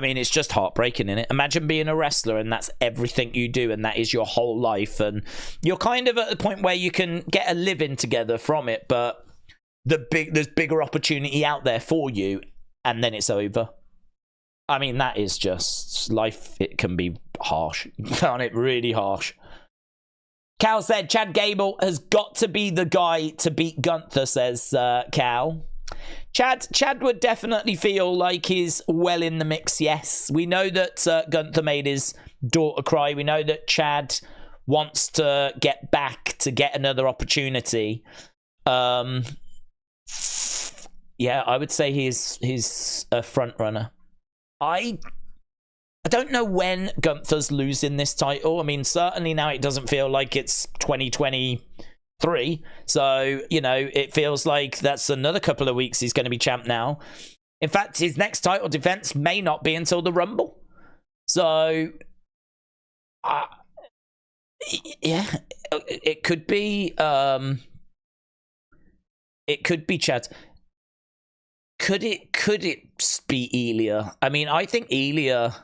Speaker 1: mean, it's just heartbreaking, innit? Imagine being a wrestler and that's everything you do and that is your whole life. And you're kind of at the point where you can get a living together from it, but there's bigger opportunity out there for you. And then it's over. I mean, that is just life. It can be harsh. Can't it? Really harsh. Cal said, Chad Gable has got to be the guy to beat Gunther, says Cal. Chad would definitely feel like he's well in the mix, yes. We know that Gunther made his daughter cry. We know that Chad wants to get back to get another opportunity. Yeah, I would say he's a front runner. I don't know when Gunther's losing this title. I mean, certainly now it doesn't feel like it's 2023. So, it feels like that's another couple of weeks he's going to be champ now. In fact, his next title defense may not be until the Rumble. So, yeah, it could be Chad. Could it be Ilya? I mean, I think Ilya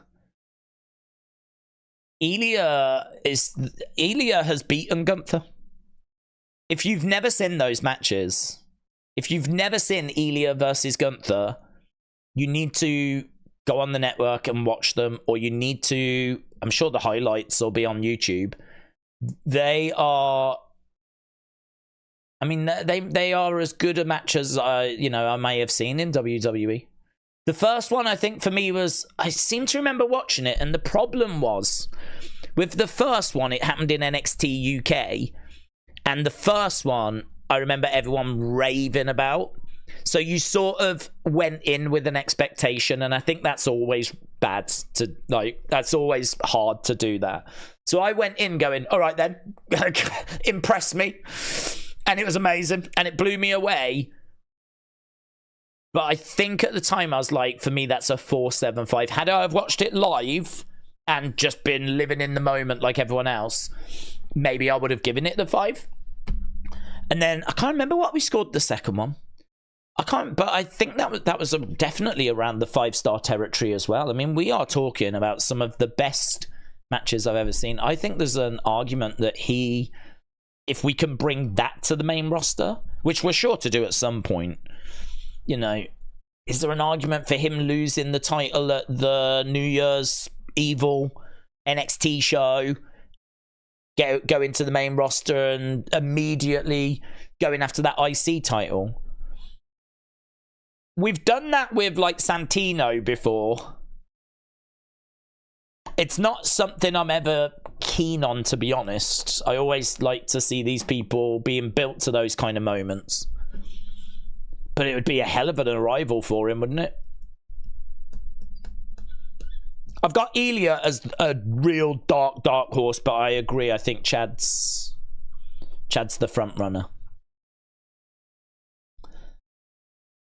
Speaker 1: has beaten Gunther. If you've never seen those matches, if you've never seen Ilya versus Gunther, you need to go on the network and watch them, or you need to, I'm sure the highlights will be on YouTube. They are, I mean, they are as good a match as I may have seen in WWE. The first one, I think, for me was, I seem to remember watching it, and the problem was, with the first one, it happened in NXT UK, and the first one, I remember everyone raving about. So you sort of went in with an expectation, and I think that's always bad to, that's always hard to do that. So I went in going, all right then, impress me. And it was amazing, and it blew me away. But I think at the time I was like, for me, that's a 4.75. Had I have watched it live and just been living in the moment like everyone else, maybe I would have given it the 5. And then I can't remember what we scored the second one. But I think that was definitely around the 5-star territory as well. I mean, we are talking about some of the best matches I've ever seen. I think there's an argument that if we can bring that to the main roster, which we're sure to do at some point, is there an argument for him losing the title at the New Year's Evil NXT show, go into the main roster and immediately going after that IC title? We've done that with like Santino before. It's not something I'm ever keen on, to be honest. I always like to see these people being built to those kind of moments. But it would be a hell of an arrival for him, wouldn't it? I've got Ilya as a real dark horse, but I agree. I think Chad's the front runner.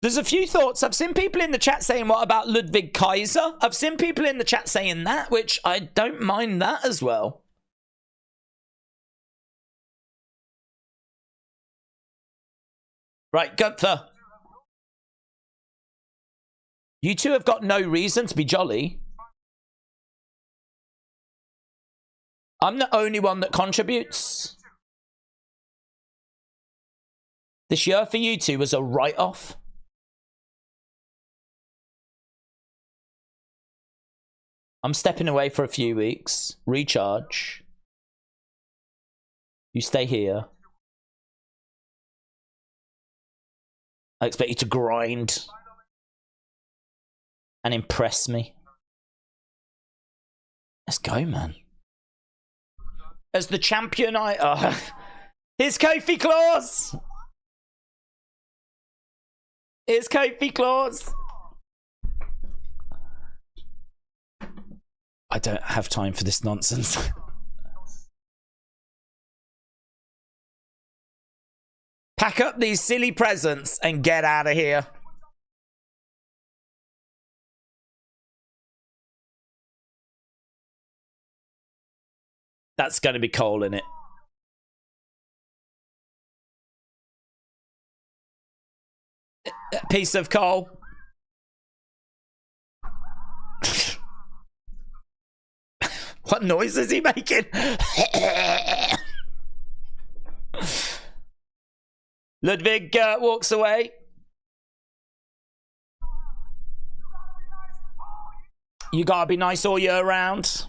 Speaker 1: There's a few thoughts. I've seen people in the chat saying, what about Ludwig Kaiser? I've seen people in the chat saying that, which I don't mind that as well. Right, Gunther. You two have got no reason to be jolly. I'm the only one that contributes. This year for you two was a write-off. I'm stepping away for a few weeks. Recharge. You stay here. I expect you to grind and impress me. Let's go, man. As the champion, here's Kofi Claus. Here's Kofi Claus. I don't have time for this nonsense. Pack up these silly presents and get out of here. That's going to be coal in it. A piece of coal. What noise is he making? Ludwig walks away. You gotta be nice all year round.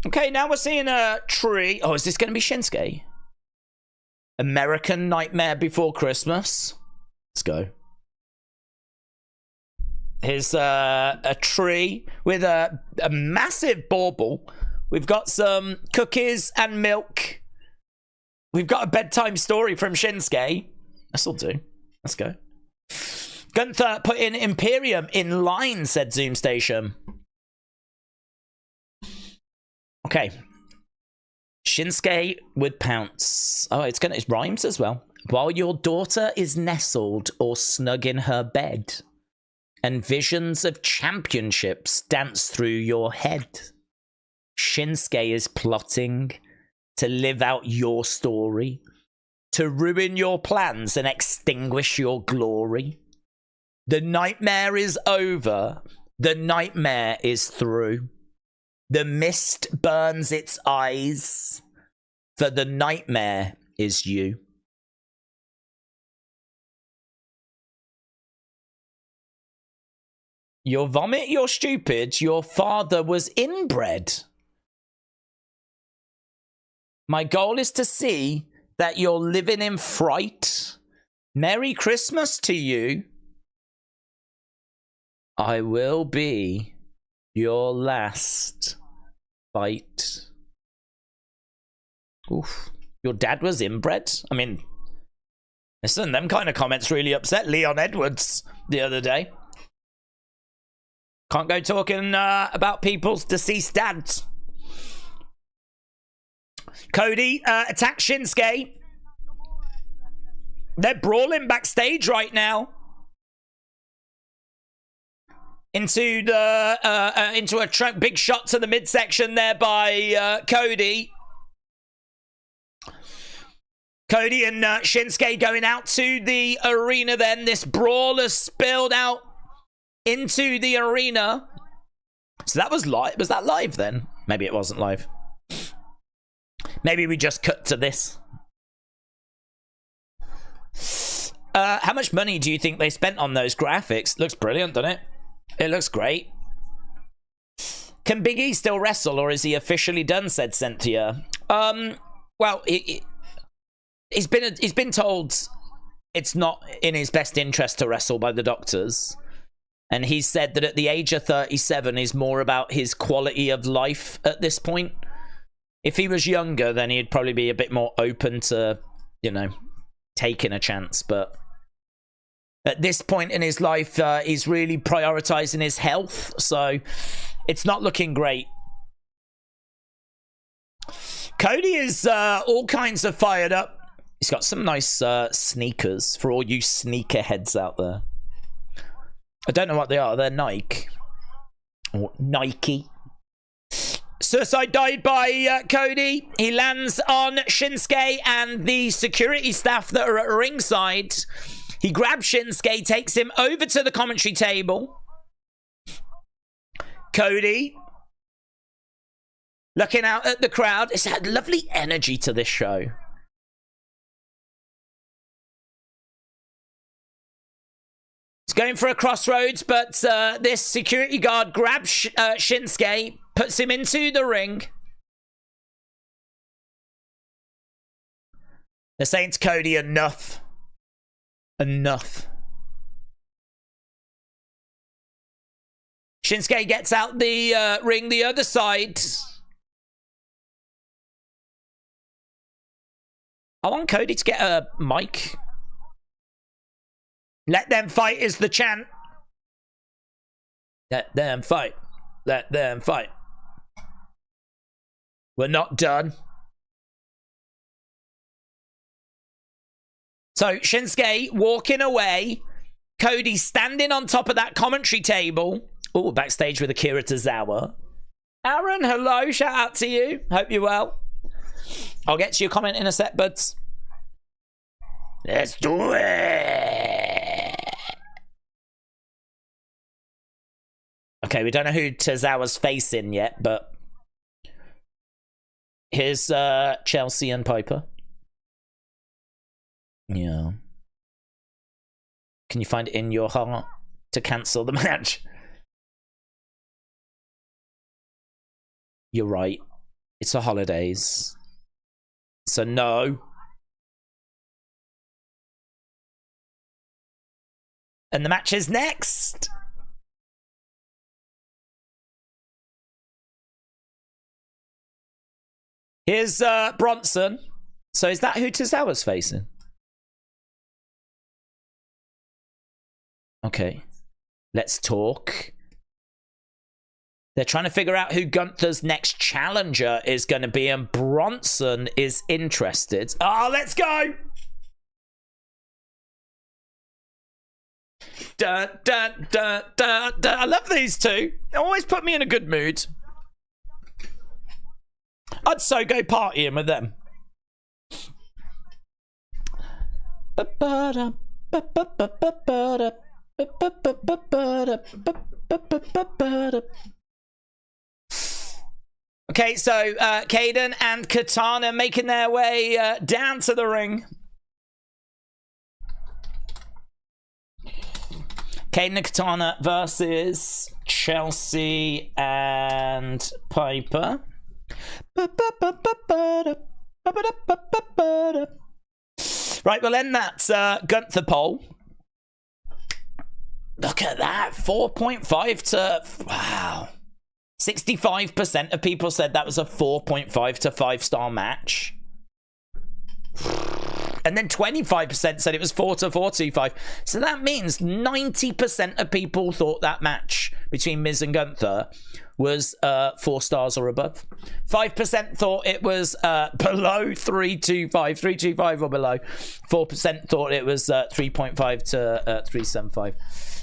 Speaker 1: Okay, now we're seeing a tree. Oh, is this going to be Shinsuke? American Nightmare Before Christmas. Let's go. Here's a tree with a massive bauble. We've got some cookies and milk. We've got a bedtime story from Shinsuke. This'll do. Let's go. Gunther put in Imperium in line, said Zoom Station. Okay. Shinsuke would pounce. Oh, it rhymes as well. While your daughter is nestled or snug in her bed, and visions of championships dance through your head, Shinsuke is plotting to live out your story, to ruin your plans and extinguish your glory. The nightmare is over. The nightmare is through. The mist burns its eyes, for the nightmare is you. Your vomit, you're stupid. Your father was inbred. My goal is to see that you're living in fright. Merry Christmas to you. I will be your last fight. Oof. Your dad was inbred? I mean, listen, them kind of comments really upset Leon Edwards the other day. Can't go talking about people's deceased dads. Cody attacks Shinsuke. They're brawling backstage right now. Into a big shot to the midsection there by Cody. Cody and Shinsuke going out to the arena then. This brawl has spilled out into the arena. So that was live. Was that live then? Maybe it wasn't live. Maybe we just cut to this. How much money do you think they spent on those graphics? Looks brilliant, doesn't it? It looks great. Can Big E still wrestle, or is he officially done, said Cynthia. Well, he's been told it's not in his best interest to wrestle by the doctors. And he said that at the age of 37 is more about his quality of life at this point. If he was younger, then he'd probably be a bit more open to, you know, taking a chance. But at this point in his life, he's really prioritizing his health. So it's not looking great. Cody is all kinds of fired up. He's got some nice sneakers for all you sneakerheads out there. I don't know what they are. They're Nike. Or Nike. Suicide dive by Cody. He lands on Shinsuke and the security staff that are at ringside. He grabs Shinsuke, takes him over to the commentary table. Cody looking out at the crowd. It's had lovely energy to this show. It's going for a crossroads, but this security guard grabs Shinsuke, puts him into the ring. They're saying to Cody, enough. Enough. Shinsuke gets out the ring the other side. I want Cody to get a mic. Let them fight is the chant. Let them fight. Let them fight. We're not done. So Shinsuke walking away. Cody standing on top of that commentary table. Oh, backstage with Akira Tozawa. Aaron, hello. Shout out to you. Hope you're well. I'll get to your comment in a sec, buds. Let's do it. Okay, we don't know who Tozawa's facing yet, but here's Chelsea and Piper. Yeah. Can you find it in your heart to cancel the match? You're right. It's the holidays. So no. And the match is next. Here's Bronson. So is that who Tozawa's facing? Okay. Let's talk. They're trying to figure out who Gunther's next challenger is going to be, and Bronson is interested. Oh, let's go! Da, da, da, da, da. I love these two. They always put me in a good mood. I'd so go partying with them. Okay, so Kayden and Katana making their way down to the ring. Kayden and Katana versus Chelsea and Piper. Right, we'll end that Gunther poll. Look at that, 4.5 to... Wow. 65% of people said that was a 4.5 to 5-star match. And then 25% said it was 4 to 4.25. So that means 90% of people thought that match between Miz and Gunther was 4 stars or above. 5% thought it was below 3.25, 3.25 or below. 4% thought it was 3.5 to 3.75.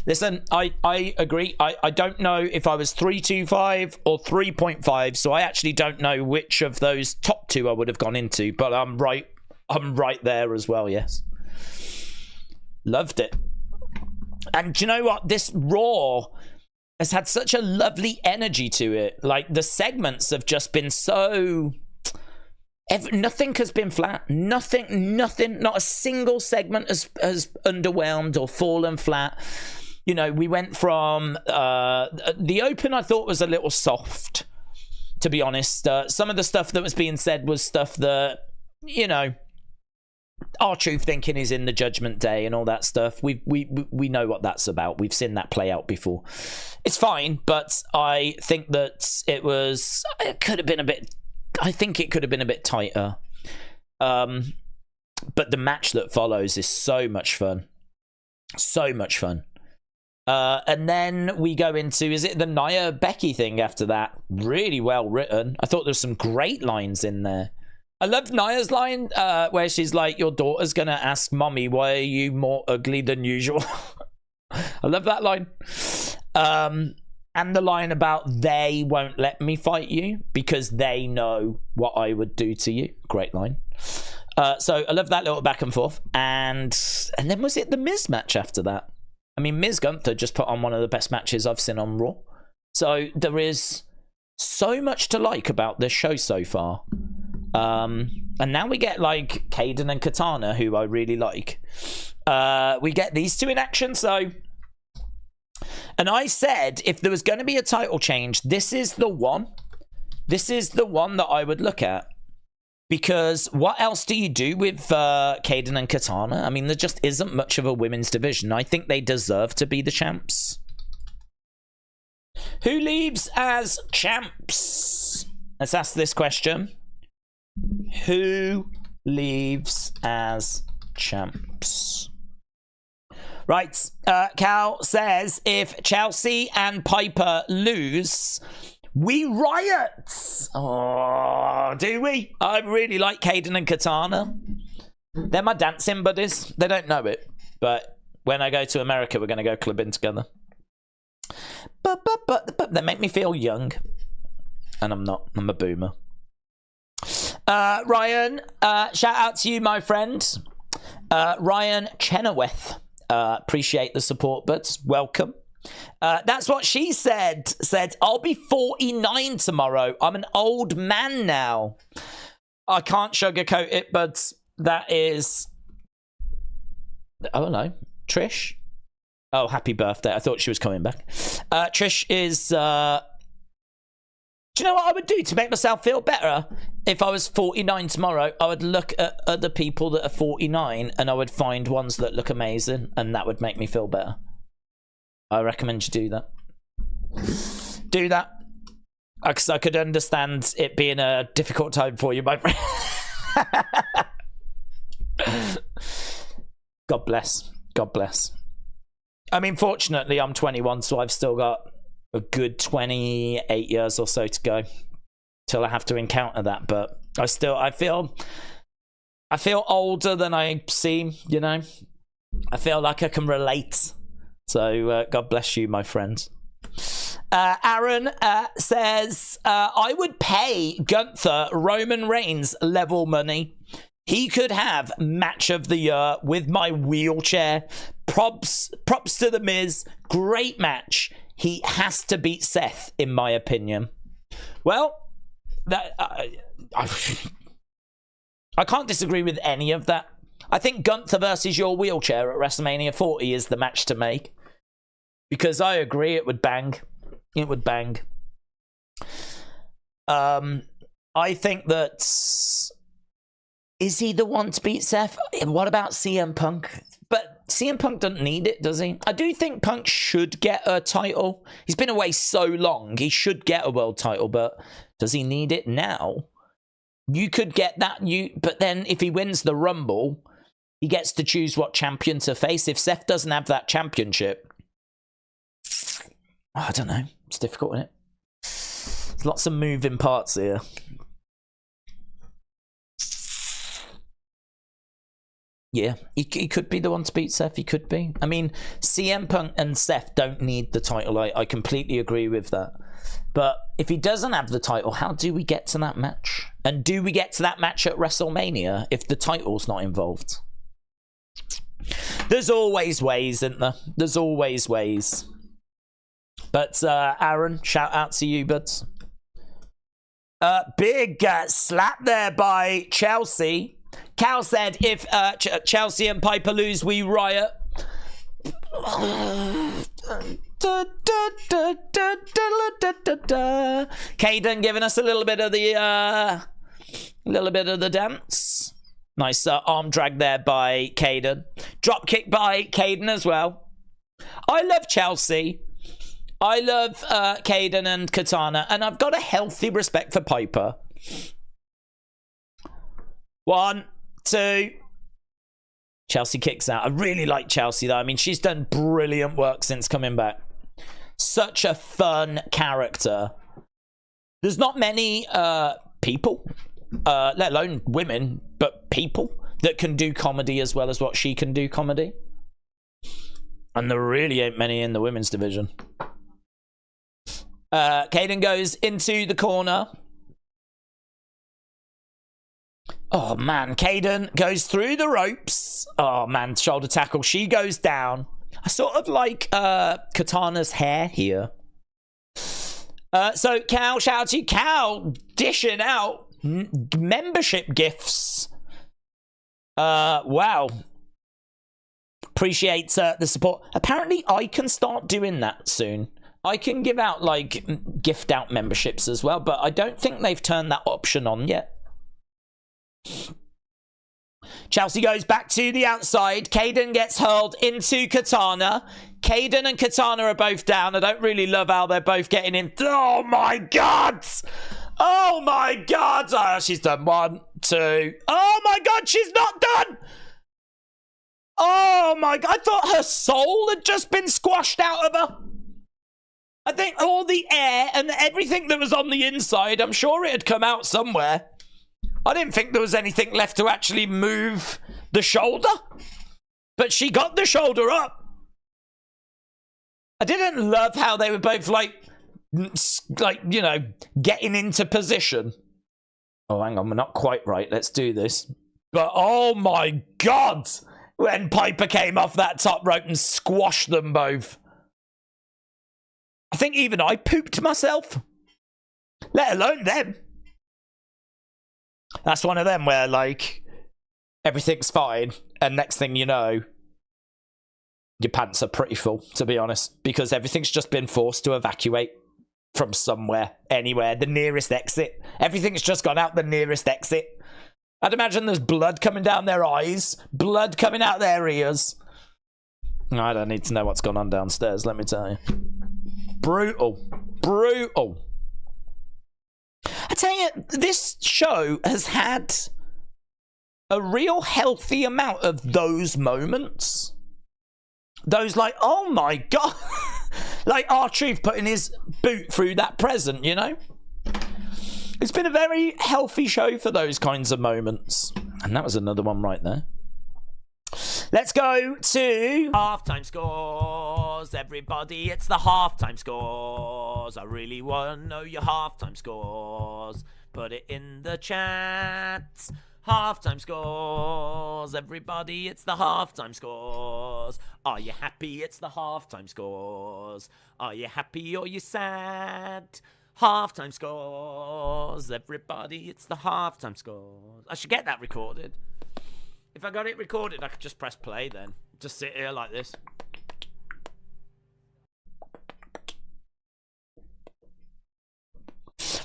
Speaker 1: Listen, I agree. I don't know if I was 3.25 or 3.5, so I actually don't know which of those top two I would have gone into, but I'm right there as well, yes. Loved it. And do you know what? This Raw has had such a lovely energy to it. Like, the segments have just been so... nothing has been flat. Nothing, not a single segment has underwhelmed or fallen flat. You know, we went from... the open I thought was a little soft, to be honest. Some of the stuff that was being said was stuff that, you know... R-Truth thinking he's in the Judgment Day and all that stuff. We know what that's about. We've seen that play out before. It's fine, but I think that it could have been a bit. I think it could have been a bit tighter. But the match that follows is so much fun. So much fun. And then we go into, is it the Nia Becky thing after that? Really well written. I thought there's some great lines in there. I loved Nia's line where she's like, your daughter's going to ask mommy, why are you more ugly than usual? I love that line. And the line about they won't let me fight you because they know what I would do to you. Great line. So I love that little back and forth. And then was it the Miz match after that? I mean, Miz Gunther just put on one of the best matches I've seen on Raw. So there is so much to like about this show so far. And now we get like Kayden and Katana, who I really like. We get these two in action. So, and I said if there was going to be a title change, this is the one. This is the one that I would look at. Because what else do you do with Kayden and Katana? I mean, there just isn't much of a women's division. I think they deserve to be the champs. Who leaves as champs? Let's ask this question. Who leaves as champs? Right. Cal says, if Chelsea and Piper lose, we riot. Oh, do we? I really like Kayden and Katana. They're my dancing buddies. They don't know it. But when I go to America, we're going to go clubbing together. But they make me feel young. And I'm not. I'm a boomer. Ryan, shout out to you, my friend. Ryan Chenoweth. Appreciate the support, buds. Welcome. That's what she said. Said, I'll be 49 tomorrow. I'm an old man now. I can't sugarcoat it, but that is... I don't know. Trish? Oh, happy birthday. I thought she was coming back. Trish is... Do you know what I would do to make myself feel better? If I was 49 tomorrow, I would look at other people that are 49 and I would find ones that look amazing, and that would make me feel better. I recommend you do that. Do that. Because I could understand it being a difficult time for you, my friend. God bless. God bless. I mean, fortunately, I'm 21, so I've still got a good 28 years or so to go till I have to encounter that. But I feel older than I seem, you know. I feel like I can relate. So God bless you, my friend. Aaron says, I would pay Gunther Roman Reigns level money. He could have match of the year with my wheelchair. Props to the Miz. Great match. He has to beat Seth, in my opinion. Well, that I can't disagree with any of that. I think Gunther versus your wheelchair at WrestleMania 40 is the match to make. Because I agree, it would bang. It would bang. I think that... Is he the one to beat Seth? What about CM Punk? But CM Punk doesn't need it, does he? I do think Punk should get a title. He's been away so long. He should get a world title, but does he need it now? You could get that. But then if he wins the Rumble, he gets to choose what champion to face. If Seth doesn't have that championship, I don't know. It's difficult, isn't it? There's lots of moving parts here. Yeah, he could be the one to beat Seth. He could be. I mean, CM Punk and Seth don't need the title. I completely agree with that. But if he doesn't have the title, how do we get to that match? And do we get to that match at WrestleMania if the title's not involved? There's always ways, isn't there? There's always ways. But Aaron, shout out to you, buds. Big slap there by Chelsea. Cal said, if Chelsea and Piper lose, we riot. Kayden giving us a little bit of the dance. Nice arm drag there by Kayden. Drop kick by Kayden as well. I love Chelsea. I love Kayden and Katana. And I've got a healthy respect for Piper. 1, 2. Chelsea kicks out. I really like Chelsea, though. I mean, she's done brilliant work since coming back. Such a fun character. There's not many people, let alone women, but people that can do comedy as well as what she can do comedy. And there really ain't many in the women's division. Kayden goes into the corner. Oh, man. Kayden goes through the ropes. Oh, man. Shoulder tackle. She goes down. I sort of like Katana's hair here. So, Cal, shout out to you. Cal dishing out membership gifts. Wow. Appreciate the support. Apparently, I can start doing that soon. I can give out, like, gift out memberships as well, but I don't think they've turned that option on yet. Chelsea goes back to the outside. Kayden gets hurled into Katana. Kayden and Katana are both down. I don't really love how they're both getting in. Oh, my God! Oh, my God! Oh, she's done 1, 2. Oh, my God, she's not done! Oh, my God. I thought her soul had just been squashed out of her. I think all the air and everything that was on the inside, I'm sure it had come out somewhere. I didn't think there was anything left to actually move the shoulder. But she got the shoulder up. I didn't love how they were both like, you know, getting into position. Oh, hang on, we're not quite right. Let's do this. But, oh my God, when Piper came off that top rope and squashed them both. I think even I pooped myself. Let alone them. That's one of them where, like, everything's fine, and next thing you know, your pants are pretty full, to be honest, because everything's just been forced to evacuate from somewhere, anywhere, the nearest exit. Everything's just gone out the nearest exit. I'd imagine there's blood coming down their eyes, blood coming out their ears. I don't need to know what's gone on downstairs, let me tell you. Brutal. Brutal. I tell you, this show has had a real healthy amount of those moments. Those like, oh my God. Like R-Truth putting his boot through that present, you know? It's been a very healthy show for those kinds of moments. And that was another one right there. Let's go to halftime scores, everybody. It's the halftime scores. I really want to know your halftime scores. Put it in the chat. Halftime scores, everybody. It's the halftime scores. Are you happy? It's the halftime scores. Are you happy or you sad? Halftime scores, everybody. It's the halftime scores. I should get that recorded. If I got it recorded, I could just press play then. Just sit here like this.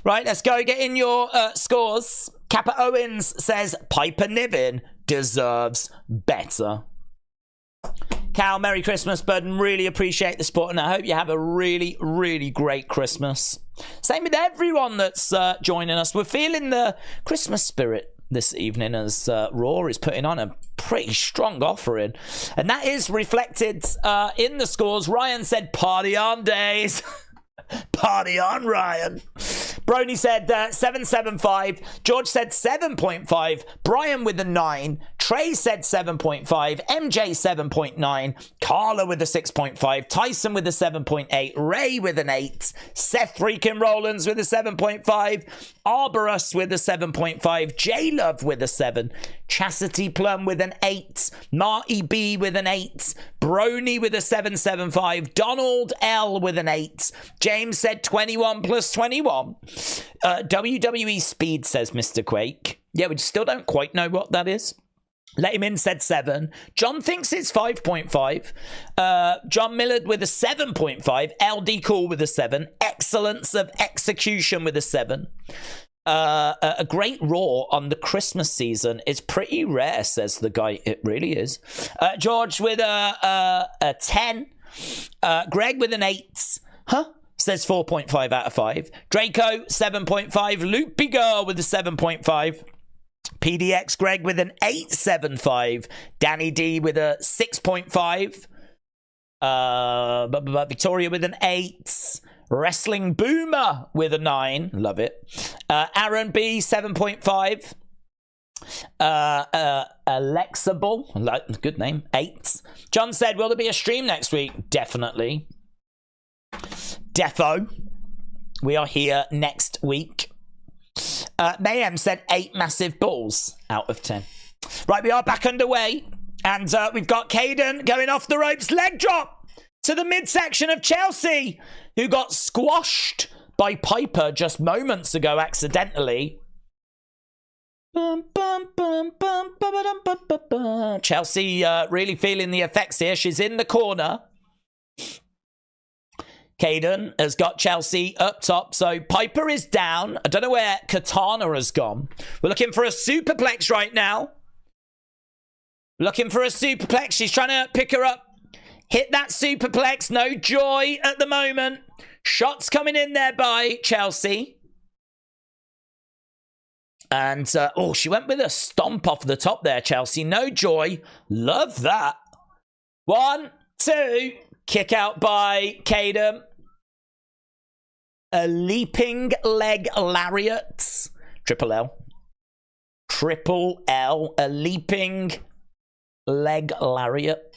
Speaker 1: Right, let's go. Get in your scores. Kappa Owens says Piper Niven deserves better. Cal, Merry Christmas, bud, and really appreciate the support, and I hope you have a really, really great Christmas. Same with everyone that's joining us. We're feeling the Christmas spirit this evening as Raw is putting on a pretty strong offering, and that is reflected in the scores. Ryan said party on days. Party on, Ryan. Brony said 7.75. George said 7.5. Brian with a 9. Trey said 7.5. MJ 7.9. Carla with a 6.5. Tyson with a 7.8. Ray with an 8. Seth freaking Rollins with a 7.5. Arborus with a 7.5. J-Love with a 7. Chastity Plum with an 8. Marty B with an 8. Brony with a 7.75. Donald L with an 8. James said 21 plus 21. WWE Speed says Mr. Quake. Yeah, we still don't quite know what that is. Let him in said 7. John thinks it's 5.5. John Millard with a 7.5. LD Cool with a 7. Excellence of Execution with a 7. a great Raw on the Christmas season is pretty rare, says the guy. It really is. George with a 10. Greg with an 8. Huh? Says 4.5 out of 5. Draco, 7.5. Loopy Girl with a 7.5. PDX Greg with an 8.75. Danny D with a 6.5. Victoria with an 8. Wrestling Boomer with a 9. Love it. Aaron B, 7.5. Alexable, good name, 8. John said, will there be a stream next week? Definitely. Defo. We are here next week. Mayhem said 8 massive balls out of 10. Right, we are back underway. And we've got Kayden going off the ropes. Leg drop to the midsection of Chelsea, who got squashed by Piper just moments ago accidentally. Chelsea really feeling the effects here. She's in the corner. Kayden has got Chelsea up top. So Piper is down. I don't know where Katana has gone. We're looking for a superplex right now. Looking for a superplex. She's trying to pick her up. Hit that superplex. No joy at the moment. Shots coming in there by Chelsea. And, oh, she went with a stomp off the top there, Chelsea. No joy. Love that. 1, 2. Kick out by Kayden. A leaping leg lariat. Triple L. Triple L. A leaping leg lariat.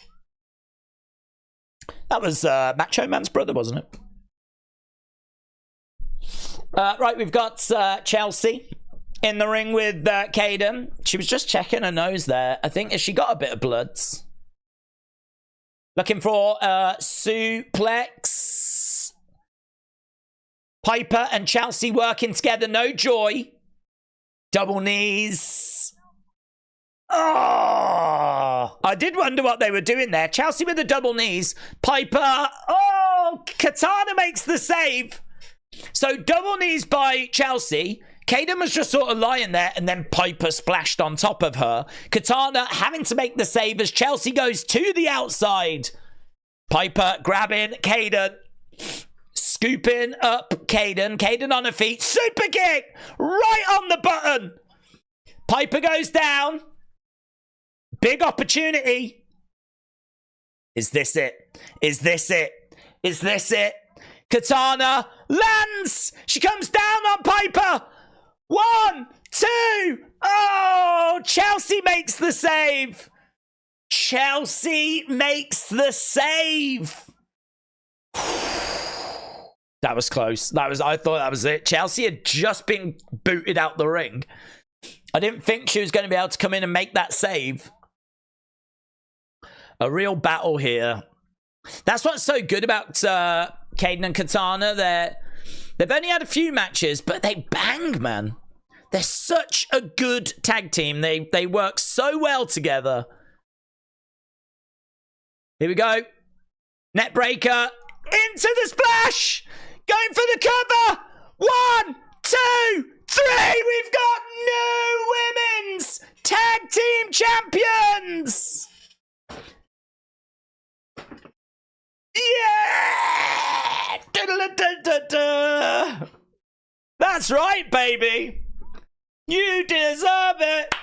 Speaker 1: That was Macho Man's brother, wasn't it? Right, we've got Chelsea in the ring with Kayden. She was just checking her nose there. I think, has she got a bit of bloods? Looking for suplex. Piper and Chelsea working together. No joy. Double knees. Oh, I did wonder what they were doing there. Chelsea with the double knees. Piper. Oh, Katana makes the save. So double knees by Chelsea. Kayden was just sort of lying there, and then Piper splashed on top of her. Katana having to make the save as Chelsea goes to the outside. Piper grabbing Kayden. Scooping up Kayden. Kayden on her feet. Super kick! Right on the button. Piper goes down. Big opportunity. Is this it? Is this it? Is this it? Katana lands. She comes down on Piper. 1, 2. Oh, Chelsea makes the save. Chelsea makes the save. That was close. I thought that was it. Chelsea had just been booted out the ring. I didn't think she was going to be able to come in and make that save. A real battle here. That's what's so good about Kayden and Katana. They've only had a few matches, but they bang, man. They're such a good tag team. They work so well together. Here we go. Net breaker. Into the splash. Going for the cover. 1, 2, 3. We've got new women's tag team champions. Yeah! Da-da-da-da-da. That's right, baby. You deserve it.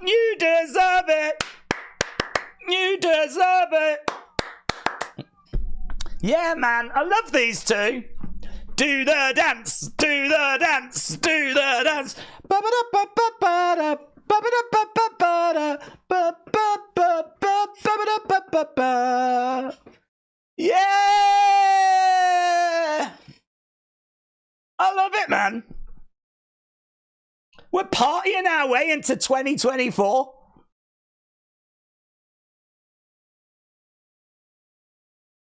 Speaker 1: You deserve it. You deserve it. Yeah, man. I love these two. Do the dance. Do the dance. Do the dance. Ba-ba-da-ba-ba-ba-da. Ba-ba-da-ba-ba-ba-da. Yeah! I love it, man. We're partying our way into 2024.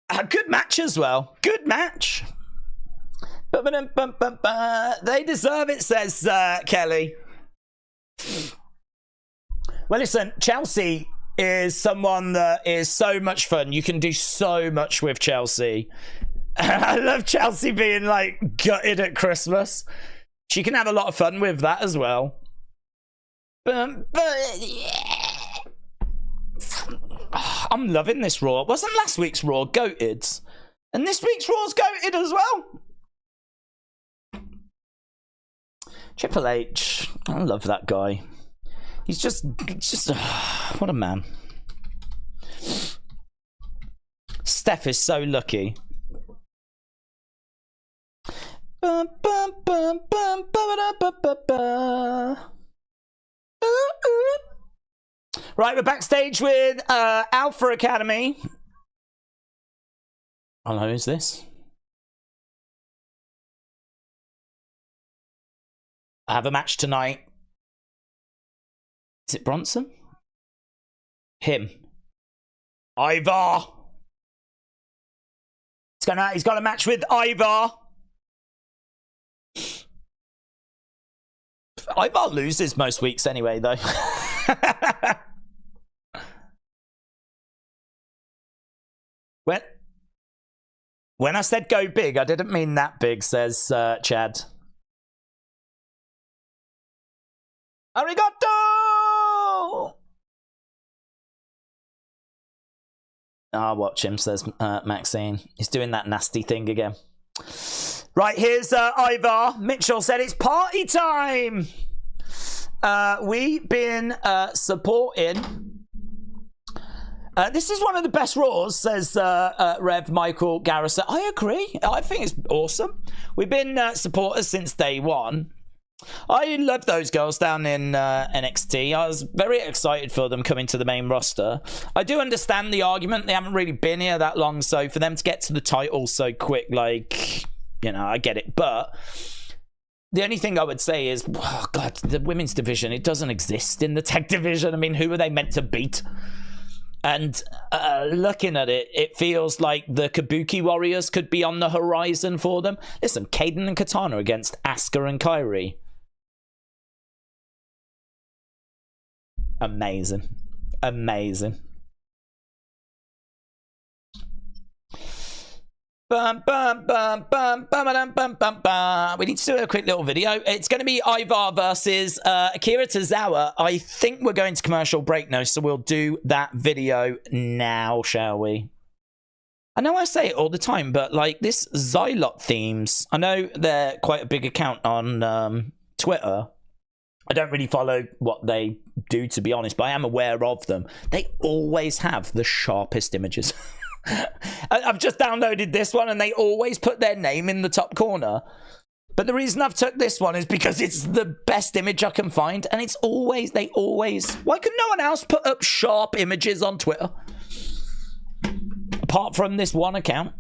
Speaker 1: A good match as well. Good match. They deserve it, says Kelly. Well, listen, Chelsea is someone that is so much fun. You can do so much with Chelsea. I love Chelsea being like gutted at Christmas. She can have a lot of fun with that as well. But I'm loving this Raw. Wasn't last week's Raw goated? And this week's Raw's goated as well. Triple H. I love that guy. He's just what a man. Steph is so lucky. Right, we're backstage with Alpha Academy. Hello, who's this? I have a match tonight. Is it Bronson? Him. Ivar. He's got a match with Ivar. Ivar loses most weeks anyway, though. When I said go big, I didn't mean that big, says Chad. Arigato! Watch him, says Maxine. He's doing that nasty thing again. Right, here's Ivar. Mitchell said it's party time. We've been supporting... this is one of the best Raws, says Rev Michael Garrison. I agree. I think it's awesome. We've been supporters since day one. I love those girls down in NXT. I was very excited for them coming to the main roster. I do understand the argument. They haven't really been here that long, so for them to get to the title so quick, like, you know, I get it. But the only thing I would say is, oh God, the women's division, it doesn't exist in the tag division. I mean, who are they meant to beat? And looking at it, it feels like the Kabuki Warriors could be on the horizon for them. Listen, Kayden and Katana against Asuka and Kairi. Amazing. Amazing. Bum, bum, bum, bum, bum, bum, bum, bum, bum. We need to do a quick little video. It's going to be Ivar versus Akira Tozawa. I think we're going to commercial break now, so we'll do that video now, shall we? I know I say it all the time, but like this Zylot themes, I know they're quite a big account on Twitter. I don't really follow what they do, to be honest, but I am aware of them. They always have the sharpest images. I've just downloaded this one and they always put their name in the top corner. But the reason I've took this one is because it's the best image I can find. And it's always, why could no one else put up sharp images on Twitter? Apart from this one account.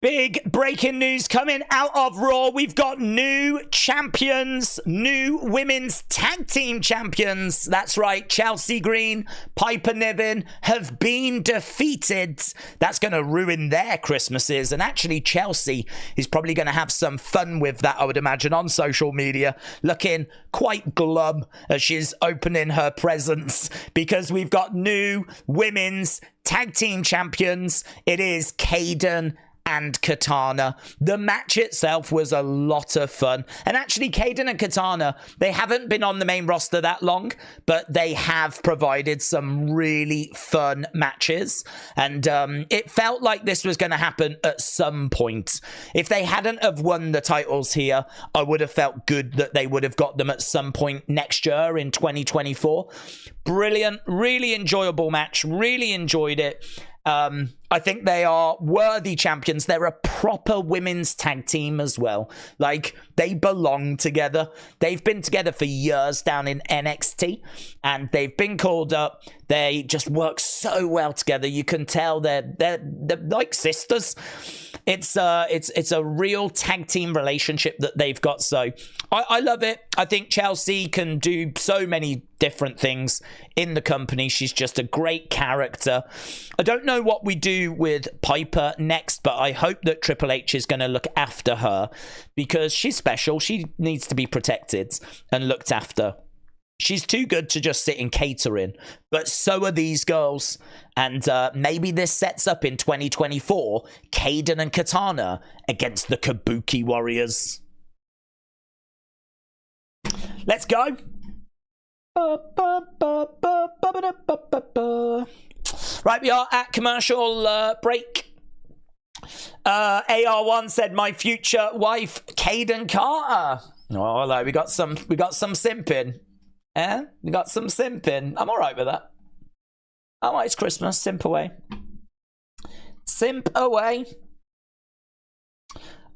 Speaker 1: Big breaking news coming out of Raw. We've got new champions, new women's tag team champions. That's right, Chelsea Green, Piper Niven have been defeated. That's going to ruin their Christmases. And actually, Chelsea is probably going to have some fun with that, I would imagine, on social media. Looking quite glum as she's opening her presents because we've got new women's tag team champions. It is Kayden and Katana. The match itself was a lot of fun. And actually, Kayden and Katana, they haven't been on the main roster that long, but they have provided some really fun matches. And it felt like this was going to happen at some point. If they hadn't have won the titles here, I would have felt good that they would have got them at some point next year in 2024. Brilliant, really enjoyable match. Really enjoyed it. I think they are worthy champions. They're a proper women's tag team as well. Like, they belong together. They've been together for years down in NXT, and they've been called up. They just work so well together. You can tell they're like sisters. It's a real tag team relationship that they've got. So I love it. I think Chelsea can do so many different things in the company. She's just a great character. I don't know what we do with Piper next, but I hope that Triple H is going to look after her because she's special. She needs to be protected and looked after. She's too good to just sit in catering, but so are these girls. And maybe this sets up in 2024, Kayden and Katana against the Kabuki Warriors. Let's go. Right, we are at commercial break. AR1 said, my future wife, Kayden Carter. Oh, hello. We got some simping. Eh? We got some simping. I'm all right with that. All right, it's Christmas. Simp away. Simp away.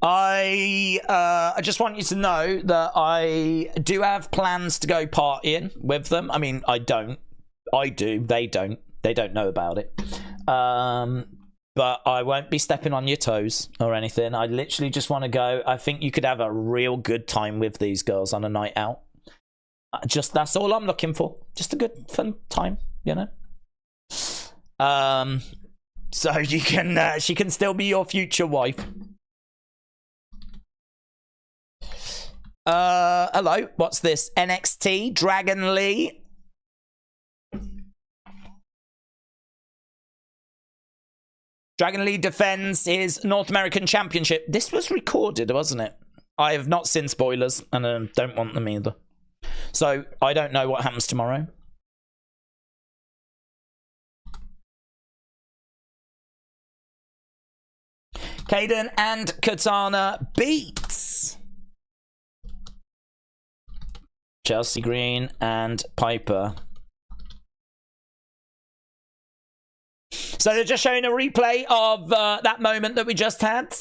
Speaker 1: I just want you to know that I do have plans to go partying with them. I mean, I don't. I do. They don't. They don't know about it. But I won't be stepping on your toes or anything. I literally just want to go. I think you could have a real good time with these girls on a night out. Just that's all I'm looking for. Just a good fun time, you know. So you can she can still be your future wife. Hello, what's this? NXT Dragon Lee. Dragon Lee defends his North American Championship. This was recorded, wasn't it? I have not seen spoilers, and don't want them either. So, I don't know what happens tomorrow. Kayden and Katana beats Chelsea Green and Piper. So they're just showing a replay of that moment that we just had.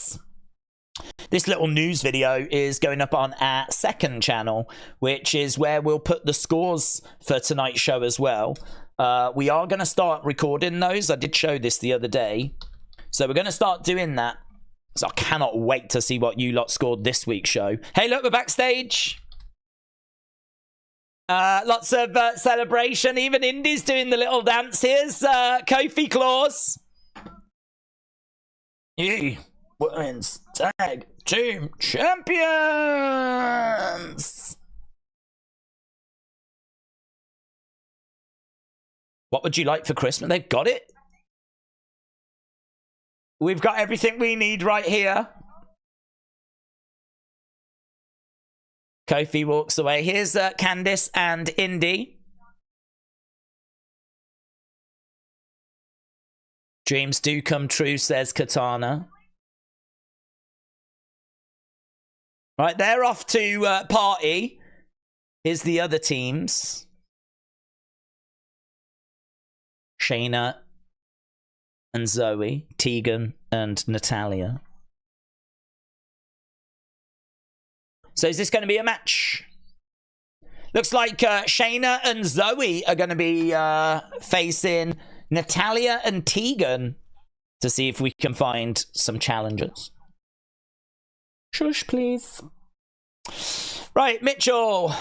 Speaker 1: This little news video is going up on our second channel, which is where we'll put the scores for tonight's show as well. We are going to start recording those. I did show this the other day. So we're going to start doing that. So I cannot wait to see what you lot scored this week's show. Hey, look, we're backstage. Lots of celebration. Even Indy's doing the little dance. Here's Kofi Claus. You Women's Tag Team Champions. What would you like for Christmas? They've got it. We've got everything we need right here. Kofi walks away. Here's Candice and Indy. Dreams do come true, says Katana. Right, they're off to party. Here's the other teams. Shayna and Zoe, Tegan and Natalia. So is this going to be a match? Looks like Shayna and Zoe are going to be facing Natalia and Tegan to see if we can find some challengers. Shush, please. Right, Mitchell.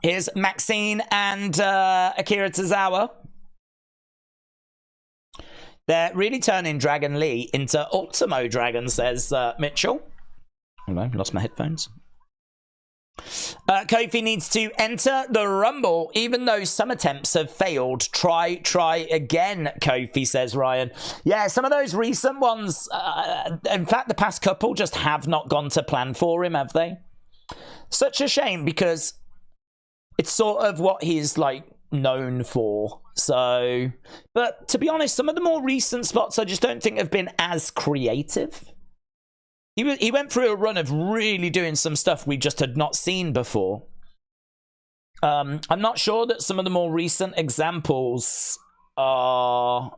Speaker 1: Here's Maxine and Akira Tozawa. They're really turning Dragon Lee into Ultimo Dragon, says Mitchell. Oh, I lost my headphones. Kofi needs to enter the Rumble, even though some attempts have failed. Try again, Kofi, says Ryan. Yeah, some of those recent ones, in fact, the past couple just have not gone to plan for him, have they? Such a shame, because it's sort of what he's, like, known for. So, but to be honest, some of the more recent spots I just don't think have been as creative. He went through a run of really doing some stuff we just had not seen before. I'm not sure that some of the more recent examples have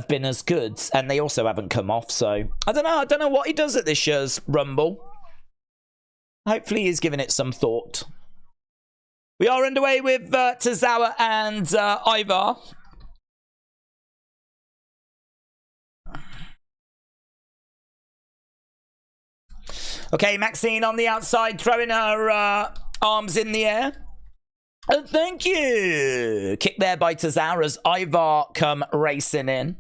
Speaker 1: been as good, and they also haven't come off. So I don't know what he does at this year's Rumble. Hopefully he's giving it some thought. We are underway with Tozawa and Ivar. Okay, Maxine on the outside, throwing her arms in the air. Oh, thank you. Kick there by Tozawa as Ivar come racing in.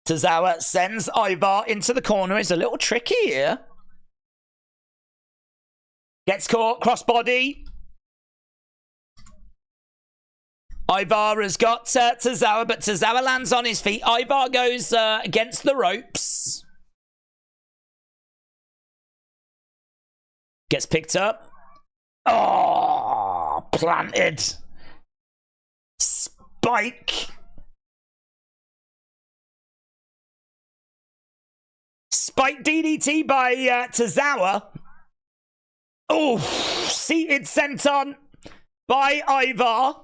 Speaker 1: Tozawa sends Ivar into the corner. It's a little tricky here. Gets caught, crossbody. Ivar has got Tozawa, but Tozawa lands on his feet. Ivar goes against the ropes. Gets picked up. Oh, planted. Spike. Spike DDT by Tozawa. Oh, seated senton by Ivar.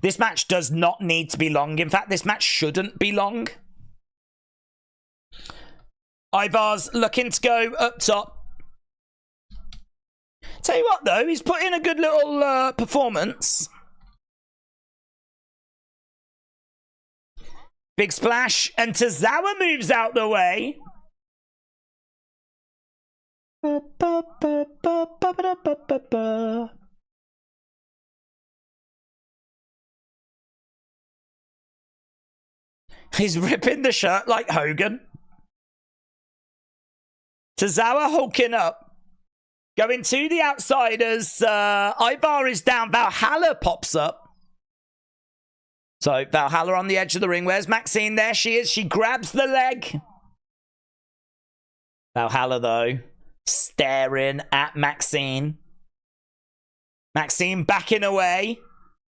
Speaker 1: This match does not need to be long. In fact, this match shouldn't be long. Ivar's looking to go up top. Tell you what, though, he's put in a good little performance. Big splash, and Tozawa moves out the way. He's ripping the shirt like Hogan. Tozawa hulking up. Going to the outside as Ivar is down. Valhalla pops up. So Valhalla on the edge of the ring. Where's Maxine? There she is. She grabs the leg. Valhalla, though, staring at Maxine. Maxine backing away.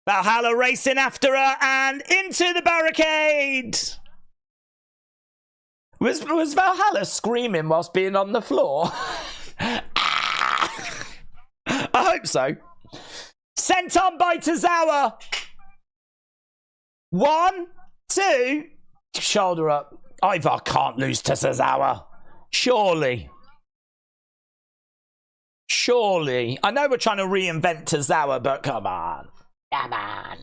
Speaker 1: Valhalla racing after her and into the barricade. Was Valhalla screaming whilst being on the floor? I hope so. Sent on by Tozawa. 1, 2. Shoulder up. Ivar can't lose to Tozawa. Surely. Surely. I know we're trying to reinvent Tozawa, but come on. Come on.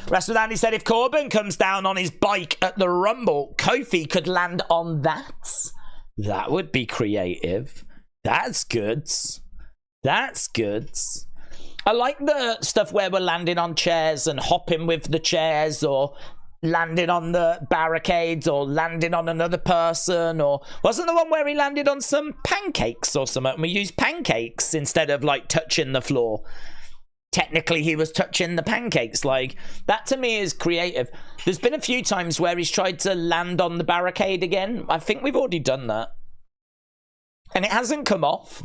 Speaker 1: Wrestle Andy said if Corbin comes down on his bike at the Rumble, Kofi could land on that. That would be creative. That's good. That's good. I like the stuff where we're landing on chairs and hopping with the chairs, or landing on the barricades, or landing on another person, or wasn't the one where he landed on some pancakes or something? We used pancakes instead of like touching the floor. Technically, he was touching the pancakes. Like, that to me is creative. There's been a few times where he's tried to land on the barricade again. I think we've already done that. And it hasn't come off.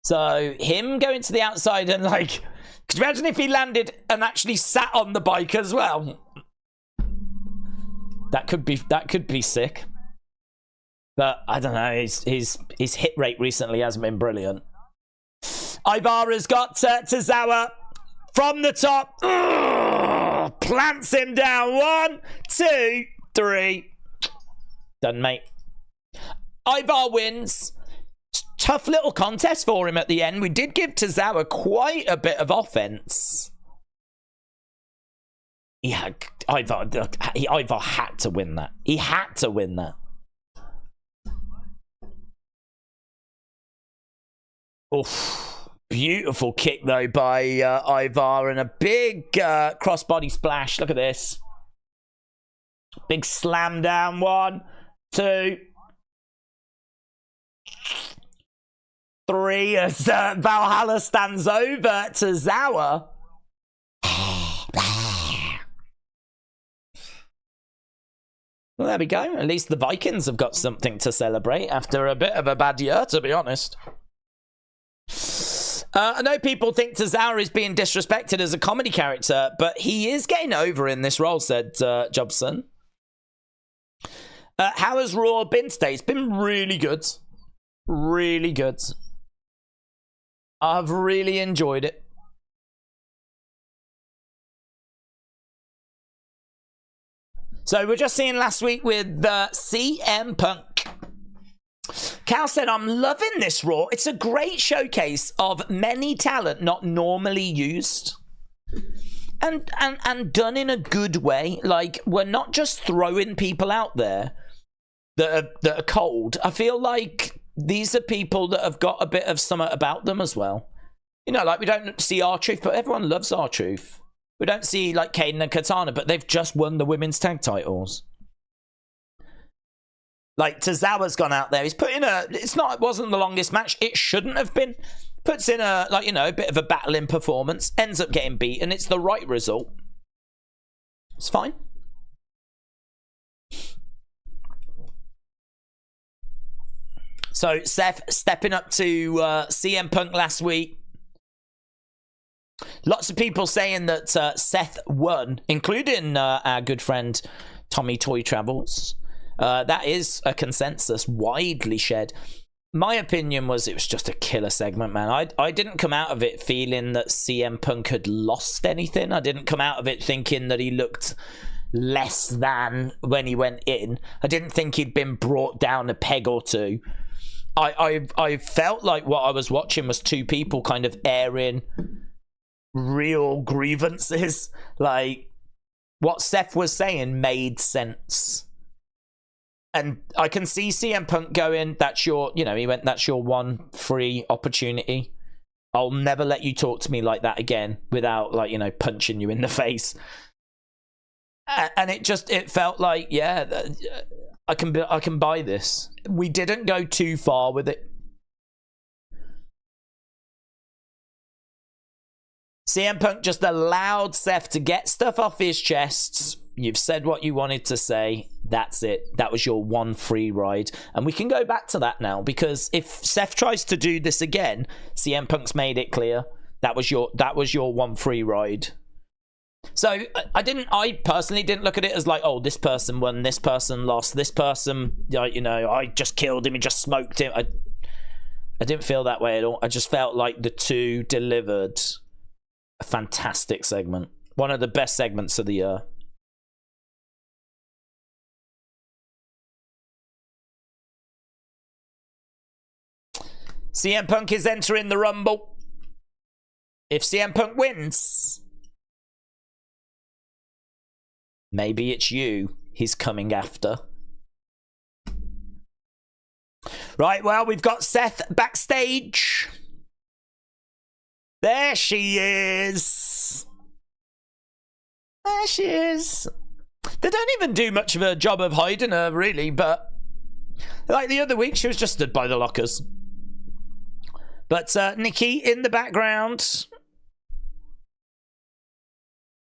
Speaker 1: So, him going to the outside and like... Could you imagine if he landed and actually sat on the bike as well? That could be sick. But, I don't know, his hit rate recently hasn't been brilliant. Ivar has got Tozawa from the top. Ugh, plants him down. 1, 2, 3. Done, mate. Ivar wins. Tough little contest for him at the end. We did give Tozawa quite a bit of offense. Yeah, Ivar had to win that. He had to win that. Oof. Beautiful kick, though, by Ivar, and a big crossbody splash. Look at this. Big slam down. 1, 2, 3, as Valhalla stands over Tozawa. Well, there we go. At least the Vikings have got something to celebrate after a bit of a bad year, to be honest. I know people think Tozawa is being disrespected as a comedy character, but he is getting over in this role, said Jobson. How has Raw been today? It's been really good. Really good. I've really enjoyed it. So we're just seeing last week with CM Punk. Cal said, I'm loving this Raw. It's a great showcase of many talent not normally used. And done in a good way. Like, we're not just throwing people out there that are cold. I feel like these are people that have got a bit of something about them as well. You know, like, we don't see R-Truth, but everyone loves R-Truth. We don't see, like, Kayden and Katana, but they've just won the women's tag titles. Like, Tozawa's gone out there. He's put in it wasn't the longest match. It shouldn't have been. Puts in a bit of a battling performance. Ends up getting beaten. It's the right result. It's fine. So, Seth stepping up to CM Punk last week. Lots of people saying that Seth won, including our good friend Tommy Toy Travels. That is a consensus widely shared. My opinion was it was just a killer segment, man. I didn't come out of it feeling that CM Punk had lost anything. I didn't come out of it thinking that he looked less than when he went in. I didn't think he'd been brought down a peg or two. I felt like what I was watching was two people kind of airing real grievances. Like, what Seth was saying made sense. And I can see CM Punk going, that's your, he went, that's your one free opportunity. I'll never let you talk to me like that again without, punching you in the face. And it felt like, yeah, I can buy this. We didn't go too far with it. CM Punk just allowed Seth to get stuff off his chest. You've said what you wanted to say. That's it. That was your one free ride. And we can go back to that now, because if Seth tries to do this again, CM Punk's made it clear that was your one free ride. So I personally didn't look at it as like, oh, this person won, this person lost, this person, I just killed him, he just smoked him. I didn't feel that way at all. I just felt like the two delivered a fantastic segment. One of the best segments of the year. CM Punk is entering the Rumble. If CM Punk wins, maybe it's you he's coming after. Right, well, we've got Seth backstage. There she is. There she is. They don't even do much of a job of hiding her, really, but like the other week, she was just stood by the lockers. But Nikki in the background.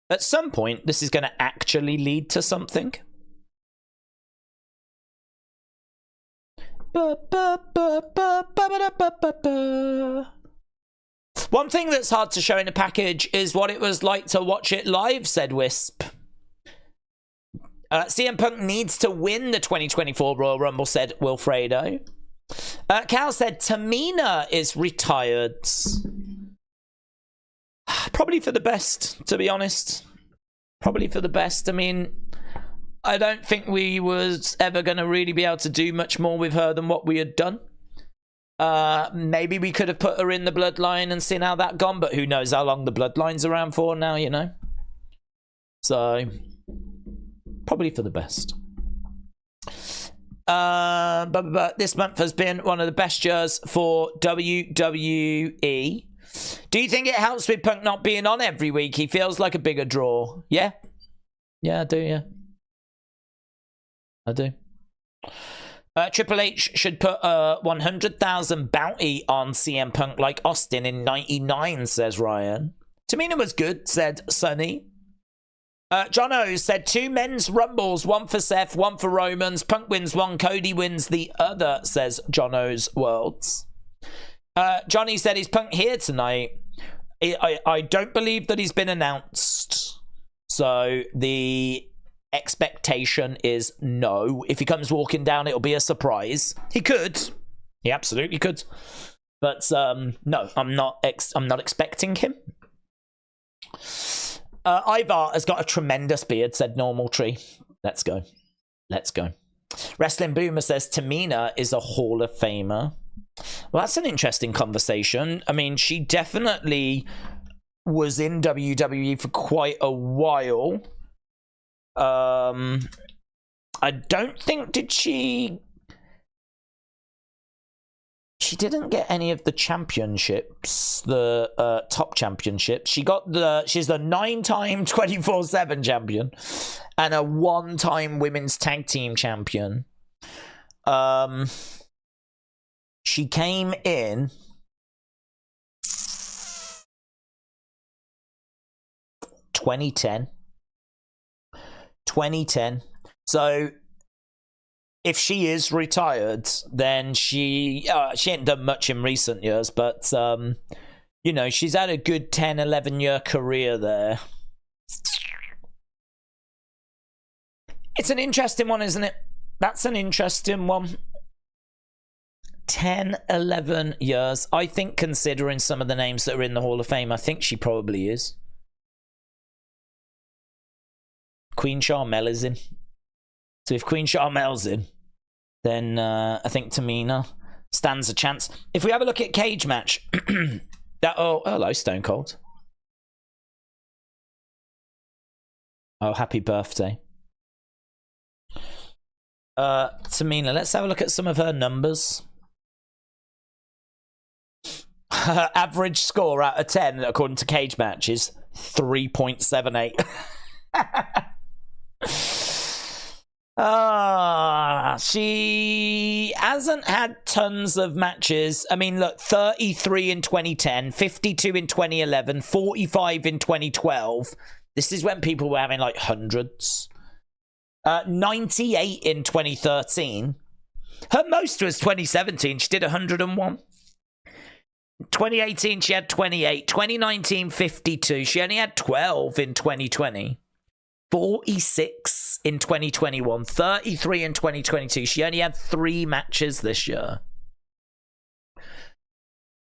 Speaker 1: At some point, this is going to actually lead to something. One thing that's hard to show in a package is what it was like to watch it live, said Wisp. CM Punk needs to win the 2024 Royal Rumble, said Wilfredo. Cal said Tamina is retired. Probably for the best, to be honest. Probably for the best. I mean, I don't think we was ever going to really be able to do much more with her than what we had done. Maybe we could have put her in the Bloodline and seen how that gone, but who knows how long the Bloodline's around for now, So, probably for the best. But this month has been one of the best years for WWE. Do you think it helps with Punk not being on every week? He feels like a bigger draw. Yeah? Yeah, I do, yeah. I do. Triple H should put 100,000 bounty on CM Punk like Austin in 99, says Ryan. Tamina was good, said Sonny. John O said 2 men's rumbles, one for Seth, one for Romans. Punk wins one, Cody wins the other, says John O's Worlds. Johnny said, is Punk here tonight? I don't believe that he's been announced. So the expectation is no. If he comes walking down, it'll be a surprise. He could. He absolutely could. But no, I'm not expecting him. Ivar has got a tremendous beard, said Normal Tree. Let's go. Let's go. Wrestling Boomer says Tamina is a Hall of Famer. Well, that's an interesting conversation. I mean, she definitely was in WWE for quite a while. I don't think, did she didn't get any of the championships, the top championships. She's the 9-time 24/7 champion and a 1-time women's tag team champion. She came in 2010. 2010. So if she is retired, then she ain't done much in recent years, but you know, she's had a good 10, 11-year career there. It's an interesting one, isn't it? That's an interesting one. 10, 11 years. I think, considering some of the names that are in the Hall of Fame, I think she probably is. Queen Charmel is in. So if Queen Charmel's in, then I think Tamina stands a chance. If we have a look at cage match, oh, hello, Stone Cold. Oh, happy birthday. Tamina, let's have a look at some of her numbers. Her average score out of 10, according to cage matches, 3.78. She hasn't had tons of matches. I mean, look, 33 in 2010, 52 in 2011, 45 in 2012. This is when people were having like hundreds. 98 in 2013. Her most was 2017. She did 101. 2018, she had 28. 2019, 52. She only had 12 in 2020. 46 in 2021. 33 in 2022. She only had 3 matches this year.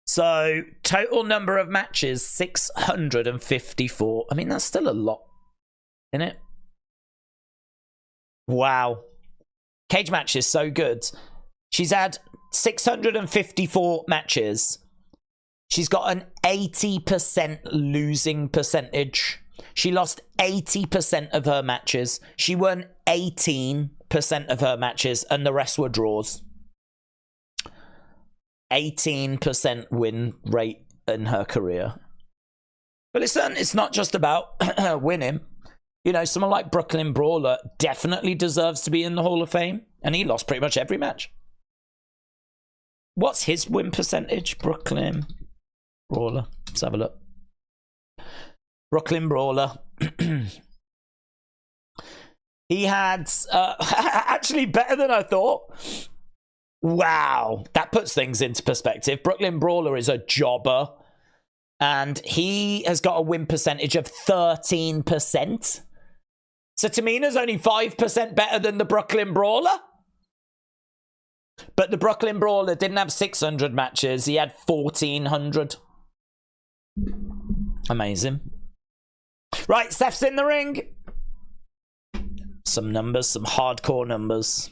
Speaker 1: So, total number of matches, 654. I mean, that's still a lot, isn't it? Wow. Cage match is so good. She's had 654 matches. She's got an 80% losing percentage. She lost 80% of her matches. She won 18% of her matches, and the rest were draws. 18% win rate in her career. But listen, it's not just about winning. You know, someone like Brooklyn Brawler definitely deserves to be in the Hall of Fame, and he lost pretty much every match. What's his win percentage? Brooklyn Brawler. Let's have a look. Brooklyn Brawler. He had actually better than I thought. Wow, that puts things into perspective. Brooklyn Brawler is a jobber, and he has got a win percentage of 13%. So Tamina's only 5% better than the Brooklyn Brawler. But the Brooklyn Brawler didn't have 600 matches. He had 1,400. Amazing. Right, Steph's in the ring. Some numbers, some hardcore numbers.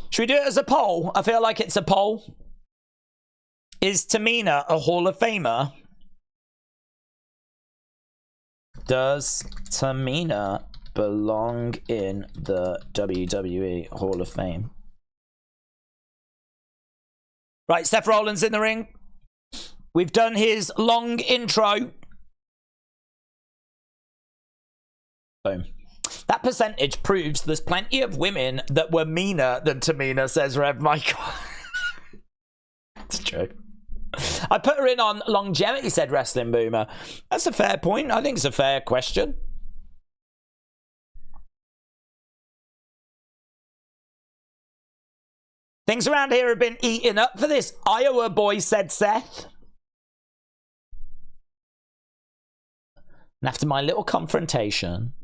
Speaker 1: Should we do it as a poll? I feel like it's a poll. Is Tamina a Hall of Famer? Does Tamina belong in the WWE Hall of Fame? Right, Seth Rollins in the ring. We've done his long intro. Boom. That percentage proves there's plenty of women that were meaner than Tamina, says Rev Michael. It's true. I put her in on longevity, said Wrestling Boomer. That's a fair point. I think it's a fair question. Things around here have been eating up for this Iowa boy, said Seth. And after my little confrontation,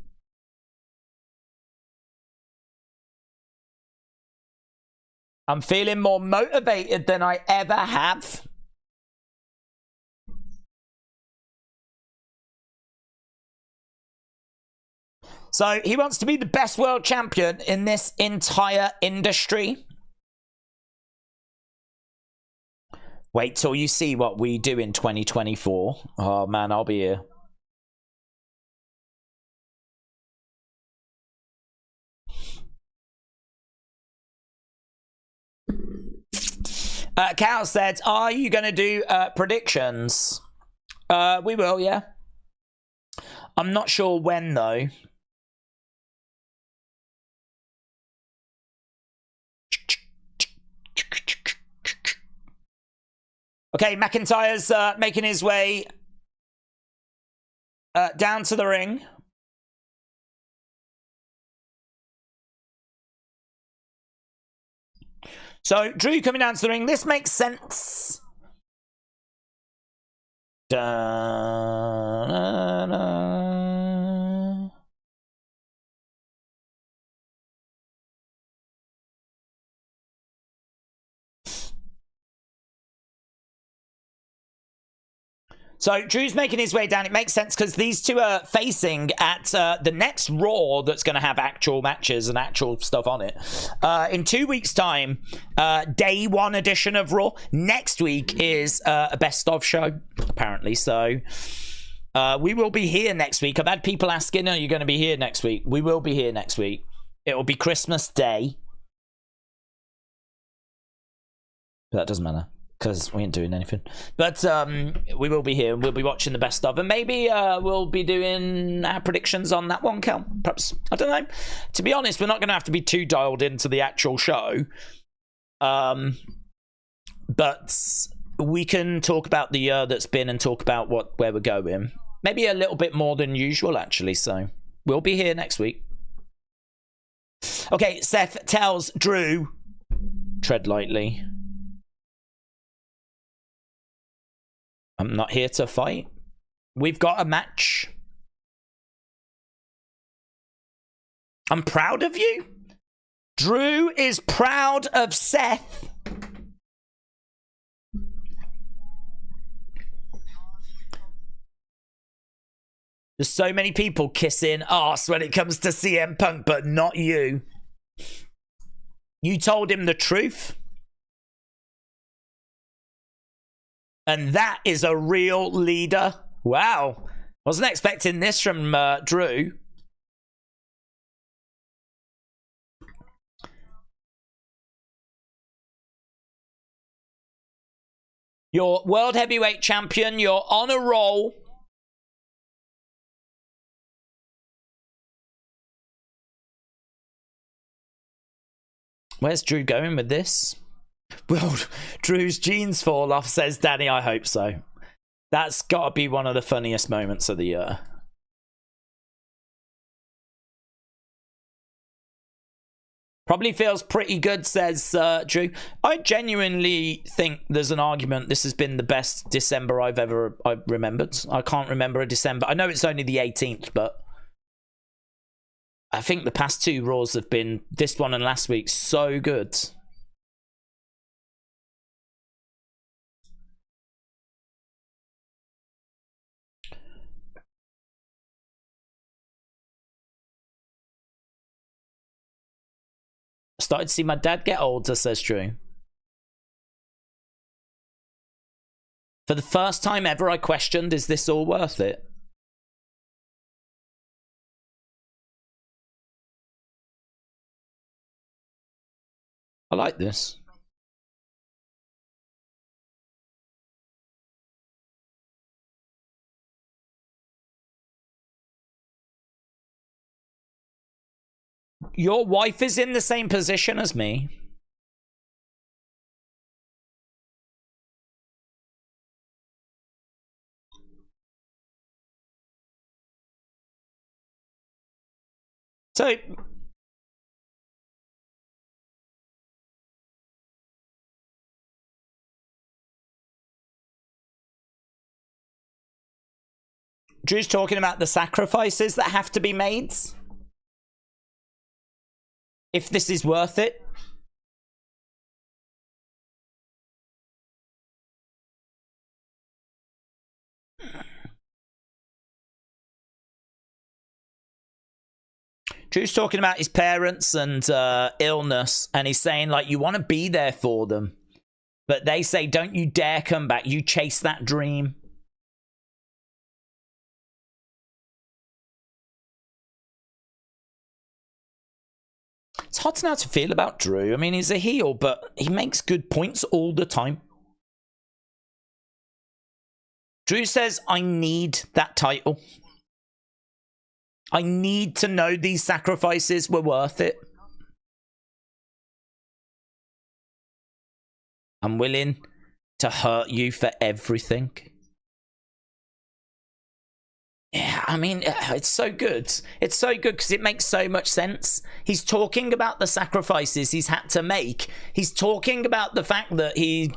Speaker 1: I'm feeling more motivated than I ever have. So he wants to be the best world champion in this entire industry. Wait till you see what we do in 2024. Oh man, I'll be here. Cal said, are you going to do predictions? We will, yeah. I'm not sure when, though. Okay, McIntyre's making his way down to the ring. So, Drew coming down to the ring. This makes sense. So Drew's making his way down. It makes sense because these two are facing at the next Raw that's going to have actual matches and actual stuff on it. In 2 weeks' time, day one edition of Raw. Next week is a best of show, apparently. So we will be here next week. I've had people asking, are you going to be here next week? We will be here next week. It will be Christmas Day. But that doesn't matter, because we ain't doing anything. But we will be here, and we'll be watching the best of. And maybe we'll be doing our predictions on that one, Kel. Perhaps. I don't know. To be honest, we're not going to have to be too dialed into the actual show. But we can talk about the year that's been and talk about where we're going. Maybe a little bit more than usual, actually. So we'll be here next week. Okay, Seth tells Drew, tread lightly. I'm not here to fight. We've got a match. I'm proud of you. Drew is proud of Seth. There's so many people kissing ass when it comes to CM Punk, but not you. You told him the truth. And that is a real leader. Wow. Wasn't expecting this from Drew. You're World Heavyweight Champion. You're on a roll. Where's Drew going with this? Will Drew's jeans fall off, says Danny. I hope so. That's got to be one of the funniest moments of the year. Probably feels pretty good, says Drew. I genuinely think there's an argument this has been the best December I've remembered. I can't remember a December. I know it's only the 18th, but I think the past two Raws have been, this one and last week, so good. Started to see my dad get older, says Drew. For the first time ever, I questioned, is this all worth it? I like this. Your wife is in the same position as me. So Drew's talking about the sacrifices that have to be made. If this is worth it. Drew's talking about his parents and illness, and he's saying, like, you want to be there for them. But they say, don't you dare come back. You chase that dream. It's hard to know how to feel about Drew. I mean, he's a heel, but he makes good points all the time. Drew says, I need that title. I need to know these sacrifices were worth it. I'm willing to hurt you for everything. Yeah, I mean, it's so good. It's so good because it makes so much sense. He's talking about the sacrifices he's had to make. He's talking about the fact that he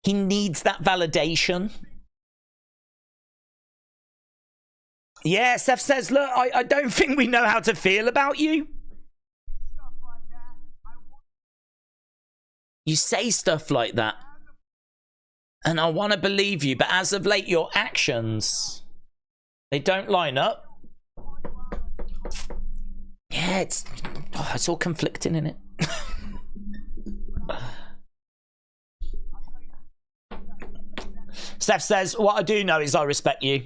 Speaker 1: needs that validation. Yeah, Seth says, look, I don't think we know how to feel about you. You say stuff like that. And I want to believe you, but as of late, your actions, they don't line up. Yeah, it's all conflicting, isn't it? Steph says, what I do know is I respect you.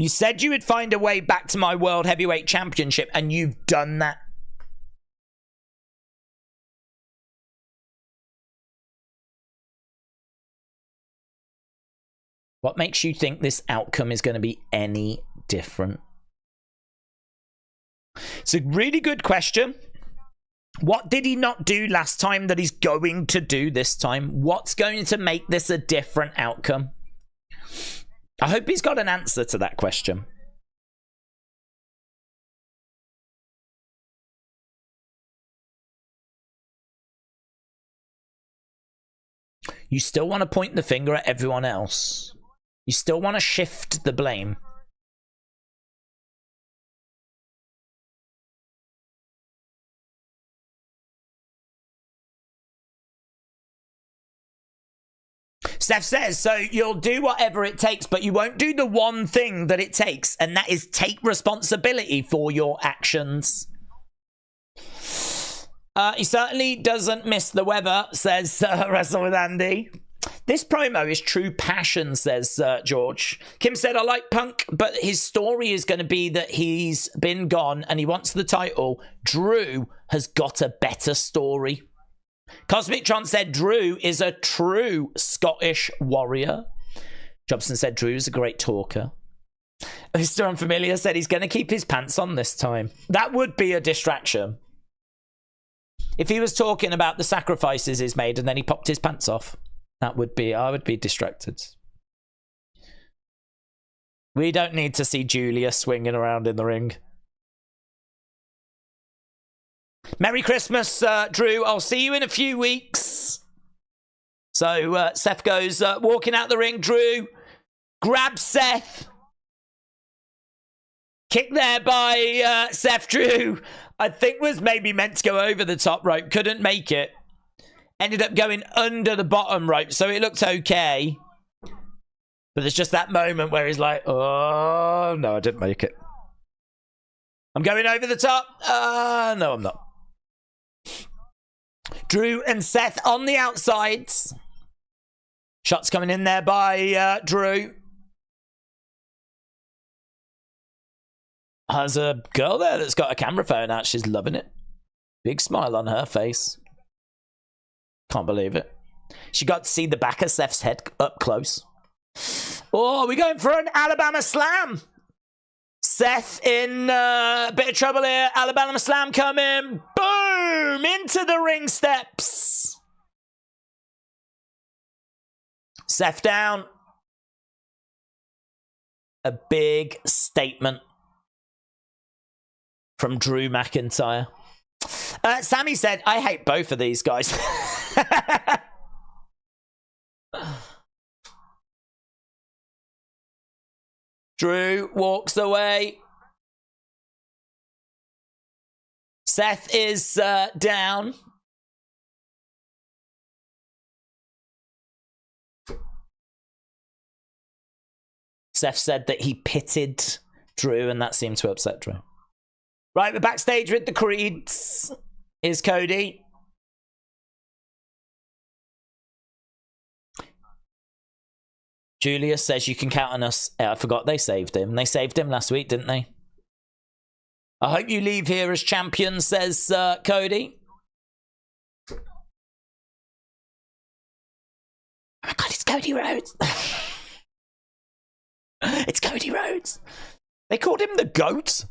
Speaker 1: You said you would find a way back to my World Heavyweight Championship, and you've done that. What makes you think this outcome is going to be any different? It's a really good question. What did he not do last time that he's going to do this time? What's going to make this a different outcome? I hope he's got an answer to that question. You still want to point the finger at everyone else. You still want to shift the blame. Steph says, so you'll do whatever it takes, but you won't do the one thing that it takes, and that is take responsibility for your actions. He certainly doesn't miss the weather, says Wrestle with Andy. This promo is true passion, says George. Kim said, I like Punk, but his story is going to be that he's been gone and he wants the title. Drew has got a better story. Cosmic Tron said Drew is a true Scottish warrior. Jobson said Drew is a great talker. Mr. Unfamiliar said he's going to keep his pants on this time. That would be a distraction. If he was talking about the sacrifices he's made and then he popped his pants off, that would be, I would be distracted. We don't need to see Julia swinging around in the ring. Merry Christmas, Drew. I'll see you in a few weeks. So Seth goes walking out the ring. Drew grabs Seth. Kick there by Seth. Drew, I think, was maybe meant to go over the top rope. Couldn't make it. Ended up going under the bottom rope. So it looked okay. But there's just that moment where he's like, oh, no, I didn't make it. I'm going over the top. No, I'm not. Drew and Seth on the outsides. Shots coming in there by Drew. There's a girl there that's got a camera phone out. She's loving it. Big smile on her face. Can't believe it. She got to see the back of Seth's head up close. Oh, we're going for an Alabama Slam. Seth in a bit of trouble here. Alabama Slam coming. Boom! Into the ring steps. Seth down. A big statement from Drew McIntyre. Sammy said, I hate both of these guys. Drew walks away. Seth is down. Seth said that he pitted Drew, and that seemed to upset Drew. Right, we're backstage with the Creeds. Is Cody. Julia says you can count on us. I forgot they saved him. They saved him last week, didn't they? I hope you leave here as champion, says Cody. Oh my God, it's Cody Rhodes. It's Cody Rhodes. They called him the GOAT.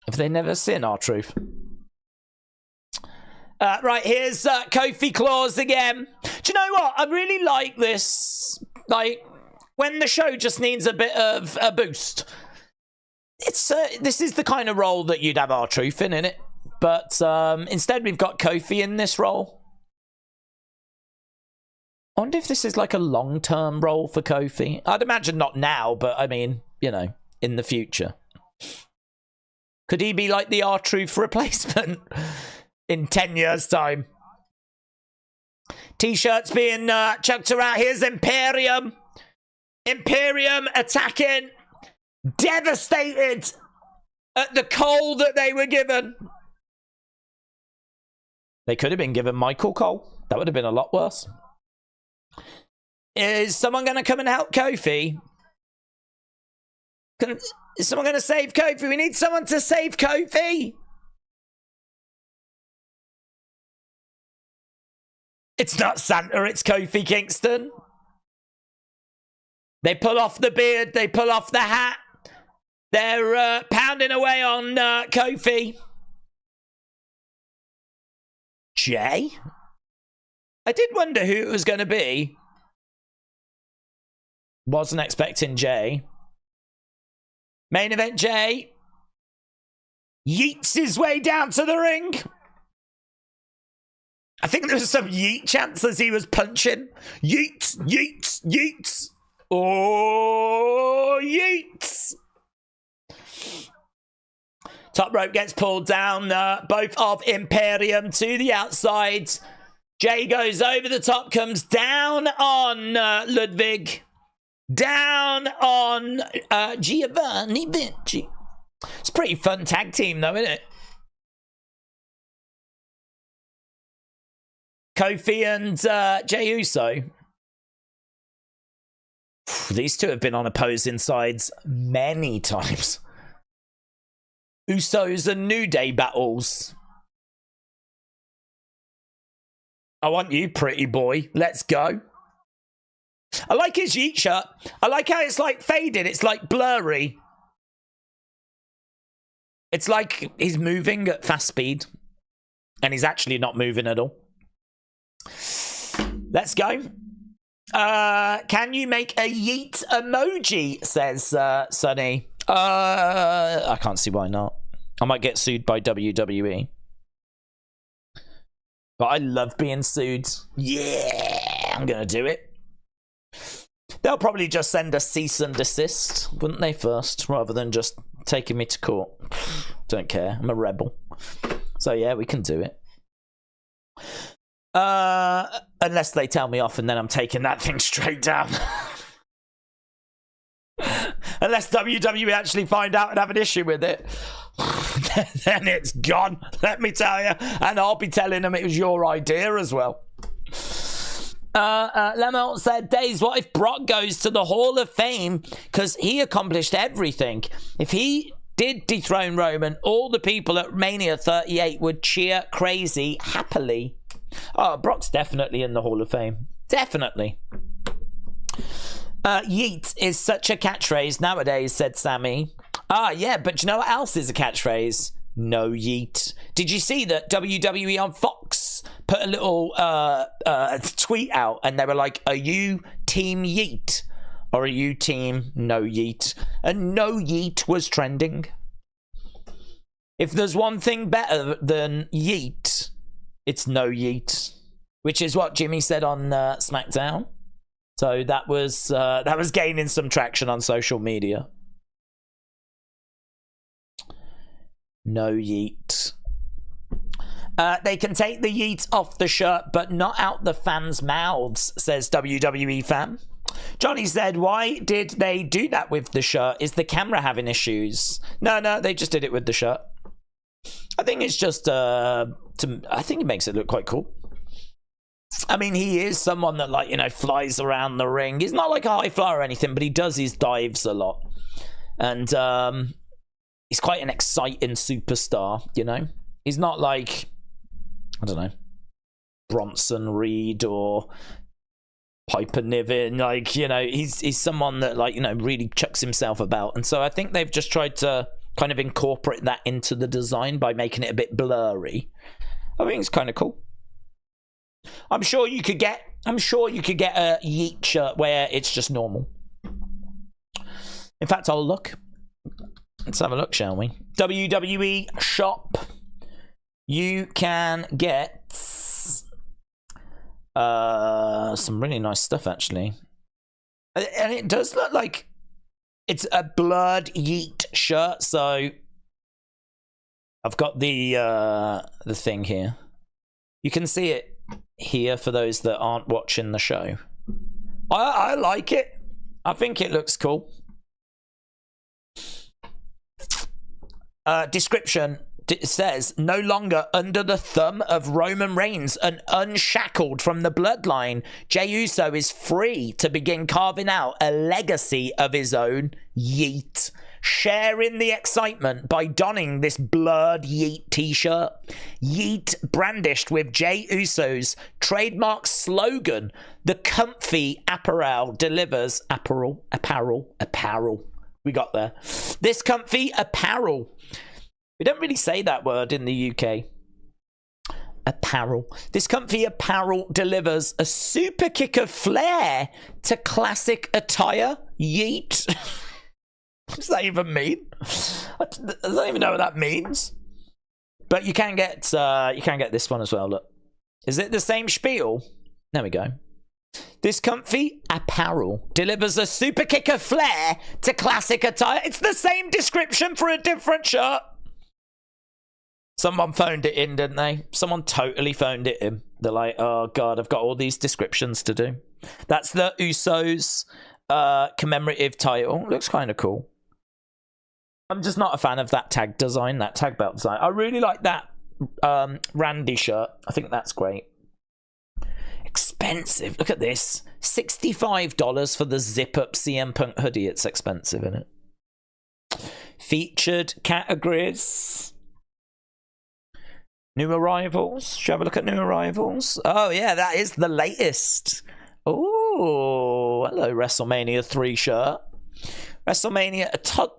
Speaker 1: Have they never seen R-Truth? Right, here's Kofi Claus again. Do you know what? I really like this. Like, when the show just needs a bit of a boost. This is the kind of role that you'd have R-Truth in, innit? But instead we've got Kofi in this role. I wonder if this is like a long-term role for Kofi. I'd imagine not now, but I mean, you know, in the future. Could he be like the R-Truth replacement in 10 years' time? T-shirts being chucked around. Here's Imperium. Imperium attacking. Devastated at the coal that they were given. They could have been given Michael Cole. That would have been a lot worse. Is someone going to come and help Kofi? Is someone going to save Kofi? We need someone to save Kofi. It's not Santa, it's Kofi Kingston. They pull off the beard, they pull off the hat. They're pounding away on Kofi. Jay? I did wonder who it was going to be. Wasn't expecting Jay. Main event Jay yeets his way down to the ring. I think there was some yeet chants as he was punching. Yeets, yeets, yeets. Oh, yeets. Top rope gets pulled down. Both of Imperium to the outside. Jay goes over the top, comes down on Ludwig. Down on Giovanni Vinci. It's a pretty fun tag team though, isn't it? Kofi and Jey Uso. These two have been on opposing sides many times. Usos and New Day battles. I want you, pretty boy. Let's go. I like his yeet shirt. I like how it's like faded. It's like blurry. It's like he's moving at fast speed. And he's actually not moving at all. Let's go. Can you make a yeet emoji? Says Sonny. I can't see why not. I might get sued by WWE. But I love being sued. Yeah, I'm going to do it. They'll probably just send a cease and desist, wouldn't they, first, rather than just taking me to court. Don't care. I'm a rebel. So, yeah, we can do it. Unless they tell me off and then I'm taking that thing straight down. Unless WWE actually find out and have an issue with it. Then it's gone, let me tell you. And I'll be telling them it was your idea as well. Lemel said, Days, what if Brock goes to the Hall of Fame because he accomplished everything? If he did dethrone Roman, all the people at Mania 38 would cheer crazy happily. Oh, Brock's definitely in the Hall of Fame. Definitely. Yeet is such a catchphrase nowadays, said Sammy. Ah, yeah, but you know what else is a catchphrase? No yeet. Did you see that WWE on Fox put a little tweet out and they were like, are you team yeet or are you team no yeet? And no yeet was trending. If there's one thing better than yeet, it's no yeet, which is what Jimmy said on SmackDown. So that was gaining some traction on social media. No yeet. They can take the yeet off the shirt, but not out the fans' mouths, says WWE fan. Johnny said, why did they do that with the shirt? Is the camera having issues? No, they just did it with the shirt. I think it's just, I think it makes it look quite cool. I mean, he is someone that, like, you know, flies around the ring. He's not like a high flyer or anything, but he does his dives a lot. And he's quite an exciting superstar, you know? He's not like, I don't know, Bronson Reed or Piper Niven, like, you know, he's someone that, like, you know, really chucks himself about. And so I think they've just tried to kind of incorporate that into the design by making it a bit blurry. I think it's kind of cool. I'm sure you could get a Yeet shirt where it's just normal. In fact, I'll look. Let's have a look, shall we? WWE shop. You can get some really nice stuff, actually. And it does look like it's a blurred Yeet shirt, so I've got the thing here. You can see it here for those that aren't watching the show. I like it. I think it looks cool. Description. It says, no longer under the thumb of Roman Reigns and unshackled from the bloodline, Jey Uso is free to begin carving out a legacy of his own. Yeet. Sharing the excitement by donning this blurred Yeet t-shirt. Yeet brandished with Jey Uso's trademark slogan, the comfy apparel delivers apparel. We got there. This comfy apparel. We don't really say that word in the UK. Apparel. This comfy apparel delivers a super kick of flair to classic attire. Yeet. What does that even mean? I don't even know what that means. But you can get this one as well. Look, is it the same spiel? There we go. This comfy apparel delivers a super kick of flair to classic attire. It's the same description for a different shirt. Someone phoned it in, didn't they? Someone totally phoned it in. They're like, oh God, I've got all these descriptions to do. That's the Usos commemorative title. Looks kind of cool. I'm just not a fan of that tag design, that tag belt design. I really like that Randy shirt. I think that's great. Expensive. Look at this. $65 for the zip-up CM Punk hoodie. It's expensive, isn't it? Featured categories. New arrivals. Shall we have a look at new arrivals? Oh, yeah, that is the latest. Oh, hello, WrestleMania 3 shirt. WrestleMania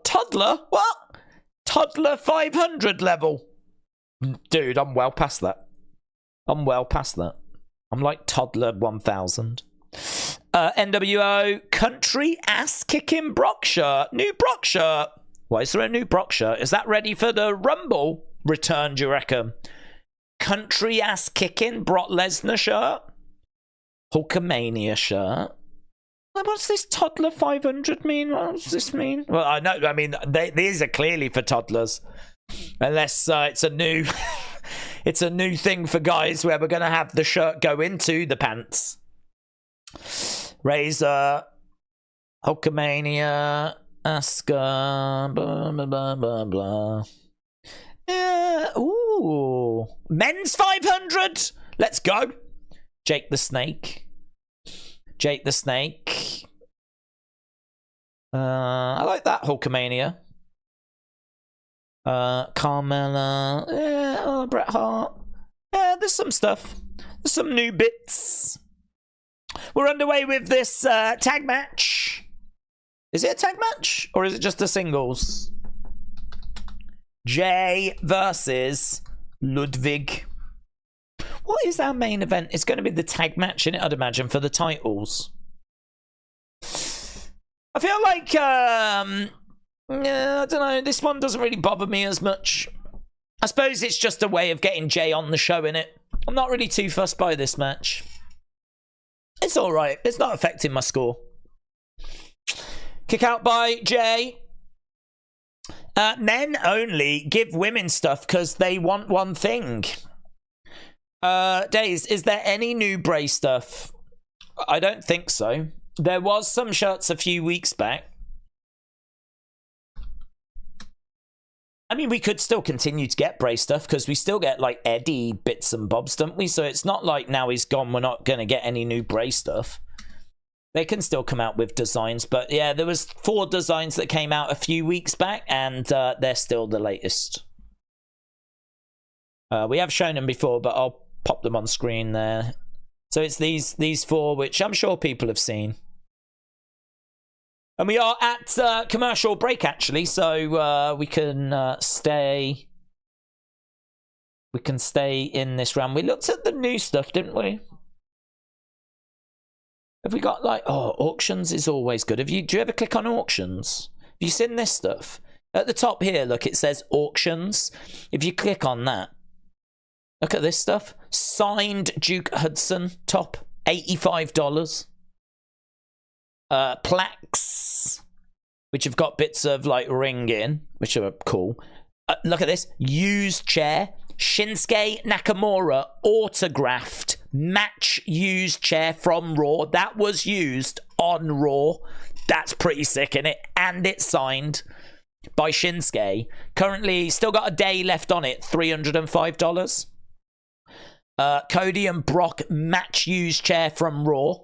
Speaker 1: toddler? What? Toddler 500 level. Dude, I'm well past that. I'm like toddler 1000. NWO country ass kicking Brock shirt. New Brock shirt. Why is there a new Brock shirt? Is that ready for the Rumble return, do you reckon? Country ass kicking Brock Lesnar shirt. Hulkamania shirt. What's this toddler 500 mean? What does this mean? Well, I know. I mean, these are clearly for toddlers, unless it's a new, it's a new thing for guys where we're gonna have the shirt go into the pants. Razor, Hulkamania, Asuka, blah blah blah blah blah. Ooh, men's 500. Let's go. Jake the Snake. Jake the Snake. I like that Hulkamania. Carmella. Yeah, oh, Bret Hart. Yeah, there's some stuff. There's some new bits. We're underway with this tag match. Is it a tag match? Or is it just a singles? Jay versus Ludwig. What is our main event? It's going to be the tag match, innit? I'd imagine, for the titles. I feel like, I don't know, this one doesn't really bother me as much. I suppose it's just a way of getting Jay on the show, innit? I'm not really too fussed by this match. It's alright. It's not affecting my score. Kick out by Jay. Men only give women stuff because they want one thing. Days, is there any new Bray stuff? I don't think so. There was some shirts a few weeks back. I mean, we could still continue to get Bray stuff because we still get like Eddie bits and bobs, don't we? So it's not like now he's gone, we're not going to get any new Bray stuff. They can still come out with designs, but yeah, there was 4 designs that came out a few weeks back, and they're still the latest. We have shown them before, but I'll pop them on screen there. So it's these 4, which I'm sure people have seen. And we are at commercial break, actually, so we can stay. We can stay in this round. We looked at the new stuff, didn't we? Have we got like, auctions is always good. Do you ever click on auctions? Have you seen this stuff? At the top here, look, it says auctions. If you click on that, look at this stuff. Signed Duke Hudson top, $85. Plaques, which have got bits of like ring in, which are cool. Look at this. Used chair. Shinsuke Nakamura autographed match used chair from Raw. That was used on Raw. That's pretty sick, isn't it? And it's signed by Shinsuke. Currently, still got a day left on it. $305. Cody and Brock match used chair from Raw.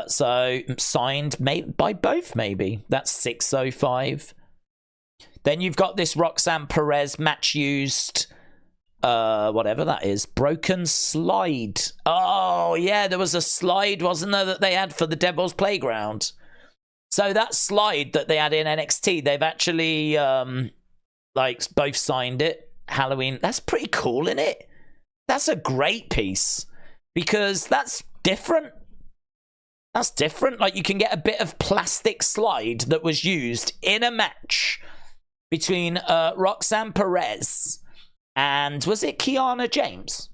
Speaker 1: So signed by both, maybe. That's $605. Then you've got this Roxanne Perez match used, whatever that is, broken slide. Oh, yeah, there was a slide, wasn't there, that they had for the Devil's Playground. So that slide that they had in NXT, they've actually, like, both signed it. Halloween. That's pretty cool, isn't it? That's a great piece because that's different. That's different. Like, you can get a bit of plastic slide that was used in a match between Roxanne Perez and, was it Kiana James?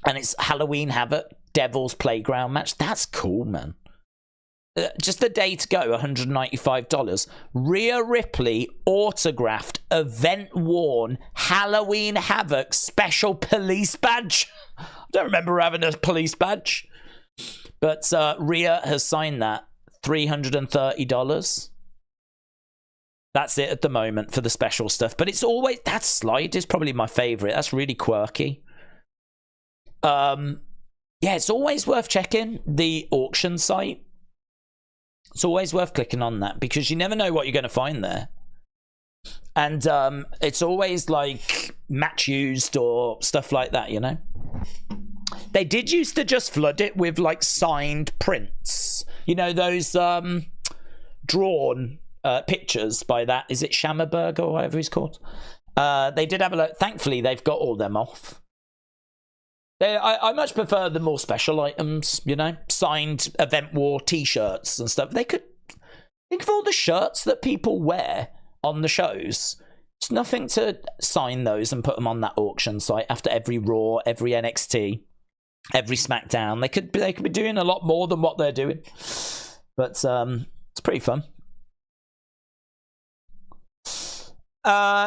Speaker 1: And it's Halloween Havoc, Devil's Playground match. That's cool, man. Just a day to go, $195. Rhea Ripley autographed, event-worn, Halloween Havoc special police badge. I don't remember having a police badge. But Rhea has signed that, $330. That's it at the moment for the special stuff. But it's always... That slide is probably my favourite. That's really quirky. Yeah, it's always worth checking the auction site. It's always worth clicking on that because you never know what you're going to find there. And it's always like match used or stuff like that, you know? They did used to just flood it with like signed prints. You know, those drawn... pictures by that, is it Shammerberg or whatever he's called? They did have a look. Thankfully, they've got all them off. I much prefer the more special items, you know, signed event war t-shirts and stuff. They could think of all the shirts that people wear on the shows. It's nothing to sign those and put them on that auction site after every Raw, every NXT, every SmackDown. They could be doing a lot more than what they're doing. But it's pretty fun.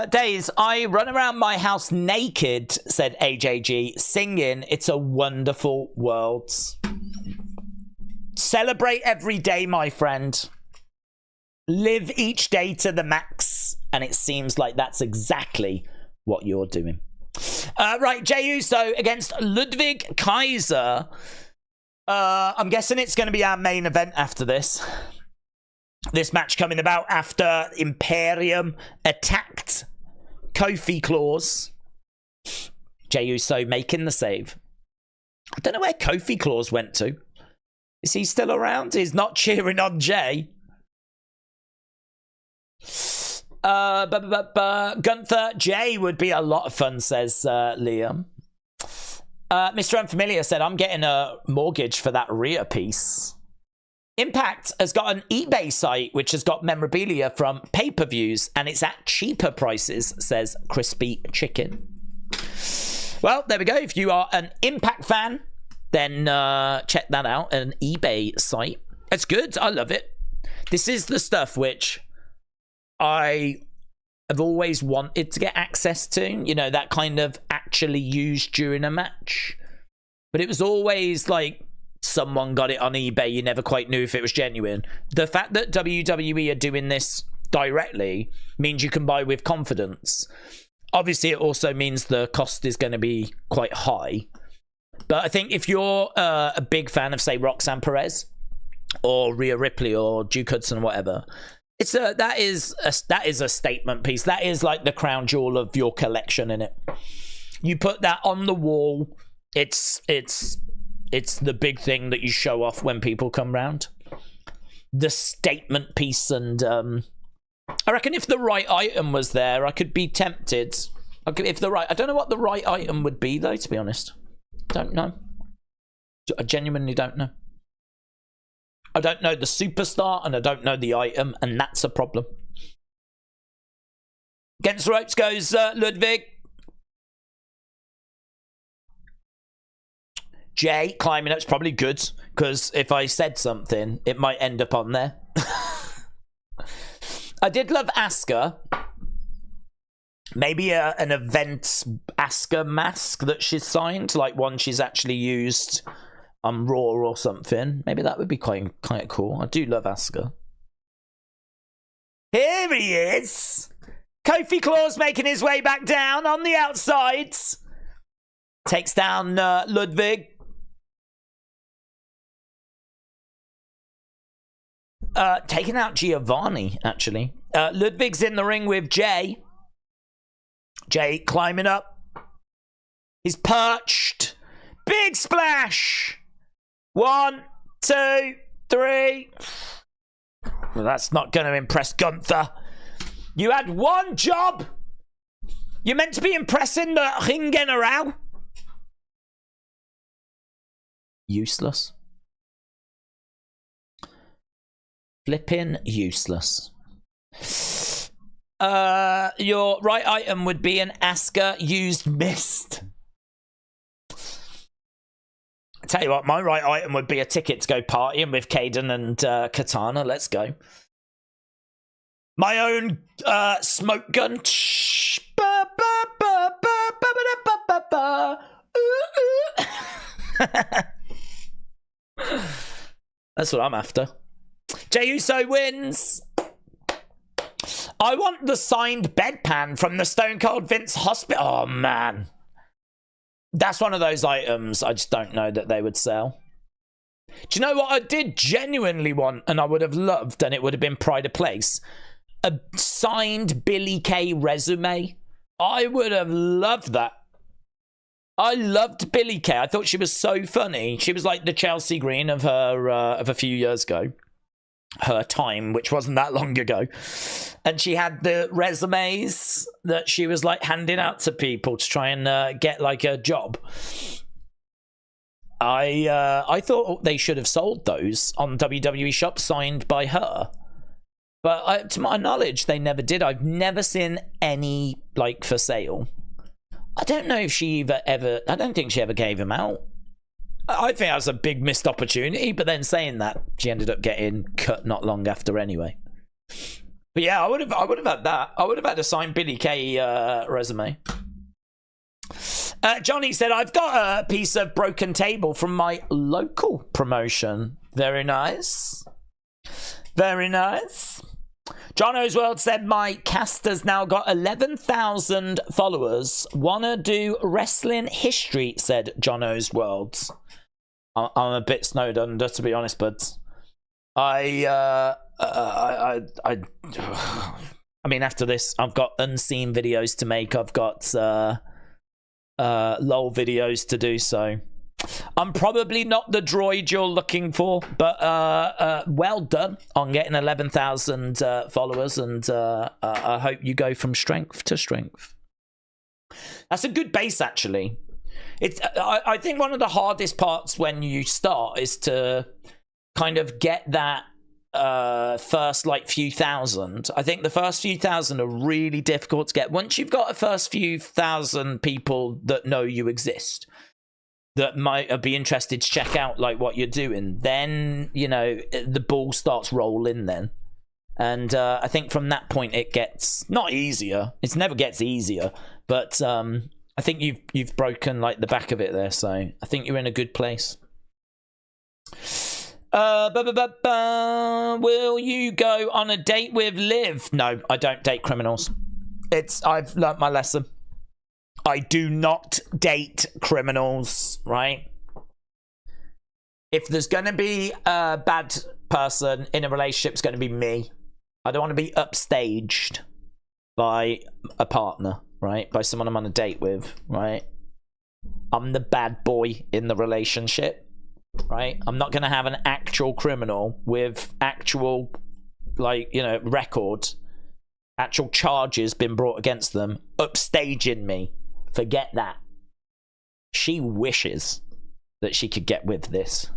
Speaker 1: Days, I run around my house naked, said AJG, singing It's a Wonderful World. Celebrate every day, my friend. Live each day to the max. And it seems like that's exactly what you're doing. Right, Jey Uso against Ludwig Kaiser. I'm guessing it's going to be our main event after this. This match coming about after Imperium attacked Kofi Claus. Jey Uso making the save. I don't know where Kofi Claus went to. Is he still around? He's not cheering on Jey. Gunther Jey would be a lot of fun, says Liam. Mr. Unfamiliar said, I'm getting a mortgage for that Rhea piece. Impact has got an eBay site which has got memorabilia from pay-per-views and it's at cheaper prices, says Crispy Chicken. Well, there we go. If you are an Impact fan, then check that out. An eBay site. It's good. I love it. This is the stuff which I have always wanted to get access to. You know, that kind of actually used during a match. But it was always like someone got it on eBay. You never quite knew if it was genuine. The fact that WWE are doing this directly means you can buy with confidence. Obviously, it also means the cost is going to be quite high. But I think if you're a big fan of, say, Roxanne Perez or Rhea Ripley or Duke Hudson or whatever, that is a statement piece. That is like the crown jewel of your collection, in it. You put that on the wall It's the big thing that you show off when people come round. The statement piece, and I reckon if the right item was there, I could be tempted. I don't know what the right item would be though, to be honest. Don't know. I genuinely don't know. I don't know the superstar and I don't know the item, and that's a problem. Against the ropes goes Ludwig. Jay climbing up's probably good, because if I said something, it might end up on there. I did love Asuka. Maybe an event Asuka mask that she's signed, like one she's actually used on Raw or something. Maybe that would be quite of cool. I do love Asuka. Here he is. Kofi Claus making his way back down on the outsides. Takes down Ludwig. Taking out Giovanni, actually. Ludwig's in the ring with Jay. Jay climbing up. He's perched. Big splash. 1, 2, 3. Well, that's not going to impress Gunther. You had one job. You're meant to be impressing the Ring General. Useless. Flipping useless. Your right item would be an Asuka used mist. I tell you what, my right item would be a ticket to go partying with Kayden and Katana. Let's go. My own smoke gun. That's what I'm after. Jey Uso wins. I want the signed bedpan from the Stone Cold Vince Hospital. Oh, man. That's one of those items I just don't know that they would sell. Do you know what I did genuinely want and I would have loved, and it would have been pride of place? A signed Billie Kay resume. I would have loved that. I loved Billie Kay. I thought she was so funny. She was like the Chelsea Green of her of a few years ago. Her time, which wasn't that long ago. And she had the resumes that she was like handing out to people to try and get like a job. I thought they should have sold those on WWE Shop signed by her. But to my knowledge, they never did. I've never seen any like for sale. I don't know if she ever I don't think she ever gave them out. I think that was a big missed opportunity, but then saying that, she ended up getting cut not long after anyway. But yeah, I would have had that. I would have had a signed Billie Kay resume. Johnny said, I've got a piece of broken table from my local promotion. Very nice. Very nice. Jono's World said, my cast has now got 11,000 followers. Wanna do wrestling history, said Jono's World. I'm a bit snowed under, to be honest, but I mean, after this, I've got unseen videos to make. I've got LOL videos to do, so I'm probably not the droid you're looking for, but well done on getting 11,000 followers, and I hope you go from strength to strength. That's a good base, actually. I think one of the hardest parts when you start is to kind of get that first like few thousand. I think the first few thousand are really difficult to get. Once you've got a first few thousand people that know you exist, that might be interested to check out like what you're doing, then you know the ball starts rolling then. And I think from that point it gets not easier. It never gets easier, but I think you've broken like the back of it there, so I think you're in a good place. Will you go on a date with Liv? No, I don't date criminals. I've learnt my lesson. I do not date criminals, right? If there's going to be a bad person in a relationship, it's going to be me. I don't want to be upstaged by a partner, right? By someone I'm on a date with, right? I'm the bad boy in the relationship, right? I'm not going to have an actual criminal with actual, like, you know, record, actual charges been brought against them, upstaging me. Forget that. She wishes that she could get with this.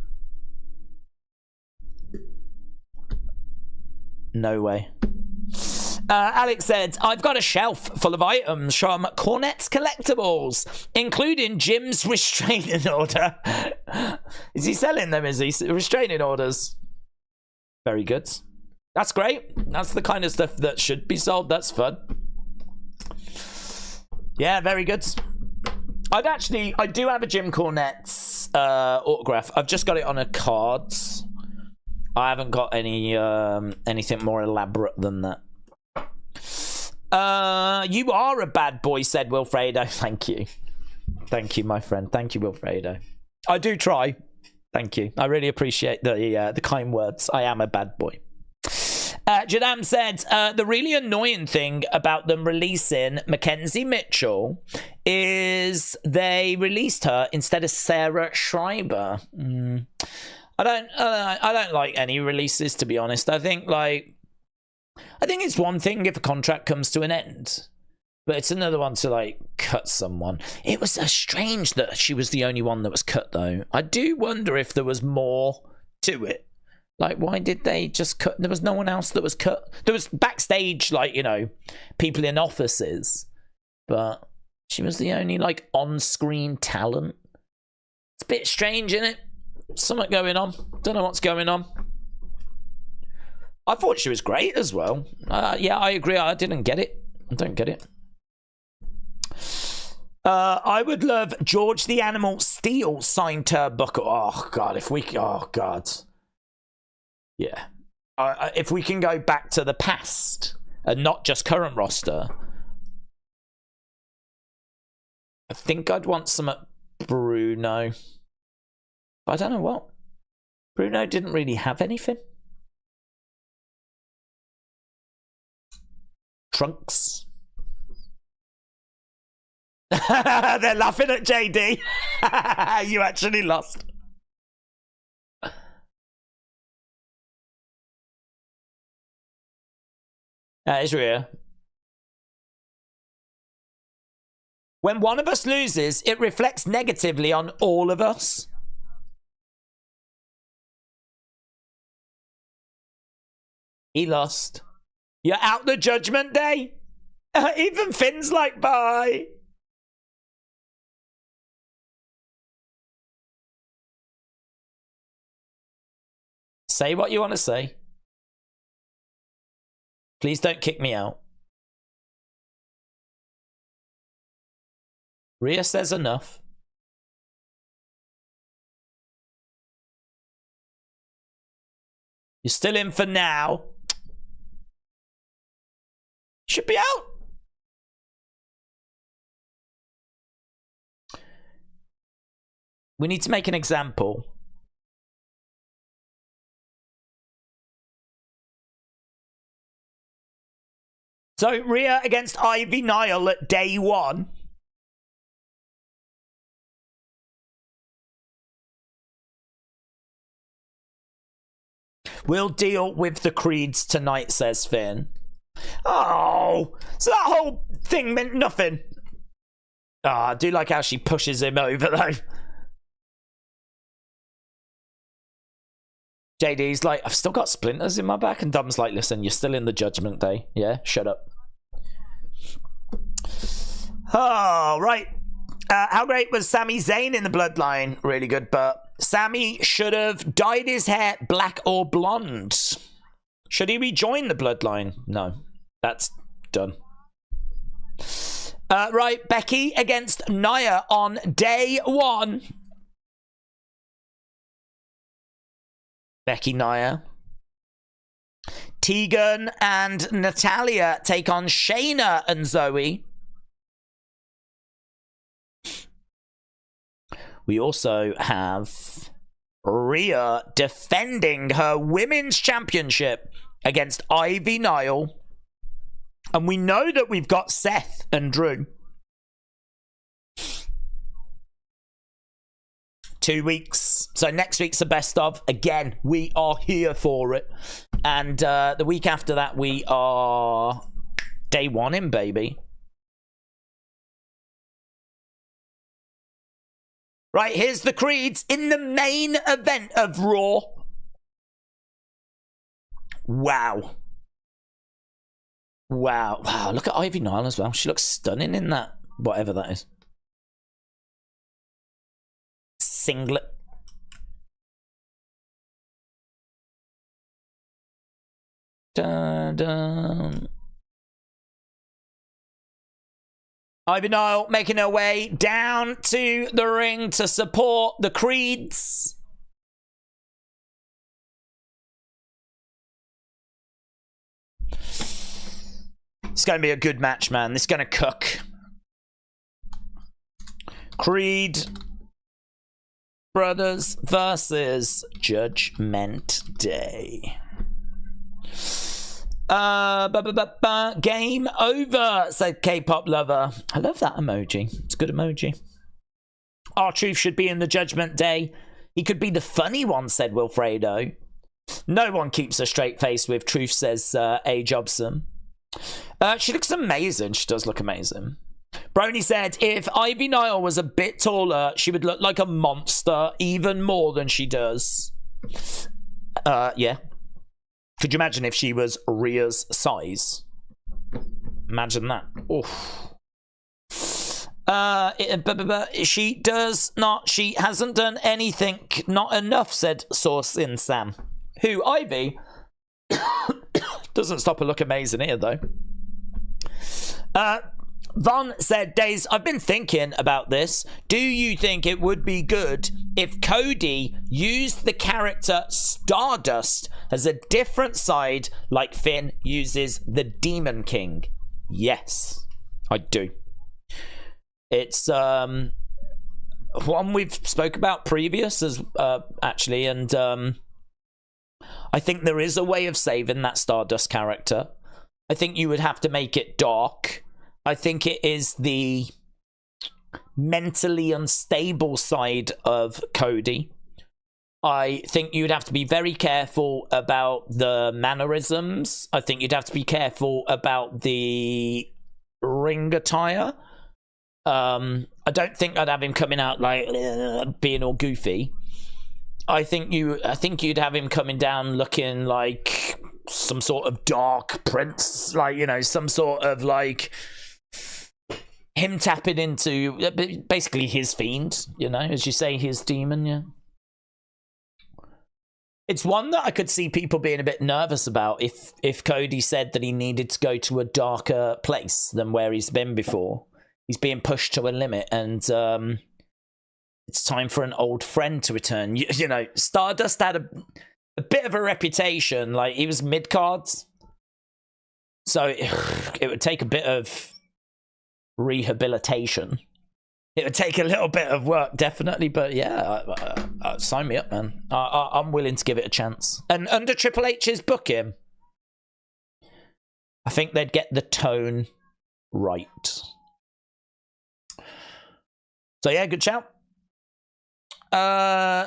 Speaker 1: No way. Alex said, I've got a shelf full of items from Cornette's Collectibles, including Jim's restraining order. Is he selling them, is he? Restraining orders. Very good. That's great. That's the kind of stuff that should be sold. That's fun. Yeah, very good. I do have a Jim Cornette's autograph. I've just got it on a card. I haven't got any anything more elaborate than that. You are a bad boy, said Wilfredo. Thank you. Thank you, my friend. Thank you, Wilfredo. I do try. Thank you. I really appreciate the kind words. I am a bad boy. Jadam said, the really annoying thing about them releasing Mackenzie Mitchell is they released her instead of Sarah Schreiber. I don't like any releases, to be honest. I think it's one thing if a contract comes to an end, but it's another one to, like, cut someone. It was strange that she was the only one that was cut, though. I do wonder if there was more to it. Like, why did they just cut? There was no one else that was cut. There was backstage, like, you know, people in offices, but she was the only, like, on-screen talent. It's a bit strange, isn't it? Something going on. Don't know what's going on. I thought she was great as well. Yeah, I agree. I didn't get it. I don't get it. I would love George the Animal Steel signed turnbuckle. Oh, God. Oh, God. Yeah. If we can go back to the past and not just current roster, I think I'd want some at Bruno. I don't know what. Bruno didn't really have anything. Trunks. They're laughing at JD. You actually lost. That is real. When one of us loses, it reflects negatively on all of us. He lost. You're out the Judgment Day? Even Finn's like, bye. Say what you want to say. Please don't kick me out. Rhea says enough. You're still in for now. Should be out. We need to make an example. So, Rhea against Ivy Nile at day 1. We'll deal with the creeds tonight, says Finn. Oh, so that whole thing meant nothing. I do like how she pushes him over, though. JD's like, I've still got splinters in my back. And Dom's like, listen, you're still in the Judgment Day. Yeah, shut up. Oh, right. How great was Sami Zayn in the Bloodline? Really good, but Sami should have dyed his hair black or blonde. Should he rejoin the Bloodline? No, that's done. Right, Becky against Nia on day 1. Becky, Nia. Tegan and Natalia take on Shayna and Zoe. We also have Rhea defending her women's championship against Ivy Nile. And we know that we've got Seth and Drew. 2 weeks. So next week's the best of. Again, we are here for it. And the week after that, we are day one in, baby. Right, here's the creeds in the main event of Raw. Wow. Wow. Wow, look at Ivy Nile as well. She looks stunning in that, whatever that is. Singlet. Dun, dun. Ivy Nile making her way down to the ring to support the creeds. It's going to be a good match, man. This is going to cook. Creed Brothers versus Judgment Day. Game over, said K-pop lover. I love that emoji. It's a good emoji. R-Truth should be in the Judgment Day. He could be the funny one, said Wilfredo. No one keeps a straight face with Truth, says A. Jobson. She looks amazing. She does look amazing. Brony said, if Ivy Nile was a bit taller, she would look like a monster even more than she does. Yeah. Could you imagine if she was Rhea's size? Imagine that. Oof. She does not. She hasn't done anything. Not enough, said Source in Sam. Who? Ivy? Doesn't stop her look amazing here, though. Von said, Days, I've been thinking about this. Do you think it would be good if Cody used the character Stardust as a different side like Finn uses the Demon King? Yes, I do. It's one we've spoke about previous as actually, and I think there is a way of saving that Stardust character. I think you would have to make it dark. I think it is the mentally unstable side of Cody. I think you'd have to be very careful about the mannerisms. I think you'd have to be careful about the ring attire. I don't think I'd have him coming out like being all goofy. I think you'd have him coming down looking like some sort of dark prince, like, you know, some sort of like him tapping into basically his fiend, you know, as you say, his demon. Yeah, it's one that I could see people being a bit nervous about if Cody said that he needed to go to a darker place than where he's been before. He's being pushed to a limit, and it's time for an old friend to return. You know, Stardust had a bit of a reputation, like he was mid-cards, so it would take a bit of rehabilitation. It would take a little bit of work, definitely, but yeah, sign me up, man. I'm willing to give it a chance. And under Triple H's booking, I think they'd get the tone right. So yeah, good shout.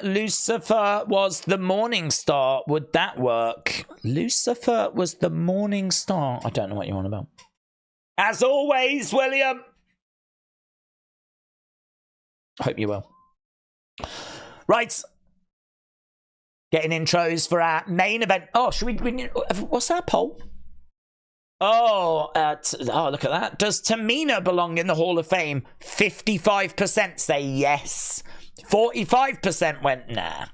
Speaker 1: Lucifer was the morning star. Would that work? Lucifer was the morning star. I don't know what you're on about. As always, William. Hope you will. Right. Getting intros for our main event. Oh, should we what's our poll? Oh, look at that. Does Tamina belong in the Hall of Fame? 55% say yes. 45% went nah.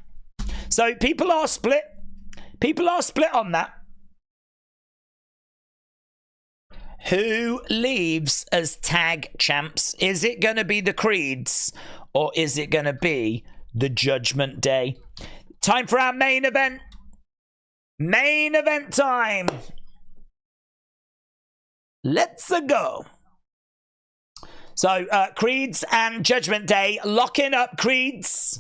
Speaker 1: So people are split. People are split on that. Who leaves as tag champs? Is it going to be the Creeds or is it going to be the Judgment Day? Time for our main event. Main event time. Let's go. So, Creeds and Judgment Day locking up. Creeds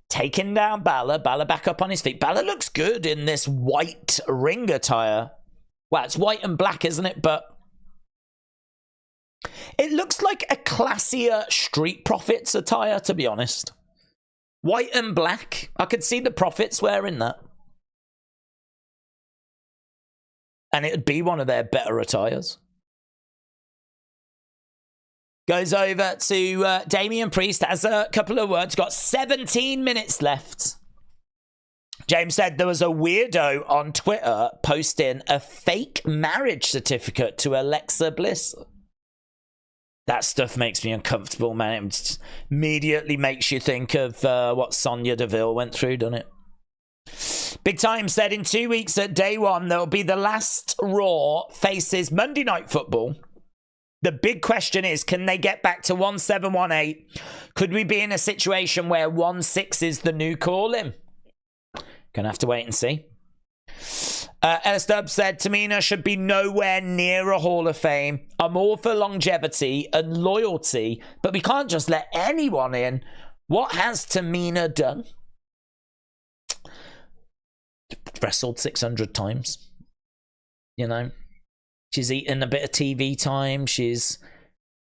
Speaker 1: taking down Balor. Balor back up on his feet. Balor looks good in this white ring attire. Well, it's white and black, isn't it? But it looks like a classier Street Profits attire, to be honest. White and black. I could see the Profits wearing that. And it would be one of their better attires. Goes over to Damian Priest. Has a couple of words. Got 17 minutes left. James said there was a weirdo on Twitter posting a fake marriage certificate to Alexa Bliss. That stuff makes me uncomfortable, man. It just immediately makes you think of what Sonya Deville went through, doesn't it? Big Time said in 2 weeks at day one, there'll be the last Raw faces Monday Night Football. The big question is, can they get back to 1718? Could we be in a situation where 16 is the new call-in? Gonna have to wait and see. Ellis Dub said, Tamina should be nowhere near a Hall of Fame. I'm all for longevity and loyalty, but we can't just let anyone in. What has Tamina done? Wrestled 600 times. You know? She's eaten a bit of TV time. She's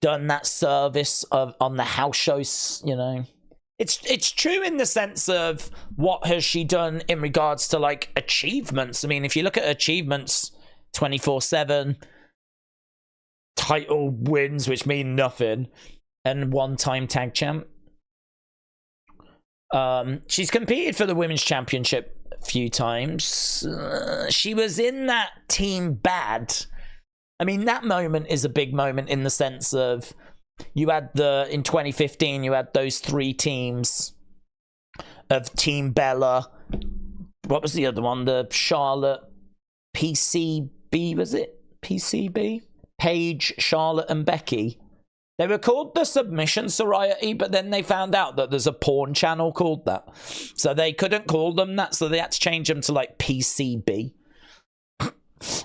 Speaker 1: done that service on the house shows, you know. It's true in the sense of what has she done in regards to, like, achievements. I mean, if you look at achievements, 24/7, title wins, which mean nothing, and one-time tag champ. She's competed for the Women's Championship a few times. She was in that Team Bad. I mean, that moment is a big moment in the sense of you had in 2015, you had those three teams of Team Bella. What was the other one? The Charlotte PCB, was it? PCB? Paige, Charlotte, and Becky. They were called the Submission Society, but then they found out that there's a porn channel called that. So they couldn't call them that, so they had to change them to, like, PCB.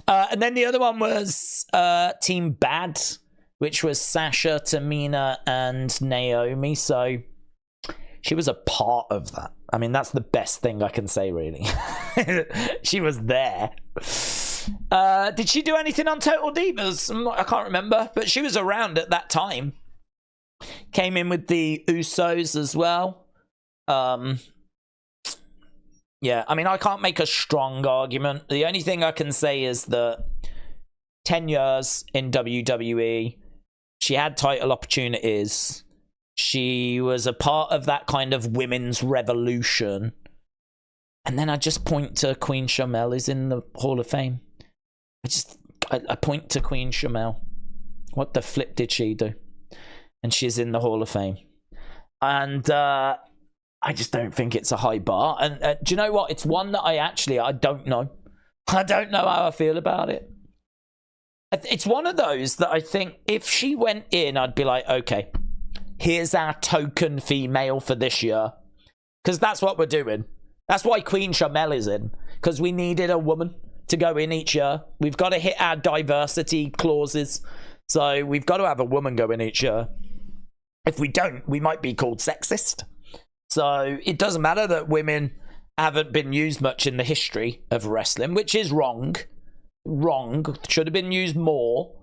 Speaker 1: And then the other one was Team Bad, which was Sasha, Tamina, and Naomi. So she was a part of that. I mean, that's the best thing I can say, really. She was there. Did she do anything on Total Divas? I can't remember, but she was around at that time. Came in with the Usos as well. Yeah, I mean, I can't make a strong argument. The only thing I can say is that 10 years in WWE, she had title opportunities. She was a part of that kind of women's revolution. And then I just point to Queen Shamel is in the Hall of Fame. I point to Queen Shamel. What the flip did she do? And she's in the Hall of Fame. And I just don't think it's a high bar. And do you know what? It's one that I don't know. I don't know how I feel about it. It's one of those that I think if she went in, I'd be like, okay, here's our token female for this year. Because that's what we're doing. That's why Queen Shamel is in. Because we needed a woman to go in each year. We've got to hit our diversity clauses. So we've got to have a woman go in each year. If we don't, we might be called sexist. So it doesn't matter that women haven't been used much in the history of wrestling, which is wrong. Wrong. Should have been used more.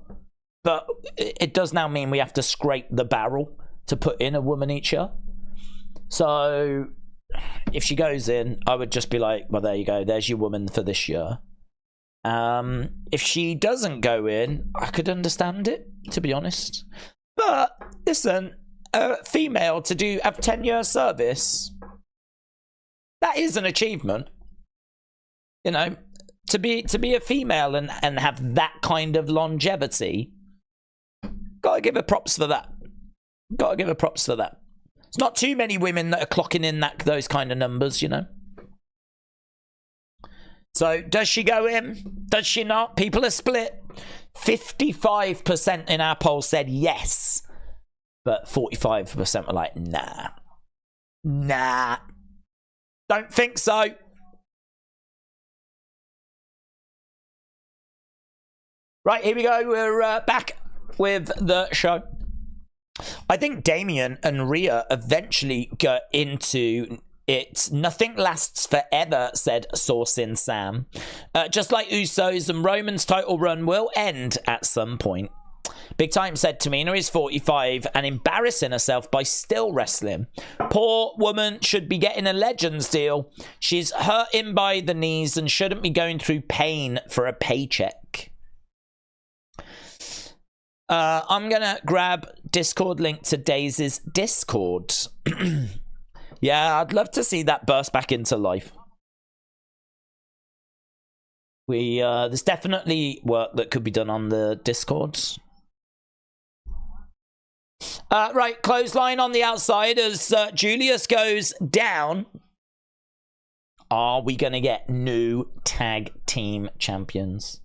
Speaker 1: But it does now mean we have to scrape the barrel to put in a woman each year. So if she goes in, I would just be like, well, there you go. There's your woman for this year. If she doesn't go in, I could understand it, to be honest. But listen, a female to have 10 years service, that is an achievement. You know, to be a female and have that kind of longevity, gotta give her props for that. Gotta give her props for that. It's not too many women that are clocking in those kind of numbers, you know. So, does she go in? Does she not? People are split. 55% in our poll said yes. But 45% were like, nah. Nah. Don't think so. Right, here we go. We're back with the show. I think Damian and Rhea eventually got into it. Nothing lasts forever, said Sourcing Sam. Just like Usos and Roman's title run will end at some point. Big Time said Tamina is 45 and embarrassing herself by still wrestling. Poor woman should be getting a Legends deal. She's hurt in by the knees and shouldn't be going through pain for a paycheck. I'm going to grab Discord link to Daisy's Discord. Yeah, I'd love to see that burst back into life. There's definitely work that could be done on the Discord. Right, clothesline on the outside as Julius goes down. Are we going to get new tag team champions?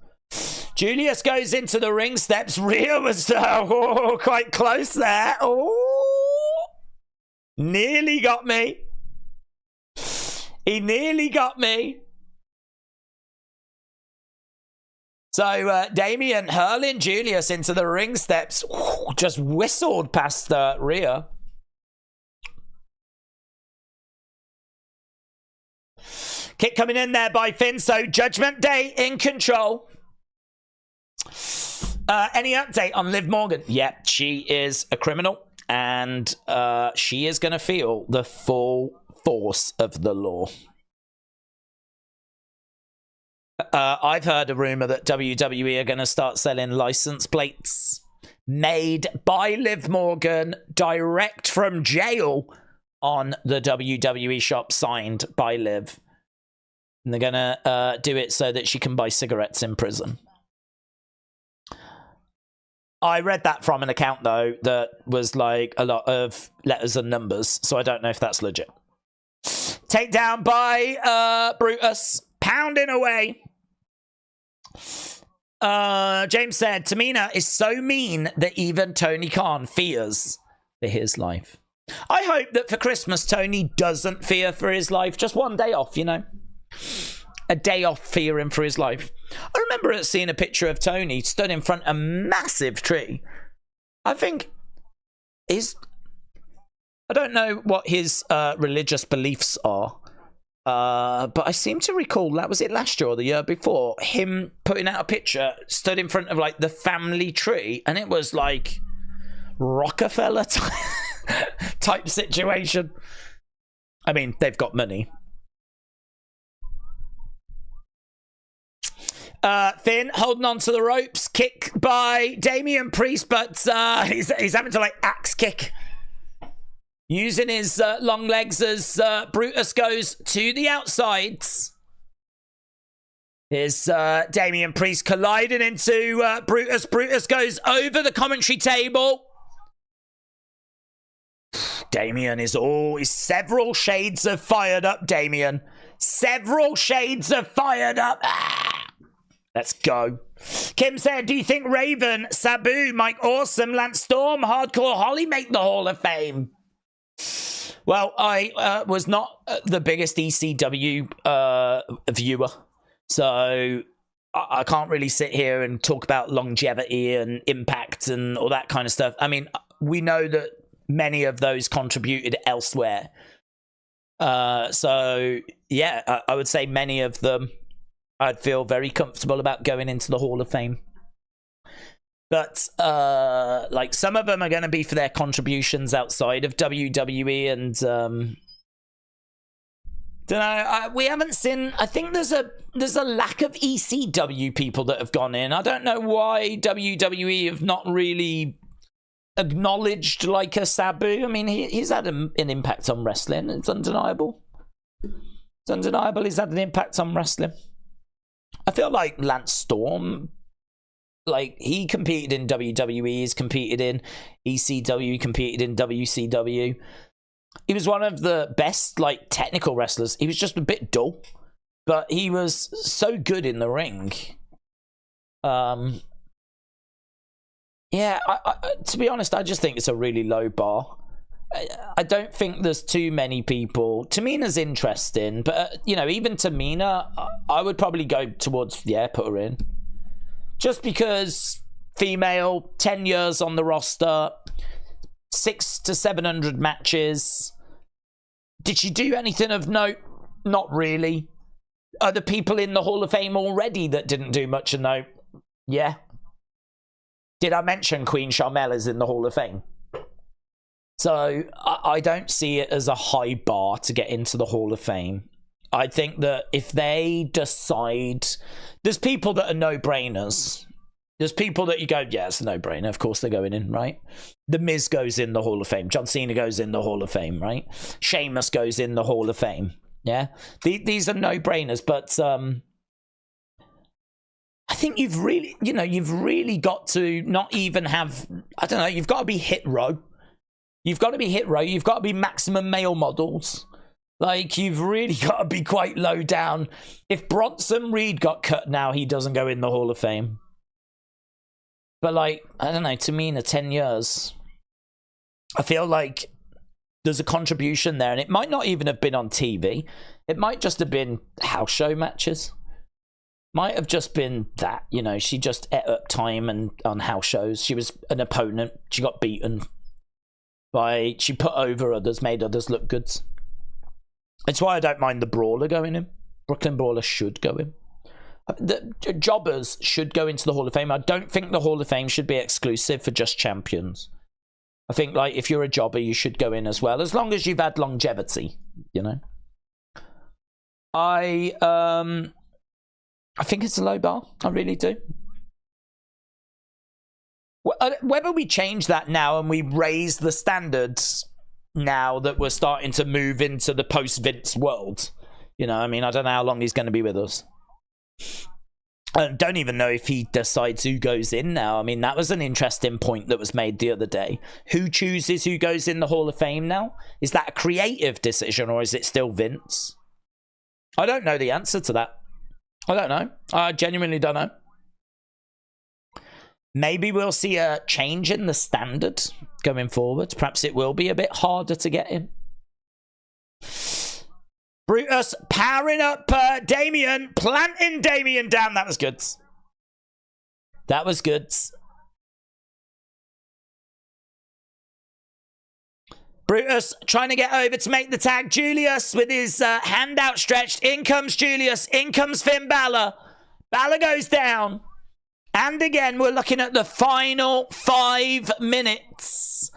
Speaker 1: Julius goes into the ring steps. Rhea was quite close there. Oh, nearly got me. He nearly got me. So Damien hurling Julius into the ring steps. Just whistled past Rhea. Kick coming in there by Finn. So Judgment Day in control. Any update on Liv Morgan? Yep, she is a criminal, and she is going to feel the full force of the law. I've heard a rumor that WWE are going to start selling license plates made by Liv Morgan direct from jail on the WWE shop, signed by Liv. And they're going to do it so that she can buy cigarettes in prison. I read that from an account, though, that was like a lot of letters and numbers, so I don't know if that's legit. Takedown by Brutus, pounding away. James said, Tamina is so mean that even Tony Khan fears for his life. I hope that for Christmas, Tony doesn't fear for his life. Just one day off, you know. A day off fearing for his life. I remember seeing a picture of Tony stood in front of a massive tree. I think I don't know what his religious beliefs are, but I seem to recall, that was it last year or the year before, him putting out a picture, stood in front of like the family tree, and it was like Rockefeller type situation. I mean, they've got money. Finn holding on to the ropes. Kick by Damian Priest, but he's having to like axe kick. Using his long legs as Brutus goes to the outsides. Here's Damian Priest colliding into Brutus. Brutus goes over the commentary table. Damian is several shades of fired up, Damian. Several shades of fired up. Ah! Let's go. Kim said, do you think Raven, Sabu, Mike Awesome, Lance Storm, Hardcore Holly make the Hall of Fame? Well, I was not the biggest ECW viewer, so I can't really sit here and talk about longevity and impact and all that kind of stuff. I mean, we know that many of those contributed elsewhere. So, yeah, I would say many of them I'd feel very comfortable about going into the Hall of Fame. But, like, some of them are going to be for their contributions outside of WWE, and, don't know, we haven't seen, I think there's a lack of ECW people that have gone in. I don't know why WWE have not really acknowledged, like, a Sabu. I mean, he's had an impact on wrestling. It's undeniable. It's undeniable he's had an impact on wrestling. I feel like Lance Storm, like, he competed in WWE, he's competed in ECW, competed in WCW. He was one of the best, like, technical wrestlers. He was just a bit dull, but he was so good in the ring. Yeah, to be honest, I just think it's a really low bar. I don't think there's too many people. Tamina's interesting, but, you know, even Tamina, I would probably go towards, yeah, put her in. Just because female, 10 years on the roster, 600 to 700 matches. Did she do anything of note? Not really. Are the people in the Hall of Fame already that didn't do much of note? Yeah. Did I mention Queen Charmel is in the Hall of Fame? So I don't see it as a high bar to get into the Hall of Fame. I think that if they decide... There's people that are no-brainers. There's people that you go, yeah, it's a no-brainer. Of course they're going in, right? The Miz goes in the Hall of Fame. John Cena goes in the Hall of Fame, right? Sheamus goes in the Hall of Fame. Yeah? These are no-brainers, but... I think you've really got to not even have... I don't know, you've got to be hit row. You've got to be hit row. You've got to be maximum male models. Like, you've really got to be quite low down. If Bronson Reed got cut now, he doesn't go in the Hall of Fame. But, like, I don't know, to me, in the 10 years, I feel like there's a contribution there. And it might not even have been on TV. It might just have been house show matches. Might have just been that, you know, she just ate up time and on house shows. She was an opponent. She got beaten. She put over others, made others look good. It's why I don't mind the Brawler going in. Brooklyn Brawler should go in. The jobbers should go into the Hall of Fame. I don't think the Hall of Fame should be exclusive for just champions. I think, like, if you're a jobber, you should go in as well, as long as you've had longevity, you know. I think it's a low bar. I really do. Whether we change that now and we raise the standards now that we're starting to move into the post-Vince world, you know, I mean, I don't know how long he's going to be with us. I don't even know if he decides who goes in now. I mean, that was an interesting point that was made the other day. Who chooses who goes in the Hall of Fame now? Is that a creative decision or is it still Vince? I don't know the answer to that. I don't know. I genuinely don't know. Maybe we'll see a change in the standard going forward. Perhaps it will be a bit harder to get in. Brutus powering up Damien, planting Damien down. That was good. That was good. Brutus trying to get over to make the tag. Julius with his hand outstretched. In comes Julius. In comes Finn Balor. Balor goes down. And again, we're looking at the final 5 minutes.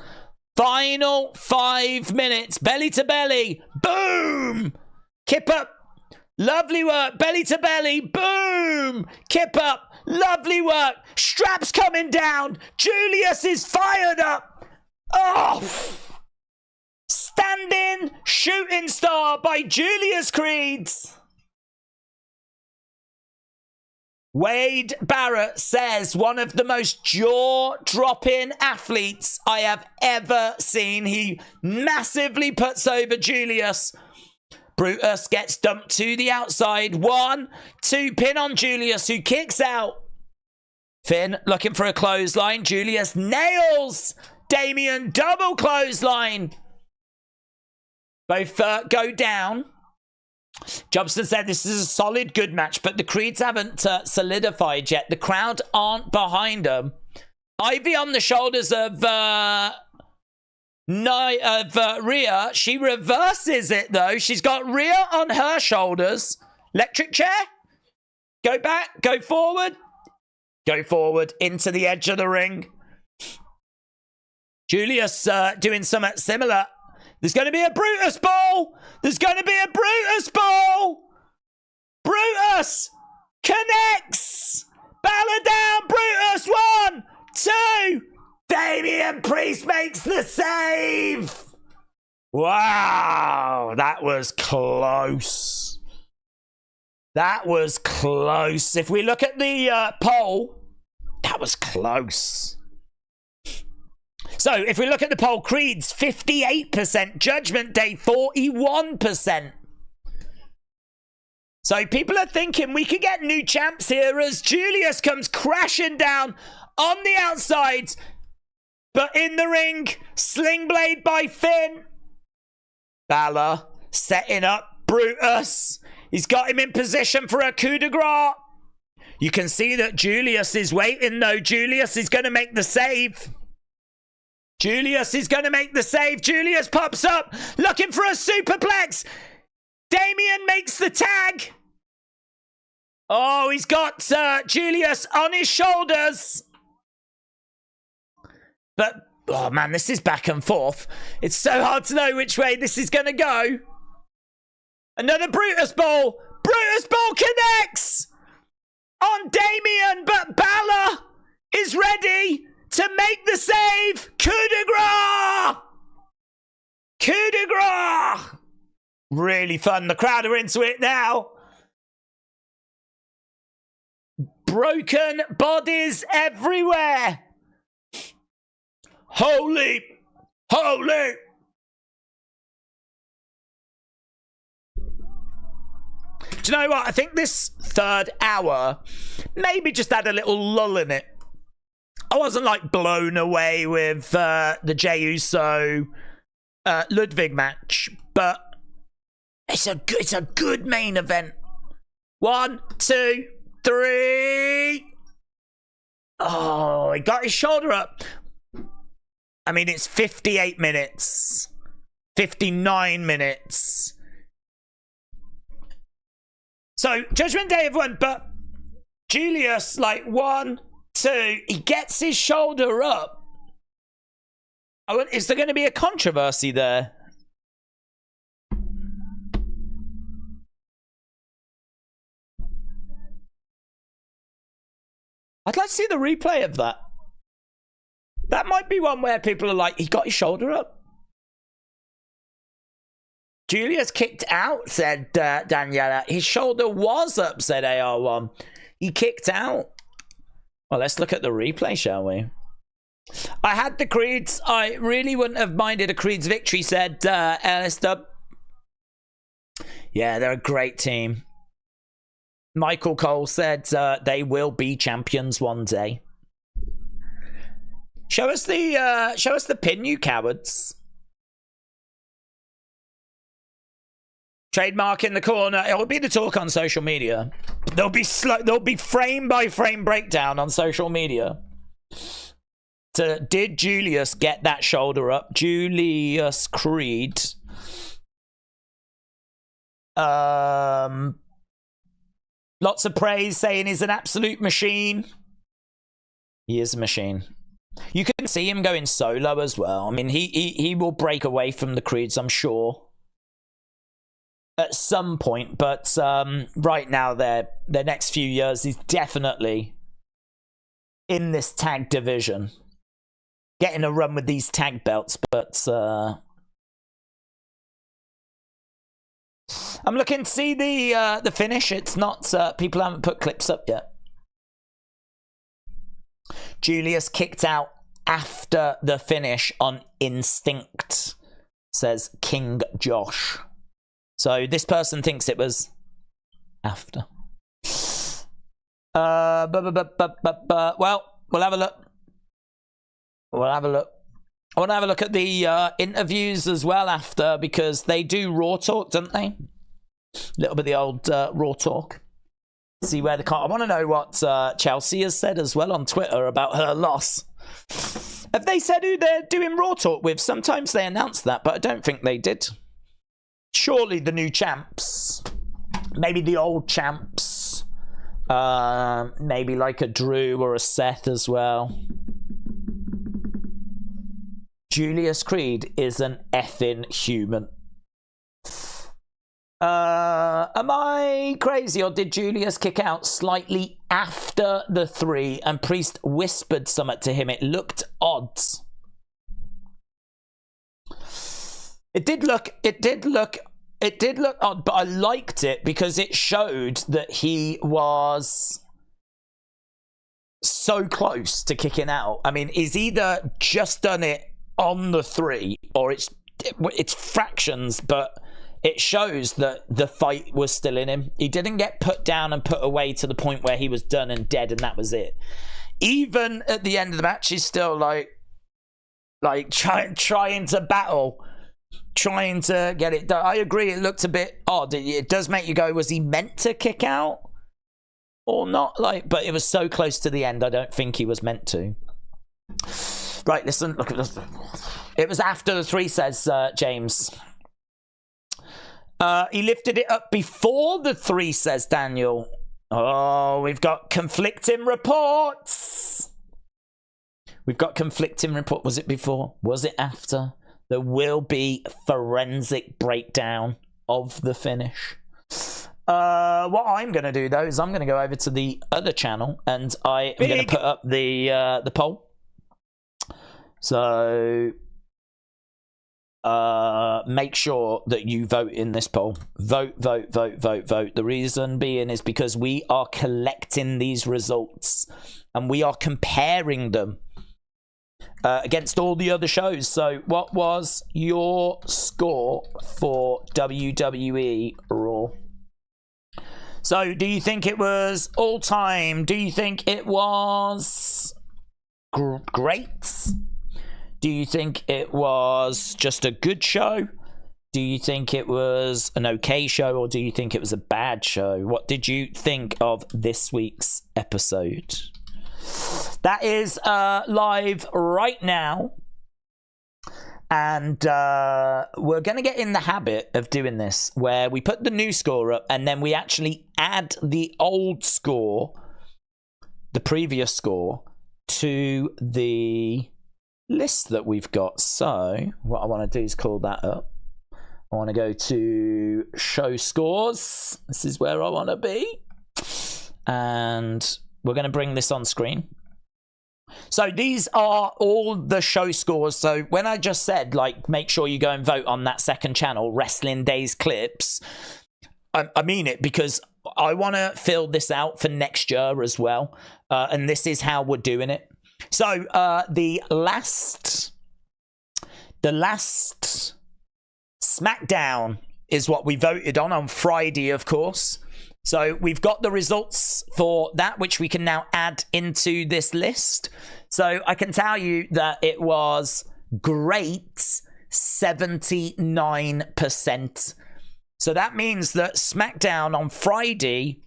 Speaker 1: Final 5 minutes. Belly to belly. Boom. Kip up. Lovely work. Belly to belly. Boom. Kip up. Lovely work. Straps coming down. Julius is fired up. Oh. Standing shooting star by Julius Creed. Wade Barrett says, one of the most jaw-dropping athletes I have ever seen. He massively puts over Julius. Brutus gets dumped to the outside. 1, 2, pin on Julius, who kicks out. Finn looking for a clothesline. Julius nails Damien. Double clothesline. Both go down. Jobson said this is a solid, good match, but the Creeds haven't solidified yet. The crowd aren't behind them. Ivy on the shoulders of Rhea. She reverses it, though. She's got Rhea on her shoulders. Electric chair. Go back. Go forward. Go forward into the edge of the ring. Julius doing something similar. There's going to be a Brutus ball. There's going to be a Brutus ball. Brutus connects. Balor down. Brutus 1, 2. Damian Priest makes the save. Wow. That was close. That was close. If we look at the poll, that was close. So, if we look at the poll, Creed's 58%, Judgment Day 41%. So, people are thinking we could get new champs here as Julius comes crashing down on the outside. But in the ring, Sling Blade by Finn. Balor setting up Brutus. He's got him in position for a coup de grace. You can see that Julius is waiting, though. Julius is going to make the save. Julius is going to make the save. Julius pops up, looking for a superplex. Damien makes the tag. Oh, he's got Julius on his shoulders. But, oh man, this is back and forth. It's so hard to know which way this is going to go. Another Brutus Ball. Brutus Ball connects on Damien, but Balor is ready to make the save. Coup de grace. Coup de grace. Really fun. The crowd are into it now. Broken bodies everywhere. Holy. Holy. Do you know what? I think this third hour maybe just had a little lull in it. I wasn't like blown away with the Jey Uso Ludwig match, but it's a good main event. 1, 2, 3. Oh, he got his shoulder up. I mean, it's 58 minutes, 59 minutes. So, Judgment Day have won, but Julius, like, 1, 2, he gets his shoulder up. Is there going to be a controversy there? I'd like to see the replay of that. That might be one where people are like, he got his shoulder up. Julius kicked out, said Daniela. His shoulder was up, said AR1. He kicked out. Well, let's look at the replay, shall we? I had the Creeds. I really wouldn't have minded a Creeds victory, said Ellis Dub. Yeah, they're a great team. Michael Cole said they will be champions one day. Show us the pin, you cowards. Trademark in the corner. It will be the talk on social media. There'll be frame by frame breakdown on social media. So, did Julius get that shoulder up? Julius Creed. Lots of praise, saying he's an absolute machine. He is a machine. You can see him going solo as well. I mean, he will break away from the Creeds, I'm sure, at some point, but right now, their next few years, he's definitely in this tag division, getting a run with these tag belts. But I'm looking to see the finish. It's not. People haven't put clips up yet. Julius kicked out after the finish on instinct, says King Josh. So this person thinks it was after. Well, we'll have a look. We'll have a look. I want to have a look at the interviews as well after, because they do Raw Talk, don't they? A little bit of the old Raw Talk. See where the I want to know what Chelsea has said as well on Twitter about her loss. Have they said who they're doing Raw Talk with? Sometimes they announce that, but I don't think they did. Surely the new champs. Maybe the old champs. Maybe like a Drew or a Seth as well. Julius Creed is an effing human. Am I crazy, or did Julius kick out slightly after the 3 and Priest whispered something to him? It looked odd. It did look odd, but I liked it because it showed that he was so close to kicking out. I mean, he's either just done it on the 3 or it's fractions, but it shows that the fight was still in him. He didn't get put down and put away to the point where he was done and dead and that was it. Even at the end of the match, he's still like trying to battle, trying to get it done. I agree, it looked a bit odd. It does make you go, was he meant to kick out or not? But it was so close to the end, I don't think he was meant to. Right, listen, look at this. It was after the 3, says James. He lifted it up before the 3, says Daniel. Oh, we've got conflicting reports. We've got conflicting report. Was it before? Was it after? There will be forensic breakdown of the finish. What I'm going to do, though, is I'm going to go over to the other channel, and I am going to put up the poll. So make sure that you vote in this poll. Vote, vote, vote, vote, vote. The reason being is because we are collecting these results, and we are comparing them against all the other shows. So what was your score for WWE Raw? So do you think it was all time? Do you think it was great? Do you think it was just a good show? Do you think it was an okay show, or do you think it was a bad show? What did you think of this week's episode? That is live right now, and we're going to get in the habit of doing this, where we put the new score up and then we actually add the old score, the previous score, to the list that we've got. So what I want to do is call that up. I want to go to show scores. This is where I want to be, and we're going to bring this on screen. So these are all the show scores. So when I just said, like, make sure you go and vote on that second channel, Wrestling Days Clips, I mean it, because I want to fill this out for next year as well. And this is how we're doing it. So the last SmackDown is what we voted on Friday, of course. So we've got the results for that, which we can now add into this list. So I can tell you that it was great, 79%. So that means that SmackDown on Friday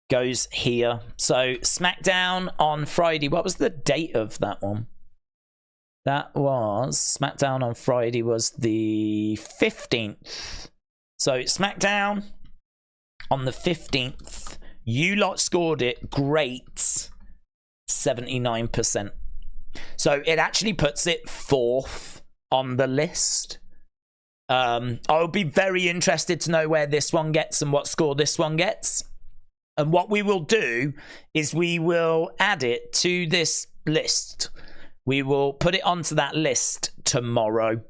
Speaker 1: goes here. So SmackDown on Friday, what was the date of that one? That was, SmackDown on Friday was the 15th. So SmackDown on the 15th, you lot scored it great, 79%. So it actually puts it 4th on the list. I'll be very interested to know where this one gets and what score this one gets. And what we will do is we will add it to this list. We will put it onto that list tomorrow.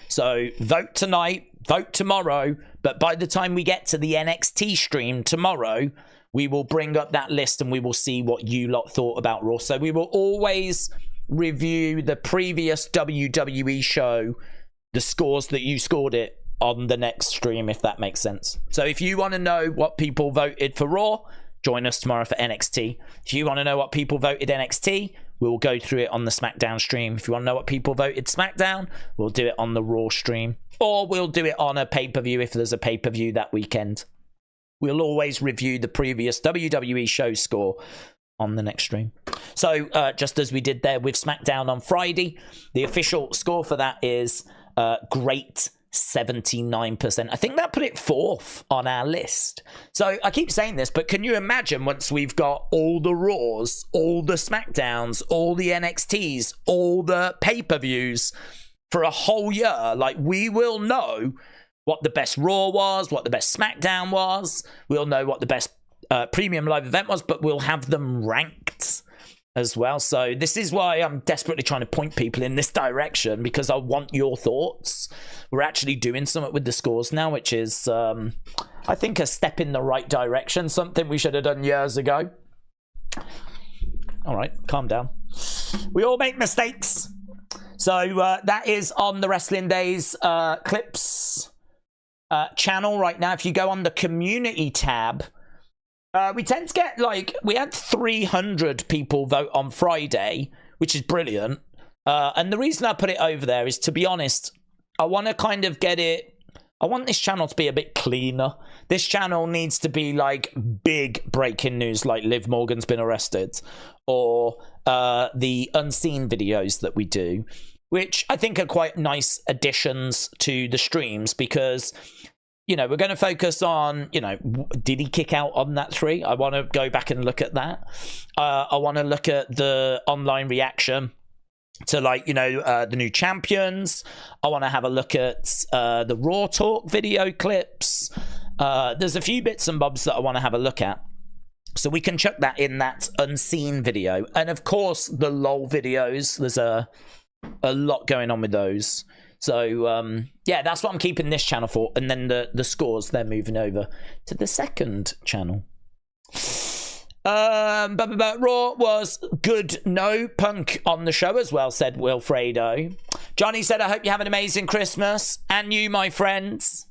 Speaker 1: So vote tonight, vote tomorrow, but by the time we get to the NXT stream tomorrow, we will bring up that list and we will see what you lot thought about Raw. So we will always review the previous WWE show, the scores that you scored it on the next stream, if that makes sense. So if you want to know what people voted for Raw, join us tomorrow for NXT. If you want to know what people voted NXT, we'll go through it on the SmackDown stream. If you want to know what people voted SmackDown, we'll do it on the Raw stream. Or we'll do it on a pay-per-view if there's a pay-per-view that weekend. We'll always review the previous WWE show score on the next stream. So just as we did there with SmackDown on Friday, the official score for that is great, 79%. I think that put it 4th on our list. So I keep saying this, but can you imagine once we've got all the Raws, all the SmackDowns, all the NXTs, all the pay-per-views for a whole year? Like, we will know what the best Raw was, what the best SmackDown was. We'll know what the best premium live event was, but we'll have them ranked as well. So this is why I'm desperately trying to point people in this direction, because I want your thoughts. We're actually doing something with the scores now, which is, I think, a step in the right direction, something we should have done years ago. All right, calm down. We all make mistakes. So that is on the Wrestling Days Clips channel right now. If you go on the community tab, we tend to get, like, we had 300 people vote on Friday, which is brilliant. And the reason I put it over there is, to be honest, I want to kind of get it, I want this channel to be a bit cleaner. This channel needs to be like big breaking news, like Liv Morgan's been arrested, or the unseen videos that we do, which I think are quite nice additions to the streams, because, you know, we're going to focus on, you know, did he kick out on that 3? I want to go back and look at that. I want to look at the online reaction. to, like, you know, the new champions. I want to have a look at the Raw Talk video clips. There's a few bits and bobs that I want to have a look at. So we can chuck that in that unseen video. And of course, the LOL videos. There's a lot going on with those. So, yeah, that's what I'm keeping this channel for. And then the scores, they're moving over to the second channel. Raw was good. No Punk on the show as well, said Wilfredo. Johnny said, I hope you have an amazing Christmas. And you, my friends.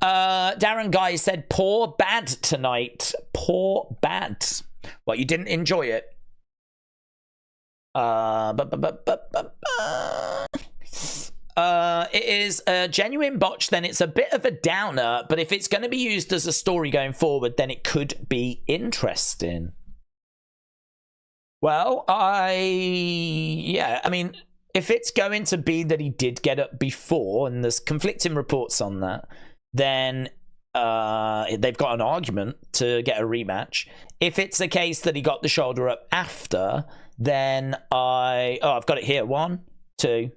Speaker 1: Darren Guy said, poor bad tonight. Poor bad. Well, you didn't enjoy it. It is a genuine botch, then it's a bit of a downer, but if it's going to be used as a story going forward, then it could be interesting. Well, yeah, I mean, if it's going to be that he did get up before, and there's conflicting reports on that, then they've got an argument to get a rematch. If it's a case that he got the shoulder up after, then I've got it here. 1, 2.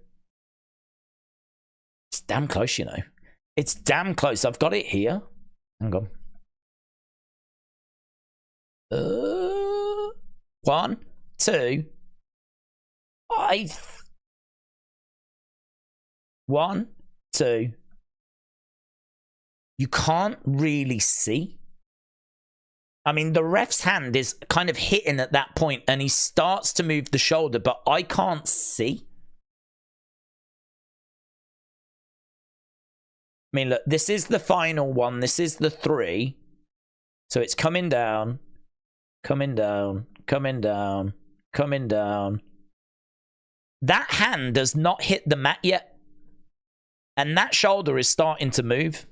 Speaker 1: It's damn close, you know. It's damn close. I've got it here. Hang on. 1, 2. 1, 2. You can't really see. I mean, the ref's hand is kind of hitting at that point, and he starts to move the shoulder, but I can't see. I mean, look, this is the final one. This is the 3. So it's coming down, coming down, coming down, coming down. That hand does not hit the mat yet. And that shoulder is starting to move.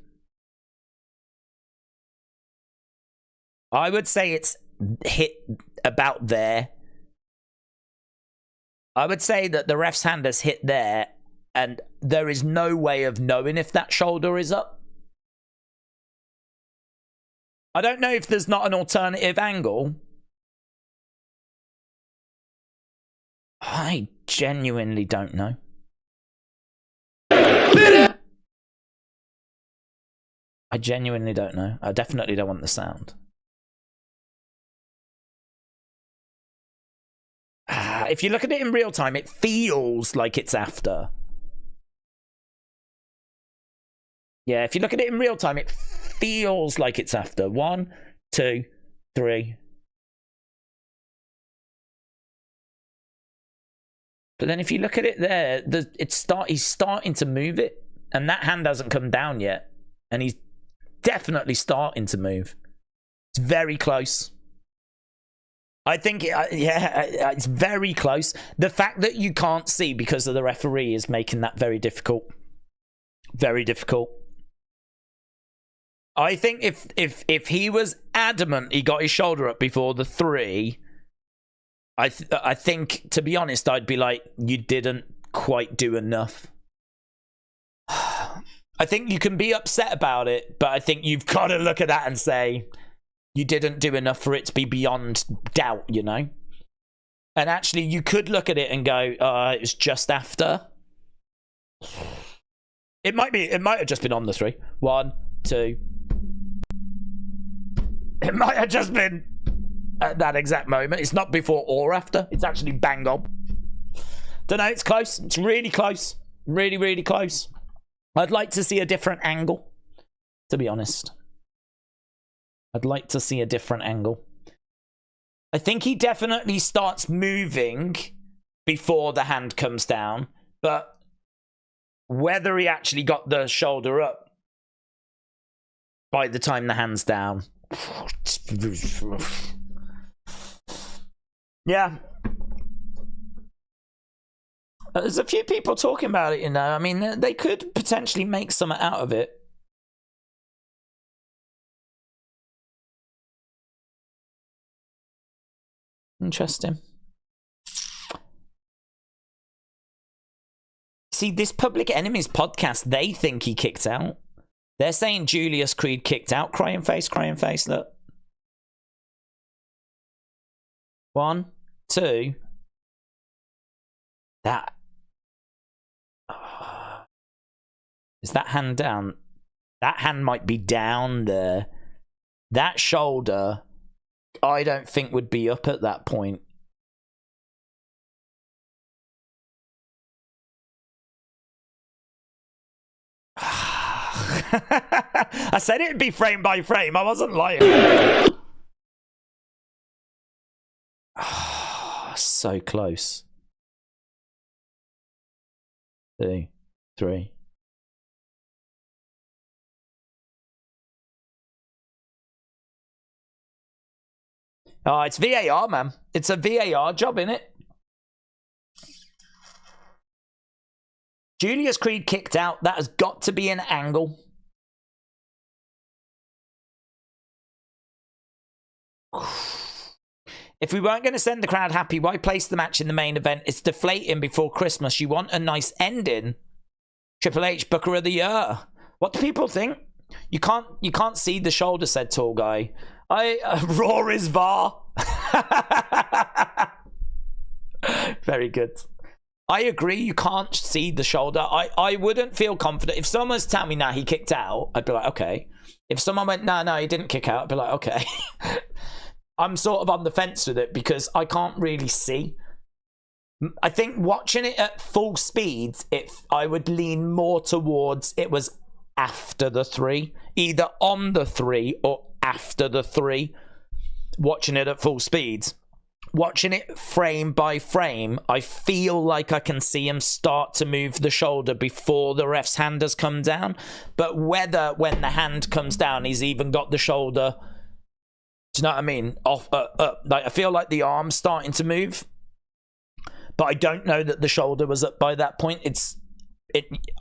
Speaker 1: I would say it's hit about there. I would say that the ref's hand has hit there, and there is no way of knowing if that shoulder is up. I don't know if there's not an alternative angle. I genuinely don't know. I genuinely don't know. I definitely don't want the sound. If you look at it in real time, it feels like it's after. Yeah, if you look at it in real time, it feels like it's after. 1, 2, 3. But then if you look at it there, he's starting to move it. And that hand hasn't come down yet. And he's definitely starting to move. It's very close. I think, it's very close. The fact that you can't see because of the referee is making that very difficult. Very difficult. I think if he was adamant he got his shoulder up before the 3, I think, to be honest, I'd be like, you didn't quite do enough. I think you can be upset about it, but I think you've got to look at that and say, you didn't do enough for it to be beyond doubt, you know? And actually, you could look at it and go, it was just after. It might have just been on the 3. 1, 2. It might have just been at that exact moment. It's not before or after. It's actually bang on. Don't know, it's close. It's really close. Really, really close. I'd like to see a different angle, to be honest. I'd like to see a different angle. I think he definitely starts moving before the hand comes down, but whether he actually got the shoulder up by the time the hand's down. Yeah. There's a few people talking about it, you know. I mean, they could potentially make something out of it. Interesting. See, this Public Enemies podcast, they think he kicked out. They're saying Julius Creed kicked out. Crying face, look. 1, 2. That is that hand down? That hand might be down there. That shoulder, I don't think would be up at that point. I said it'd be frame by frame. I wasn't lying. So close. 2, 3. Oh, it's VAR, man. It's a VAR job, innit? Julius Creed kicked out. That has got to be an angle. If we weren't going to send the crowd happy, why place the match in the main event? It's deflating before Christmas. You want a nice ending. Triple H, Booker of the Year. What do people think? You can't see the shoulder, said Tall Guy. Raw is VAR. Very good. I agree, you can't see the shoulder. I wouldn't feel confident. If someone's telling me, nah, he kicked out, I'd be like, okay. If someone went, no, he didn't kick out, I'd be like, okay. I'm sort of on the fence with it because I can't really see. I think watching it at full speed, I would lean more towards it was after the 3. Either on the 3 or after the 3. Watching it at full speed. Watching it frame by frame, I feel like I can see him start to move the shoulder before the ref's hand has come down. But whether when the hand comes down, he's even got the shoulder, do you know what I mean? Off, like I feel like the arm's starting to move, but I don't know that the shoulder was up by that point.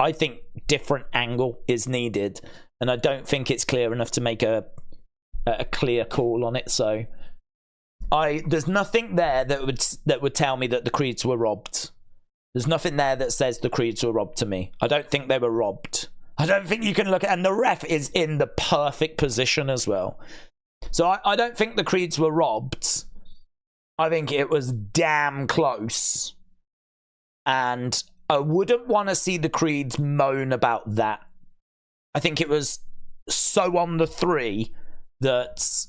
Speaker 1: I think different angle is needed, and I don't think it's clear enough to make a clear call on it. So there's nothing there that would tell me that the Creeds were robbed. There's nothing there that says the Creeds were robbed to me. I don't think they were robbed. I don't think you can look at, and the ref is in the perfect position as well. So I don't think the Creeds were robbed. I think it was damn close. And I wouldn't want to see the Creeds moan about that. I think it was so on the 3 that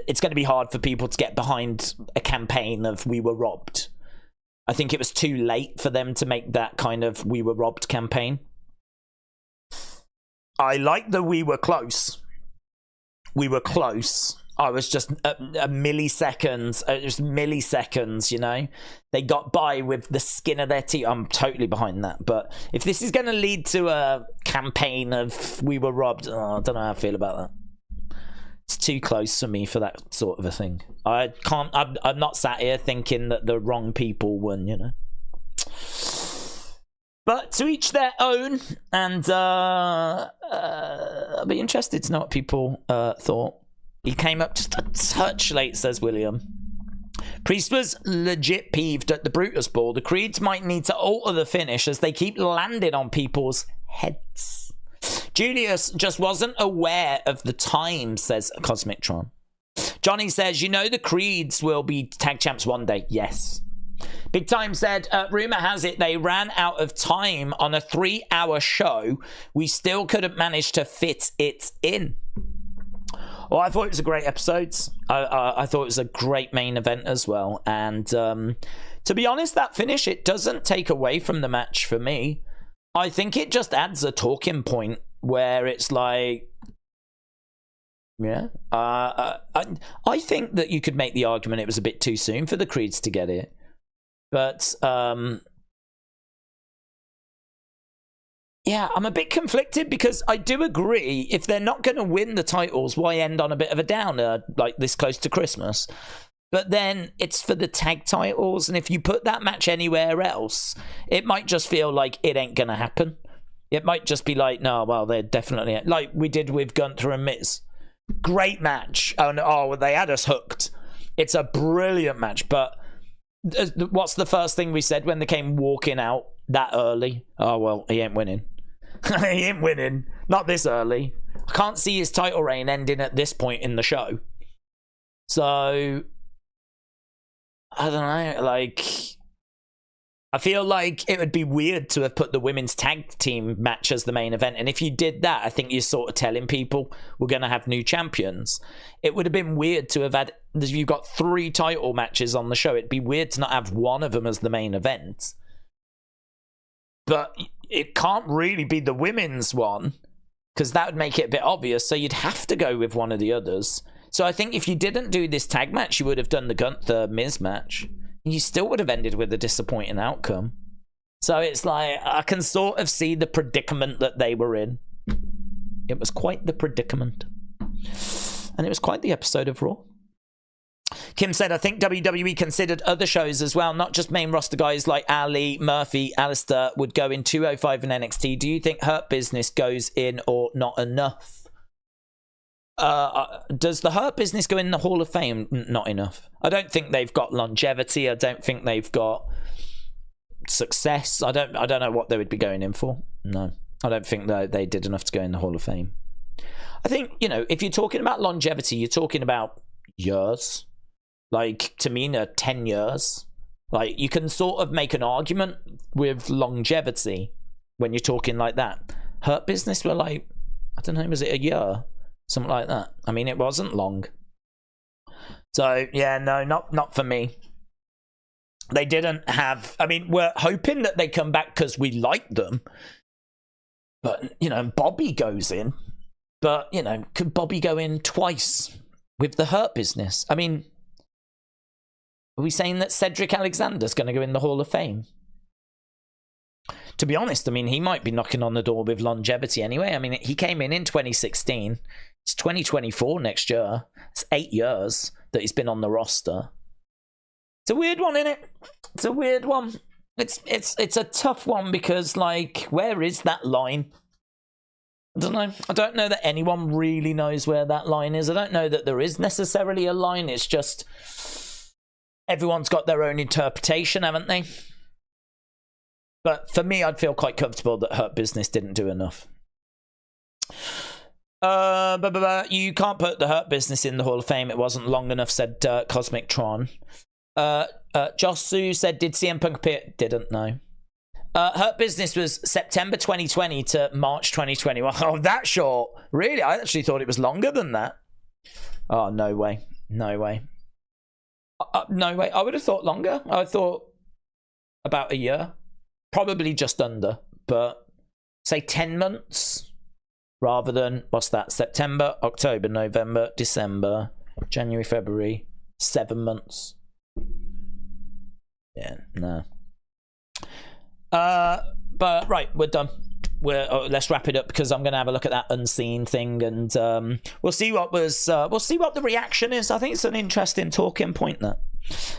Speaker 1: it's going to be hard for people to get behind a campaign of we were robbed. I think it was too late for them to make that kind of we were robbed campaign. I like the we were close. We were close. I was just a milliseconds, just milliseconds, you know. They got by with the skin of their teeth. I'm totally behind that. But if this is going to lead to a campaign of we were robbed, I don't know how I feel about that. It's too close for me for that sort of a thing. I'm not sat here thinking that the wrong people won, you know. But to each their own, and I'll be interested to know what people thought. He came up just a touch late, says William. Priest was legit peeved at the Brutus Ball. The Creeds might need to alter the finish as they keep landing on people's heads. Julius just wasn't aware of the time, says Cosmictron. Johnny says, you know the Creeds will be tag champs one day. Yes. Big Time said, rumor has it they ran out of time on a 3-hour show. We still couldn't manage to fit it in. Well, I thought it was a great episode. I thought it was a great main event as well. And to be honest, that finish, it doesn't take away from the match for me. I think it just adds a talking point where it's like, yeah. I think that you could make the argument it was a bit too soon for the Creeds to get it. But yeah, I'm a bit conflicted because I do agree if they're not going to win the titles, why end on a bit of a downer like this close to Christmas? But then it's for the tag titles, and if you put that match anywhere else, it might just feel like it ain't going to happen. It might just be like, no, well, they're definitely, like we did with Gunther and Miz. Great match. Oh, they had us hooked. It's a brilliant match, but what's the first thing we said when they came walking out that early? Oh, well, he ain't winning. He ain't winning. Not this early. I can't see his title reign ending at this point in the show. So, I don't know. Like, I feel like it would be weird to have put the women's tag team match as the main event. And if you did that, I think you're sort of telling people we're going to have new champions. It would have been weird to have had, you've got 3 title matches on the show. It'd be weird to not have one of them as the main event. But it can't really be the women's one, because that would make it a bit obvious. So you'd have to go with one of the others. So I think if you didn't do this tag match, you would have done the Gunther Miz match. You still would have ended with a disappointing outcome. So it's like, I can sort of see the predicament that they were in. It was quite the predicament. And it was quite the episode of Raw. Kim said, I think WWE considered other shows as well, not just main roster guys like Ali, Murphy, Alistair would go in 205 and NXT. Do you think Hurt Business goes in or not enough? Does the Hurt Business go in the Hall of Fame? Not enough. I don't think they've got longevity. I don't think they've got success. I don't know what they would be going in for. No, I don't think that they did enough to go in the Hall of Fame. I think, you know, if you're talking about longevity, you're talking about years. Like Tamina, 10 years. Like, you can sort of make an argument with longevity when you're talking like that. Hurt Business were like, I don't know, was it a year? Something like that. I mean, it wasn't long. So, yeah, no, not for me. They didn't have... I mean, we're hoping that they come back because we like them. But, you know, Bobby goes in. But, you know, could Bobby go in twice with the Hurt Business? I mean, are we saying that Cedric Alexander's going to go in the Hall of Fame? To be honest, I mean, he might be knocking on the door with longevity anyway. I mean, he came in 2016. It's 2024 next year. It's 8 years that he's been on the roster. It's a weird one, isn't it? It's a weird one. It's a tough one because, like, where is that line? I don't know. I don't know that anyone really knows where that line is. I don't know that there is necessarily a line. It's just everyone's got their own interpretation, haven't they? But for me, I'd feel quite comfortable that Hurt Business didn't do enough. You can't put the Hurt Business in the Hall of Fame. It wasn't long enough, said Cosmic Tron. Josu said, did CM Punk appear? Didn't know. Hurt Business was September 2020 to March 2021. Oh, that short. Really? I actually thought it was longer than that. Oh, no way. No way. No way. I would have thought longer. I thought about a year. Probably just under. But say 10 months. Rather than, what's that? September, October, November, December, January, February. 7 months. Yeah, no. But right, we're done. Let's wrap it up because I'm going to have a look at that unseen thing, and we'll see what the reaction is. I think it's an interesting talking point there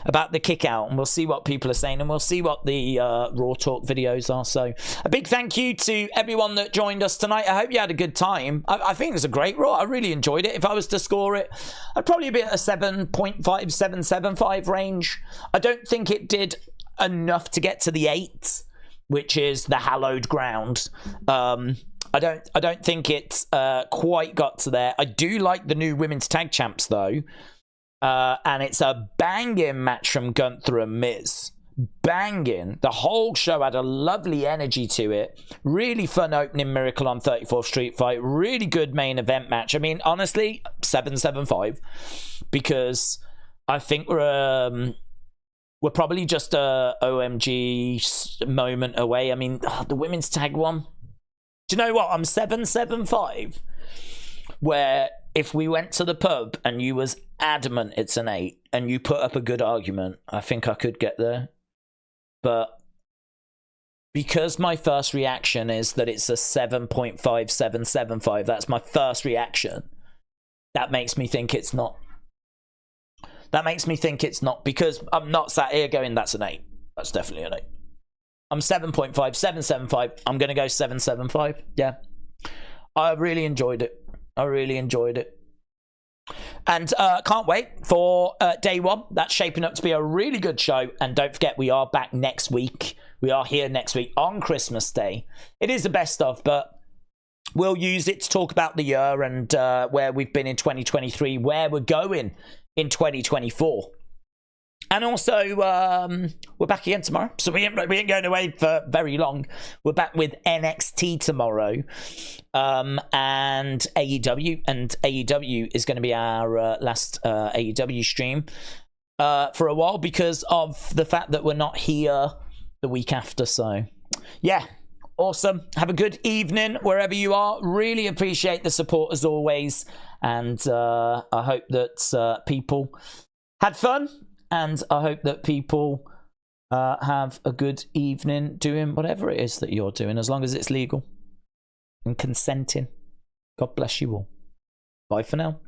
Speaker 1: about the kick out, and we'll see what people are saying, and we'll see what the Raw Talk videos are. So a big thank you to everyone that joined us tonight. I hope you had a good time. I think it was a great Raw. I really enjoyed it. If I was to score it, I'd probably be at a 7.5, 7.75 range. I don't think it did enough to get to the 8, which is the hallowed ground. I don't think it quite got to there. I do like the new women's tag champs though. And it's a banging match from Gunther and Miz. Banging. The whole show had a lovely energy to it. Really fun opening Miracle on 34th Street fight. Really good main event match. I mean, honestly, 7.75. Because I think we're probably just a OMG moment away. I mean, the women's tag one. Do you know what? I'm 7.75. Where if we went to the pub and you was adamant it's an 8 and you put up a good argument, I think I could get there. But because my first reaction is that it's a 7.5, 7.75, that's my first reaction. That makes me think it's not. That makes me think it's not, because I'm not sat here going, that's an 8. That's definitely an 8. I'm 7.5, 7.75. I'm going to go 7.75. Yeah. I really enjoyed it. I really enjoyed it. And can't wait for day one. That's shaping up to be a really good show. And don't forget, we are back next week. We are here next week on Christmas Day. It is the best of, but we'll use it to talk about the year and where we've been in 2023, where we're going in 2024. And also, we're back again tomorrow. So we ain't going away for very long. We're back with NXT tomorrow. And AEW. And AEW is going to be our last AEW stream for a while because of the fact that we're not here the week after. So, yeah. Awesome. Have a good evening wherever you are. Really appreciate the support as always. And I hope that people had fun. And I hope that people have a good evening doing whatever it is that you're doing, as long as it's legal and consenting. God bless you all. Bye for now.